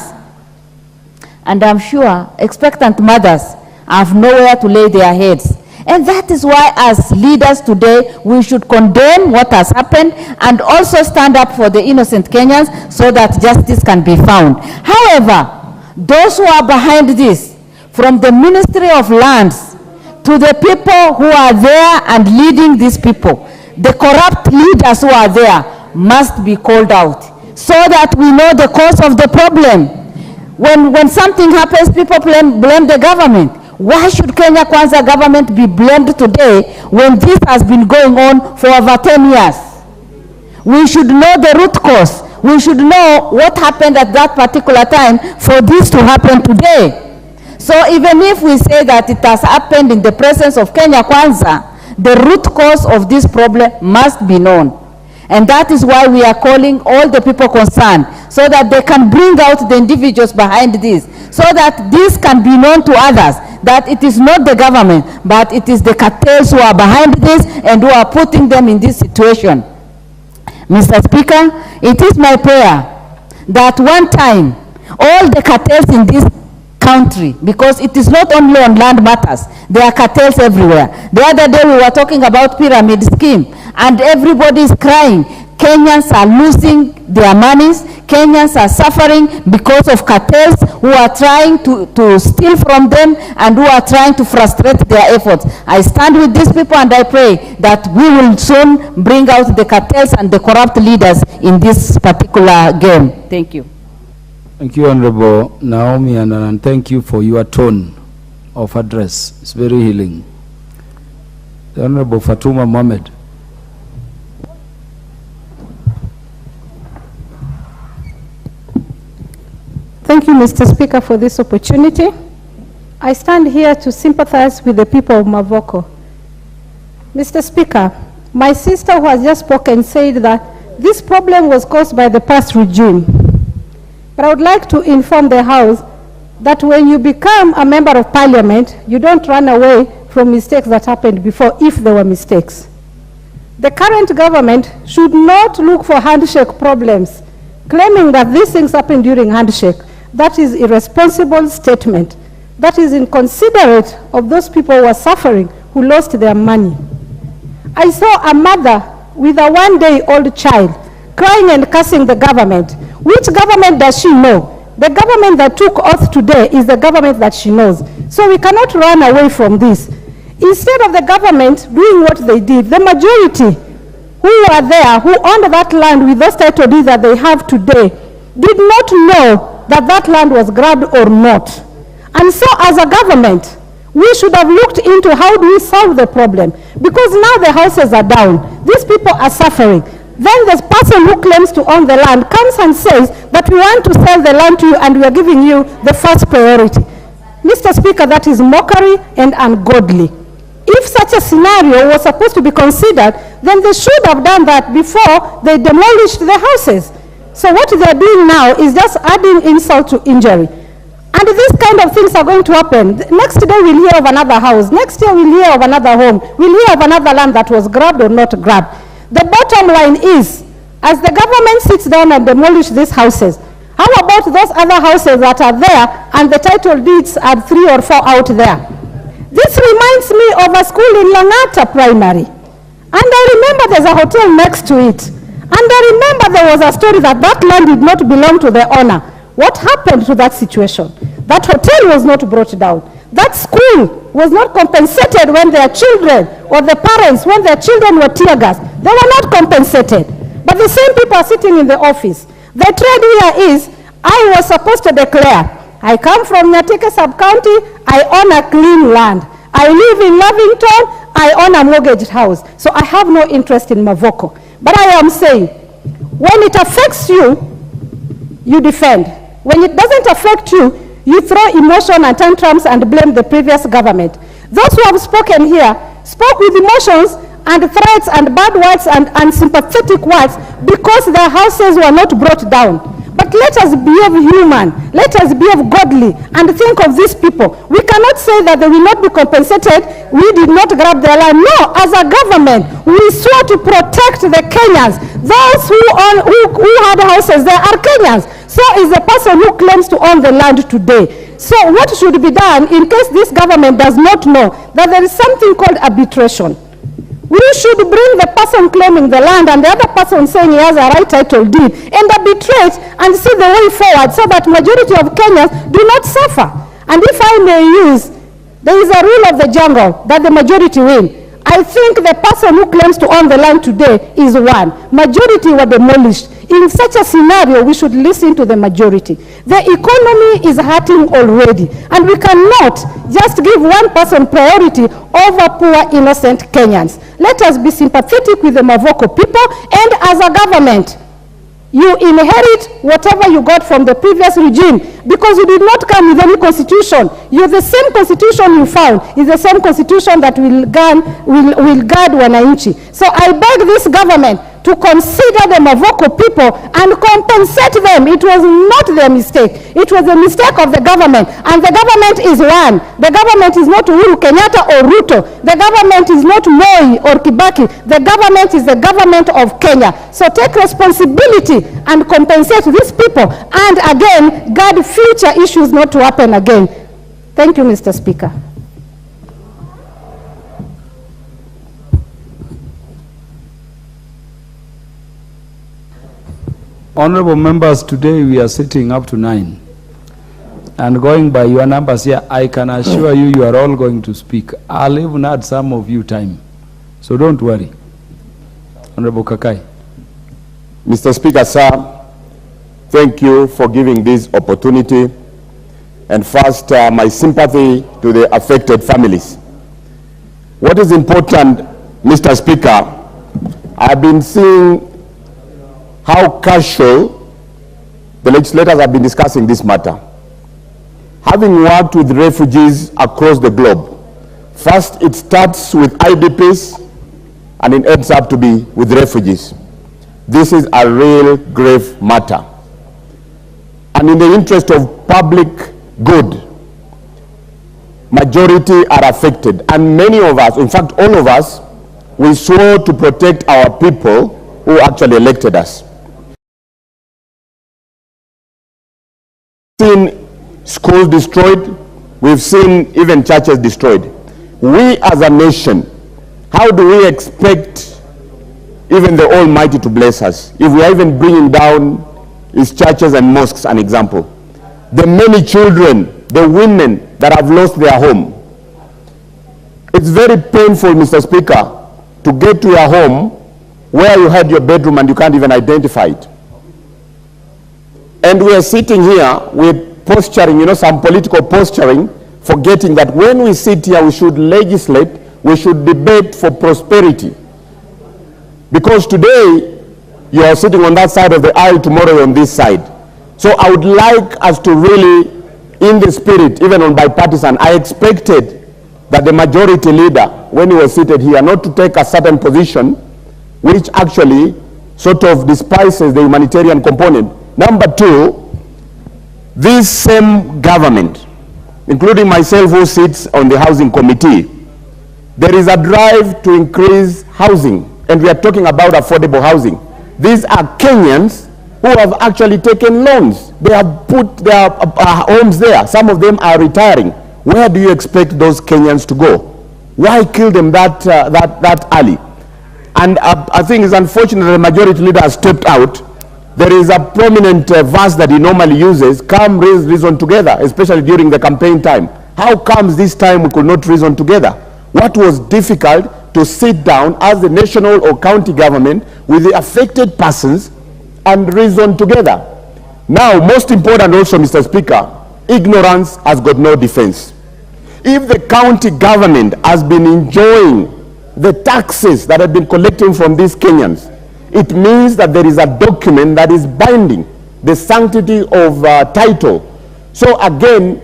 B: And I'm sure expectant mothers have nowhere to lay their heads. And that is why, as leaders today, we should condemn what has happened and also stand up for the innocent Kenyans so that justice can be found. However, those who are behind this, from the Ministry of Lands to the people who are there and leading these people, the corrupt leaders who are there must be called out so that we know the cause of the problem. When something happens, people blame the government. Why should Kenya Kwanza government be blamed today when this has been going on for over 10 years? We should know the root cause. We should know what happened at that particular time for this to happen today. So even if we say that it has happened in the presence of Kenya Kwanza, the root cause of this problem must be known. And that is why we are calling all the people concerned, so that they can bring out the individuals behind this, so that this can be known to others, that it is not the government, but it is the cartels who are behind this and who are putting them in this situation. Mr. Speaker, it is my prayer that one time, all the cartels in this country, because it is not only on land matters, there are cartels everywhere. The other day we were talking about pyramid scheme, and everybody is crying.
M: Kenyans are losing their monies. Kenyans are suffering because of cartels who are trying to steal from them and who are trying to frustrate their efforts. I stand with these people and I pray that we will soon bring out the cartels and the corrupt leaders in this particular game. Thank you.
K: Thank you, Honorable Naomi, and thank you for your tone of address. It's very healing. The Honorable Fatuma Mohammed.
C: Thank you, Mr. Speaker, for this opportunity. I stand here to sympathize with the people of Mavoko. Mr. Speaker, my sister who has just spoken said that this problem was caused by the past regime. But I would like to inform the House that when you become a member of parliament, you don't run away from mistakes that happened before if there were mistakes. The current government should not look for handshake problems, claiming that these things happened during handshake. That is irresponsible statement. That is inconsiderate of those people who are suffering, who lost their money. I saw a mother with a one-day-old child crying and cursing the government. Which government does she know? The government that took oath today is the government that she knows. So we cannot run away from this. Instead of the government doing what they did, the majority who are there, who owned that land with those title deeds that they have today, did not know that that land was grabbed or not. And so as a government, we should have looked into how do we solve the problem. Because now the houses are down. These people are suffering. Then the person who claims to own the land comes and says that we want to sell the land to you and we are giving you the first priority. Mr. Speaker, that is mockery and ungodly. If such a scenario was supposed to be considered, then they should have done that before they demolished the houses. So what they are doing now is just adding insult to injury. And these kind of things are going to happen. Next day we'll hear of another house. Next year we'll hear of another home. We'll hear of another land that was grabbed or not grabbed. The bottom line is, as the government sits down and demolishes these houses, how about those other houses that are there and the title deeds are 3 or 4 out there? This reminds me of a school in Langata Primary. And I remember there's a hotel next to it. And I remember there was a story that that land did not belong to the owner. What happened to that situation? That hotel was not brought down. That school was not compensated when their children or the parents, when their children were tear gassed. They were not compensated. But the same people are sitting in the office. The trend here is, I was supposed to declare, I come from Nyatike sub-county, I own a clean land. I live in Lavington, I own a mortgaged house. So I have no interest in Mavoko. But I am saying, when it affects you, you defend. When it doesn't affect you, you throw emotion and tantrums and blame the previous government. Those who have spoken here spoke with emotions and threats and bad words and unsympathetic words because their houses were not brought down. But let us be of human, let us be of godly, and think of these people. We cannot say that they will not be compensated. We did not grab their land. No, as a government, we swore to protect the Kenyans. Those who had houses there are Kenyans. So is the person who claims to own the land today. So what should be done in case this government does not know that there is something called arbitration? We should bring the person claiming the land and the other person saying he has a right title deed and arbitrate and see the way forward so that majority of Kenyans do not suffer. And if I may use, there is a rule of the jungle that the majority win. I think the person who claims to own the land today is one. Majority were demolished. In such a scenario, we should listen to the majority. The economy is hurting already, and we cannot just give one person priority over poor, innocent Kenyans. Let us be sympathetic with the Mavoko people, and as a government, you inherit whatever you got from the previous regime because you did not come with any constitution. The same constitution you found is the same constitution that will guard wananchi. So I beg this government to consider the Mavoko people and compensate them. It was not their mistake. It was a mistake of the government. And the government is one. The government is not Uhuru, Kenyatta or RUTO. The government is not Moi or Kibaki. The government is the government of Kenya. So take responsibility and compensate these people. And again, guard future issues not to happen again. Thank you, Mr. Speaker.
K: Honorable members, today we are sitting up to 9. And going by your numbers here, I can assure you, you are all going to speak. I'll even add some of you time. So don't worry. Honorable Kakai.
H: Mr. Speaker, sir, thank you for giving this opportunity. And first, my sympathy to the affected families. What is important, Mr. Speaker, I've been seeing how casual the legislators have been discussing this matter. Having worked with refugees across the globe, first it starts with IDPs and it ends up to be with refugees. This is a real grave matter. And in the interest of public good, majority are affected. And many of us, in fact all of us, we swore to protect our people who actually elected us. We've seen schools destroyed, we've seen even churches destroyed. We as a nation, how do we expect even the Almighty to bless us if we are even bringing down His churches and mosques, an example? The many children, the women that have lost their home. It's very painful, Mr. Speaker, to get to your home where you had your bedroom and you can't even identify it. And we are sitting here with posturing, you know, some political posturing, forgetting that when we sit here we should legislate, we should debate for prosperity. Because today you are sitting on that side of the aisle, tomorrow you're on this side. So I would like us to really, in the spirit, even on bipartisan, I expected that the majority leader, when he was seated here, not to take a certain position which actually sort of despises the humanitarian component. Number two, this same government, including myself who sits on the housing committee, there is a drive to increase housing, and we are talking about affordable housing. These are Kenyans who have actually taken loans. They have put their homes there. Some of them are retiring. Where do you expect those Kenyans to go? Why kill them that early? And I think it's unfortunate that the majority leader has stepped out. There is a prominent verse that he normally uses, come reason together, especially during the campaign time. How comes this time we could not reason together? What was difficult to sit down as the national or county government with the affected persons and reason together? Now, most important also, Mr. Speaker, ignorance has got no defense. If the county government has been enjoying the taxes that have been collecting from these Kenyans, it means that there is a document that is binding the sanctity of title. So again,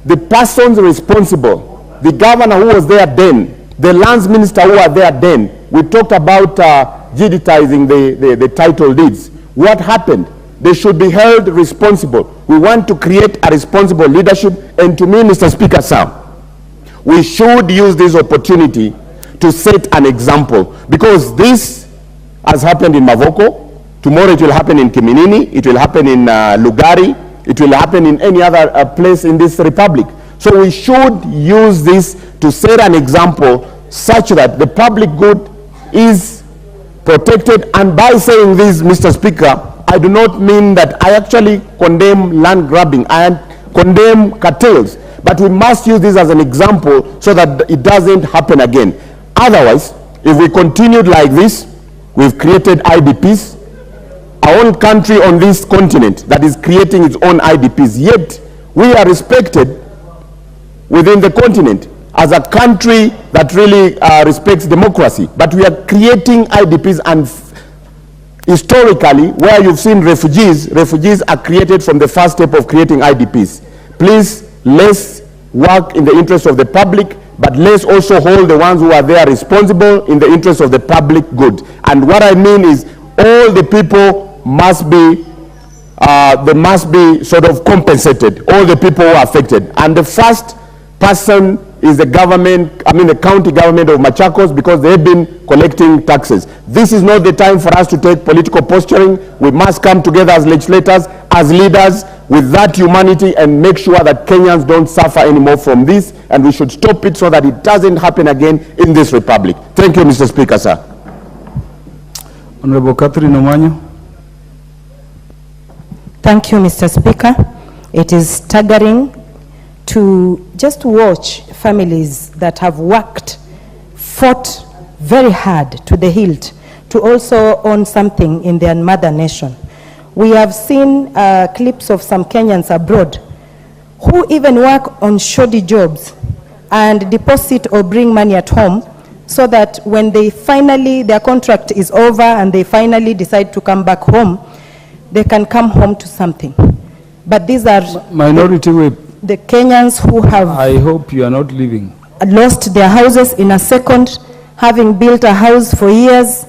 H: the persons responsible, the governor who was there then, the lands minister who were there then, we talked about digitizing the title deeds. What happened? They should be held responsible. We want to create a responsible leadership, and to me, Mr. Speaker, sir, we should use this opportunity to set an example, because this has happened in Mavoko. Tomorrow it will happen in Kiminini, it will happen in Lugari, it will happen in any other place in this republic. So we should use this to set an example such that the public good is protected. And by saying this, Mr. Speaker, I do not mean that I actually condemn land grabbing, I condemn cartels, but we must use this as an example so that it doesn't happen again. Otherwise, if we continued like this, we've created IDPs, our own country on this continent that is creating its own IDPs, yet we are respected within the continent as a country that really respects democracy, but we are creating IDPs. And historically, where you've seen refugees are created from the first step of creating IDPs. Please, let's work in the interest of the public, but let's also hold the ones who are there responsible in the interest of the public good. And what I mean is all the people must be they must be sort of compensated, all the people who are affected. And the first person is the government, the county government of Machakos, because they've been collecting taxes. This is not the time for us to take political posturing. We must come together as legislators, as leaders, with that humanity, and make sure that Kenyans don't suffer anymore from this, and we should stop it so that it doesn't happen again in this republic. Thank you, Mr. Speaker, sir.
K: Honorable Catherine Omanyo.
L: Thank you, Mr. Speaker. It is staggering to just watch families that have worked, fought very hard to the hilt to also own something in their mother nation. We have seen clips of some Kenyans abroad who even work on shoddy jobs and deposit or bring money at home so that when they finally, their contract is over and they finally decide to come back home, they can come home to something. But these are
K: Minority Whip.
L: The Kenyans who have...
K: I hope you are not leaving.
L: ...lost their houses in a second, having built a house for years,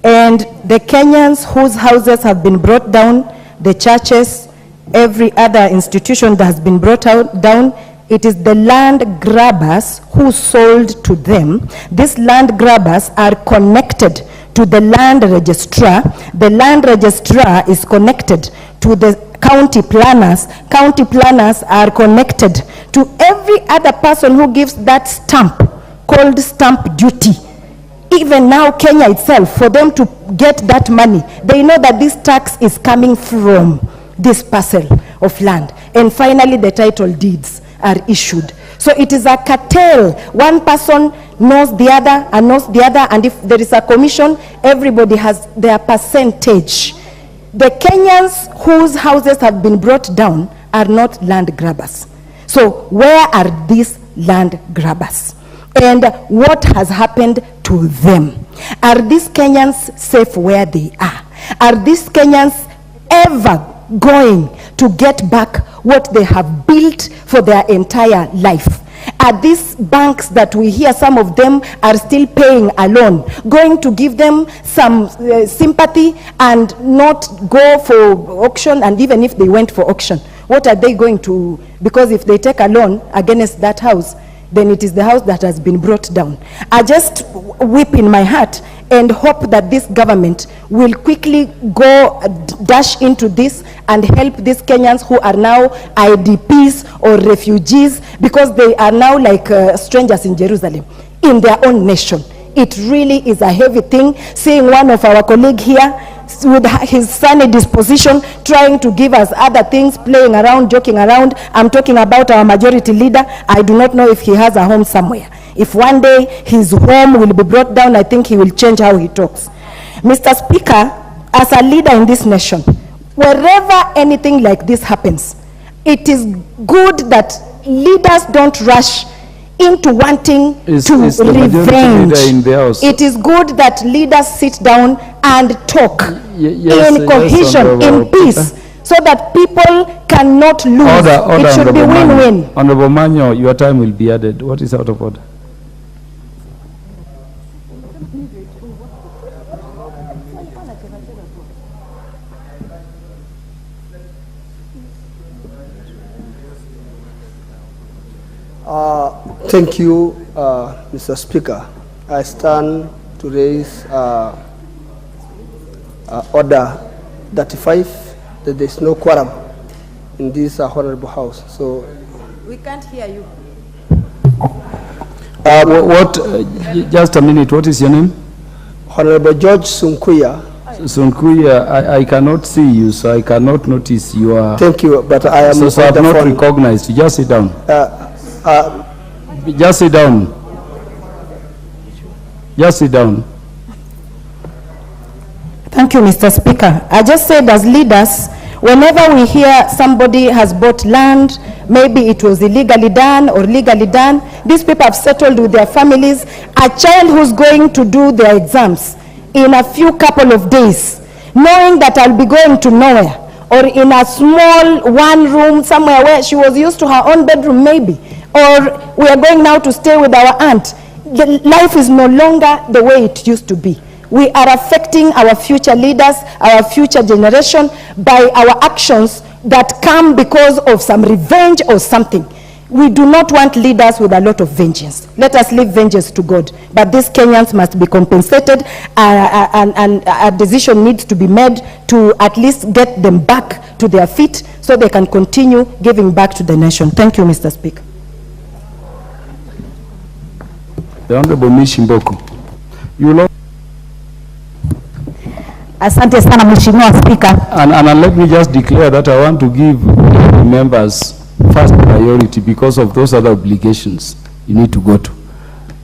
L: and the Kenyans whose houses have been brought down, the churches, every other institution that has been brought down, it is the land grabbers who sold to them. These land grabbers are connected to the land registrar. The land registrar is connected to the county planners. County planners are connected to every other person who gives that stamp called stamp duty. Even now, Kenya itself, for them to get that money, they know that this tax is coming from this parcel of land. And finally, the title deeds are issued. So it is a cartel. One person knows the other and knows the other, and if there is a commission, everybody has their percentage. The Kenyans whose houses have been brought down are not land grabbers. So where are these land grabbers? And what has happened to them? Are these Kenyans safe where they are? Are these Kenyans ever going to get back what they have built for their entire life? Are these banks that we hear some of them are still paying a loan going to give them some sympathy and not go for auction? And even if they went for auction, what are they going to? Because if they take a loan against that house, then it is the house that has been brought down. I just weep in my heart and hope that this government will quickly go dash into this and help these Kenyans who are now IDPs or refugees, because they are now like strangers in Jerusalem, in their own nation. It really is a heavy thing seeing one of our colleagues here with his sunny disposition trying to give us other things, playing around, joking around. I'm talking about our majority leader. I do not know if he has a home somewhere. If one day his home will be brought down, I think he will change how he talks. Mr. Speaker, as a leader in this nation, wherever anything like this happens, it is good that leaders don't rush into wanting to revenge. It is good that leaders sit down and talk in cohesion, in peace, so that people cannot lose.
K: Order,
L: it should be win-win.
K: Honorable Manyo, your time will be added. What is out of order?
V: Thank you, Mr. Speaker. I stand to raise order 35, that there is no quorum in this honorable house. So
L: we can't hear you.
K: Just a minute, what is your name?
V: Honorable George Sunkuya.
K: Sunkuya, I cannot see you, so I cannot notice you are...
V: Thank you, but I am...
K: So I have not recognized you. Just sit down. Just sit down. Just sit down.
L: Thank you, Mr. Speaker. I just said, as leaders, whenever we hear somebody has bought land, maybe it was illegally done or legally done, these people have settled with their families. A child who's going to do their exams in a few couple of days, knowing that I'll be going to nowhere, or in a small one room somewhere where she was used to her own bedroom maybe, or we are going now to stay with our aunt. The life is no longer the way it used to be. We are affecting our future leaders, our future generation, by our actions that come because of some revenge or something. We do not want leaders with a lot of vengeance. Let us leave vengeance to God. But these Kenyans must be compensated, and a decision needs to be made to at least get them back to their feet so they can continue giving back to the nation. Thank you, Mr. Speaker.
K: The Honorable Ms. Mavoko. You will
M: Asante sana Mheshimiwa Spika.
K: And let me just declare that I want to give members first priority because of those other obligations you need to go to.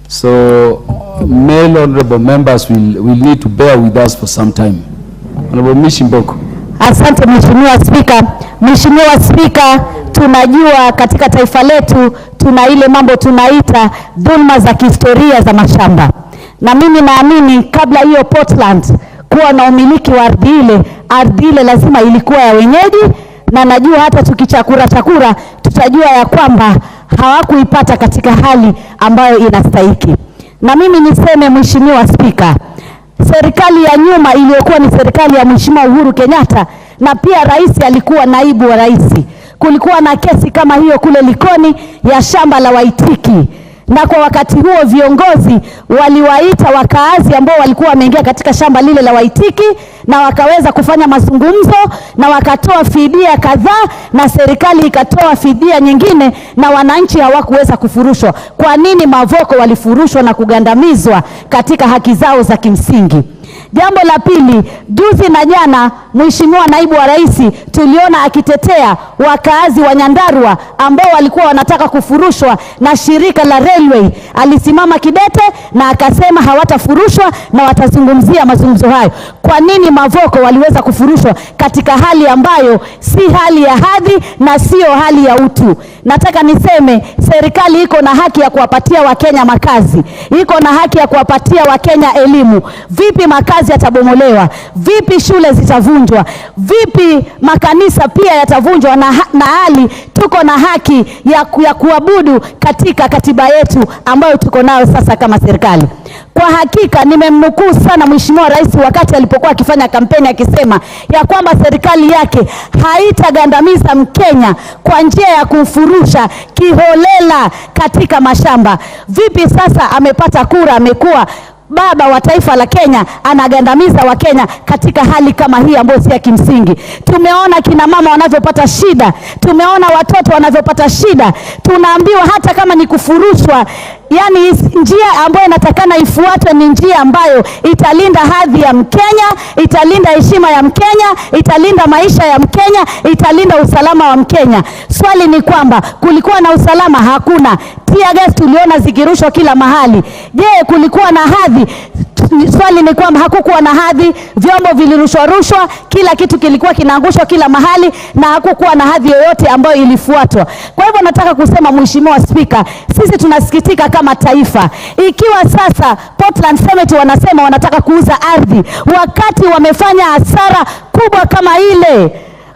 K: So male honorable members will need to bear with us for some time. Honorable Mavoko.
M: Asante Mheshimiwa Spika. Mheshimiwa Spika, tunajua katika taifa letu tuna ile mambo tunaita dhulma za kihistoria za mashamba. Na mimi naamini kabla hiyo Portland kuwa na umiliki wa ardhi ile lazima ilikuwa ya wenyeji, na najua hata tukichakura tutajua ya kwamba hawakuipata katika hali ambayo inastahiki. Na mimi niseme Mheshimiwa Spika, serikali ya nyuma iliyokuwa ni serikali ya Mheshimiwa Uhuru Kenyatta, na pia rais alikuwa naibu wa rais, kulikuwa na kesi kama hiyo kule Likoni ya shamba la Waitiki, na kwa wakati huo viongozi waliwaita wakaazi ambao walikuwa wameingia katika shamba lile la Waitiki, na wakaweza kufanya mazungumzo na wakatoa fidia kadhaa, na serikali ikatoa fidia nyingine, na wananchi hawakuweza kufurushwa. Kwa nini Mavoko walifurushwa na kugandamizwa katika haki zao za kimsingi? Jambo la pili, juzi na jana Mheshimiwa naibu wa rais tuliona akitetea wakaazi wa Nyandarua ambao walikuwa wanataka kufurushwa na shirika la railway. Alisimama kidete na akasema hawatafurushwa na watazungumzia mazungumzo hayo. Kwa nini Mavoko waliweza kufurushwa katika hali ambayo si hali ya hadhi na sio hali ya utu? Nataka niseme serikali iko na haki ya kuwapatia Wakenya makazi, iko na haki ya kuwapatia Wakenya elimu. Vipi makazi yatabomolewa? Vipi shule zitavunjwa? Vipi makanisa pia yatavunjwa, na hali tuko na haki ya kuabudu katika katiba yetu ambayo tuko nayo sasa kama serikali? Kwa hakika nimemnukuu sana Mheshimiwa Rais wakati alipokuwa akifanya kampeni akisema ya kwamba serikali yake haitagandamiza Mkenya kwa njia ya kufurusha kiholela katika mashamba. Vipi sasa amepata kura, amekuwa baba wa taifa la Kenya, anagandamiza wa Kenya katika hali kama hii ambayo si ya kimsingi? Tumeona kina mama wanavyopata shida, tumeona watoto wanavyopata shida. Tunaambiwa hata kama ni kufurushwa, yani njia ambayo inatakana ifuatwe ni njia ambayo italinda hadhi ya Mkenya, italinda heshima ya Mkenya, italinda maisha ya Mkenya, italinda usalama wa Mkenya. Swali ni kwamba kulikuwa na usalama? Hakuna. Tear gas tuliona zikirushwa kila mahali. Je, kulikuwa na hadhi? Swali ni kwamba hakukuwa na hadhi. Vyombo vilirushwa, kila kitu kilikuwa kinaangushwa kila mahali, na hakukuwa na hadhi yoyote ambayo ilifuatwa. Kwa hivyo nataka kusema Mheshimiwa Spika, sisi tunasikitika kama taifa ikiwa sasa Portland Summit wanasema wanataka kuuza ardhi wakati wamefanya hasara kubwa kama ile,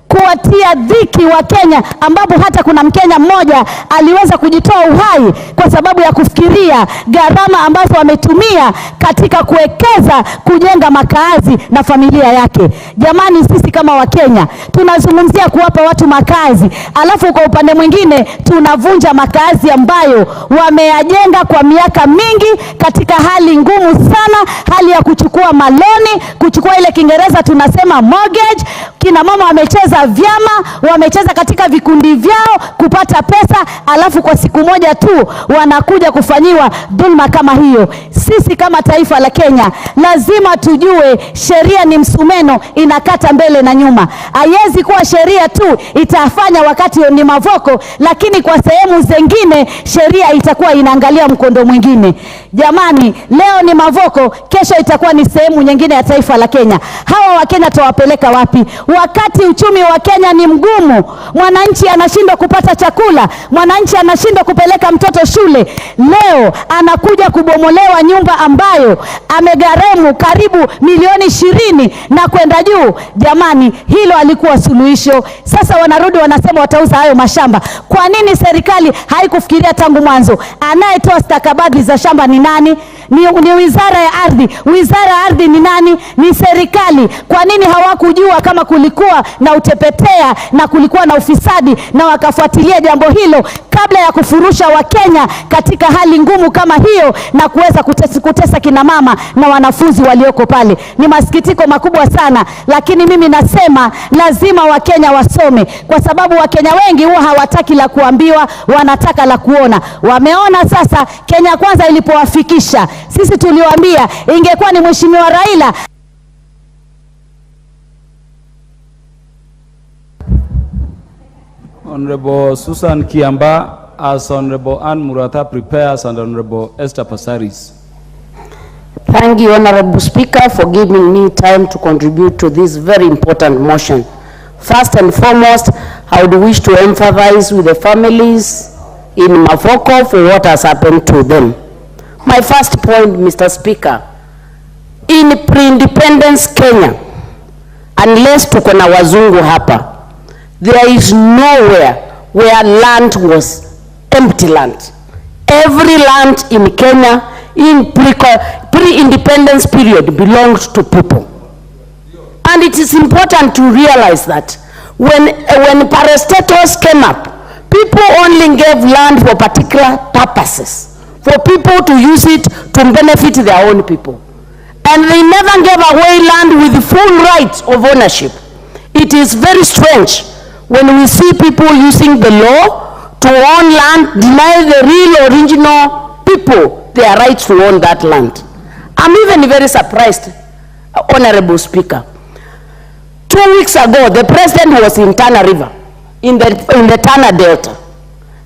M: kuwatia dhiki wa Kenya, ambapo hata kuna Mkenya mmoja aliweza kujitoa uhai kwa sababu ya kufikiria gharama ambazo wametumia katika kuwekeza kujenga makazi na familia yake. Jamani, sisi kama Wakenya tunazungumzia kuwapa watu makazi, alafu kwa upande mwingine tunavunja makazi ambayo wameyajenga kwa miaka mingi katika hali ngumu sana, hali ya kuchukua maloni, kuchukua ile Kiingereza tunasema mortgage. Kina mama wamecheza vyama, wamecheza katika vikundi vyao kupata pesa, alafu kwa siku moja tu wanakuja kufanyiwa dhulma kama hiyo. Sisi kama taifa la Kenya lazima tujue sheria ni msumeno, inakata mbele na nyuma. Haiwezi kuwa sheria tu itafanya wakati ni Mavoko, lakini kwa sehemu zingine sheria itakuwa inaangalia mkondo mwingine. Jamani, leo ni Mavoko, kesho itakuwa ni sehemu nyingine ya taifa la Kenya. Hawa wa Kenya tuwapeleka wapi? Wakati uchumi wa Kenya ni mgumu, mwananchi anashindwa kupata chakula, mwananchi anashindwa kupeleka mtoto shule. Leo anakuja kubomolewa nyumba ambayo amegharimu karibu milioni 20 na kwenda juu. Jamani, hilo alikuwa suluhisho. Sasa wanarudi wanasema watauza hayo mashamba. Kwa nini serikali haikufikiria tangu mwanzo? Anayetoa stakabadhi za shamba ni nani? Ni wizara ya ardhi. Wizara ya ardhi ni nani? Ni serikali. Kwa nini hawakujua kama kulikuwa na utepetea na kulikuwa na ufisadi na wakafuatilia jambo hilo kabla ya kufurusha Wakenya katika hali ngumu kama hiyo na kuweza kutesa kina mama na wanafunzi walioko pale? Ni masikitiko makubwa sana, lakini mimi nasema lazima Wakenya wasome, kwa sababu Wakenya wengi huwa hawataki la kuambiwa, wanataka la kuona. Wameona sasa Kenya Kwanza ilipowafikisha. Sisi tuliwaambia ingekuwa ni Mheshimiwa Raila
K: Honorable Susan Kiamba, as Honorable Ann Murata prepares, and Honorable Esther Passaris.
D: Thank you, Honorable Speaker, for giving me time to contribute to this very important motion. First and foremost, I would wish to empathize with the families in Mavoko for what has happened to them. My first point, Mr. Speaker, in pre-independence Kenya, unless tuko na wazungu hapa, there is nowhere where land was empty land. Every land in Kenya in pre-independence period belonged to people. And it is important to realize that when parastatals came up, people only gave land for particular purposes, for people to use it to benefit their own people. And they never gave away land with the full rights of ownership. It is very strange when we see people using the law to own land, deny the real original people their rights to own that land. I'm even very surprised, Honorable Speaker. 2 weeks ago, the president was in Tana River, in the Tana Delta.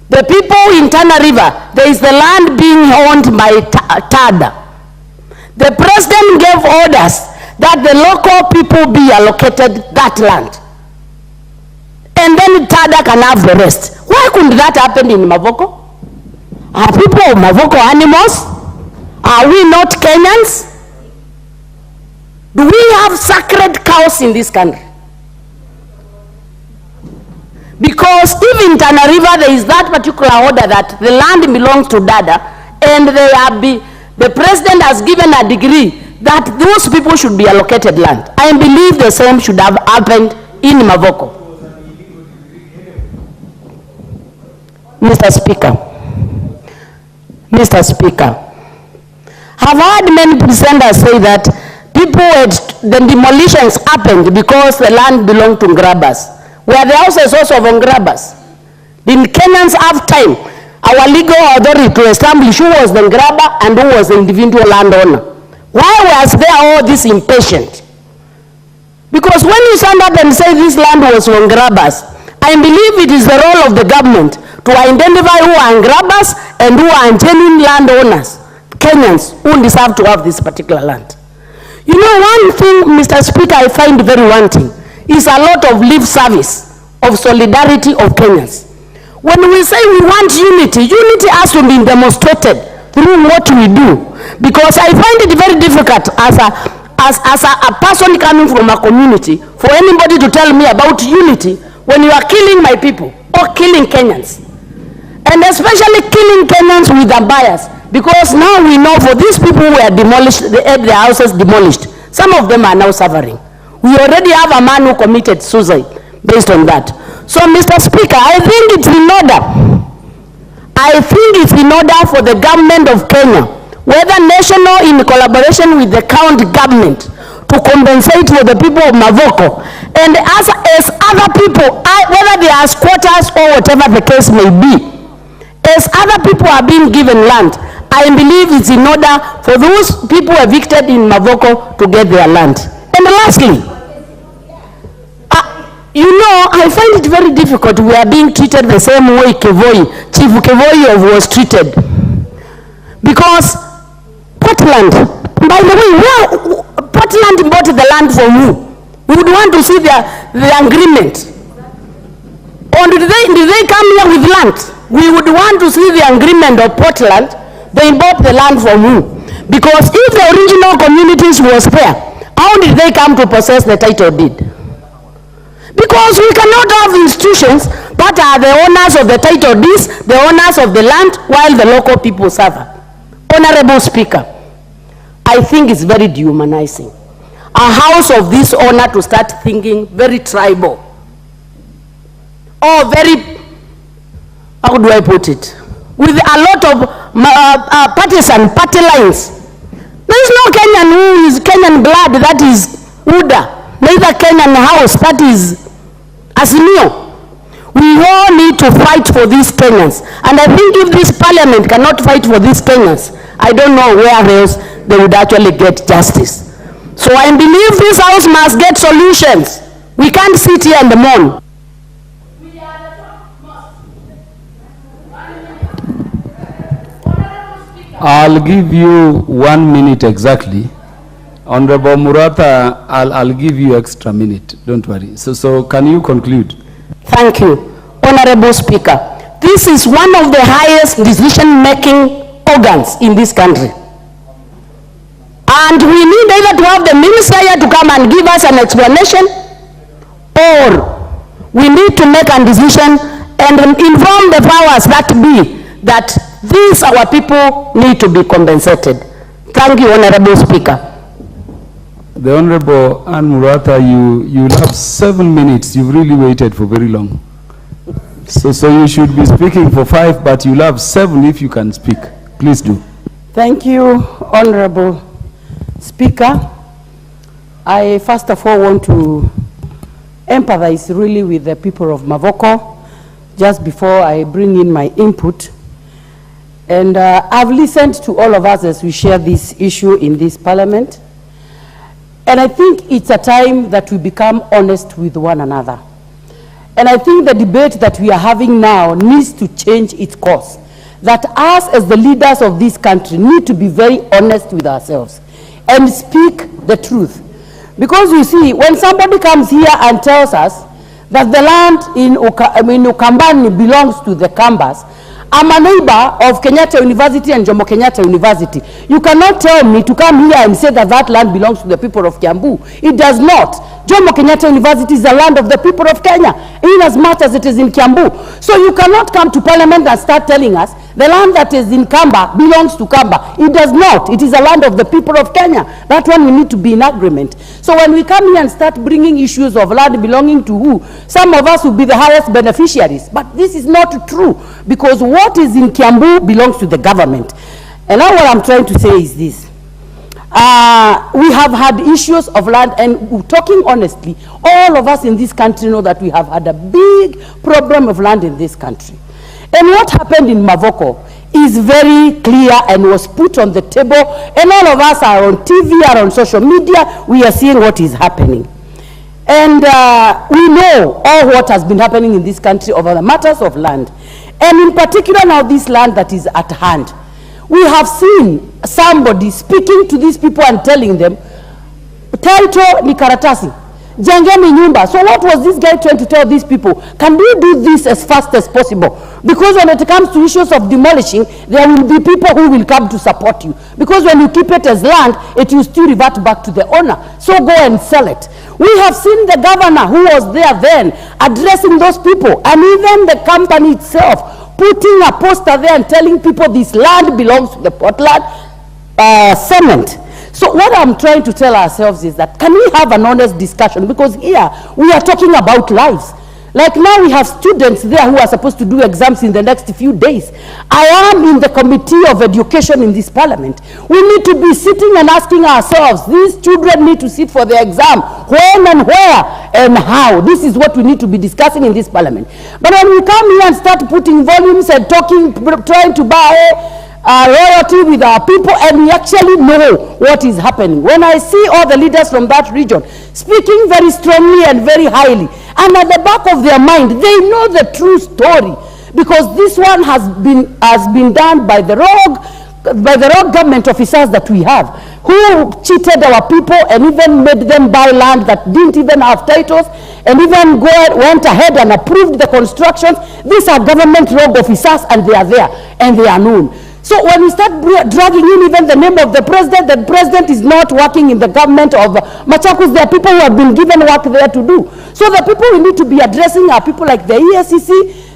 D: The people in Tana River, there is the land being owned by TADA. The president gave orders that the local people be allocated that land. And then TADA can have the rest. Why couldn't that happen in Mavoko? Are people of Mavoko animals? Are we not Kenyans? Do we have sacred cows in this country? Because if in Tana River there is that particular order that the land belongs to Dada, and the president has given a degree that those people should be allocated land, I believe the same should have happened in Mavoko. Mr. Speaker, I've heard many presenters say that the demolitions happened because the land belonged to grabbers. Were the houses also of grabbers? Did Kenyans have time, our legal authority, to establish who was the grabber and who was the individual landowner? Why was there all this impatient? Because when you stand up and say this land was from grabbers, I believe it is the role of the government to identify who are grabbers and who are genuine landowners, Kenyans who deserve to have this particular land. You know, one thing, Mr. Speaker, I find very wanting is a lot of lip service of solidarity of Kenyans. When we say we want unity, unity has to be demonstrated through what we do. Because I find it very difficult as a person coming from a community for anybody to tell me about unity when you are killing my people or killing Kenyans. And especially killing Kenyans with a bias. Because now we know for these people who were demolished, they had their houses demolished. Some of them are now suffering. We already have a man who committed suicide based on that. So, Mr. Speaker, I think it's in order. I think it's in order for the government of Kenya, whether national in collaboration with the county government, to compensate for the people of Mavoko. And as other people, whether they are squatters or whatever the case may be, as other people are being given land, I believe it's in order for those people evicted in Mavoko to get their land. And lastly, you know, I find it very difficult. We are being treated the same way Chief Kevoi was treated. Because Portland, by the way, Portland bought the land from who? We would want to see the agreement. Or did they come here with land? We would want to see the agreement of Portland. They bought the land from who? Because if the original communities was there, how did they come to possess the title deed? Because we cannot have institutions that are the owners of the title deeds, the owners of the land, while the local people suffer. Honorable Speaker, I think it's very dehumanizing. A house of this owner to start thinking very tribal. Or very, how do I put it? With a lot of partisan party lines. There is no Kenyan who is Kenyan blood, that is Uda. Neither Kenyan house, that is AZIMIO. We all need to fight for these Kenyans. And I think if this parliament cannot fight for these Kenyans, I don't know where else they would actually get justice. So I believe this house must get solutions. We can't sit here and mourn.
K: I'll give you 1 minute exactly. Honorable Murata, I'll give you extra minute. Don't worry. So can you conclude?
D: Thank you, Honorable Speaker. This is one of the highest decision-making organs in this country. And we need either to have the minister here to come and give us an explanation, or we need to make a decision and inform the powers that be that these our people need to be compensated. Thank you, Honorable Speaker.
K: The Honorable Ann Murata, you have 7 minutes. You've really waited for very long. So you should be speaking for 5, but you'll have 7 if you can speak. Please do.
J: Thank you, Honorable Speaker. I first of all want to empathize really with the people of Mavoko just before I bring in my input. And I've listened to all of us as we share this issue in this parliament. And I think it's a time that we become honest with one another. And I think the debate that we are having now needs to change its course. That us as the leaders of this country need to be very honest with ourselves and speak the truth. Because you see, when somebody comes here and tells us that the land in Ukambani belongs to the Kambas, I'm a neighbor of Kenyatta University and Jomo Kenyatta University. You cannot tell me to come here and say that that land belongs to the people of Kiambu. It does not. Jomo Kenyatta University is the land of the people of Kenya, in as much as it is in Kiambu. So you cannot come to parliament and start telling us the land that is in Kamba belongs to Kamba. It does not. It is a land of the people of Kenya. That one we need to be in agreement. So when we come here and start bringing issues of land belonging to who, some of us will be the highest beneficiaries. But this is not true, because what is in Kiambu belongs to the government. And now what I'm trying to say is this. We have had issues of land, and talking honestly, all of us in this country know that we have had a big problem of land in this country. And what happened in Mavoko is very clear and was put on the table, and all of us are on TV, are on social media, we are seeing what is happening. And we know all what has been happening in this country over the matters of land. And in particular now this land that is at hand. We have seen somebody speaking to these people and telling them, title ni karatasi, jengeni nyumba. So what was this guy trying to tell these people? Can we do this as fast as possible? Because when it comes to issues of demolishing, there will be people who will come to support you. Because when you keep it as land, it will still revert back to the owner. So go and sell it. We have seen the governor who was there then addressing those people, and even the company itself putting a poster there and telling people this land belongs to the Portland Cement. So what I'm trying to tell ourselves is that, can we have an honest discussion? Because here we are talking about lives. Like now we have students there who are supposed to do exams in the next few days. I am in the Committee of Education in this parliament. We need to be sitting and asking ourselves, these children need to sit for the exam. When and where and how? This is what we need to be discussing in this parliament. But when we come here and start putting volumes and talking, trying to buy loyalty with our people, and we actually know what is happening. When I see all the leaders from that region speaking very strongly and very highly, and at the back of their mind, they know the true story, because this one has been done by the rogue government officers that we have, who cheated our people and even made them buy land that didn't even have titles, and even went ahead and approved the constructions. These are government rogue officers, and they are there, and they are known. So when we start dragging in even the name of the president is not working in the government of Machakos. There are people who have been given work there to do. So the people we need to be addressing are people like the ESCC,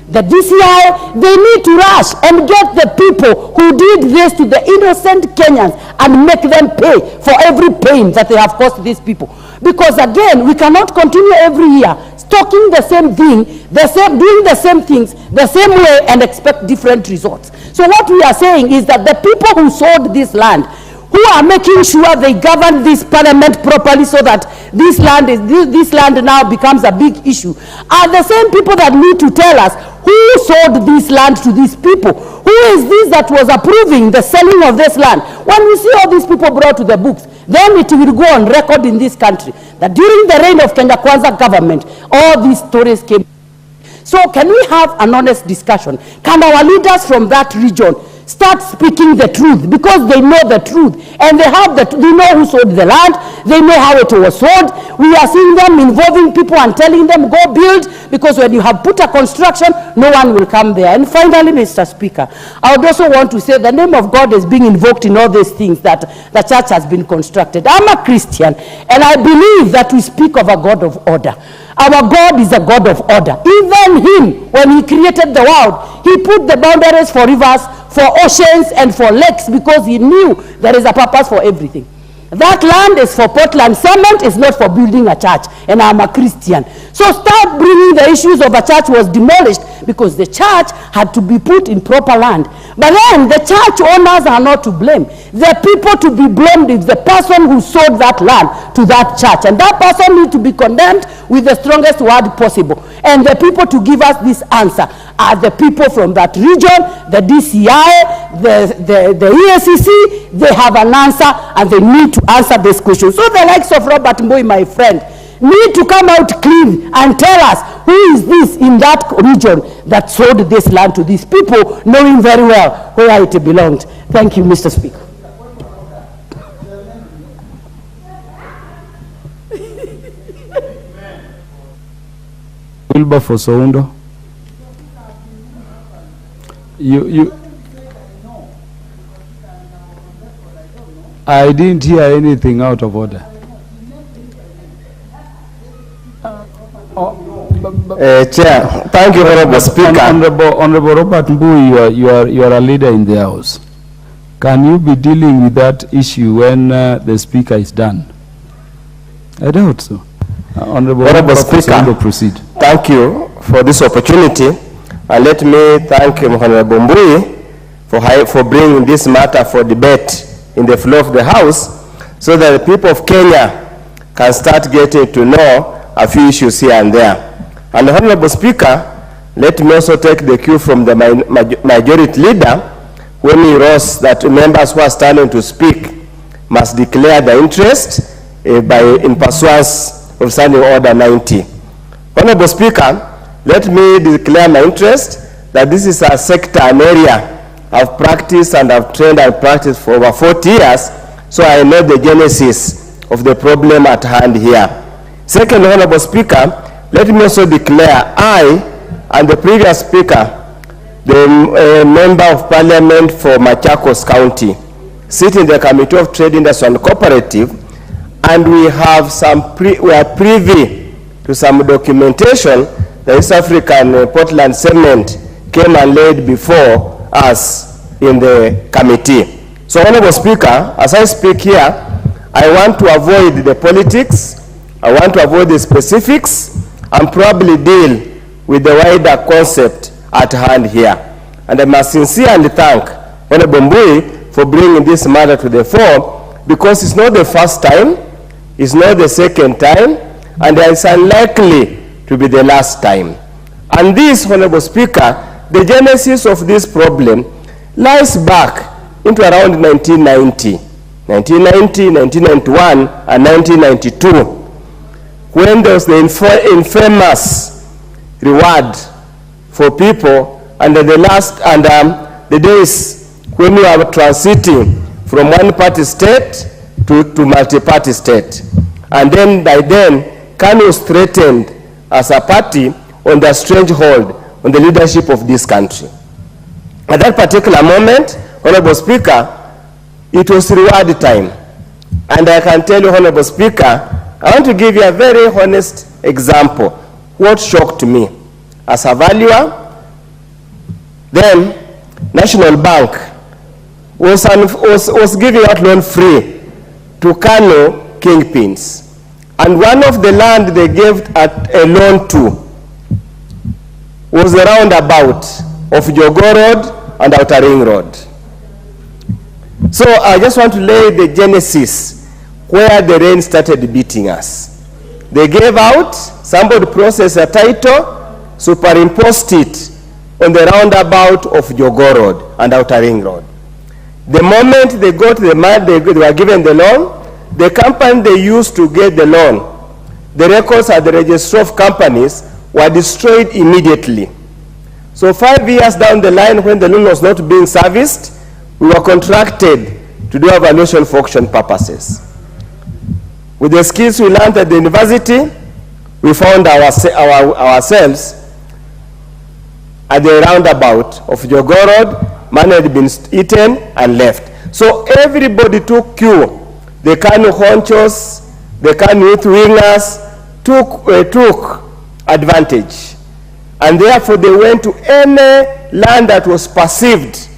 J: the DCI. They need to rush and get the people who did this to the innocent Kenyans and make them pay for every pain that they have caused these people. Because again, we cannot continue every year talking the same thing, doing the same things, the same way, and expect different results. So what we are saying is that the people who sold this land, who are making sure they govern this parliament properly so that this land now becomes a big issue, are the same people that need to tell us who sold this land to these people. Who is this that was approving the selling of this land? When we see all these people brought to the books, then it will go on record in this country that during the reign of Kenya Kwanza government, all these stories came. So can we have an honest discussion? Can our leaders from that region start speaking the truth, because they know the truth, and they know who sold the land, they know how it was sold. We are seeing them involving people and telling them, go build, because when you have put a construction, no one will come there. And finally, Mr. Speaker, I would also want to say the name of God is being invoked in all these things that the church has been constructed. I'm a Christian, and I believe that we speak of a God of order. Our God is a God of order. Even him, when he created the world, he put the boundaries for rivers, for oceans, and for lakes, because he knew there is a purpose for everything. That land is for Portland cement, it's not for building a church, and I'm a Christian. So start bringing the issues of a church was demolished because the church had to be put in proper land. But then the church owners are not to blame. The people to be blamed is the person who sold that land to that church, and that person needs to be condemned with the strongest word possible. And the people to give us this answer are the people from that region, the DCI, the EACC. They have an answer, and they need to answer this question. So the likes of Robert Mbui, my friend, need to come out clean and tell us who is this in that region that sold this land to these people, knowing very well where it belonged. Thank you, Mr. Speaker.
K: Wilberforce Oundo. I didn't hear anything out of order.
I: Chair, thank you, Honorable Speaker.
K: Honorable Robert Mbui, you are a leader in the House. Can you be dealing with that issue when the Speaker is done? I doubt so.
I: Honorable Speaker,
K: proceed.
I: Thank you for this opportunity. Let me thank Honorable Mbui for bringing this matter for debate in the floor of the House, so that the people of Kenya can start getting to know a few issues here and there. And Honorable Speaker, let me also take the cue from the majority leader when he rose that members who are standing to speak must declare their interest in pursuance of Standing Order 90. Honorable Speaker, let me declare my interest that this is a sector, an area I've practiced and I've trained and practiced for over 40 years, so I know the genesis of the problem at hand here. Second, Honorable Speaker, let me also declare I and the previous Speaker, the Member of Parliament for Machakos County, sit in the Committee of Trade, Industry and Cooperative, and we have we are privy to some documentation that East African Portland Cement came and laid before us in the committee. So, Honorable Speaker, as I speak here, I want to avoid the politics, I want to avoid the specifics, and probably deal with the wider concept at hand here. And I must sincerely thank Honorable Mbui for bringing this matter to the fore, because it's not the first time, it's not the second time, and it's unlikely to be the last time. And this, Honorable Speaker, the genesis of this problem lies back into around 1990, 1991, and 1992, when there was the infamous reward for people under the days when we were transiting from one party state to multi-party state. And then by then, Kanu was threatened as a party on the strange hold on the leadership of this country. At that particular moment, Honorable Speaker, it was reward time. And I can tell you, Honorable Speaker, I want to give you a very honest example. What shocked me as a valuer, then National Bank was giving out loan free to Kano kingpins. And one of the land they gave a loan to was the roundabout of Jogoo Road and Outer Ring Road. So I just want to lay the genesis where the rain started beating us. They gave out, somebody processed a title, superimposed it on the roundabout of Jogoo Road and Outer Ring Road. The moment they got the money, they were given the loan, the company they used to get the loan, the records at the registry of companies were destroyed immediately. So 5 years down the line, when the loan was not being serviced,
N: we were contracted to do evaluation for auction purposes. With the skills we learned at the university, we found ourselves at the roundabout of Jogorod. Man had been eaten and left. So everybody took cue. The KANU honchos, the KANU youth wingers took advantage. And therefore they went to any land that was perceived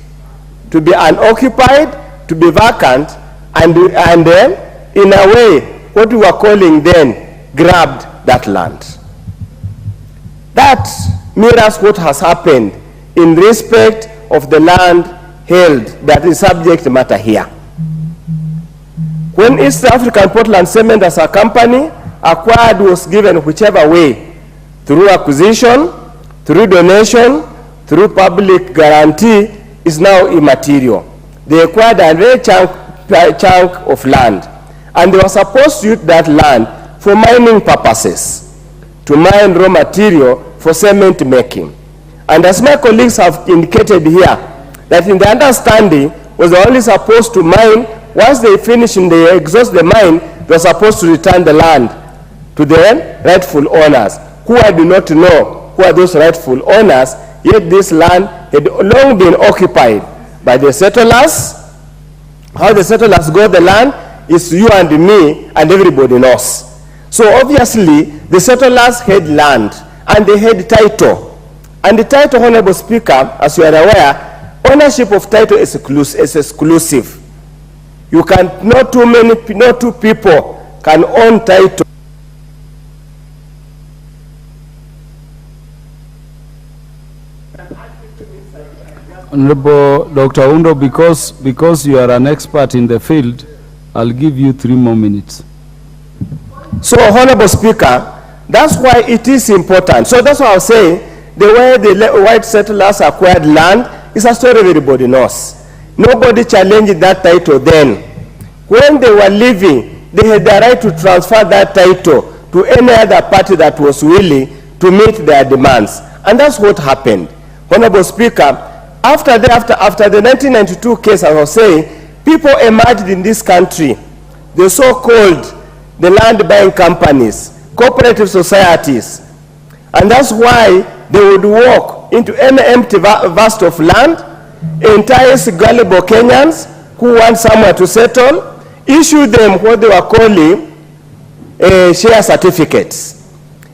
N: to be unoccupied, to be vacant, and in a way, what we were calling then, grabbed that land. That mirrors what has happened in respect of the land held that is subject matter here. When East African Portland Cement as a company acquired was given whichever way, through acquisition, through donation, through public guarantee, is now immaterial. They acquired a very chunk of land, and they were supposed to use that land for mining purposes, to mine raw material for cement making. And as my colleagues have indicated here, that in the understanding was they only supposed to mine, once they finish and they exhaust the mine, they were supposed to return the land to the rightful owners, who I do not know who are those rightful owners, yet this land had long been occupied by the settlers. How the settlers got the land is you and me and everybody knows. So obviously the settlers had land and they had title. And the title, Honorable Speaker, as you are aware, ownership of title is exclusive. You can, not two people can own title.
K: Honorable Dr. Undo, because you are an expert in the field, I'll give you 3 more minutes.
N: So, Honorable Speaker, that's why it is important. So that's why I was saying, the way the white settlers acquired land is a story everybody knows. Nobody challenged that title then. When they were leaving, they had the right to transfer that title to any other party that was willing to meet their demands. And that's what happened. Honorable Speaker, after the 1992 case, I was saying, people emerged in this country, the so-called the land buying companies, cooperative societies. And that's why they would walk into any empty vast of land, entice gullible Kenyans who want somewhere to settle, issue them what they were calling share certificates.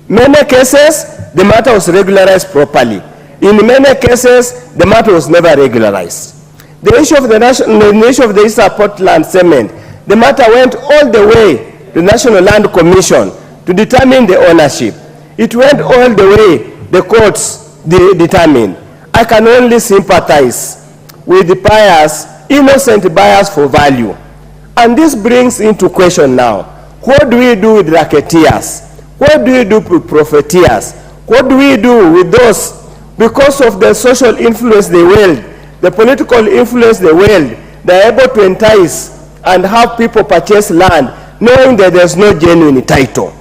N: Many cases, the matter was regularized properly. In many cases, the matter was never regularized. The issue of the Eastern Portland Cement, the matter went all the way to the National Land Commission to determine the ownership. It went all the way, the courts determined. I can only sympathize with the buyers, innocent buyers for value. And this brings into question now, what do we do with racketeers? What do we do with profiteers? What do we do with those, because of the social influence they wield, the political influence they wield, they're able to entice and have people purchase land knowing that there's no genuine title.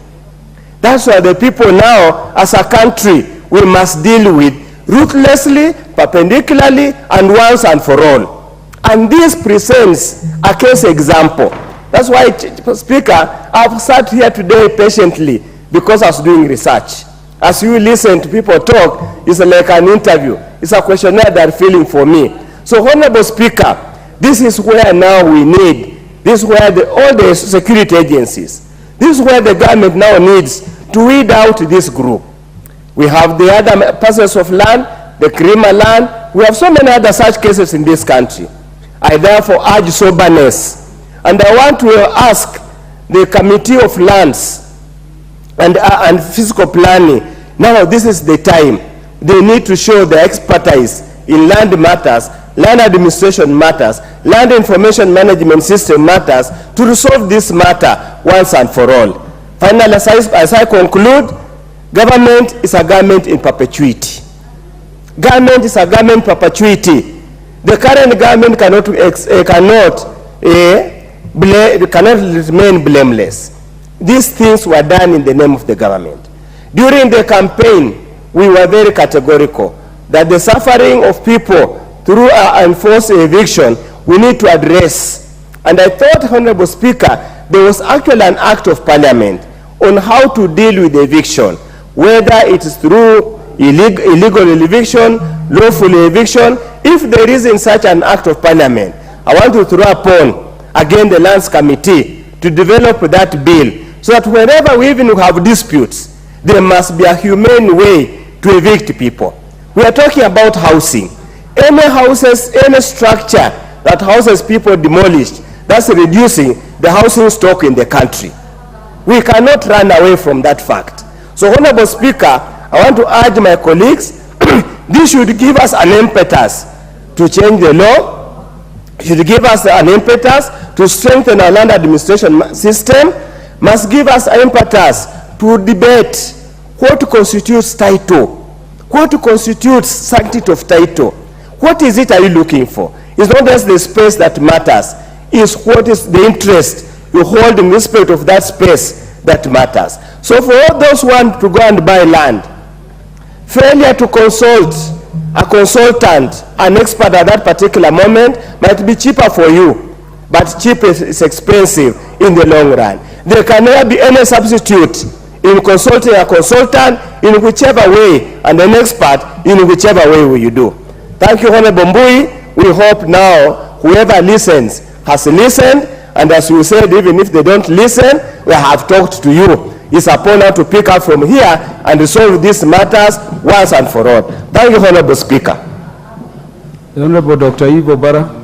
N: That's why the people now, as a country, we must deal with ruthlessly, perpendicularly, and once and for all. And this presents a case example. That's why, Speaker, I've sat here today patiently because I was doing research. As you listen to people talk, it's like an interview. It's a questionnaire they're filling for me. So, Honorable Speaker, this is where now we need, this is where all the security agencies, this is where the government now needs to weed out this group. We have the other parcels of land, the criminal land. We have so many other such cases in this country. I therefore urge soberness. And I want to ask the Committee of Lands and Physical Planning, now this is the time. They need to show their expertise in land matters, land administration matters, land information management system matters, to resolve this matter once and for all. Finally, as I conclude, government is a government in perpetuity. Government is a government in perpetuity. The current government cannot remain blameless. These things were done in the name of the government. During the campaign, we were very categorical that the suffering of people through enforced eviction we need to address. And I thought, Honorable Speaker, there was actually an act of parliament on how to deal with eviction, whether it is through illegal eviction, lawful eviction. If there is in such an act of parliament, I want to throw upon, again, the Lands Committee to develop that bill so that wherever we even have disputes, there must be a humane way to evict people. We are talking about housing. Any houses, any structure that houses people demolished, that's reducing the housing stock in the country. We cannot run away from that fact. So, Honorable Speaker, I want to urge my colleagues, this should give us an impetus to change the law, should give us an impetus to strengthen our land administration system, must give us an impetus to debate what constitutes title, what constitutes sanctity of title. What is it are you looking for? It's not just the space that matters, it's what is the interest you hold in respect of that space that matters. So for all those who want to go and buy land, failure to consult a consultant, an expert at that particular moment, might be cheaper for you, but cheap is expensive in the long run. There can never be any substitute in consulting a consultant in whichever way, and an expert in whichever way you do. Thank you, Honorable Mbui. We hope now whoever listens has listened, and as you said, even if they don't listen, we have talked to you. It's upon us to pick up from here and resolve these matters once and for all. Thank you, Honorable Speaker.
K: The Honorable Dr. Ivo Bara.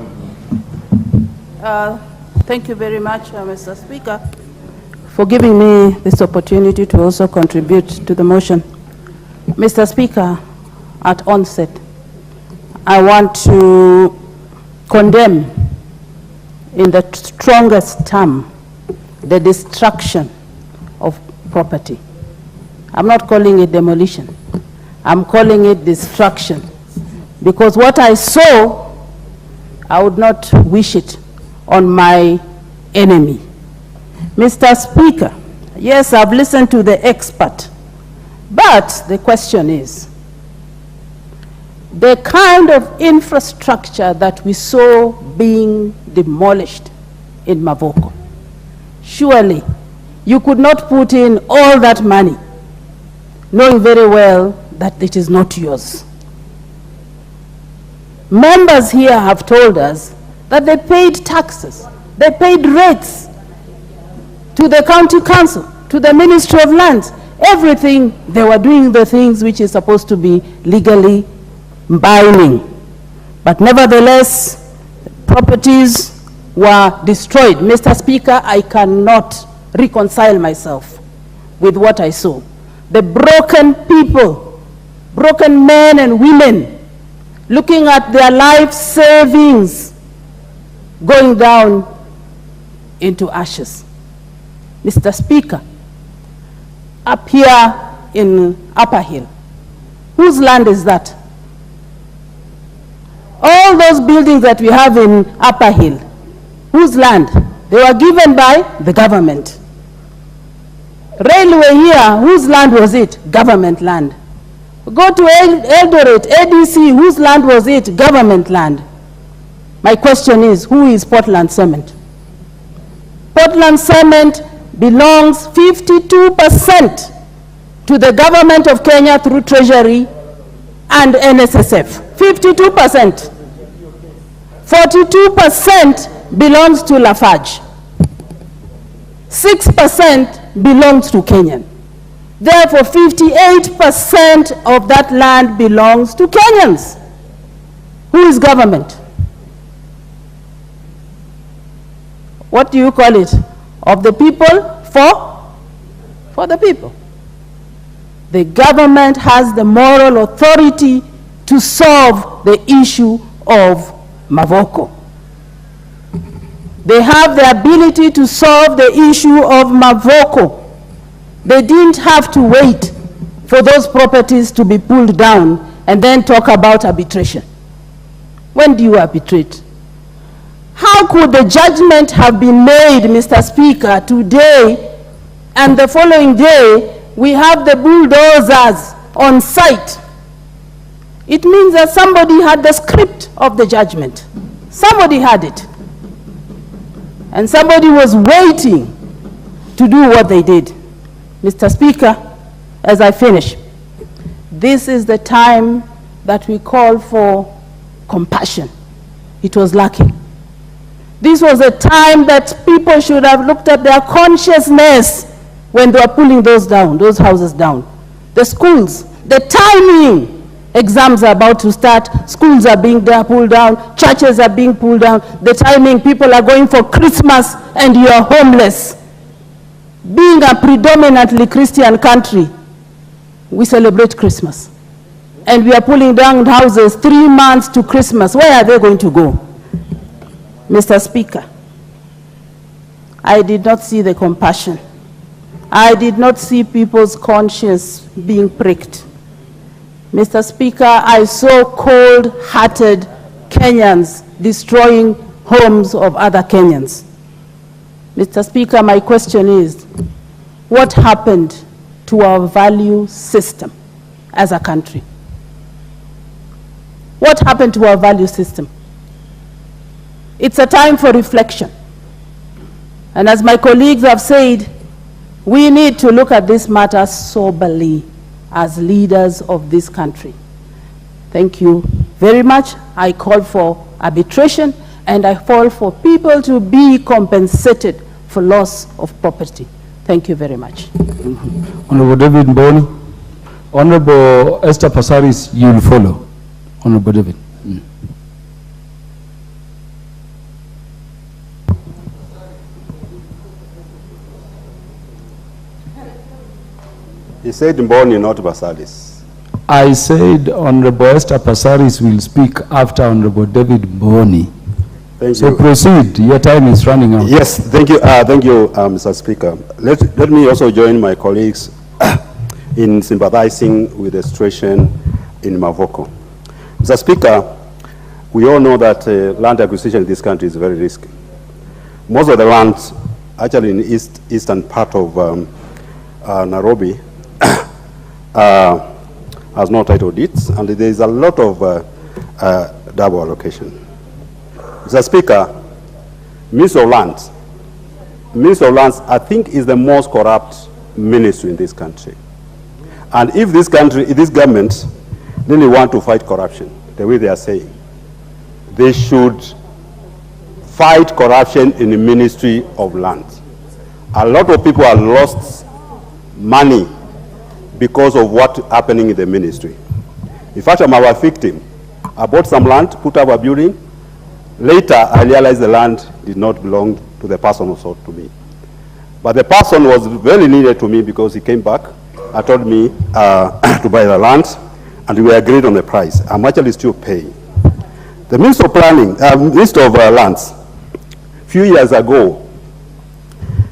J: Thank you very much, Mr. Speaker, for giving me this opportunity to also contribute to the motion. Mr. Speaker, at onset, I want to condemn in the strongest term the destruction of property. I'm not calling it demolition. I'm calling it destruction. Because what I saw, I would not wish it on my enemy. Mr. Speaker, yes, I've listened to the expert, but the question is, the kind of infrastructure that we saw being demolished in Mavoko, surely you could not put in all that money, knowing very well that it is not yours. Members here have told us that they paid taxes, they paid rates to the county council, to the Ministry of Lands, everything. They were doing the things which is supposed to be legally binding. But nevertheless, properties were destroyed. Mr. Speaker, I cannot reconcile myself with what I saw. The broken people, broken men and women, looking at their life savings going down into ashes. Mr. Speaker, up here in Upper Hill, whose land is that? All those buildings that we have in Upper Hill, whose land? They were given by the government. Railway here, whose land was it? Government land. Go to Eldoret, ADC, whose land was it? Government land. My question is, who is Portland Cement? Portland Cement belongs 52% to the government of Kenya through Treasury and NSSF. 52%. 42% belongs to Lafarge. 6% belongs to Kenyan. Therefore, 58% of that land belongs to Kenyans. Who is government? What do you call it? Of the people, for the people. The government has the moral authority to solve the issue of Mavoko. They have the ability to solve the issue of Mavoko. They didn't have to wait for those properties to be pulled down and then talk about arbitration. When do you arbitrate? How could the judgment have been made, Mr. Speaker, today, and the following day we have the bulldozers on site? It means that somebody had the script of the judgment. Somebody had it. And somebody was waiting to do what they did. Mr. Speaker, as I finish, this is the time that we call for compassion. It was lacking. This was a time that people should have looked at their consciousness when they were pulling those down, those houses down. The schools, the timing, exams are about to start, schools are being pulled down, churches are being pulled down, the timing, people are going for Christmas and you are homeless. Being a predominantly Christian country, we celebrate Christmas. And we are pulling down houses 3 months to Christmas. Where are they going to go? Mr. Speaker, I did not see the compassion. I did not see people's conscience being pricked. Mr. Speaker, I saw cold-hearted Kenyans destroying homes of other Kenyans. Mr. Speaker, my question is, what happened to our value system as a country? What happened to our value system? It's a time for reflection. And as my colleagues have said, we need to look at this matter soberly as leaders of this country. Thank you very much. I call for arbitration and I call for people to be compensated for loss of property. Thank you very much.
K: Honorable David Mboni. Honorable Esther Passaris, you will follow. Honorable David.
A: He said Mboni, not Passaris.
K: I said Honorable Esther Passaris will speak after Honorable David Mboni.
A: Thank
K: so
A: you.
K: Proceed. Your time is running out.
A: Yes, thank you, Mr. Speaker. Let me also join my colleagues in sympathizing with the situation in Mavoko. Mr. Speaker, we all know that land acquisition in this country is very risky. Most of the land, actually in the eastern part of Nairobi, has no title deeds, and there is a lot of double allocation. Mr. Speaker, Minister of Lands, I think, is the most corrupt ministry in this country. And if this government really want to fight corruption, the way they are saying, they should fight corruption in the Ministry of Land. A lot of people have lost money because of what's happening in the ministry. In fact, I'm our victim. I bought some land, put up a building. Later, I realized the land did not belong to the person who sold to me. But the person was very needed to me because he came back and told me to buy the land, and we agreed on the price. I'm actually still paying. The Minister of Planning, Minister of Lands, a few years ago,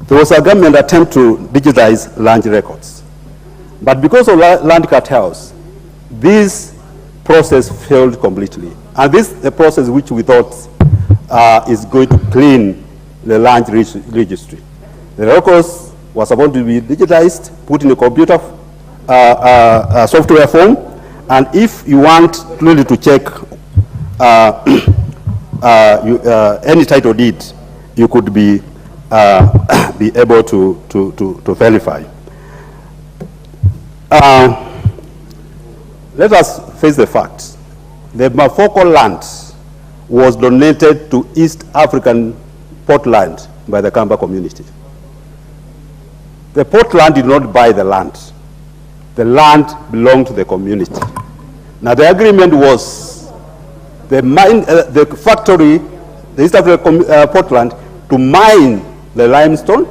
A: there was a government attempt to digitize land records. But because of land cartels, this process failed completely. And this is a process which we thought is going to clean the land registry. The records were supposed to be digitized, put in a computer software form, and if you want really to check any title deed, you could be able to verify. Let us face the facts. The Mavoko land was donated to East African Portland by the Kamba community. The Portland did not buy the land. The land belonged to the community. Now the agreement was the factory, the East African Portland, to mine the limestone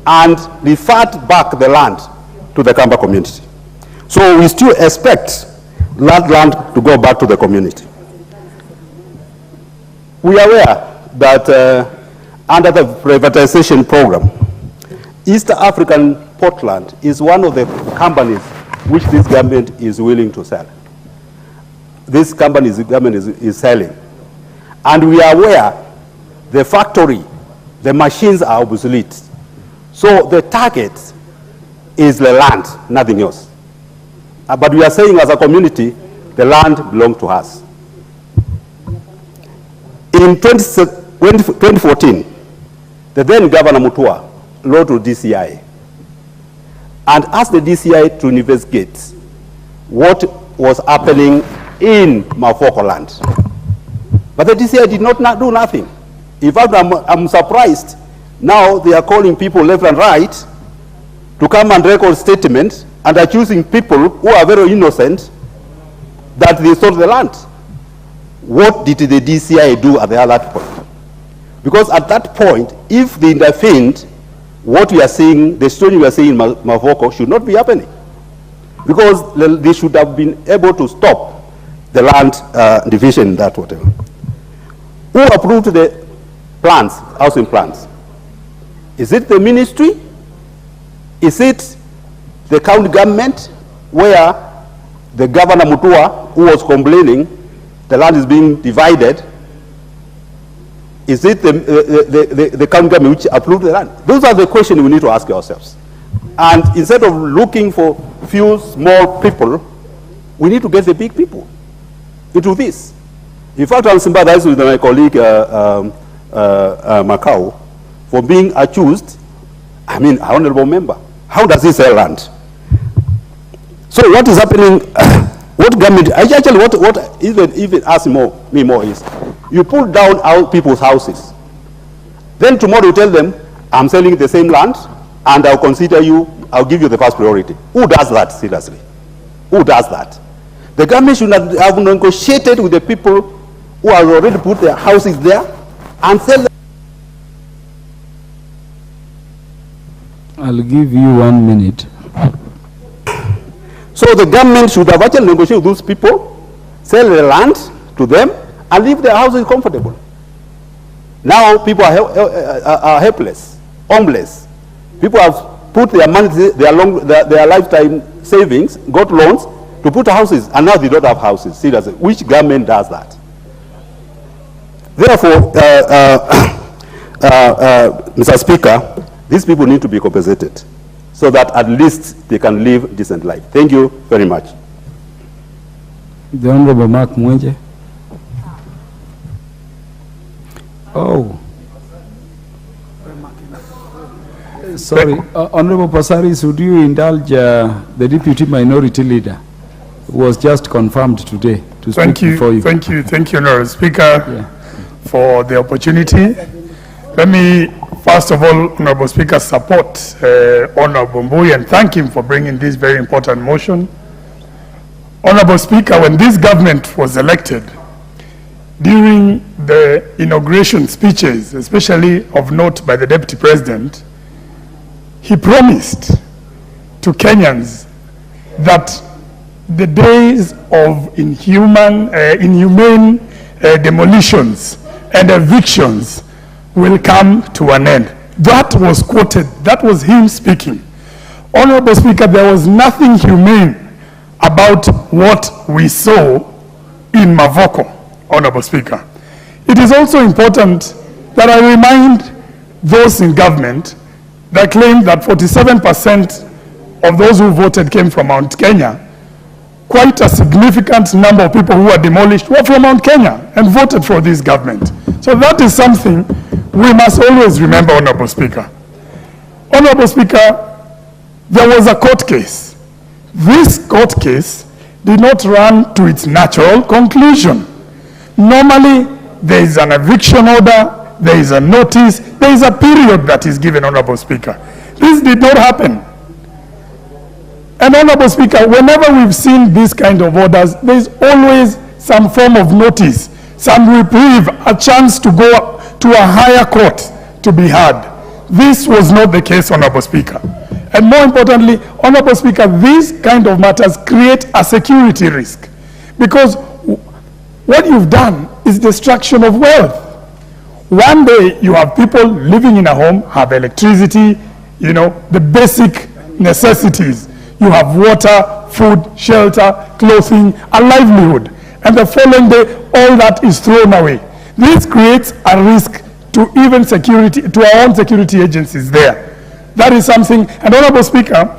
A: and revert back the land to the Kamba community. So we still expect that land to go back to the community. We are aware that under the privatization program, East African Portland is one of the companies which this government is willing to sell. This company, the government is selling. And we are aware the factory, the machines are obsolete. So the target is the land, nothing else. But we are saying as a community, the land belongs to us.
O: In 2014, the then Governor Mutua wrote to DCI and asked the DCI to investigate what was happening in Mavoko land. But the DCI did not do nothing. In fact, I'm surprised. Now they are calling people left and right to come and record statements and accusing people who are very innocent that they stole the land. What did the DCI do at that point? Because at that point, if they intervened, what we are seeing, the story we are seeing in Mavoko should not be happening. Because they should have been able to stop the land division, that whatever. Who approved the plans, housing plans? Is it the ministry? Is it the county government, where the Governor Mutua, who was complaining the land is being divided? Is it the county government which approved the land? Those are the questions we need to ask ourselves. And instead of looking for few small people, we need to get the big people into this. In fact, I'm sympathizing with my colleague Macau for being accused, honorable member. How does he sell land? So what is happening? What government? Actually, what even ask me more is, you pull down out people's houses. Then tomorrow you tell them, I'm selling the same land, and I'll consider you. I'll give you the first priority. Who does that seriously? Who does that? The government should not have negotiated with the people who have already put their houses there and sell them.
K: I'll give you 1 minute.
O: So the government should have actually negotiated with those people, sell the land to them, and leave their houses comfortable. Now people are helpless, homeless. People have put their money, their lifetime savings, got loans to put houses, and now they don't have houses. Seriously, which government does that? Therefore, Mr. Speaker, these people need to be compensated so that at least they can live a decent life. Thank you very much.
K: The Honorable Mark Mwenje. Oh. Sorry, Honorable Pasaris, would you indulge the Deputy Minority Leader, who was just confirmed today to speak before you?
P: Thank you, Honorable Speaker, for the opportunity. Let me, first of all, Honorable Speaker, support Honorable Mbui and thank him for bringing this very important motion. Honorable Speaker, when this government was elected, during the inauguration speeches, especially of note by the Deputy President, he promised to Kenyans that the days of inhumane demolitions and evictions will come to an end. That was quoted. That was him speaking. Honorable Speaker, there was nothing humane about what we saw in Mavoko, Honorable Speaker. It is also important that I remind those in government that claim that 47% of those who voted came from Mount Kenya. Quite a significant number of people who were demolished were from Mount Kenya and voted for this government. So that is something we must always remember, Honorable Speaker. Honorable Speaker, there was a court case. This court case did not run to its natural conclusion. Normally, there is an eviction order, there is a notice, there is a period that is given, Honorable Speaker. This did not happen. And Honorable Speaker, whenever we've seen this kind of orders, there is always some form of notice, some reprieve, a chance to go to a higher court to be heard. This was not the case, Honorable Speaker. And more importantly, Honorable Speaker, these kind of matters create a security risk, because what you've done is destruction of wealth. One day you have people living in a home, have electricity, the basic necessities. You have water, food, shelter, clothing, a livelihood. And the following day, all that is thrown away. This creates a risk to even security, to our own security agencies there. That is something, and Honorable Speaker,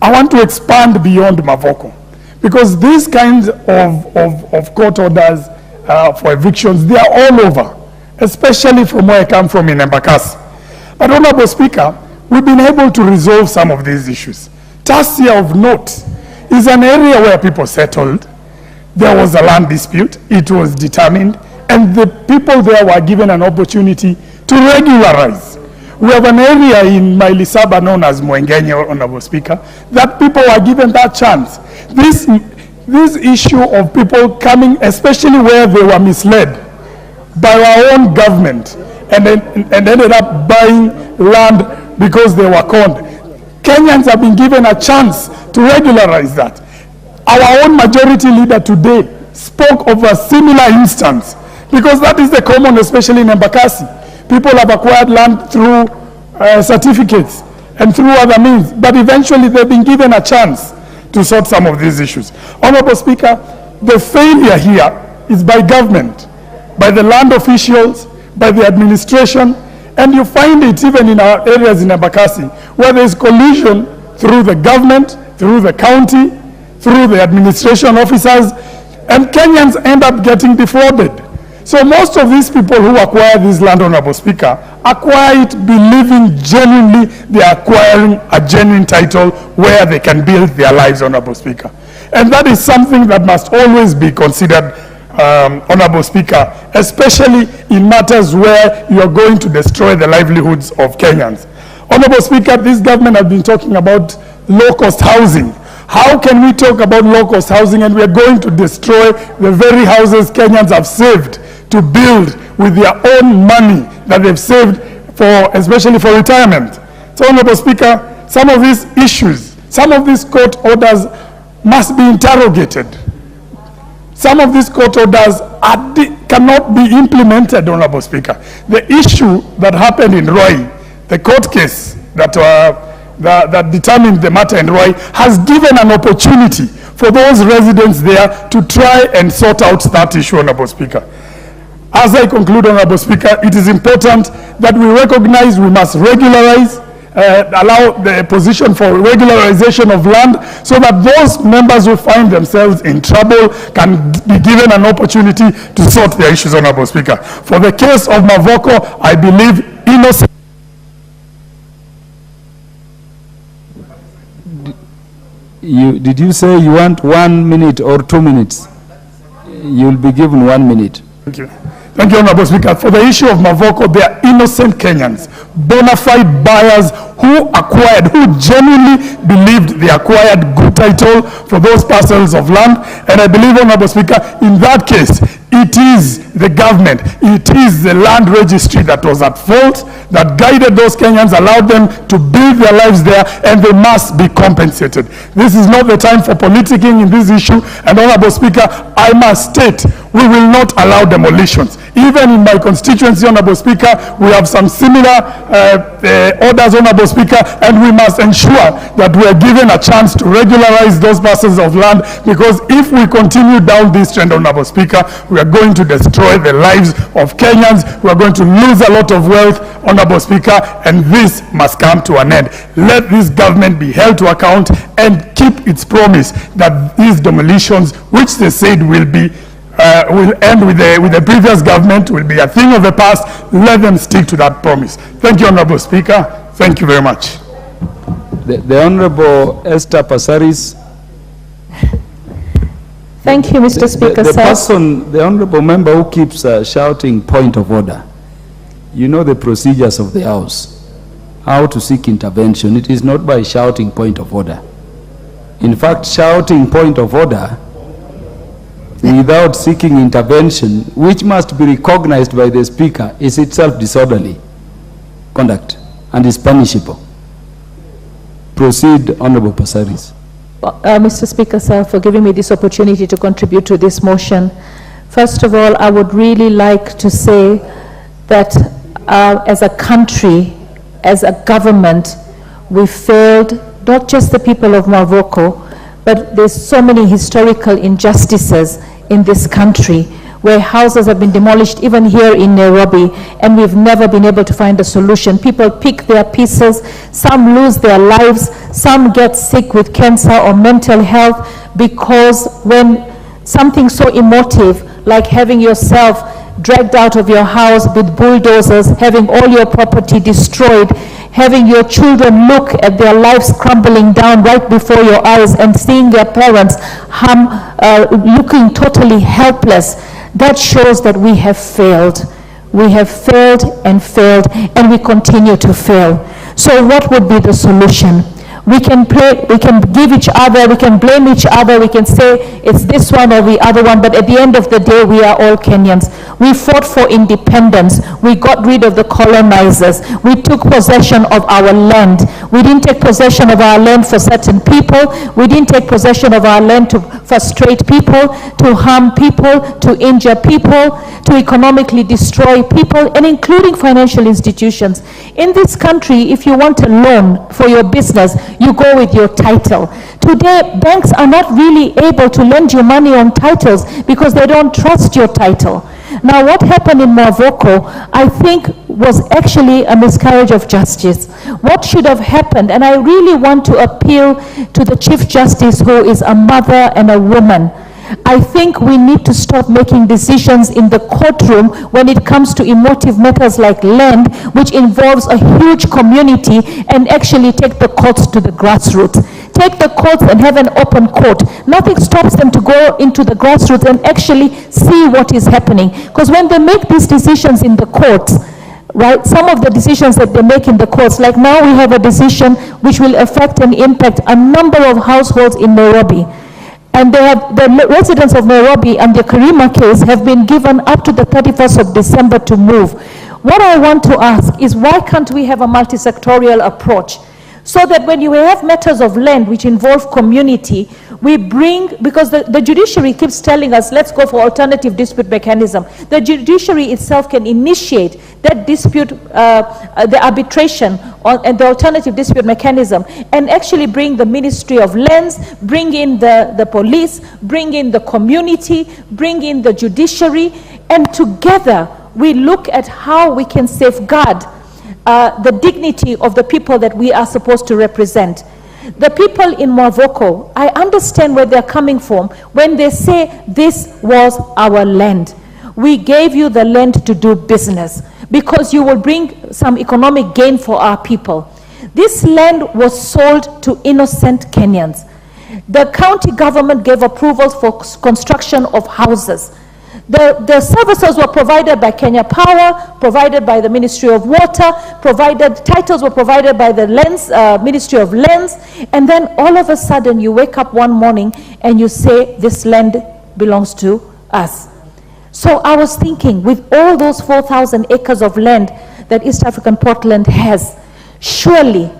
P: I want to expand beyond Mavoko, because these kinds of court orders for evictions, they are all over. especially from where I come from in Embakasi. But Honorable Speaker, we've been able to resolve some of these issues. Tasia of note is an area where people settled. There was a land dispute, it was determined, and the people there were given an opportunity to regularize. We have an area in Mailisaba known as Mwengenye, Honorable Speaker, that people were given that chance. This issue of people coming, especially where they were misled by our own government and ended up buying land because they were conned. Kenyans have been given a chance to regularize that. Our own majority leader today spoke of a similar instance because that is the common, especially in Embakasi. People have acquired land through certificates and through other means, but eventually they've been given a chance to sort some of these issues. Honorable Speaker, the failure here is by government, by the land officials, by the administration, and you find it even in our areas in Embakasi, where there is collusion through the government, through the county, through the administration officers, and Kenyans end up getting defrauded. So most of these people who acquire this land, Honorable Speaker, acquire it believing genuinely they are acquiring a genuine title where they can build their lives, Honorable Speaker. And that is something that must always be considered, Honorable Speaker, especially in matters where you are going to destroy the livelihoods of Kenyans. Honorable Speaker, this government has been talking about low-cost housing. How can we talk about low-cost housing and we are going to destroy the very houses Kenyans have saved to build with their own money that they've saved for, especially for retirement? So, Honorable Speaker, some of these issues, some of these court orders must be interrogated. Some of these court orders cannot be implemented, Honorable Speaker. The issue that happened in Roy, the court case that determined the matter in Roy, has given an opportunity for those residents there to try and sort out that issue, Honorable Speaker. As I conclude, Honorable Speaker, it is important that we recognize we must regularize, allow the position for regularization of land so that those members who find themselves in trouble can be given an opportunity to sort their issues, Honorable Speaker. For the case of Mavoko, I believe innocent.
K: Did you say you want 1 minute or 2 minutes? You'll be given 1 minute.
P: Thank you. Thank you, Honorable Speaker. For the issue of Mavoko, they are innocent Kenyans, bona fide buyers who genuinely believed they acquired good title for those parcels of land. And I believe, Honorable Speaker, in that case, it is the government, it is the land registry that was at fault, that guided those Kenyans, allowed them to build their lives there, and they must be compensated. This is not the time for politicking in this issue. And Honorable Speaker, I must state, we will not allow demolitions. Even in my constituency, Honorable Speaker, we have some similar orders, Honorable Speaker, and we must ensure that we are given a chance to regularize those parcels of land, because if we continue down this trend, Honorable Speaker, we are going to destroy the lives of Kenyans. We are going to lose a lot of wealth, Honorable Speaker, and this must come to an end. Let this government be held to account and keep its promise that these demolitions, which they said will end with the previous government, will be a thing of the past. Let them stick to that promise. Thank you, Honorable Speaker. Thank you very much.
K: The Honorable Esther Passaris.
M: Thank you, Mr. Speaker.
K: The Honorable Member who keeps shouting point of order. You know the procedures of the House, how to seek intervention. It is not by shouting point of order. In fact, shouting point of order without seeking intervention, which must be recognized by the Speaker, is itself disorderly conduct and is punishable. Proceed, Honorable Passaris.
M: Mr. Speaker, sir, for giving me this opportunity to contribute to this motion. First of all, I would really like to say that as a country, as a government, we failed not just the people of Mavoko, but there's so many historical injustices in this country where houses have been demolished, even here in Nairobi, and we've never been able to find a solution. People pick their pieces, some lose their lives, some get sick with cancer or mental health, because when something so emotive like having yourself dragged out of your house with bulldozers, having all your property destroyed, having your children look at their lives crumbling down right before your eyes and seeing their parents looking totally helpless, that shows that we have failed. We have failed, and we continue to fail. So what would be the solution? We can pray, we can give each other, we can blame each other, we can say it's this one or the other one, but at the end of the day, we are all Kenyans. We fought for independence. We got rid of the colonizers. We took possession of our land. We didn't take possession of our land for certain people. We didn't take possession of our land to frustrate people, to harm people, to injure people, to economically destroy people, and including financial institutions. In this country, if you want a loan for your business, you go with your title. Today, banks are not really able to lend you money on titles because they don't trust your title. Now, what happened in Mavoko, I think, was actually a miscarriage of justice. What should have happened, and I really want to appeal to the Chief Justice, who is a mother and a woman, I think we need to stop making decisions in the courtroom when it comes to emotive matters like land, which involves a huge community, and actually take the courts to the grassroots. Take the courts and have an open court. Nothing stops them to go into the grassroots and actually see what is happening. Because when they make these decisions in the courts, right, some of the decisions that they make in the courts, like now we have a decision which will affect and impact a number of households in Nairobi. And the residents of Nairobi and the Karima case have been given up to the 31st of December to move. What I want to ask is, why can't we have a multi-sectorial approach? So that when you have matters of land which involve community, we bring, because the judiciary keeps telling us, let's go for alternative dispute mechanism. The judiciary itself can initiate that dispute, the arbitration and the alternative dispute mechanism, and actually bring the Ministry of Lands, bring in the police, bring in the community, bring in the judiciary, and together we look at how we can safeguard the dignity of the people that we are supposed to represent. The people in Mavoko, I understand where they're coming from when they say this was our land. We gave you the land to do business because you will bring some economic gain for our people. This land was sold to innocent Kenyans. The county government gave approvals for construction of houses. The services were provided by Kenya Power, provided by the Ministry of Water, titles were provided by the Ministry of Lands, and then all of a sudden you wake up one morning and you say this land belongs to us. So I was thinking, with all those 4,000 acres of land that East African Portland has, surely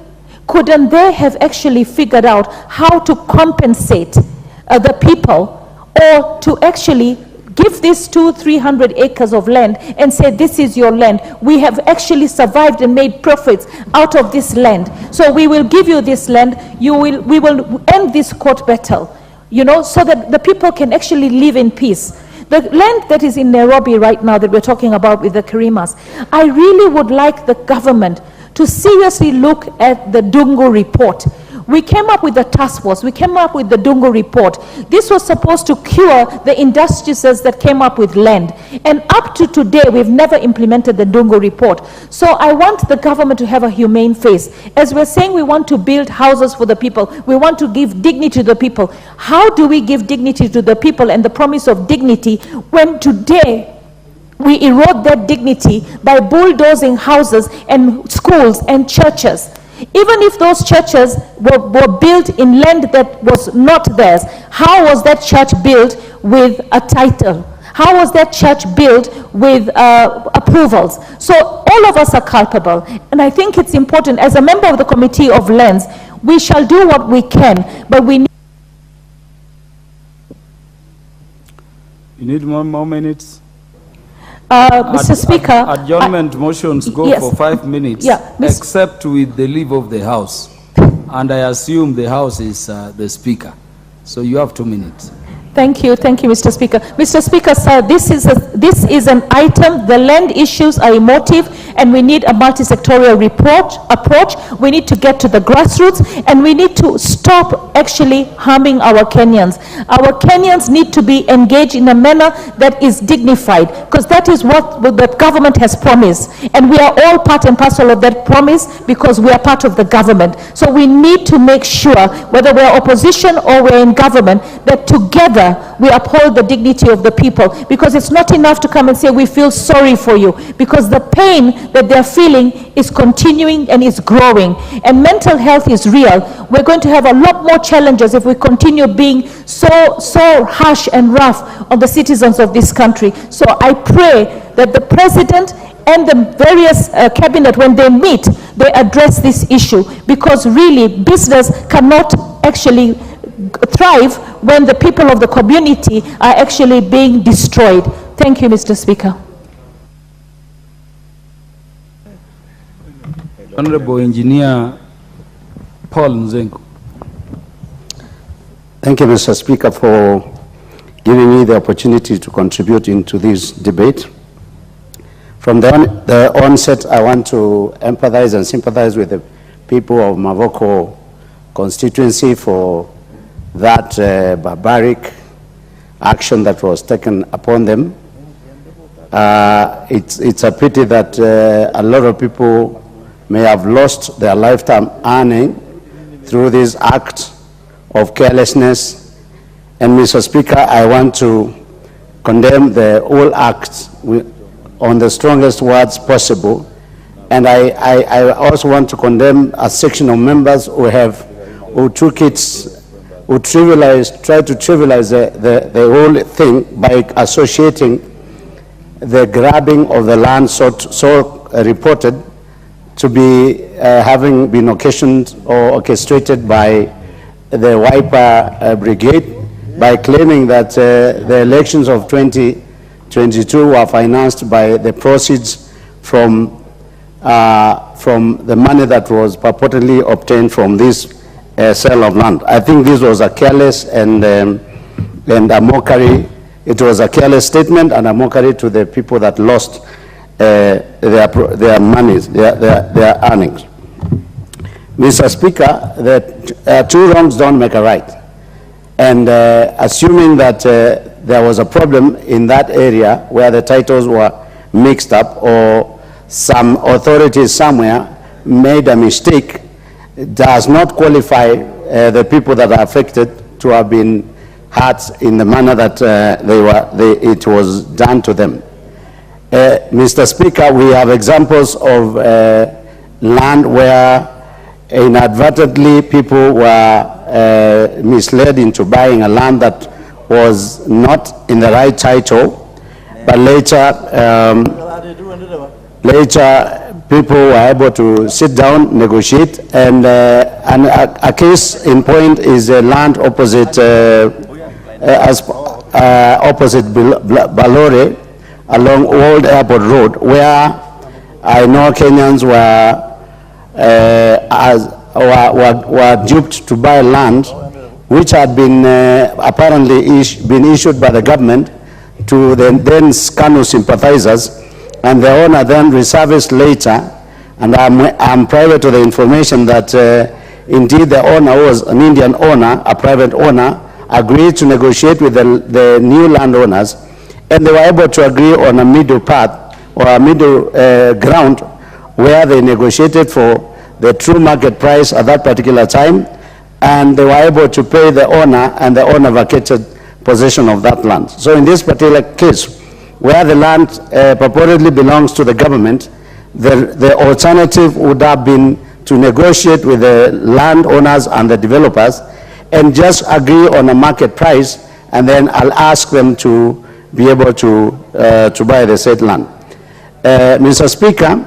M: couldn't they have actually figured out how to compensate the people, or to actually give these 200-300 acres of land and say, this is your land. We have actually survived and made profits out of this land. So we will give you this land. We will end this court battle, so that the people can actually live in peace. The land that is in Nairobi right now that we're talking about with the Karimas, I really would like the government to seriously look at the Dungu report. We came up with the task force. We came up with the Dungu report. This was supposed to cure the injustices that came up with land. And up to today, we've never implemented the Dungu report. So I want the government to have a humane face. As we're saying, we want to build houses for the people. We want to give dignity to the people. How do we give dignity to the people and the promise of dignity when today we erode that dignity by bulldozing houses and schools and churches? Even if those churches were built in land that was not theirs, how was that church built with a title? How was that church built with approvals? So all of us are culpable. And I think it's important, as a member of the Committee of Lands, we shall do what we can, but we need...
K: You need more minutes?
M: Mr. Speaker,
K: adjournment motions go for 5 minutes, except with the leave of the House. And I assume the House is the Speaker. So you have 2 minutes.
M: Thank you, Mr. Speaker. Mr. Speaker, sir, this is an item. The land issues are emotive,
Q: and we need a multi-sectorial approach. We need to get to the grassroots, and we need to stop actually harming our Kenyans. Our Kenyans need to be engaged in a manner that is dignified, because that is what the government has promised, and we are all part and parcel of that promise because we are part of the government. So we need to make sure, whether we're opposition or we're in government, that together we uphold the dignity of the people, because it's not enough to come and say we feel sorry for you, because the pain that they're feeling is continuing and is growing, and mental health is real. We're going to have a lot more challenges if we continue being so harsh and rough on the citizens of this country. So I pray that the president and the various cabinet, when they meet, they address this issue, because really business cannot actually thrive when the people of the community are actually being destroyed. Thank you, Mr. Speaker.
K: Honorable Engineer Paul Nzengo.
U: Thank you, Mr. Speaker, for giving me the opportunity to contribute into this debate. From the onset, I want to empathize and sympathize with the people of Mavoko constituency for that barbaric action that was taken upon them. It's a pity that a lot of people may have lost their lifetime earning through this act of carelessness. And Mr. Speaker, I want to condemn the whole act on the strongest words possible. And I also want to condemn a section of members who took it, who tried to trivialize the whole thing by associating the grabbing of the land so reported to be having been occasioned or orchestrated by the Wiper Brigade, by claiming that the elections of 2022 were financed by the proceeds from the money that was purportedly obtained from this sale of land. I think this was a careless and a mockery. It was a careless statement and a mockery to the people that lost their monies, their earnings. Mr. Speaker, two wrongs don't make a right. And assuming that there was a problem in that area where the titles were mixed up, or some authorities somewhere made a mistake, does not qualify the people that are affected to have been hurt in the manner that it was done to them. Mr. Speaker, we have examples of land where inadvertently people were misled into buying a land that was not in the right title, but later people were able to sit down, negotiate, and a case in point is a land opposite Balore along Old Airport Road, where I know Kenyans were duped to buy land which had been apparently been issued by the government to the then SCANU sympathizers, and the owner then resurfaced later, and I'm private to the information that indeed the owner was an Indian owner, a private owner, agreed to negotiate with the new landowners, and they were able to agree on a middle path or a middle ground where they negotiated for the true market price at that particular time, and they were able to pay the owner, and the owner vacated possession of that land. So in this particular case, where the land purportedly belongs to the government, the alternative would have been to negotiate with the landowners and the developers and just agree on a market price, and then I'll ask them to be able to buy the said land. Mr. Speaker,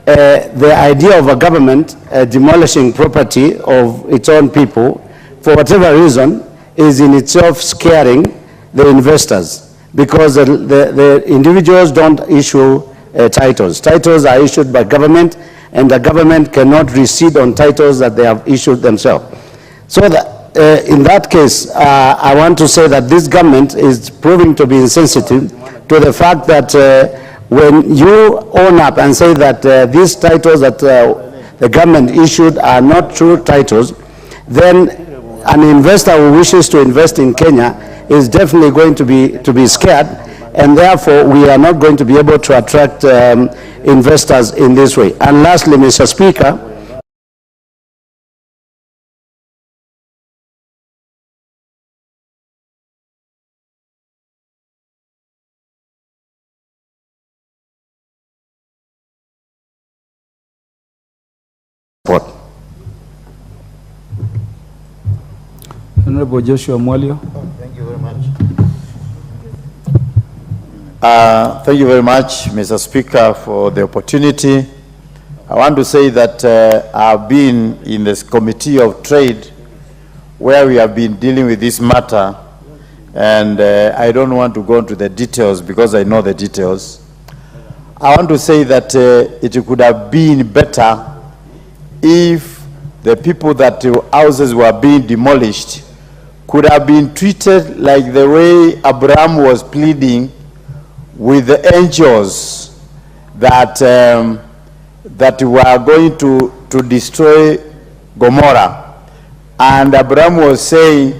U: the idea of a government demolishing property of its own people, for whatever reason, is in itself scaring the investors, because the individuals don't issue titles. Titles are issued by government, and the government cannot recede on titles that they have issued themselves. So that, in that case, I want to say that this government is proving to be insensitive to the fact that when you own up and say that these titles that the government issued are not true titles, then an investor who wishes to invest in Kenya is definitely going to be scared, and therefore we are not going to be able to attract investors in this way. And lastly, Mr. Speaker,
K: Honorable Joshua Mwalio.
G: Thank you very much. Thank you very much, Mr. Speaker, for the opportunity. I want to say that I've been in this Committee of Trade where we have been dealing with this matter, and I don't want to go into the details because I know the details. I want to say that it could have been better if the people that houses were being demolished could have been treated like the way Abraham was pleading with the angels that that were going to destroy Gomorrah. And Abraham was saying,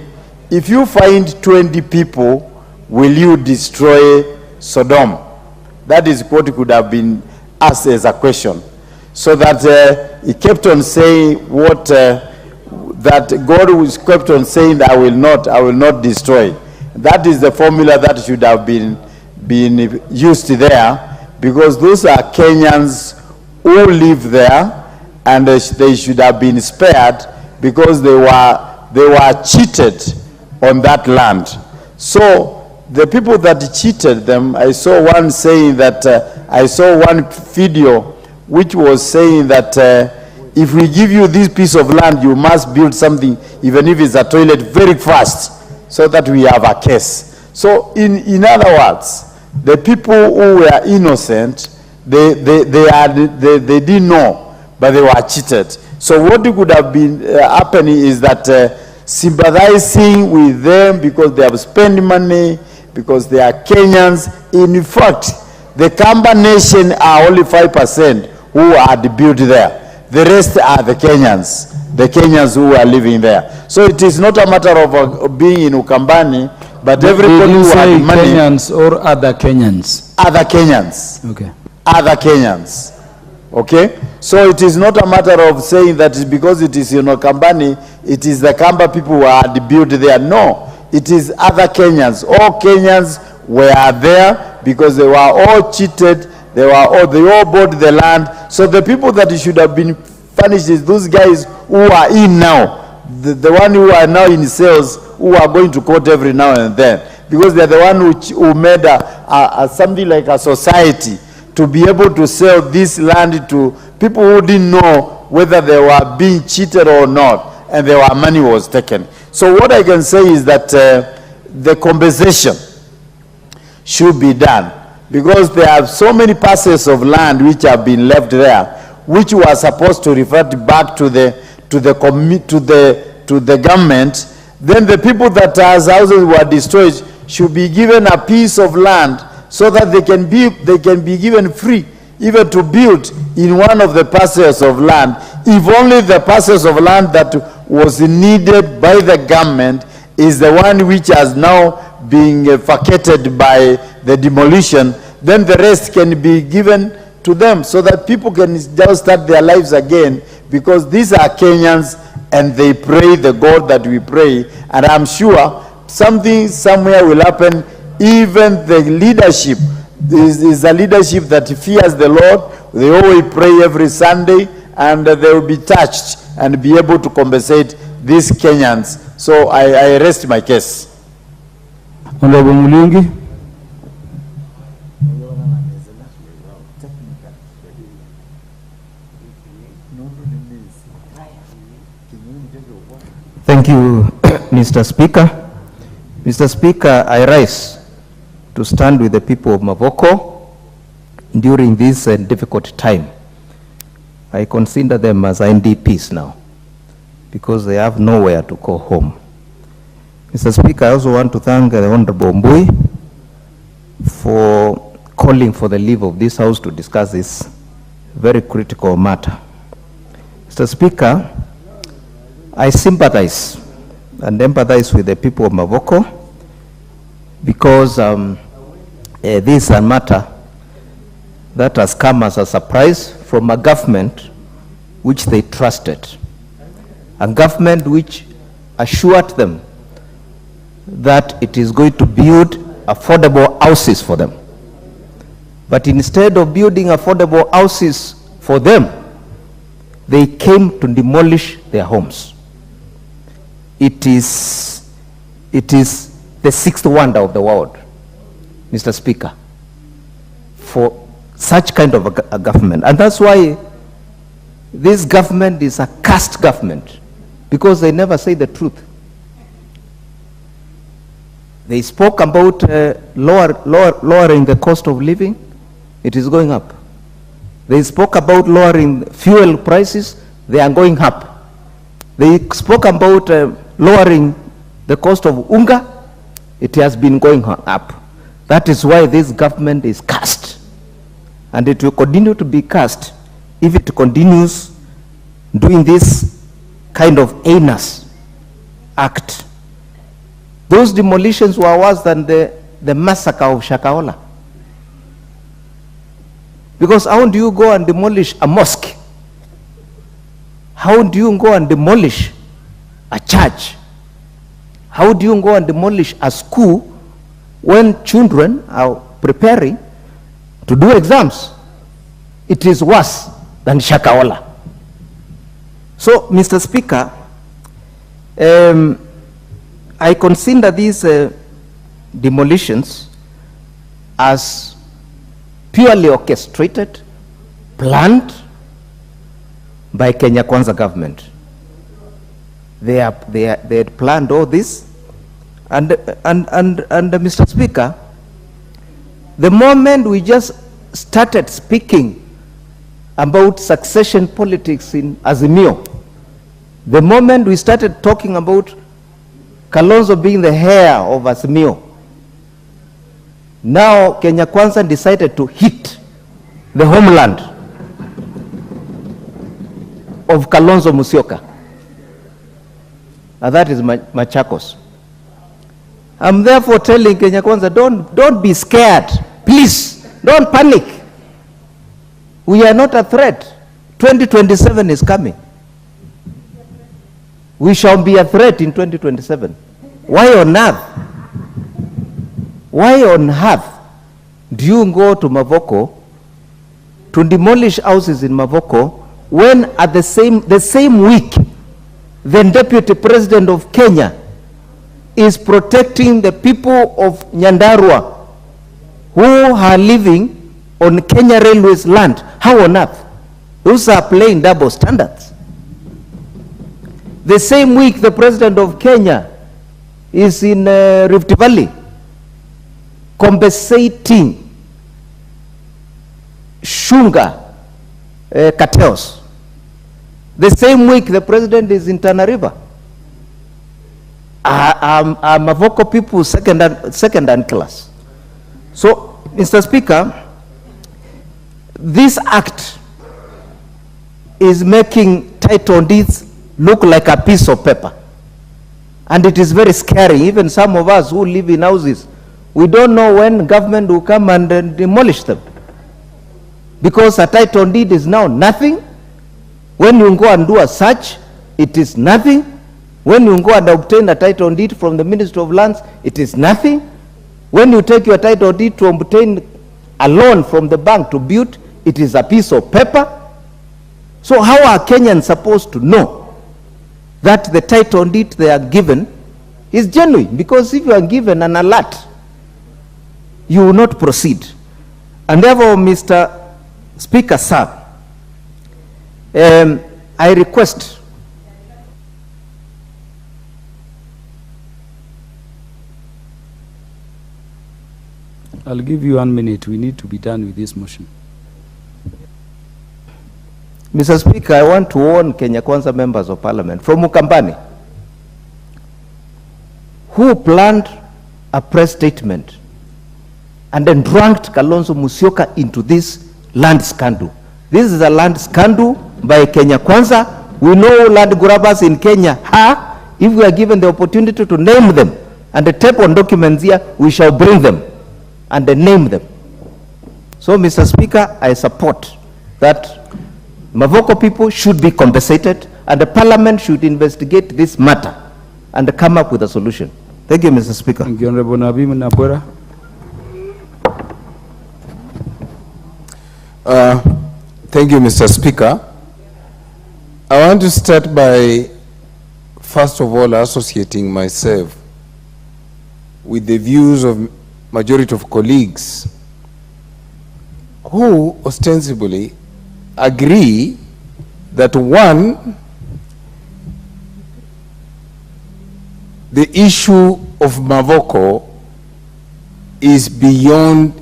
G: if you find 20 people, will you destroy Sodom? That is what could have been asked as a question. So that he kept on saying what that God was kept on saying that I will not destroy. That is the formula that should have been used there, because those are Kenyans who live there, and they should have been spared because they were cheated on that land. So the people that cheated them, I saw one saying that I saw one video which was saying that if we give you this piece of land, you must build something, even if it's a toilet, very fast, so that we have a case. So in other words, the people who were innocent, they didn't know, but they were cheated. So what could have been happening is that sympathizing with them because they have spent money, because they are Kenyans. In fact, the Kamba nation are only 5% who are built there. The rest are the Kenyans who are living there. So it is not a matter of being in Ukambani, but everybody who had money.
K: Kenyans or other Kenyans?
G: Other Kenyans.
K: Okay.
G: Other Kenyans. Okay? So it is not a matter of saying that because it is in Ukambani, it is the Kamba people who are built there. No, it is other Kenyans. All Kenyans were there because they were all cheated. They all bought the land. So the people that should have been punished is those guys who are in now, the one who are now in sales, who are going to court every now and then, because they're the one who made something like a society to be able to sell this land to people who didn't know whether they were being cheated or not, and their money was taken. So what I can say is that the compensation should be done, because there are so many parcels of land which have been left there, which were supposed to revert back to the government. Then the people that houses were destroyed should be given a piece of land so that they can be given free, even to build in one of the parcels of land, if only the parcels of land that was needed by the government is the one which has now being vacated by the demolition. Then the rest can be given to them so that people can just start their lives again, because these are Kenyans and they pray the God that we pray. And I'm sure something somewhere will happen. Even the leadership is a leadership that fears the Lord. They always pray every Sunday, and they will be touched and be able to compensate these Kenyans. So I rest my case.
K: Honorable Mulungi.
S: Thank you, Mr. Speaker. Mr. Speaker, I rise to stand with the people of Mavoko during this difficult time. I consider them as NDPs now, because they have nowhere to call home. Mr. Speaker, I also want to thank the Honorable Mbui for calling calling for the leave of this House to discuss this very critical matter. Mr. Speaker, I sympathize and empathize with the people of Mavoko because this is a matter that has come as a surprise from a government which they trusted, a government which assured them that it is going to build affordable houses for them. But instead of building affordable houses for them, they came to demolish their homes. It is the sixth wonder of the world, Mr. Speaker, for such kind of a government. And that's why this government is a cursed government, because they never say the truth. They spoke about lowering the cost of living. It is going up. They spoke about lowering fuel prices. They are going up. They spoke about lowering the cost of unga. It has been going up. That is why this government is cursed. And it will continue to be cursed if it continues doing this kind of heinous act. Those demolitions were worse than the massacre of Shakahola. Because how do you go and demolish a mosque? How do you go and demolish a church? How do you go and demolish a school when children are preparing to do exams? It is worse than Shakahola. So, Mr. Speaker, I consider these demolitions as purely orchestrated, planned by Kenya Kwanza government. They had planned all this, and Mr. Speaker, the moment we just started speaking about succession politics in AZIMIO, the moment we started talking about Kalonzo being the heir of AZIMIO, now Kenya Kwanza decided to hit the homeland of Kalonzo Musyoka. And that is Machakos. I'm therefore telling Kenya Kwanza, don't be scared. Please, don't panic. We are not a threat. 2027 is coming. We shall be a threat in 2027. Why on earth? Why on earth do you go to Mavoko to demolish houses in Mavoko when at the same week the Deputy President of Kenya is protecting the people of Nyandarua who are living on Kenya Railways land? How on earth? Those are playing double standards. The same week the President of Kenya is in Rift Valley compensating Shunga cartels. The same week the President is in Tana River. Mavoko people second class. So, Mr. Speaker, this act is making title deeds look like a piece of paper. And it is very scary. Even some of us who live in houses, we don't know when government will come and demolish them. Because a title deed is now nothing. When you go and do a search, it is nothing. When you go and obtain a title deed from the Ministry of Lands, it is nothing. When you take your title deed to obtain a loan from the bank to build, it is a piece of paper. So how are Kenyans supposed to know that the title deed they are given is genuine? Because if you are given an alert, you will not proceed. And therefore, Mr. Speaker, sir, I request
K: I'll give you 1 minute. We need to be done with this motion.
S: Mr. Speaker, I want to warn Kenya Kwanza members of parliament from Mukambani who planned a press statement and then dragged Kalonzo Musyoka into this land scandal. This is a land scandal by Kenya Kwanza. We know land grabbers in Kenya. If we are given the opportunity to name them, and the tape on documents here, we shall bring them and then name them. So, Mr. Speaker, I support that Mavoko people should be compensated, and the Parliament should investigate this matter and come up with a solution. Thank you, Mr. Speaker.
K: Thank you, Honorable Nabim Napora.
E: Thank you, Mr. Speaker. I want to start by, first of all, associating myself with the views of majority of colleagues who ostensibly agree that, one, the issue of Mavoko is beyond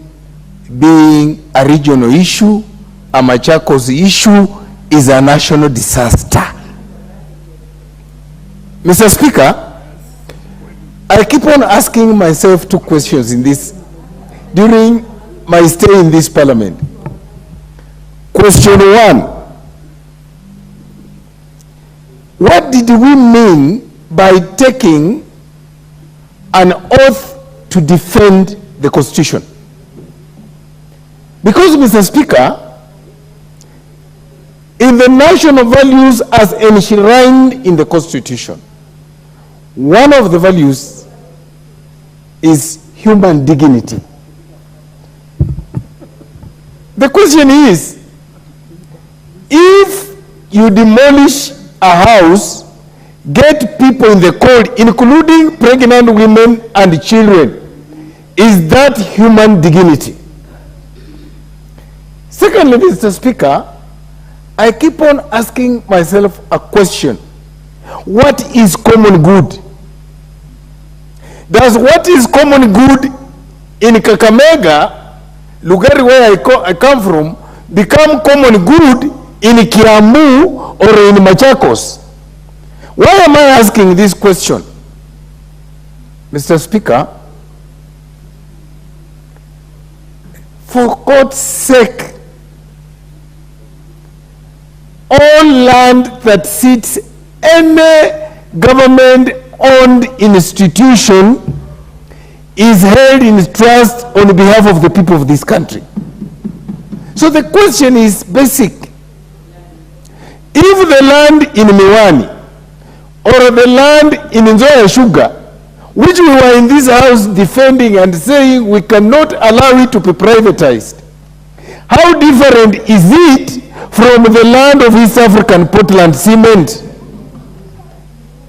E: being a regional issue. A Machakos issue is a national disaster. Mr. Speaker, I keep on asking myself two questions in this, during my stay in this parliament. Question one, what did we mean by taking an oath to defend the Constitution? Because, Mr. Speaker, in the national values as enshrined in the Constitution, one of the values is human dignity. The question is, if you demolish a house, get people in the cold, including pregnant women and children, is that human dignity? Secondly, Mr. Speaker, I keep on asking myself a question. What is common good? Does what is common good in Kakamega, Lugari where I come from, become common good in Kiambu or in Machakos? Why am I asking this question? Mr. Speaker, for God's sake, all land that sits any government-owned institution is held in trust on behalf of the people of this country. So the question is basic. If the land in Miwani or the land in Nzoya Sugar, which we were in this house defending and saying we cannot allow it to be privatized, how different is it from the land of East African Portland Cement?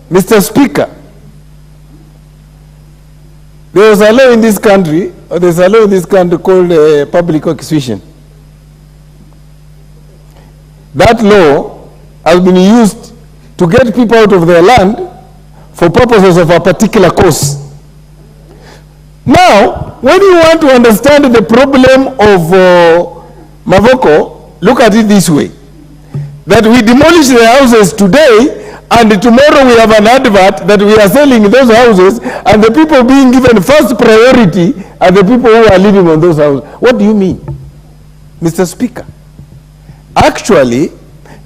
E: Mr. Speaker, there was a law in this country, or there's a law in this country called public acquisition. That law has been used to get people out of their land for purposes of a particular cause. Now, when you want to understand the problem of Mavoko, look at it this way, that we demolish the houses today, and tomorrow we have an advert that we are selling those houses, and the people being given first priority are the people who are living on those houses. What do you mean, Mr. Speaker? Actually,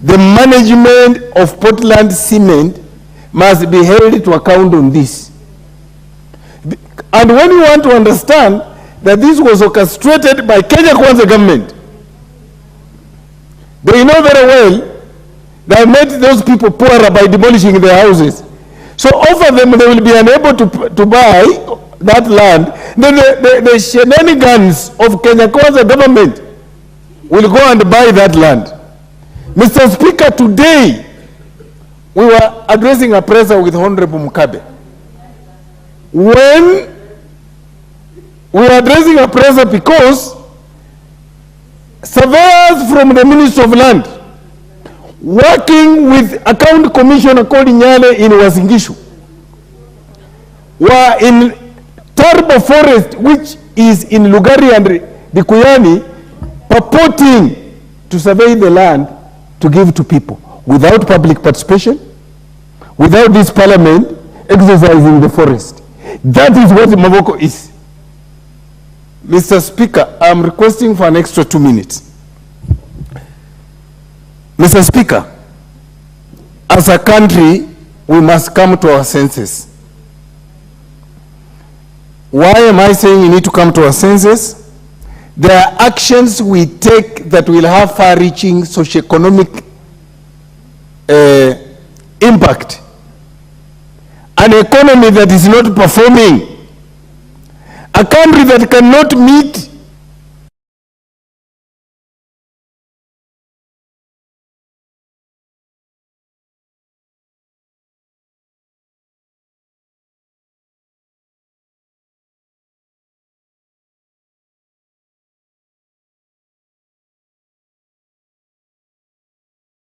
E: the management of Portland Cement must be held to account on this. And when you want to understand that this was orchestrated by Kenya Kwanza government, they know very well they made those people poorer by demolishing their houses. So offer them, they will be unable to buy that land. Then the shenanigans of Kenya Kwanza government will go and buy that land. Mr. Speaker, today we were addressing a presser with Honorable Mukabe. When we were addressing a presser because surveyors from the Ministry of Land, working with Account Commissioner called Nyale in Wasingishu, were in terrible forest, which is in Lugari and Dikuyani, purporting to survey the land to give to people without public participation, without this parliament exercising the forest. That is what Mavoko is. Mr. Speaker, I'm requesting for an extra 2 minutes. Mr. Speaker, as a country, we must come to our senses. Why am I saying we need to come to our senses? There are actions we take that will have far-reaching socioeconomic impact. An economy that is not performing, a country that cannot meet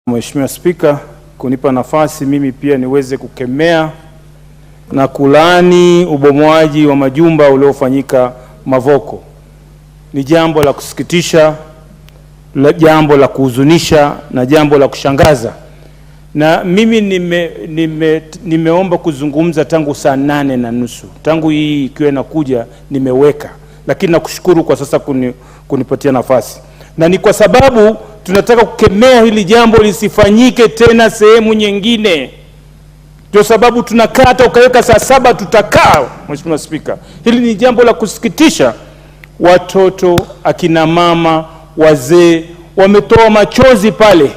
R: Mheshimiwa Spika, kunipa nafasi mimi pia niweze kukemea na kulaani ubomoaji wa majumba uliofanyika Mavoko. Ni jambo la kusikitisha, jambo la kuhuzunisha na jambo la kushangaza. Na mimi nimeomba kuzungumza tangu saa 8:30. Tangu hii ikiwa inakuja nimeweka. Lakini nakushukuru kwa sasa kunipatia nafasi. Na ni kwa sababu tunataka kukemea hili jambo lisifanyike tena sehemu nyingine. Ndio sababu tunakata ukaweka saa 7 tutakaa, Mheshimiwa Spika. Hili ni jambo la kusikitisha. Watoto, akina mama, wazee wametoa machozi pale.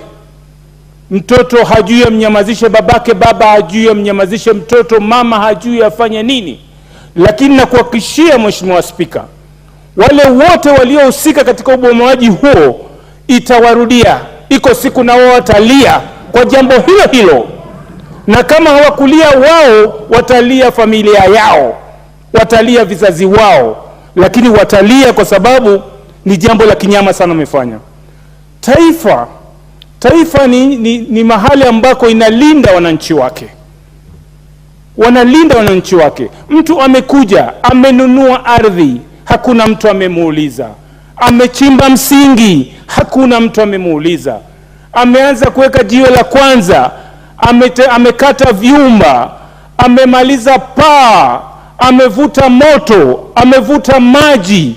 R: Mtoto hajui amnyamazishe babake, baba hajui amnyamazishe mtoto, mama hajui afanye nini. Lakini nakuhakikishia Mheshimiwa Spika, wale wote waliohusika katika ubomoaji huo itawarudia. Iko siku na wao watalia kwa jambo hilo hilo. Na kama hawakulia wao, watalia familia yao, watalia vizazi wao, lakini watalia kwa sababu ni jambo la kinyama sana wamefanya. Taifa ni mahali ambako inalinda wananchi wake. Wanalinda wananchi wake. Mtu amekuja, amenunua ardhi, hakuna mtu amemuuliza. Amechimba msingi, hakuna mtu amemuuliza. Ameanza kuweka jiwe la kwanza, amekata vyumba, amemaliza paa, amevuta moto, amevuta maji.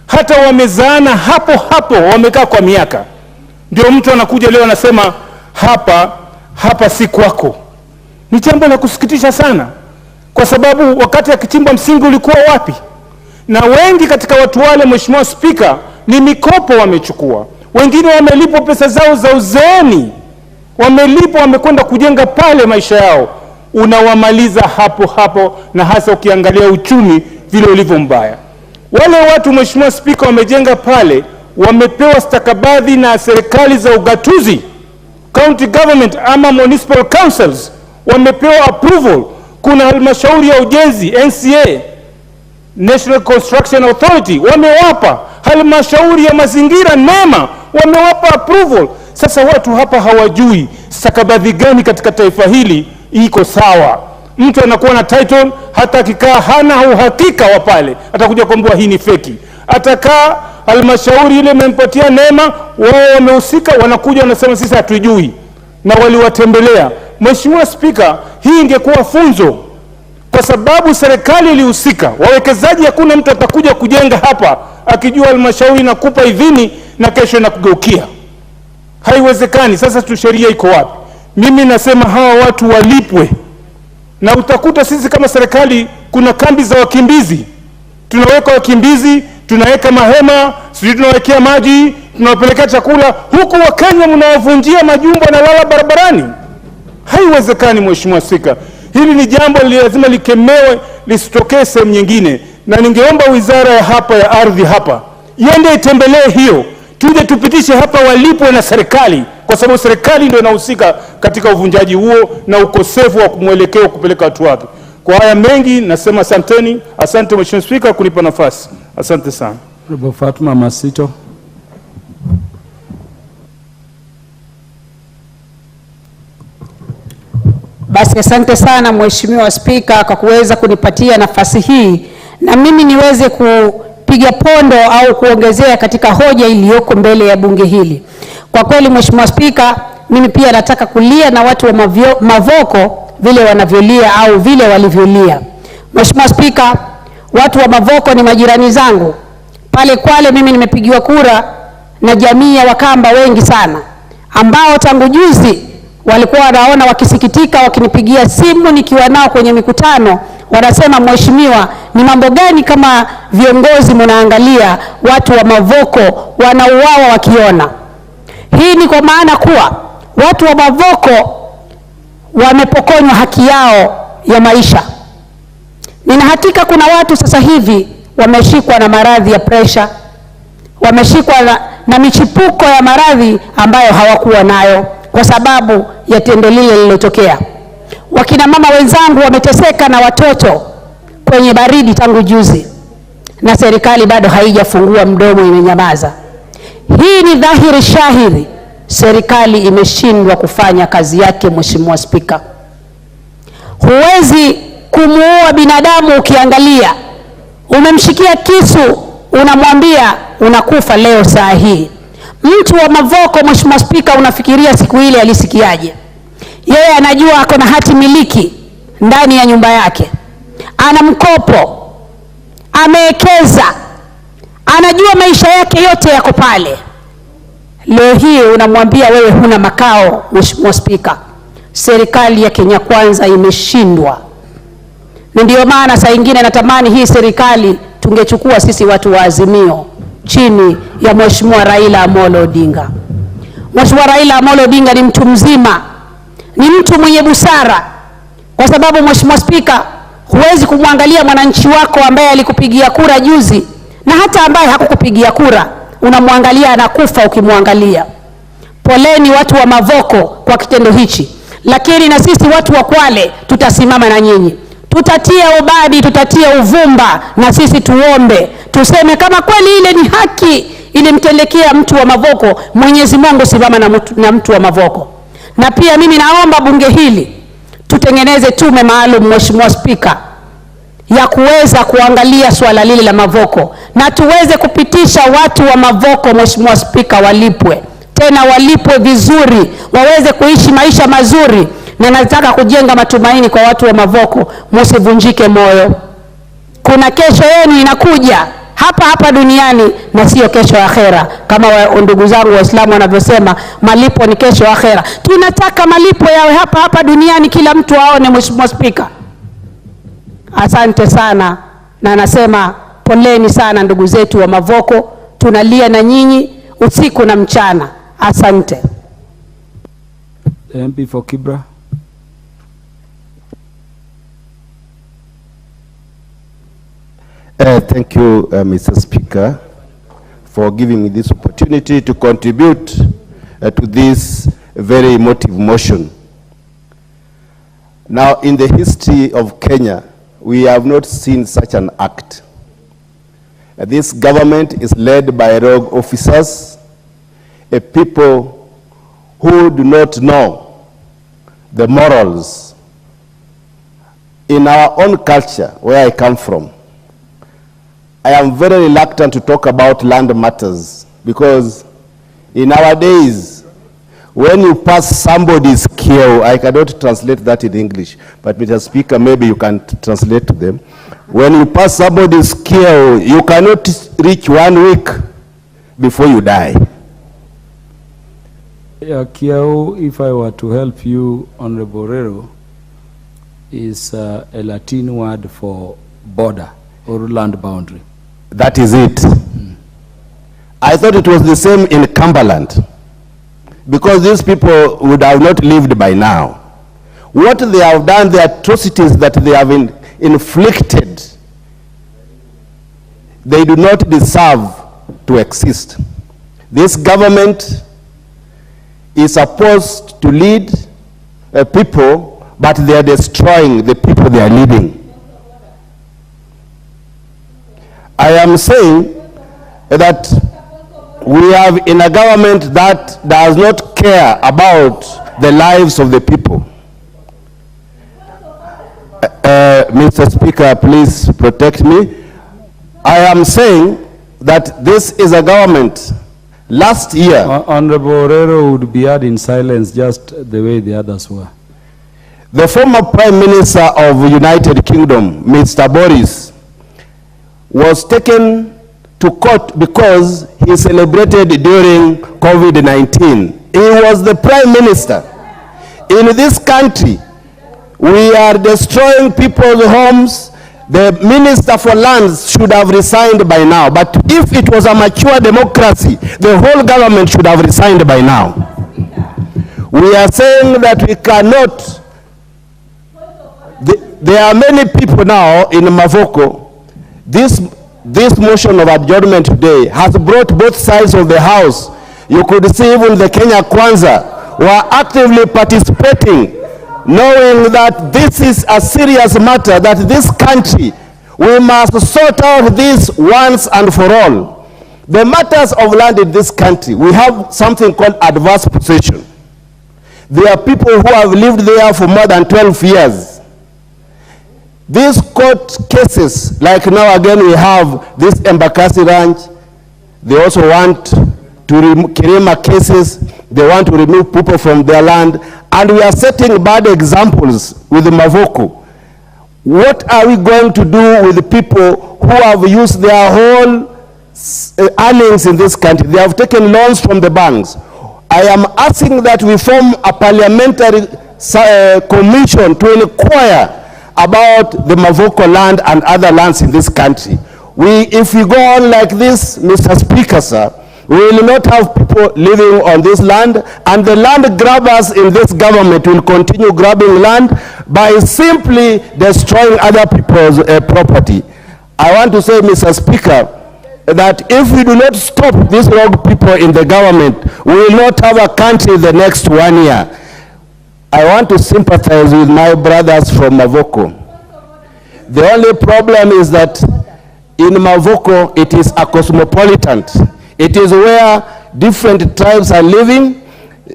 R: Hata wamezaana hapo hapo, wamekaa kwa miaka. Ndio mtu anakuja leo anasema hapa si kwako. Ni jambo la kusikitisha sana, kwa sababu wakati akichimba msingi ulikuwa wapi? Na wengi katika watu wale, Mheshimiwa Spika, ni mikopo wamechukua. Wengine wamelipwa pesa zao za uzeeni, wamelipwa, wamekwenda kujenga pale maisha yao. Unawamaliza hapo hapo, na hasa ukiangalia uchumi vile ulivyo mbaya. Wale watu, Mheshimiwa Spika, wamejenga pale, wamepewa stakabadhi na serikali za ugatuzi, county government ama municipal councils, wamepewa approval. Kuna halmashauri ya ujenzi NCA, National Construction Authority, wamewapa. Halmashauri ya mazingira NEMA, wamewapa approval. Sasa watu hapa hawajui stakabadhi gani katika taifa hili iko sawa. Mtu anakuwa na title, hata akikaa hana uhakika wa pale, atakuja kuambiwa hii ni feki. Atakaa halmashauri ile imempatia NEMA, wao wamehusika, wanakuja wanasema sisi hatujui, na waliwatembelea. Mheshimiwa Spika, hii ingekuwa funzo, kwa sababu serikali ilihusika. Wawekezaji, hakuna mtu atakuja kujenga hapa akijua halmashauri inakupa idhini na kesho inakugeukia. Haiwezekani. Sasa sheria iko wapi? Mimi nasema hawa watu walipwe. Na utakuta sisi kama serikali kuna kambi za wakimbizi. Tunaweka wakimbizi, tunaweka mahema, sisi tunawekea maji, tunawapelekea chakula, huku Wakenya mnawavunjia majumba na lala barabarani. Haiwezekani Mheshimiwa Spika. Hili ni jambo lazima likemewe, lisitokee sehemu nyingine. Na ningeomba wizara ya ardhi hapa iende itembelee hiyo, tuje tupitishe hapa, walipwe na serikali, kwa sababu serikali ndio inahusika katika uvunjaji huo na ukosefu wa mwelekeo kupeleka watu wake. Kwa haya mengi nasema asanteni. Asante Mheshimiwa Spika kunipa nafasi. Asante sana.
K: Fatuma Masito.
T: Basi asante sana Mheshimiwa Spika kwa kuweza kunipatia nafasi hii, na mimi niweze kupiga pondo au kuongezea katika hoja iliyoko mbele ya bunge hili. Kwa kweli Mheshimiwa Spika, mimi pia nataka kulia na watu wa Mavoko vile wanavyolia au vile walivyolia. Mheshimiwa Spika, watu wa Mavoko ni majirani zangu. Pale Kwale mimi nimepigiwa kura na jamii ya Wakamba wengi sana, ambao tangu juzi walikuwa wanaona wakisikitika, wakinipigia simu nikiwa nao kwenye mikutano, wanasema mheshimiwa, ni mambo gani kama viongozi mnaangalia watu wa Mavoko wanauawa wakiona? Hii ni kwa maana kuwa watu wa Mavoko wamepokonywa haki yao ya maisha. Nina hakika kuna watu sasa hivi wameshikwa na maradhi ya presha, wameshikwa na michipuko ya maradhi ambayo hawakuwa nayo kwa sababu ya tendo lile lililotokea. Wakina mama wenzangu wameteseka na watoto kwenye baridi tangu juzi, na serikali bado haijafungua mdomo, imenyamaza. Hii ni dhahiri shahiri serikali imeshindwa kufanya kazi yake. Mheshimiwa Spika, huwezi kumuua binadamu ukiangalia. Umemshikia kisu, unamwambia unakufa leo saa hii. Mtu wa Mavoko, Mheshimiwa Spika, unafikiria siku ile alisikiaje? Yeye anajua ako na hati miliki ndani ya nyumba yake, ana mkopo, amewekeza, anajua maisha yake yote yako pale. Leo hii unamwambia wewe huna makao. Mheshimiwa Spika, serikali ya Kenya Kwanza imeshindwa. Na ndio maana saa nyingine natamani hii serikali tungechukua sisi watu wa Azimio chini ya Mheshimiwa Raila Amolo Odinga. Mheshimiwa Raila Amolo Odinga ni mtu mzima, ni mtu mwenye busara, kwa sababu Mheshimiwa Spika, huwezi kumwangalia mwananchi wako ambaye alikupigia kura juzi na hata ambaye hakukupigia kura, unamwangalia anakufa ukimwangalia. Poleni watu wa Mavoko kwa kitendo hichi, lakini na sisi watu wa Kwale tutasimama na nyinyi. Tutatia ubadi, tutatia uvumba, na sisi tuombe, tuseme kama kweli ile ni haki ilimtendekea mtu wa Mavoko, Mwenyezi Mungu simama na mtu wa Mavoko. Na pia mimi naomba bunge hili tutengeneze tume maalum, Mheshimiwa Spika, ya kuweza kuangalia swala lile la Mavoko, na tuweze kupitisha watu wa Mavoko, Mheshimiwa Spika, walipwe, tena walipwe vizuri, waweze kuishi maisha mazuri. Na nataka kujenga matumaini kwa watu wa Mavoko, msivunjike moyo. Kuna kesho yenu inakuja hapa hapa duniani na sio kesho ya akhera, kama ndugu zangu Waislamu wanavyosema malipo ni kesho ya akhera. Tunataka malipo yawe hapa hapa duniani, kila mtu aone. Mheshimiwa Spika, asante sana, na nasema poleni sana ndugu zetu wa Mavoko, tunalia na nyinyi usiku na mchana. Asante.
K: MP for Kibra.
B: Thank you, Mr. Speaker, for giving me this opportunity to contribute to this very emotive motion. Now, in the history of Kenya, we have not seen such an act. This government is led by rogue officers, a people who do not know the morals. In our own culture, where I come from, I am very reluctant to talk about land matters, because in our days, when you pass somebody's kill, I cannot translate that in English, but Mr. Speaker, maybe you can translate to them. When you pass somebody's kill, you cannot reach 1 week before you die.
K: Yeah, Kiao, if I were to help you, Honorable Rero, is a Latin word for border or land boundary.
B: That is it. I thought it was the same in Cumberland, because these people would have not lived by now. What they have done, the atrocities that they have inflicted, they do not deserve to exist. This government is supposed to lead people, but they are destroying the people they are leading. I am saying that we have in a government that does not care about the lives of the people. Mr. Speaker, please protect me. I am saying that this is a government. Last year,
K: Honorable Rero would be heard in silence just the way the others were.
B: The former Prime Minister of the United Kingdom, Mr. Boris, was taken to court because he celebrated during COVID-19. He was the prime minister. In this country, we are destroying people's homes. The minister for lands should have resigned by now. But if it was a mature democracy, the whole government should have resigned by now. We are saying that we cannot. There are many people now in Mavoko. This motion of adjournment today has brought both sides of the house. You could see even the Kenya Kwanza were actively participating, knowing that this is a serious matter, that this country, we must sort out this once and for all. The matters of land in this country, we have something called adverse possession. There are people who have lived there for more than 12 years. These court cases, like now again we have this Embakasi Ranch, they also want to remove Kirima cases, they want to remove people from their land, and we are setting bad examples with the Mavoko. What are we going to do with the people who have used their whole earnings in this country? They have taken loans from the banks. I am asking that we form a parliamentary commission to inquire about the Mavoko land and other lands in this country. If we go on like this, Mr. Speaker, sir, we will not have people living on this land, and the land grabbers in this government will continue grabbing land by simply destroying other people's property. I want to say, Mr. Speaker, that if we do not stop these rogue people in the government, we will not have a country the next 1 year. I want to sympathize with my brothers from Mavoko. The only problem is that in Mavoko, it is a cosmopolitan. It is where different tribes are living.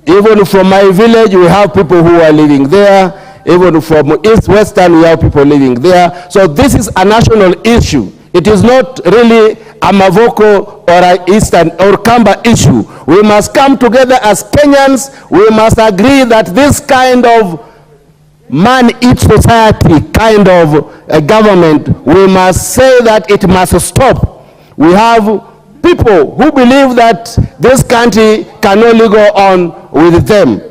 B: Even from my village, we have people who are living there. Even from East Western, we have people living there. So this is a national issue. It is not really a Mavoko or an Eastern or Kamba issue. We must come together as Kenyans. We must agree that this kind of man-eat society kind of government, we must say that it must stop. We have people who believe that this country can only go on with them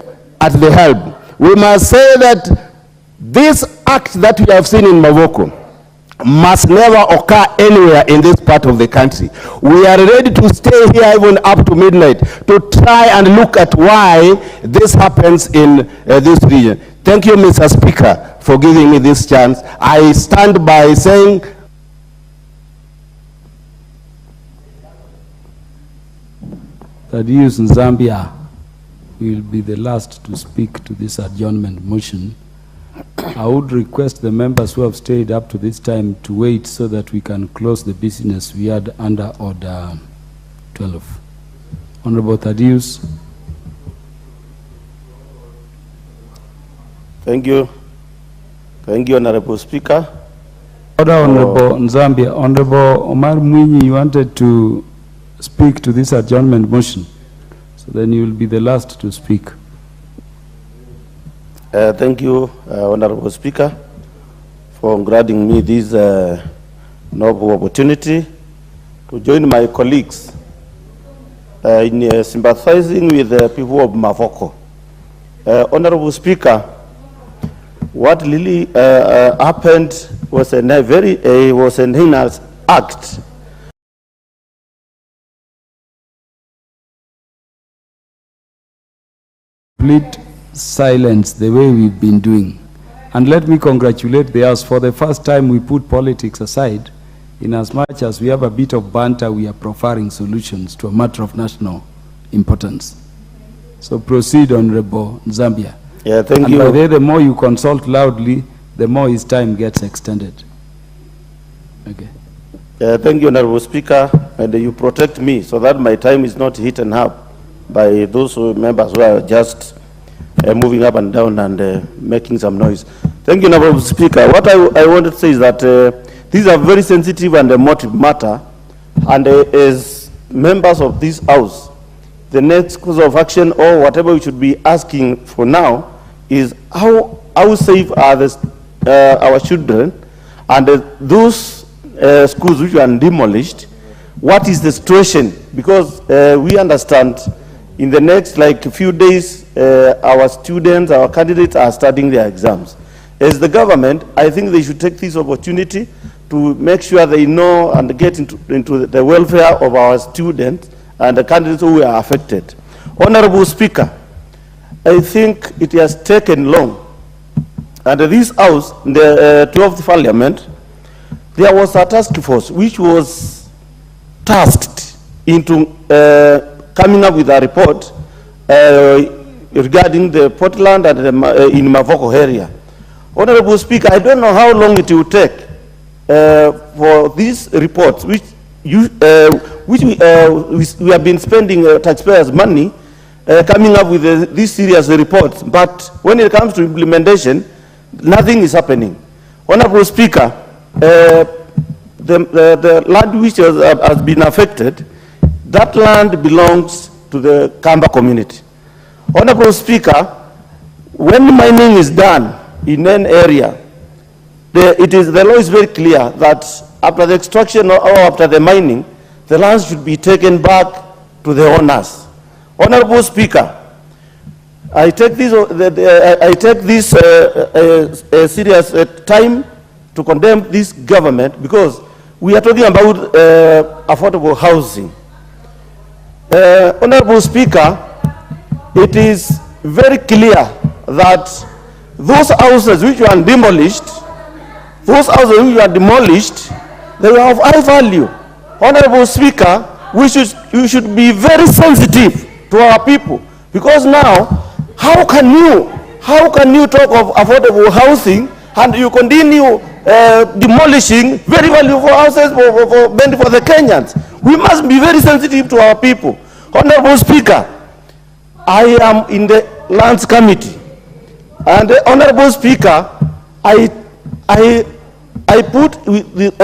B: at the helm. We must say that this act that we have seen in Mavoko must never occur anywhere in this part of the country. We are ready to stay here even up to midnight to try and look at why this happens in this region. Thank you, Mr. Speaker, for giving me this chance. I stand by saying
K: that is in Zambia will be the last to speak to this adjournment motion. I would request the members who have stayed up to this time to wait so that we can close the business we had under Order 12. Honorable Thaddeus.
C: Thank you. Thank you, Honorable Speaker.
K: Order, Honorable Zambia. Honorable Omar Mwinyi, you wanted to speak to this adjournment motion. So then you will be the last to speak.
C: Thank you, Honorable Speaker, for granting me this noble opportunity to join my colleagues in sympathizing with the people of Mavoko. Honorable Speaker, what really happened was an heinous act.
K: Complete silence the way we've been doing. And let me congratulate the House. For the first time we put politics aside. In as much as we have a bit of banter, we are proffering solutions to a matter of national importance. So proceed, Honorable Zambia.
C: Yeah, thank
K: and
C: you.
K: By the more you consult loudly, the more his time gets extended. Okay.
C: Thank you, Honorable Speaker, and you protect me so that my time is not eaten up by those members who are just moving up and down and making some noise. Thank you, Honorable Speaker. What I want to say is that these are very sensitive and emotive matter, and as members of this House, the next course of action or whatever we should be asking for now is how safe are our children and those schools which are demolished, what is the situation, because we understand in the next few days, our students, our candidates are starting their exams. As the government, I think they should take this opportunity to make sure they know and get into the welfare of our students and the candidates who are affected. Honorable Speaker, I think it has taken long. And this House, the 12th Parliament, there was a task force which was tasked into coming up with a report regarding the Portland and in Mavoko area. Honorable Speaker, I don't know how long it will take for these reports, which we have been spending taxpayers' money coming up with these serious reports, but when it comes to implementation, nothing is happening. Honorable Speaker, the land which has been affected, that land belongs to the Kamba community. Honorable Speaker, when mining is done in an area, the law is very clear that after the extraction or after the mining, the land should be taken back to the owners. Honorable Speaker, I take this serious time to condemn this government, because we are talking about affordable housing. Honorable Speaker, it is very clear that those houses which were demolished, they are of high value. Honorable Speaker, we should be very sensitive to our people, because now, how can you talk of affordable housing and you continue demolishing very valuable houses for the Kenyans? We must be very sensitive to our people. Honorable Speaker, I am in the Lands Committee, and Honorable Speaker, I put with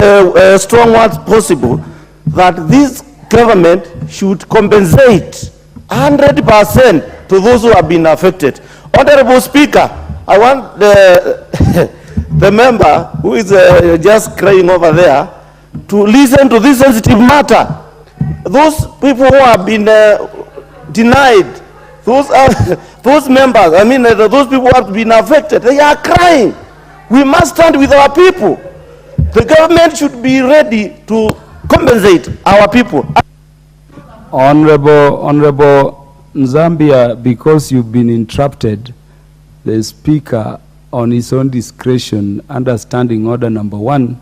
C: strong words possible that this government should compensate 100% to those who have been affected. Honorable Speaker, I want the member who is just crying over there to listen to this sensitive matter. Those people who have been denied, those members, those people who have been affected, they are crying. We must stand with our people. The government should be ready to compensate our people.
K: Honorable Zambia, because you've been interrupted, the Speaker, on his own discretion, under Standing Order number 1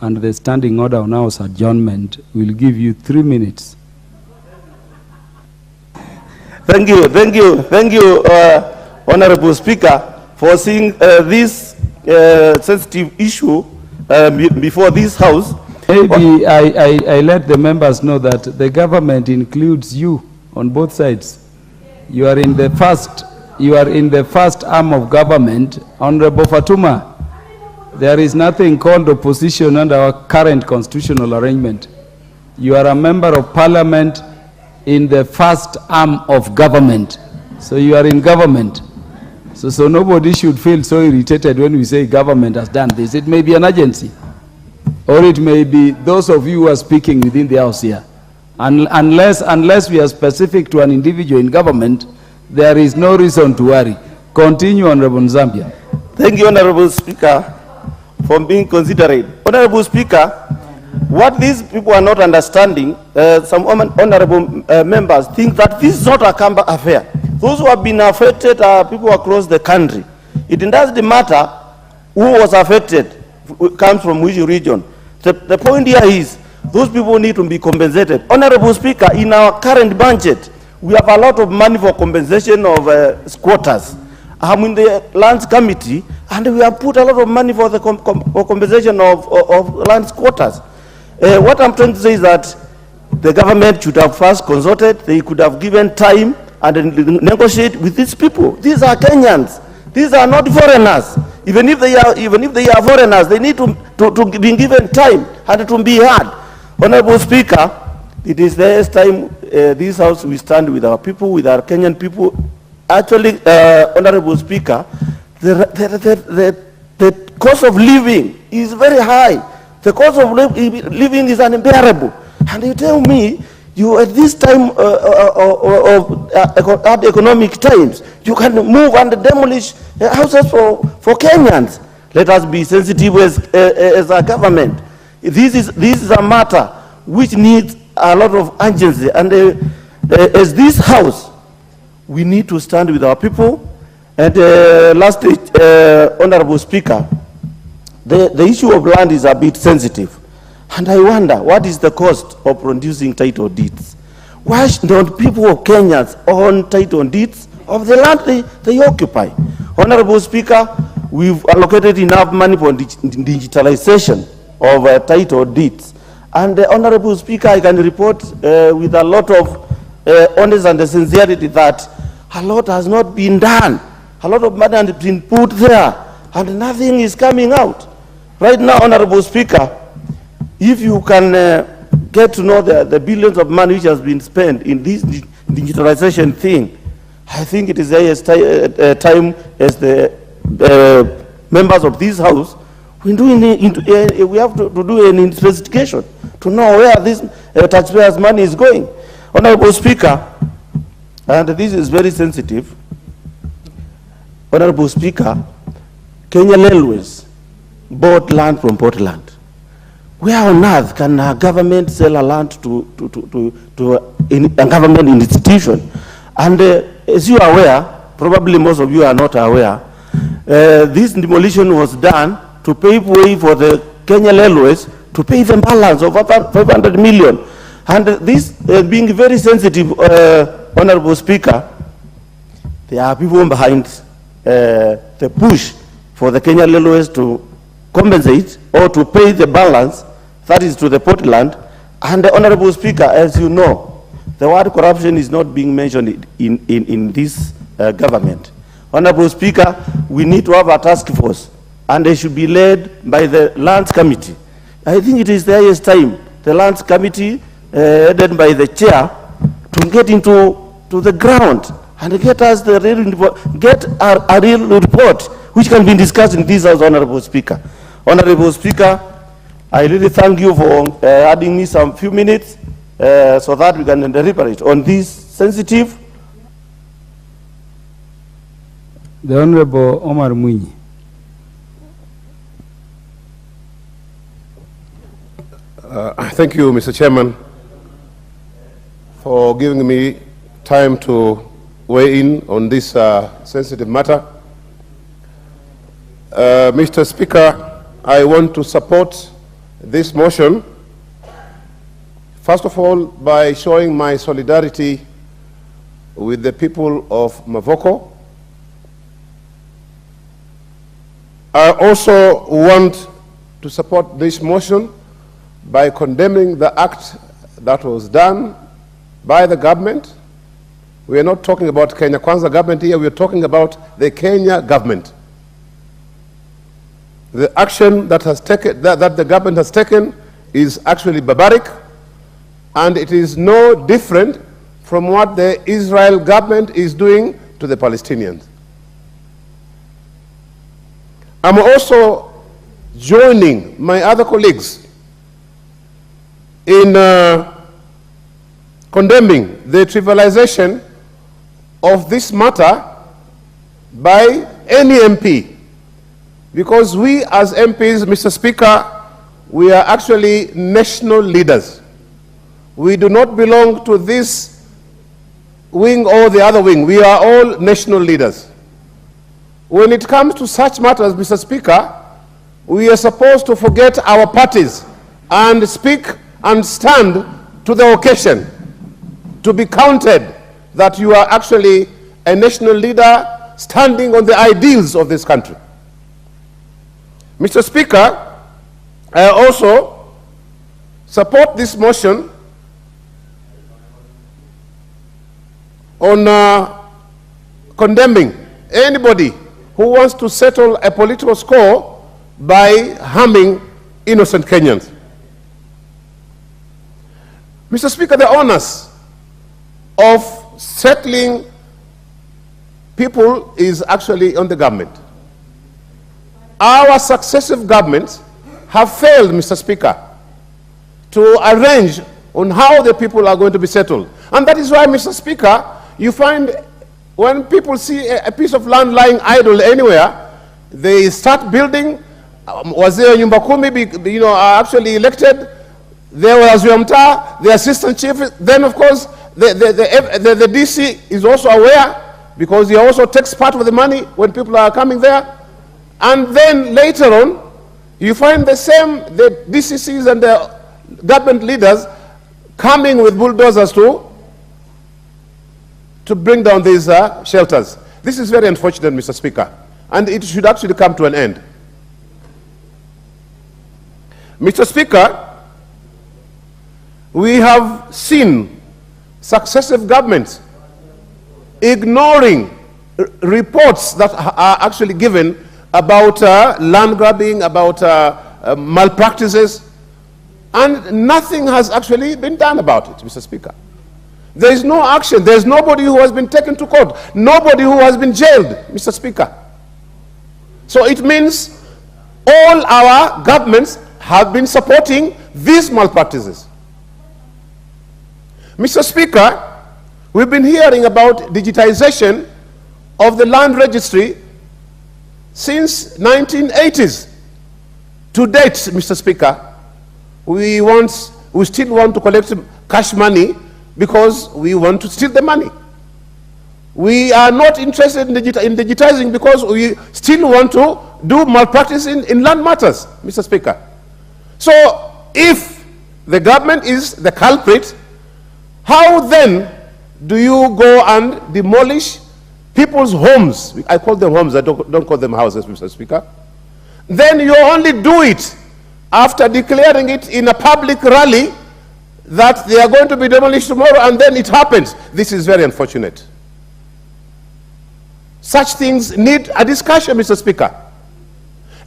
K: and the Standing Order on House Adjournment, will give you 3 minutes.
C: Thank you, Honorable Speaker, for seeing this sensitive issue before this House.
K: Maybe I let the members know that the government includes you on both sides. You are in the first arm of government. Honorable Fatuma, there is nothing called opposition under our current constitutional arrangement. You are a member of parliament in the first arm of government. So you are in government. So nobody should feel so irritated when we say government has done this. It may be an agency, or it may be those of you who are speaking within the House here. Unless we are specific to an individual in government, there is no reason to worry. Continue, Honorable Zambia.
C: Thank you, Honorable Speaker, for being considerate. Honorable Speaker, what these people are not understanding, some honorable members think that this is not a Kamba affair. Those who have been affected are people across the country. It doesn't matter who was affected, comes from which region. The point here is, those people need to be compensated. Honorable Speaker, in our current budget, we have a lot of money for compensation of squatters. I'm in the Lands Committee, and we have put a lot of money for the compensation of land squatters. What I'm trying to say is that the government should have first consulted. They could have given time and negotiate with these people. These are Kenyans. These are not foreigners. Even if they are foreigners, they need to be given time and to be heard. Honorable Speaker, it is the last time this House we stand with our people, with our Kenyan people. Actually, Honorable Speaker, the cost of living is very high. The cost of living is unbearable. And you tell me, you at this time of economic times, you can move and demolish houses for Kenyans. Let us be sensitive as a government. This is a matter which needs a lot of urgency. And as this house, we need to stand with our people. And lastly, Honorable Speaker, the issue of land is a bit sensitive. And I wonder, what is the cost of producing title deeds? Why don't people of Kenyans own title deeds of the land they occupy? Honorable Speaker, we've allocated enough money for digitalization of title deeds. And Honorable Speaker, I can report with a lot of honesty and sincerity that a lot has not been done. A lot of money has been put there, and nothing is coming out. Right now, Honorable Speaker, if you can get to know the billions of money which has been spent in this digitalization thing, I think it is the time as the members of this house, we have to do an investigation to know where this taxpayers' money is going. Honorable Speaker, and this is very sensitive, Honorable Speaker, Kenya Railways bought land from Portland. Where on earth can a government sell a land to a government institution? And as you are aware, probably most of you are not aware, this demolition was done to pave way for the Kenya Railways to pay the balance of about 500 million. And this being very sensitive, Honorable Speaker, there are people behind the push for the Kenya Railways to compensate or to pay the balance, that is to the Portland. And the Honorable Speaker, as you know, the word corruption is not being mentioned in this government. Honorable Speaker, we need to have a task force, and they should be led by the Lands Committee. I think it is the highest time the Lands Committee, headed by the chair, to get into the ground and get us the real report, get a real report which can be discussed in this House, Honorable Speaker. Honorable Speaker, I really thank you for adding me some few minutes so that we can deliberate on this sensitive.
K: The Honorable Omar Mwenyi.
F: Thank you, Mr. Chairman, for giving me time to weigh in on this sensitive matter. Mr. Speaker, I want to support this motion, first of all, by showing my solidarity with the people of Mavoko. I also want to support this motion by condemning the act that was done by the government. We are not talking about Kenya Kwanza government here, we are talking about the Kenya government. The action that the government has taken is actually barbaric, and it is no different from what the Israel government is doing to the Palestinians. I'm also joining my other colleagues in condemning the trivialization of this matter by any MP. Because we as MPs, Mr. Speaker, we are actually national leaders. We do not belong to this wing or the other wing. We are all national leaders. When it comes to such matters, Mr. Speaker, we are supposed to forget our parties and speak and stand to the occasion, to be counted that you are actually a national leader standing on the ideals of this country. Mr. Speaker, I also support this motion on condemning anybody who wants to settle a political score by harming innocent Kenyans. Mr. Speaker, the onus of settling people is actually on the government. Our successive governments have failed, Mr. Speaker, to arrange on how the people are going to be settled. And that is why, Mr. Speaker, you find when people see a piece of land lying idle anywhere, they start building. Wazee Nyumba Kumi, are actually elected. There was Mta, the assistant chief. Then, of course, the DC is also aware, because he also takes part of the money when people are coming there. And then later on, you find the DCCs and the government leaders coming with bulldozers to bring down these shelters. This is very unfortunate, Mr. Speaker, and it should actually come to an end. Mr. Speaker, we have seen successive governments ignoring reports that are actually given about land grabbing, about malpractices, and nothing has actually been done about it, Mr. Speaker. There is no action. There is nobody who has been taken to court, nobody who has been jailed, Mr. Speaker. So it means all our governments have been supporting these malpractices. Mr. Speaker, we've been hearing about digitization of the land registry since 1980s. To date, Mr. Speaker, we still want to collect cash money because we want to steal the money. We are not interested in digitizing because we still want to do malpractice in land matters, Mr. Speaker. So if the government is the culprit, how then do you go and demolish people's homes? I call them homes, I don't call them houses, Mr. Speaker. Then you only do it after declaring it in a public rally that they are going to be demolished tomorrow, and then it happens. This is very unfortunate. Such things need a discussion, Mr. Speaker.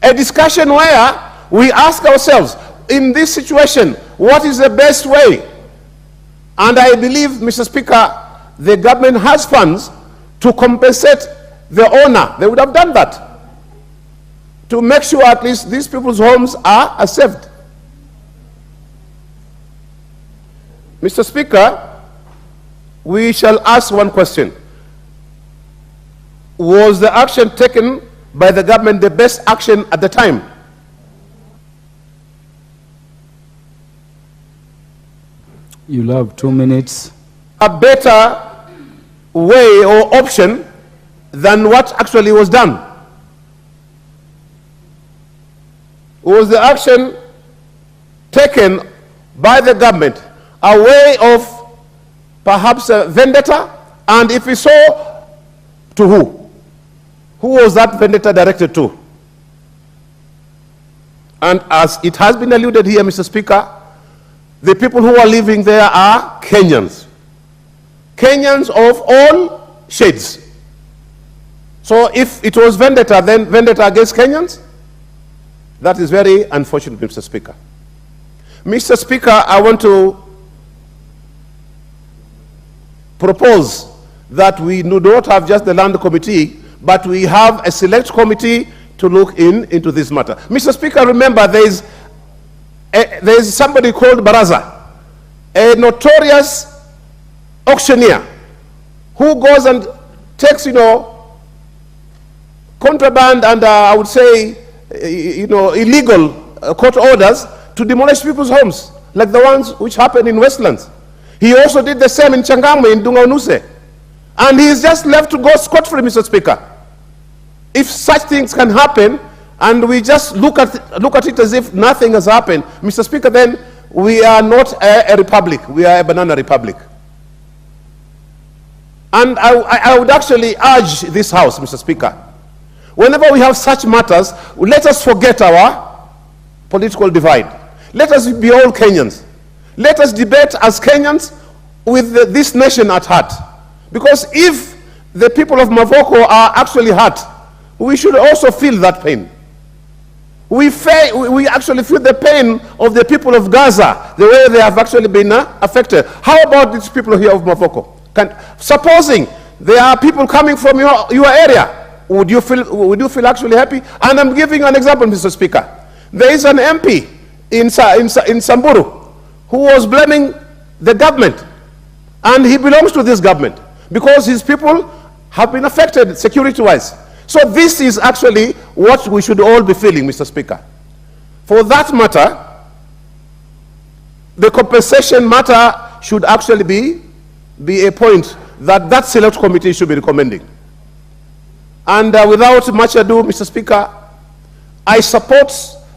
F: A discussion where we ask ourselves, in this situation, what is the best way? And I believe, Mr. Speaker, the government has funds to compensate the owner. They would have done that to make sure at least these people's homes are saved. Mr. Speaker, we shall ask one question. Was the action taken by the government the best action at the time?
K: You'll have 2 minutes.
F: A better way or option than what actually was done? Was the action taken by the government a way of perhaps a vendetta? And if we saw, to who? Who was that vendetta directed to? And as it has been alluded here, Mr. Speaker, the people who are living there are Kenyans. Kenyans of all shades. So if it was vendetta, then vendetta against Kenyans? That is very unfortunate, Mr. Speaker. Mr. Speaker, I want to propose that we do not have just the land committee, but we have a select committee to look into this matter. Mr. Speaker, remember there is somebody called Baraza, a notorious auctioneer who goes and takes, contraband and I would say, illegal court orders to demolish people's homes, like the ones which happened in Westlands. He also did the same in Changamwe, in Dungaunuse. And he is just left to go scot-free, Mr. Speaker. If such things can happen, and we just look at it as if nothing has happened, Mr. Speaker, then we are not a republic, we are a banana republic. And I would actually urge this House, Mr. Speaker, whenever we have such matters, let us forget our political divide. Let us be all Kenyans. Let us debate as Kenyans with this nation at heart. Because if the people of Mavoko are actually hurt, we should also feel that pain. We actually feel the pain of the people of Gaza, the way they have actually been affected. How about these people here of Mavoko? Supposing there are people coming from your area, would you feel actually happy? And I'm giving an example, Mr. Speaker. There is an MP in Samburu who was blaming the government. And he belongs to this government because his people have been affected security-wise. So this is actually what we should all be feeling, Mr. Speaker. For that matter, the compensation matter should actually be a point that select committee should be recommending. And without much ado, Mr. Speaker, I support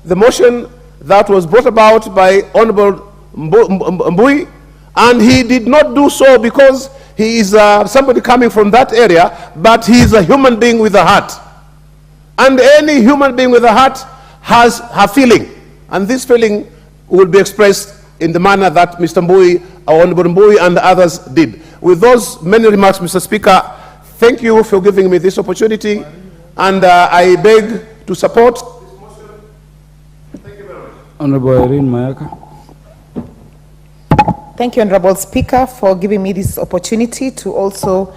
F: the motion that was brought about by Honorable Mbui, and he did not do so because he is somebody coming from that area, but he is a human being with a heart. And any human being with a heart has a feeling, and this feeling will be expressed in the manner that Mr. Mbui, Honorable Mbui, and others did. With those many remarks, Mr. Speaker, thank you for giving me this opportunity, and I beg to support this motion. Thank you very much.
K: Honorable Irene Mayaka.
H: Thank you, Honorable Speaker, for giving me this opportunity to also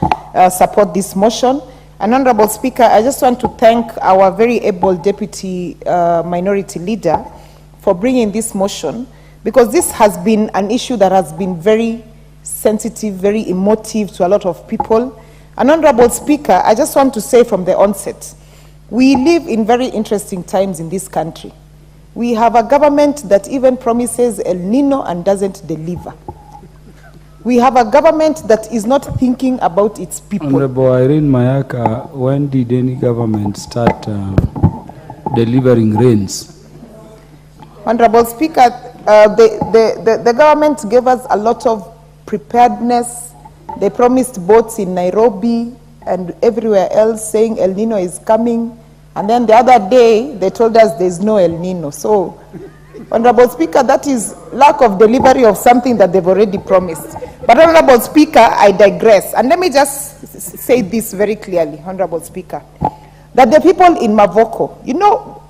H: support this motion. And Honorable Speaker, I just want to thank our very able Deputy Minority Leader for bringing this motion, because this has been an issue that has been very sensitive, very emotive to a lot of people. And Honorable Speaker, I just want to say from the onset, we live in very interesting times in this country. We have a government that even promises El Nino and doesn't deliver. We have a government that is not thinking about its people.
K: Honorable Irene Mayaka, when did any government start delivering rains?
H: Honorable Speaker, the government gave us a lot of preparedness. They promised boats in Nairobi and everywhere else saying El Nino is coming. And then the other day, they told us there's no El Nino. So, Honorable Speaker, that is lack of delivery of something that they've already promised. But Honorable Speaker, I digress. And let me just say this very clearly, Honorable Speaker, that the people in Mavoko, you know,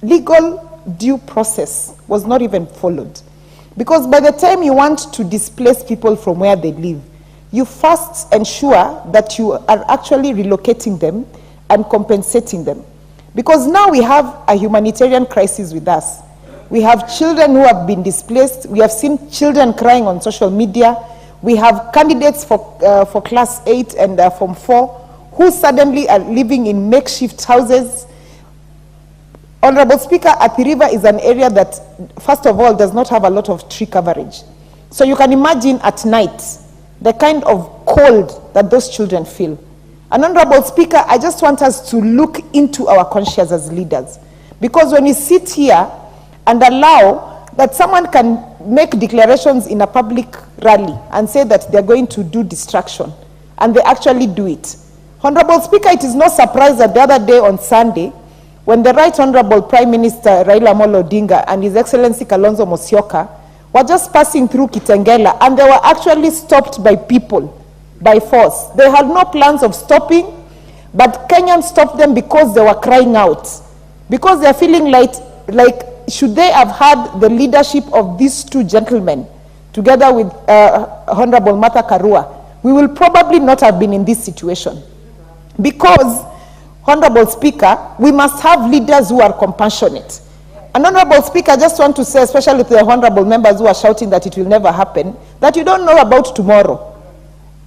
H: legal due process was not even followed. Because by the time you want to displace people from where they live, you first ensure that you are actually relocating them and compensating them. Because now we have a humanitarian crisis with us. We have children who have been displaced. We have seen children crying on social media. We have candidates for class 8 and form 4 who suddenly are living in makeshift houses. Honorable Speaker, Athi River is an area that, first of all, does not have a lot of tree coverage. So you can imagine at night the kind of cold that those children feel. And Honorable Speaker, I just want us to look into our conscience as leaders. Because when we sit here and allow that someone can make declarations in a public rally and say that they're going to do destruction, and they actually do it. Honorable Speaker, it is no surprise that the other day on Sunday, when the Right Honorable Prime Minister Raila Odinga and His Excellency Kalonzo Musyoka were just passing through Kitengela, and they were actually stopped by people, by force. They had no plans of stopping, but Kenyans stopped them because they were crying out. Because they're feeling like should they have had the leadership of these two gentlemen, together with Honorable Martha Karua, we will probably not have been in this situation. Because, Honorable Speaker, we must have leaders who are compassionate. And Honorable Speaker, I just want to say, especially to the honorable members who are shouting that it will never happen, that you don't know about tomorrow.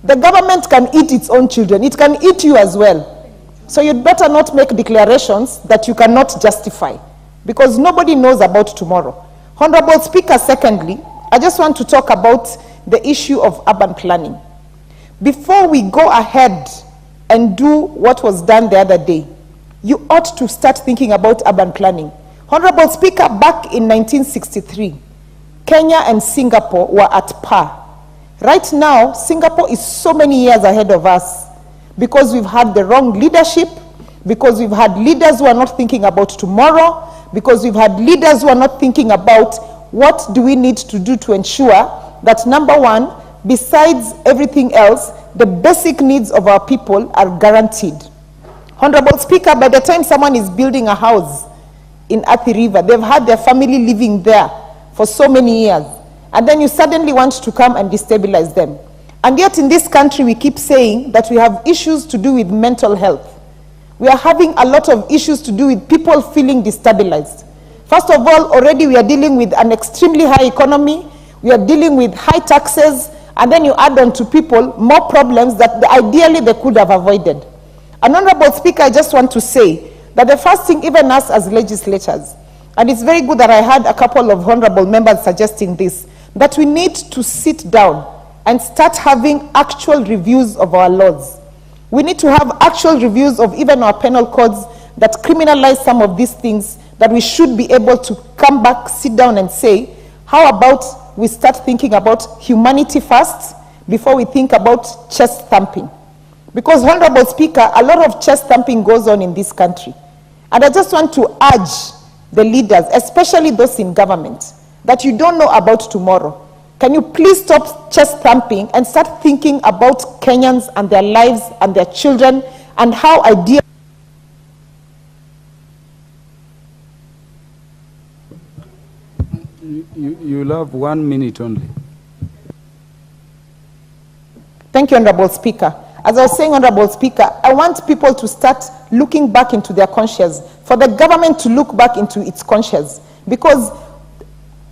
H: The government can eat its own children. It can eat you as well. So you'd better not make declarations that you cannot justify, because nobody knows about tomorrow. Honorable Speaker, secondly, I just want to talk about the issue of urban planning. Before we go ahead and do what was done the other day, you ought to start thinking about urban planning. Honorable Speaker, back in 1963, Kenya and Singapore were at par. Right now, Singapore is so many years ahead of us because we've had the wrong leadership, because we've had leaders who are not thinking about tomorrow, because we've had leaders who are not thinking about what do we need to do to ensure that, number one, besides everything else, the basic needs of our people are guaranteed. Honorable Speaker, by the time someone is building a house in Athi River, they've had their family living there for so many years, and then you suddenly want to come and destabilize them. And yet in this country, we keep saying that we have issues to do with mental health. We are having a lot of issues to do with people feeling destabilized. First of all, already we are dealing with an extremely high economy. We are dealing with high taxes, and then you add on to people more problems that ideally they could have avoided. And Honorable Speaker, I just want to say that the first thing, even us as legislators, and it's very good that I had a couple of honorable members suggesting this, that we need to sit down and start having actual reviews of our laws. We need to have actual reviews of even our penal codes that criminalize some of these things, that we should be able to come back, sit down and say, how about we start thinking about humanity first before we think about chest thumping? Because, Honorable Speaker, a lot of chest thumping goes on in this country. And I just want to urge the leaders, especially those in government, that you don't know about tomorrow. Can you please stop chest thumping and start thinking about Kenyans and their lives and their children and how ideal.
K: You'll have 1 minute only.
H: Thank you, Honorable Speaker. As I was saying, Honorable Speaker, I want people to start looking back into their conscience, for the government to look back into its conscience, because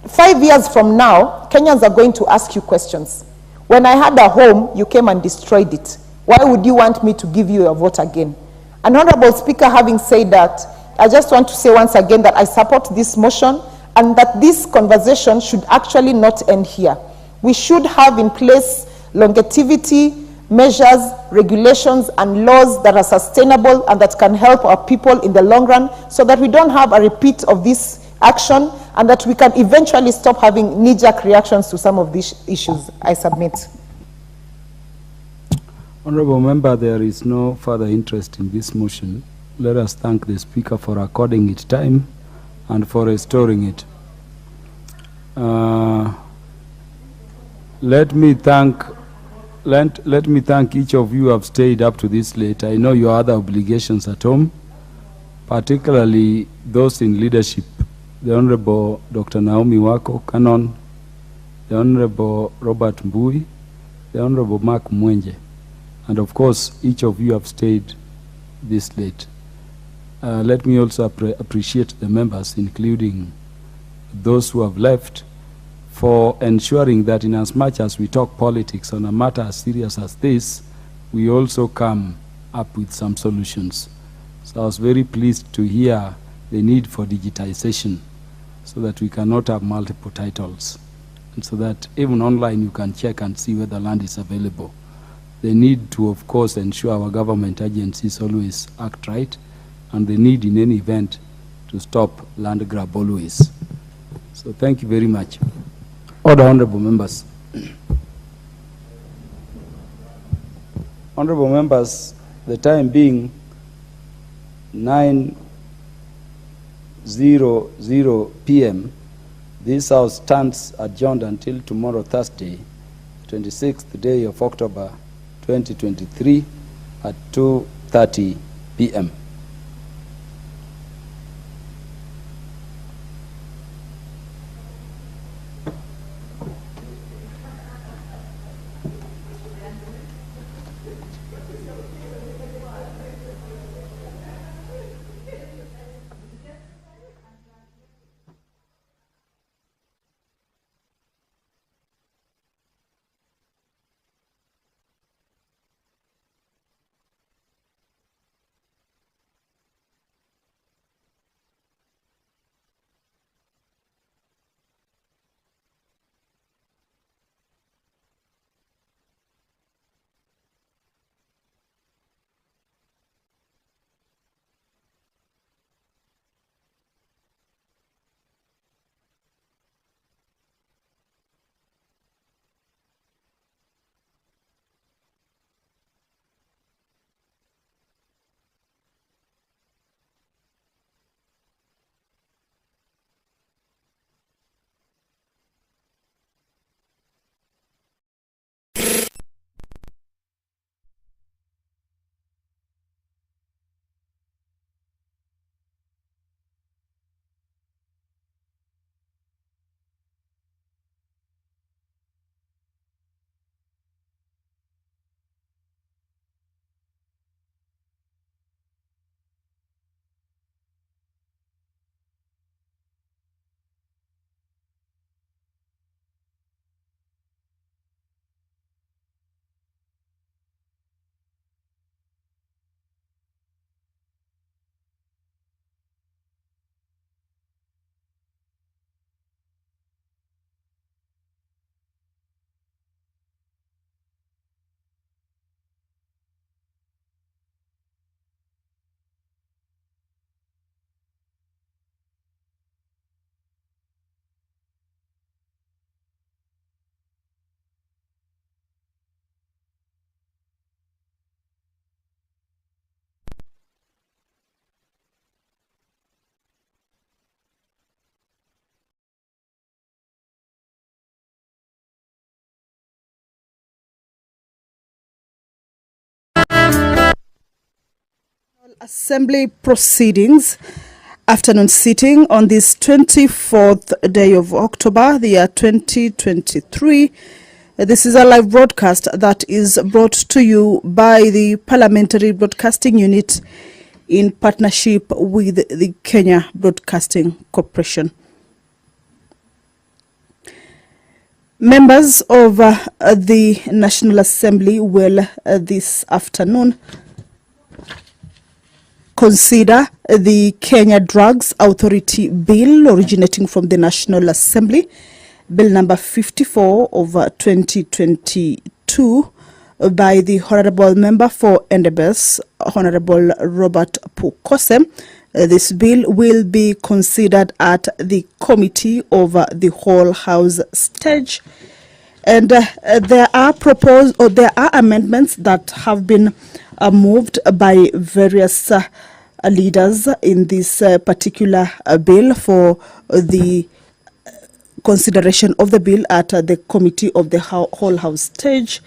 H: 5 years from now, Kenyans are going to ask you questions. When I had a home, you came and destroyed it. Why would you want me to give you your vote again? And Honorable Speaker, having said that, I just want to say once again that I support this motion and that this conversation should actually not end here. We should have in place longevity measures, regulations, and laws that are sustainable and that can help our people in the long run, so that we don't have a repeat of this action and that we can eventually stop having knee-jerk reactions to some of these issues. I submit.
K: Honorable Member, there is no further interest in this motion. Let us thank the Speaker for according it time and for restoring it. Let me thank each of you who have stayed up to this late. I know your other obligations at home, particularly those in leadership, the Honorable Dr. Naomi Wako, Canon, the Honorable Robert Mbui, the Honorable Mark Mwenje, and of course, each of you have stayed this late. Let me also appreciate the members, including those who have left, for ensuring that in as much as we talk politics on a matter as serious as this, we also come up with some solutions. So I was very pleased to hear the need for digitization so that we cannot have multiple titles, and so that even online you can check and see whether land is available. The need to, of course, ensure our government agencies always act right, and the need in any event to stop land grab always. So thank you very much. Order, honorable members. Honorable members, the time being 9:00 p.m., this House stands adjourned until tomorrow, Thursday, 26th day of October 2023 at 2:30 p.m.
L: Assembly proceedings, afternoon sitting on this 24th day of October, the year 2023. This is a live broadcast that is brought to you by the Parliamentary Broadcasting Unit in partnership with the Kenya Broadcasting Corporation. Members of the National Assembly will this afternoon consider the Kenya Drugs Authority Bill originating from the National Assembly, Bill number 54 of 2022 by the Honorable Member for Endebess, Honorable Robert Pukose. This bill will be considered at the Committee of the Whole House stage. And there are amendments that have been moved by various leaders in this particular bill for the consideration of the bill at the Committee of the Whole House stage.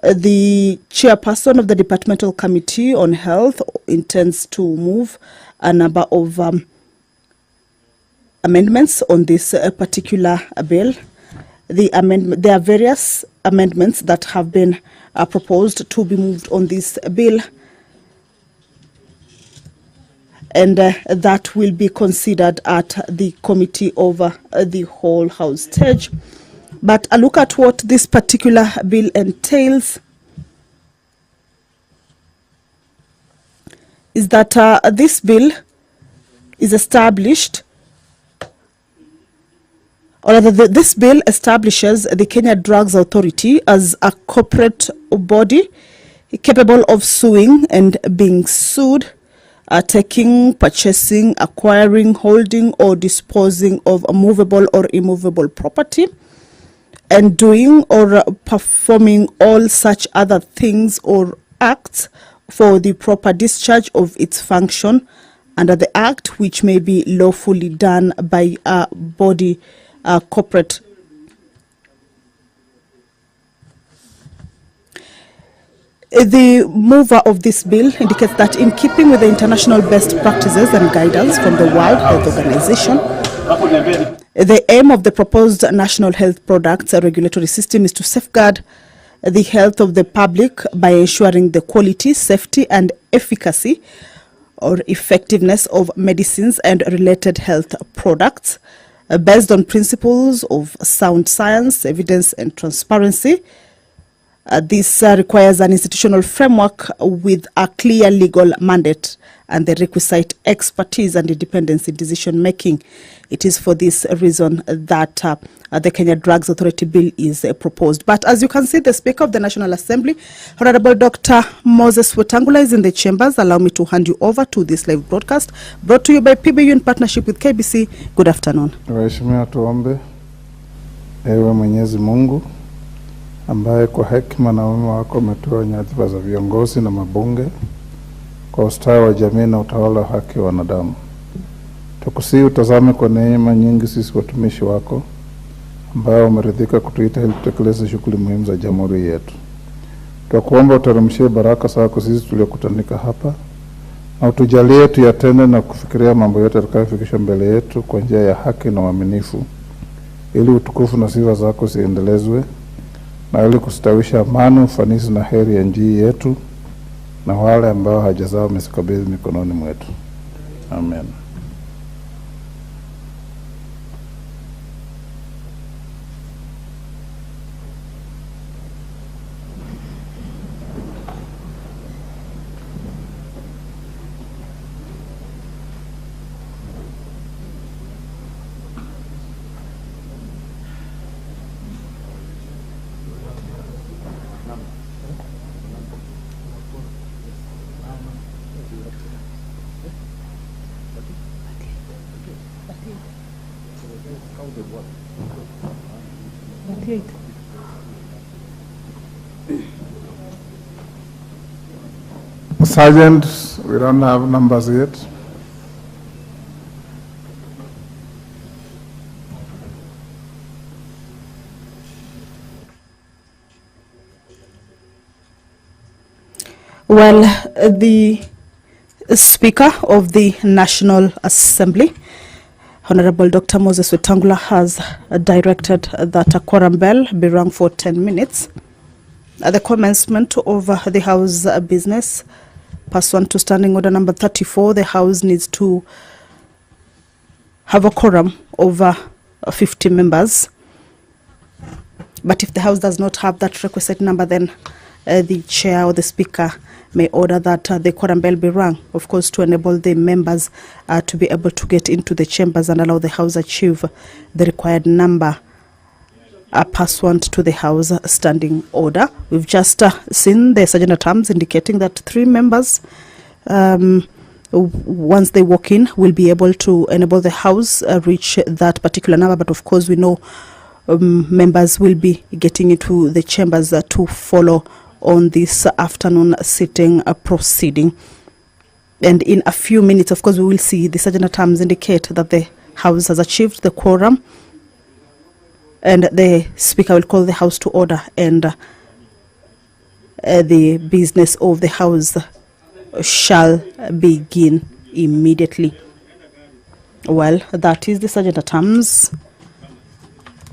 L: The chairperson of the Departmental Committee on Health intends to move a number of amendments on this particular bill. There are various amendments that have been proposed to be moved on this bill, and that will be considered at the Committee of the Whole House stage. But a look at what this particular bill entails is that this bill is established, or rather this bill establishes the Kenya Drugs Authority as a corporate body capable of suing and being sued, taking, purchasing, acquiring, holding or disposing of movable or immovable property, and doing or performing all such other things or acts for the proper discharge of its function under the Act, which may be lawfully done by a body corporate. The mover of this bill indicates that in keeping with the international best practices and guidance from the World Health Organization, the aim of the proposed national health products regulatory system is to safeguard the health of the public by ensuring the quality, safety, and efficacy or effectiveness of medicines and related health products based on principles of sound science, evidence, and transparency. This requires an institutional framework with a clear legal mandate and the requisite expertise and independence in decision making. It is for this reason that the Kenya Drugs Authority Bill is proposed. But as you can see, the Speaker of the National Assembly, Honorable Dr. Moses Wetangula, is in the chambers. Allow me to hand you over to this live broadcast brought to you by PBU in partnership with KBC. Good afternoon.
V: Waheshimiwa, tuombe. Ewe Mwenyezi Mungu ambaye kwa hekima na wema wako umetoa nyadhifa za viongozi na mabunge kwa ustawi wa jamii na utawala wa haki wa wanadamu. Tukusihi utazame kwa neema nyingi sisi watumishi wako ambao umeridhika kutuita ili tutekeleze shughuli muhimu za jamhuri yetu. Tunakuomba uteremshie baraka zako sisi tuliokutanika hapa na utujalie tuyatende na kufikiria mambo yote yatakayofikisha mbele yetu kwa njia ya haki na uaminifu, ili utukufu na sifa zako ziendelezwe na ili kustawisha amani, ufanisi na heri ya nchi yetu na wale ambao haja zao umezikabidhi mikononi mwetu. Amen.
P: Sergeant, we don't have numbers yet.
L: Well, the Speaker of the National Assembly, Honorable Dr. Moses Wetangula, has directed that a quorum bell be rung for 10 minutes. At the commencement of the House business, pursuant to Standing Order number 34, the House needs to have a quorum over 50 members. But if the House does not have that requisite number, then the Chair or the Speaker may order that the quorum bell be rung, of course, to enable the members to be able to get into the chambers and allow the House achieve the required number pursuant to the House Standing Order. We've just seen the Sergeant at Arms indicating that 3 members, once they walk in, will be able to enable the House reach that particular number. But of course, we know members will be getting into the chambers to follow on this afternoon sitting proceeding. And in a few minutes, of course, we will see the Sergeant at Arms indicate that the House has achieved the quorum, and the Speaker will call the House to order, and the business of the House shall begin immediately. Well, that is the Sergeant at Arms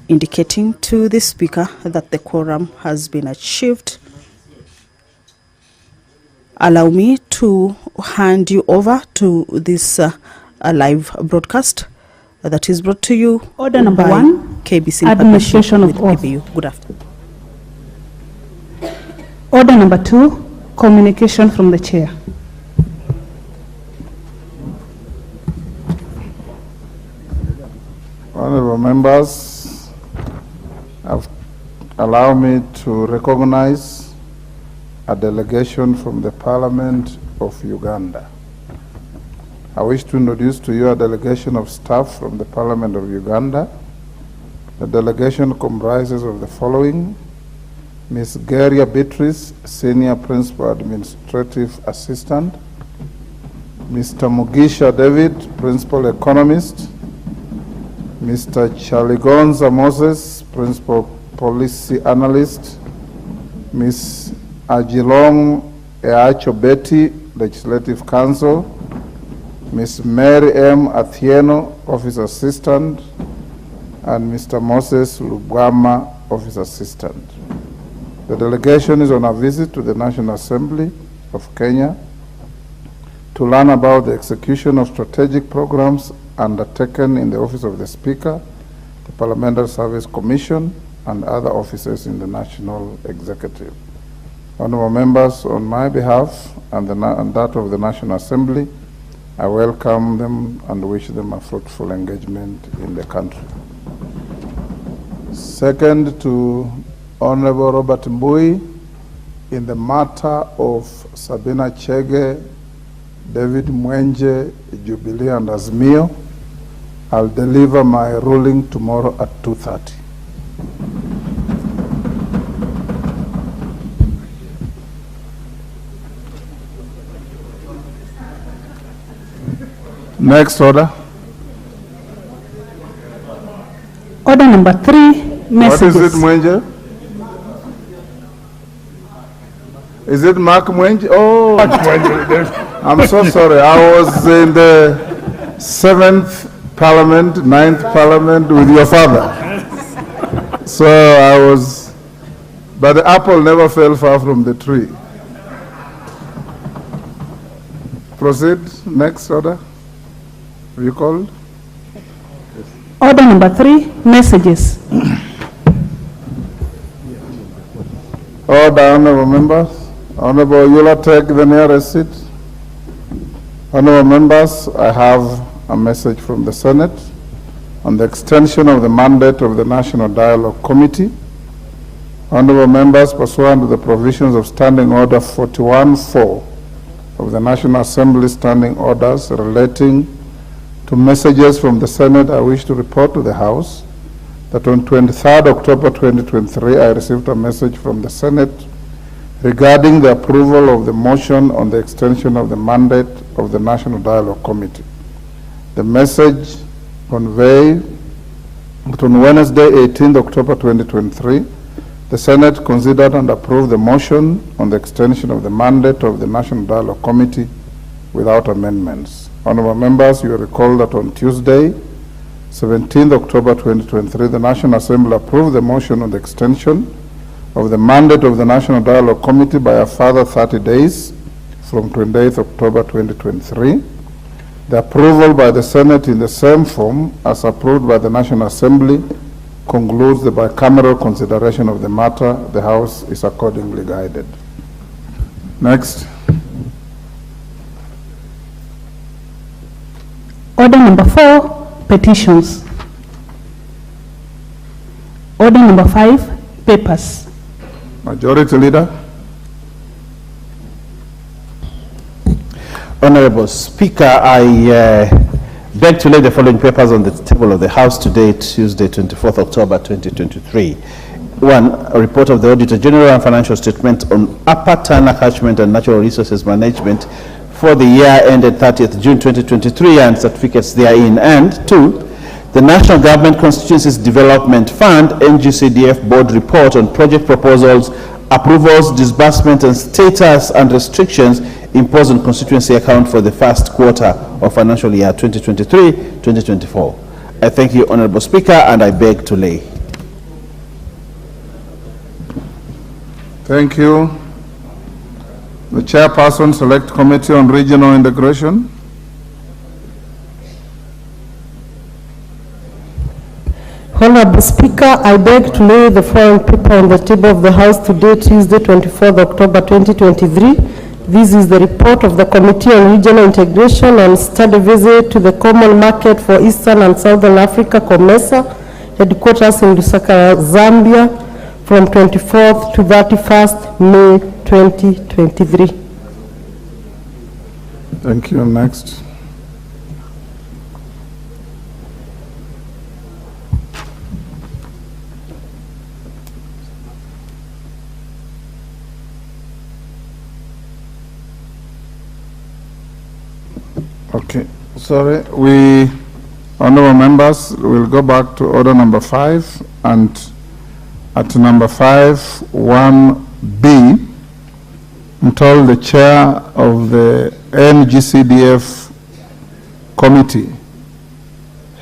L: indicating to the Speaker that the quorum has been achieved. Allow me to hand you over to this live broadcast that is brought to you.
J: Order number
L: by
J: 1,
L: KBC
J: administration of oath.
L: Good afternoon.
J: Order number 2, communication from the Chair.
V: Honorable members, allow me to recognize a delegation from the Parliament of Uganda. I wish to introduce to you a delegation of staff from the Parliament of Uganda. The delegation comprises of the following: Ms. Geria Beatrice, Senior Principal Administrative Assistant; Mr. Mugisha David, Principal Economist; Mr. Chaligonza Moses, Principal Policy Analyst; Ms. Ajilong Eacho Betty, Legislative Counsel; Ms. Mary M. Athieno, Office Assistant; and Mr. Moses Lubwama, Office Assistant. The delegation is on a visit to the National Assembly of Kenya to learn about the execution of strategic programs undertaken in the Office of the Speaker, the Parliamentary Service Commission, and other offices in the National Executive. Honorable members, on my behalf and that of the National Assembly, I welcome them and wish them a fruitful engagement in the country. Second, to Honorable Robert Mbui, in the matter of SABINA, CHEGES, David Mwenje, Jubilee, and AZIMIO, I'll deliver my ruling tomorrow at 2:30. Next order.
J: Order number 3, messages.
V: What is it, Mwenje? Is it Mark Mwenje? Oh, I'm so sorry. I was in the 7th Parliament, 9th Parliament with your father. So I was, but the apple never fell far from the tree. Proceed. Next order. Have you called?
J: Order number 3, messages.
V: Order, honorable members. Honorable Eula, take the nearest seat. Honorable members, I have a message from the Senate on the extension of the mandate of the National Dialogue Committee. Honorable members, pursuant to the provisions of Standing Order 41-4 of the National Assembly Standing Orders relating to messages from the Senate, I wish to report to the House that on 23rd October 2023, I received a message from the Senate regarding the approval of the motion on the extension of the mandate of the National Dialogue Committee. The message conveyed that on Wednesday, 18th October 2023, the Senate considered and approved the motion on the extension of the mandate of the National Dialogue Committee without amendments. Honorable members, you recall that on Tuesday, 17th October 2023, the National Assembly approved the motion on the extension of the mandate of the National Dialogue Committee by a further 30 days from 28th October 2023. The approval by the Senate in the same form as approved by the National Assembly concludes the bicameral consideration of the matter. The House is accordingly guided. Next.
J: Order number 4, petitions. Order number 5, papers.
V: Majority Leader.
C: Honorable Speaker, I beg to lay the following papers on the table of the House today, Tuesday, 24th October 2023. 1. A report of the Auditor General and financial statement on Upper Tana Catchment and Natural Resources Management for the year ended 30th June 2023 and certificates therein. And 2. The National Government Constituencies Development Fund NGCDF Board report on project proposals, approvals, disbursement and status and restrictions imposed on constituency account for the first quarter of financial year 2023-2024. I thank you, Honorable Speaker, and I beg to lay.
V: Thank you. The Chairperson, Select Committee on Regional Integration.
J: Honorable Speaker, I beg to lay the following paper on the table of the House today, Tuesday, 24th October 2023. This is the report of the Committee on Regional Integration and study visit to the Common Market for Eastern and Southern Africa, COMESA, headquarters in Lusaka, Zambia, from 24th to 31st May 2023.
V: Thank you. Next. Okay, sorry, honorable members, we'll go back to order number 5, and at number 5, 1B, I'm told the chair of the NGCDF committee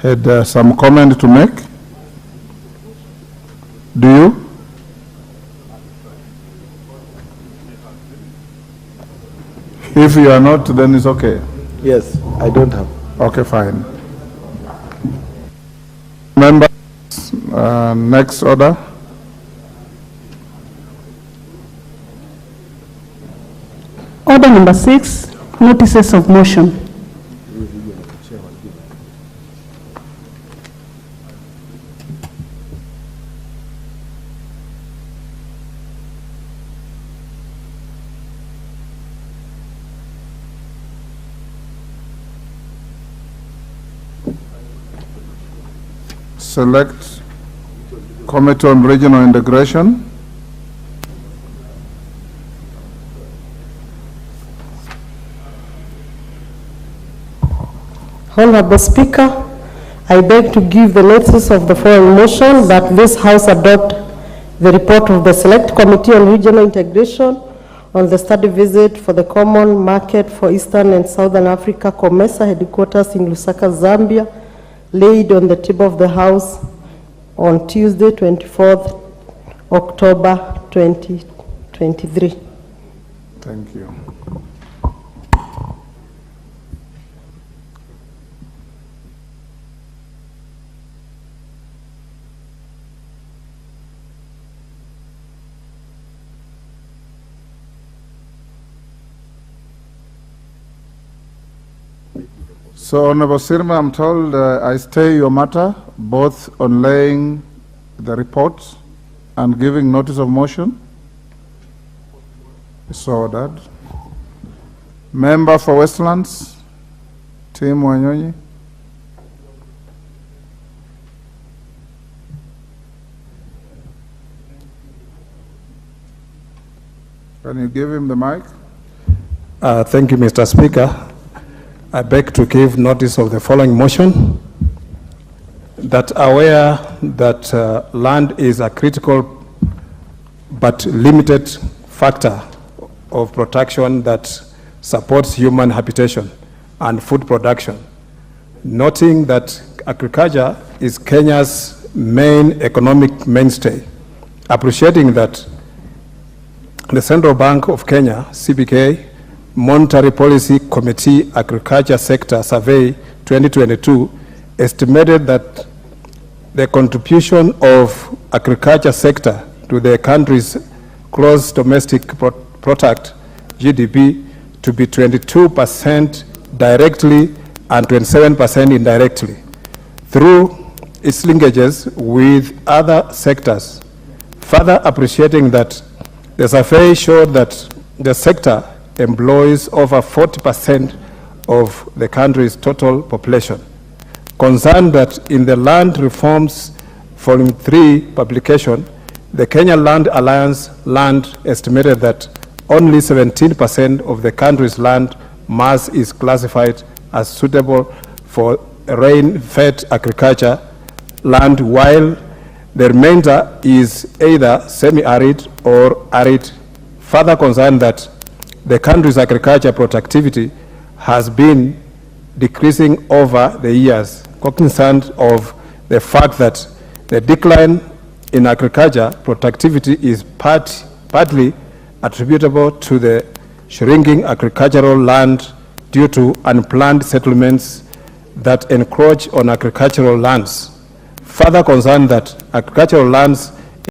V: had some comment to make. Do you? If you are not, then it's okay.
C: Yes, I don't have.
V: Okay, fine. Members, next order.
J: Order number 6, notices of motion.
V: Select Committee on Regional Integration.
J: Honorable Speaker, I beg to give the notice of the following motion that this House adopt the report of the Select Committee on Regional Integration on the study visit for the Common Market for Eastern and Southern Africa, COMESA, headquarters in Lusaka, Zambia, laid on the table of the House on Tuesday, 24th October 2023.
V: Thank you. So, Honorable Sirma, I'm told I stay your matter, both on laying the reports and giving notice of motion. So ordered. Member for Westlands, Tim Wanyonyi. Can you give him the mic?
D: Thank you, Mr. Speaker. I beg to give notice of the following motion, that aware that land is a critical but limited factor of protection that supports human habitation and food production, noting that agriculture is Kenya's main economic mainstay, appreciating that the Central Bank of Kenya, CBK, Monetary Policy Committee Agriculture Sector Survey 2022 estimated that the contribution of agriculture sector to the country's gross domestic product, GDP, to be 22% directly and 27% indirectly, through its linkages with other sectors, further appreciating that the survey showed that the sector employs over 40% of the country's total population. Concerned that in the Land Reforms Volume 3 publication, the Kenya Land Alliance land estimated that only 17% of the country's land mass is classified as suitable for rain-fed agriculture land, while the remainder is either semi-arid or arid. Further concerned that the country's agriculture productivity has been decreasing over the years, cognizant of the fact that the decline in agriculture productivity is partly attributable to the shrinking agricultural land due to unplanned settlements that encroach on agricultural lands. Further concerned that agricultural lands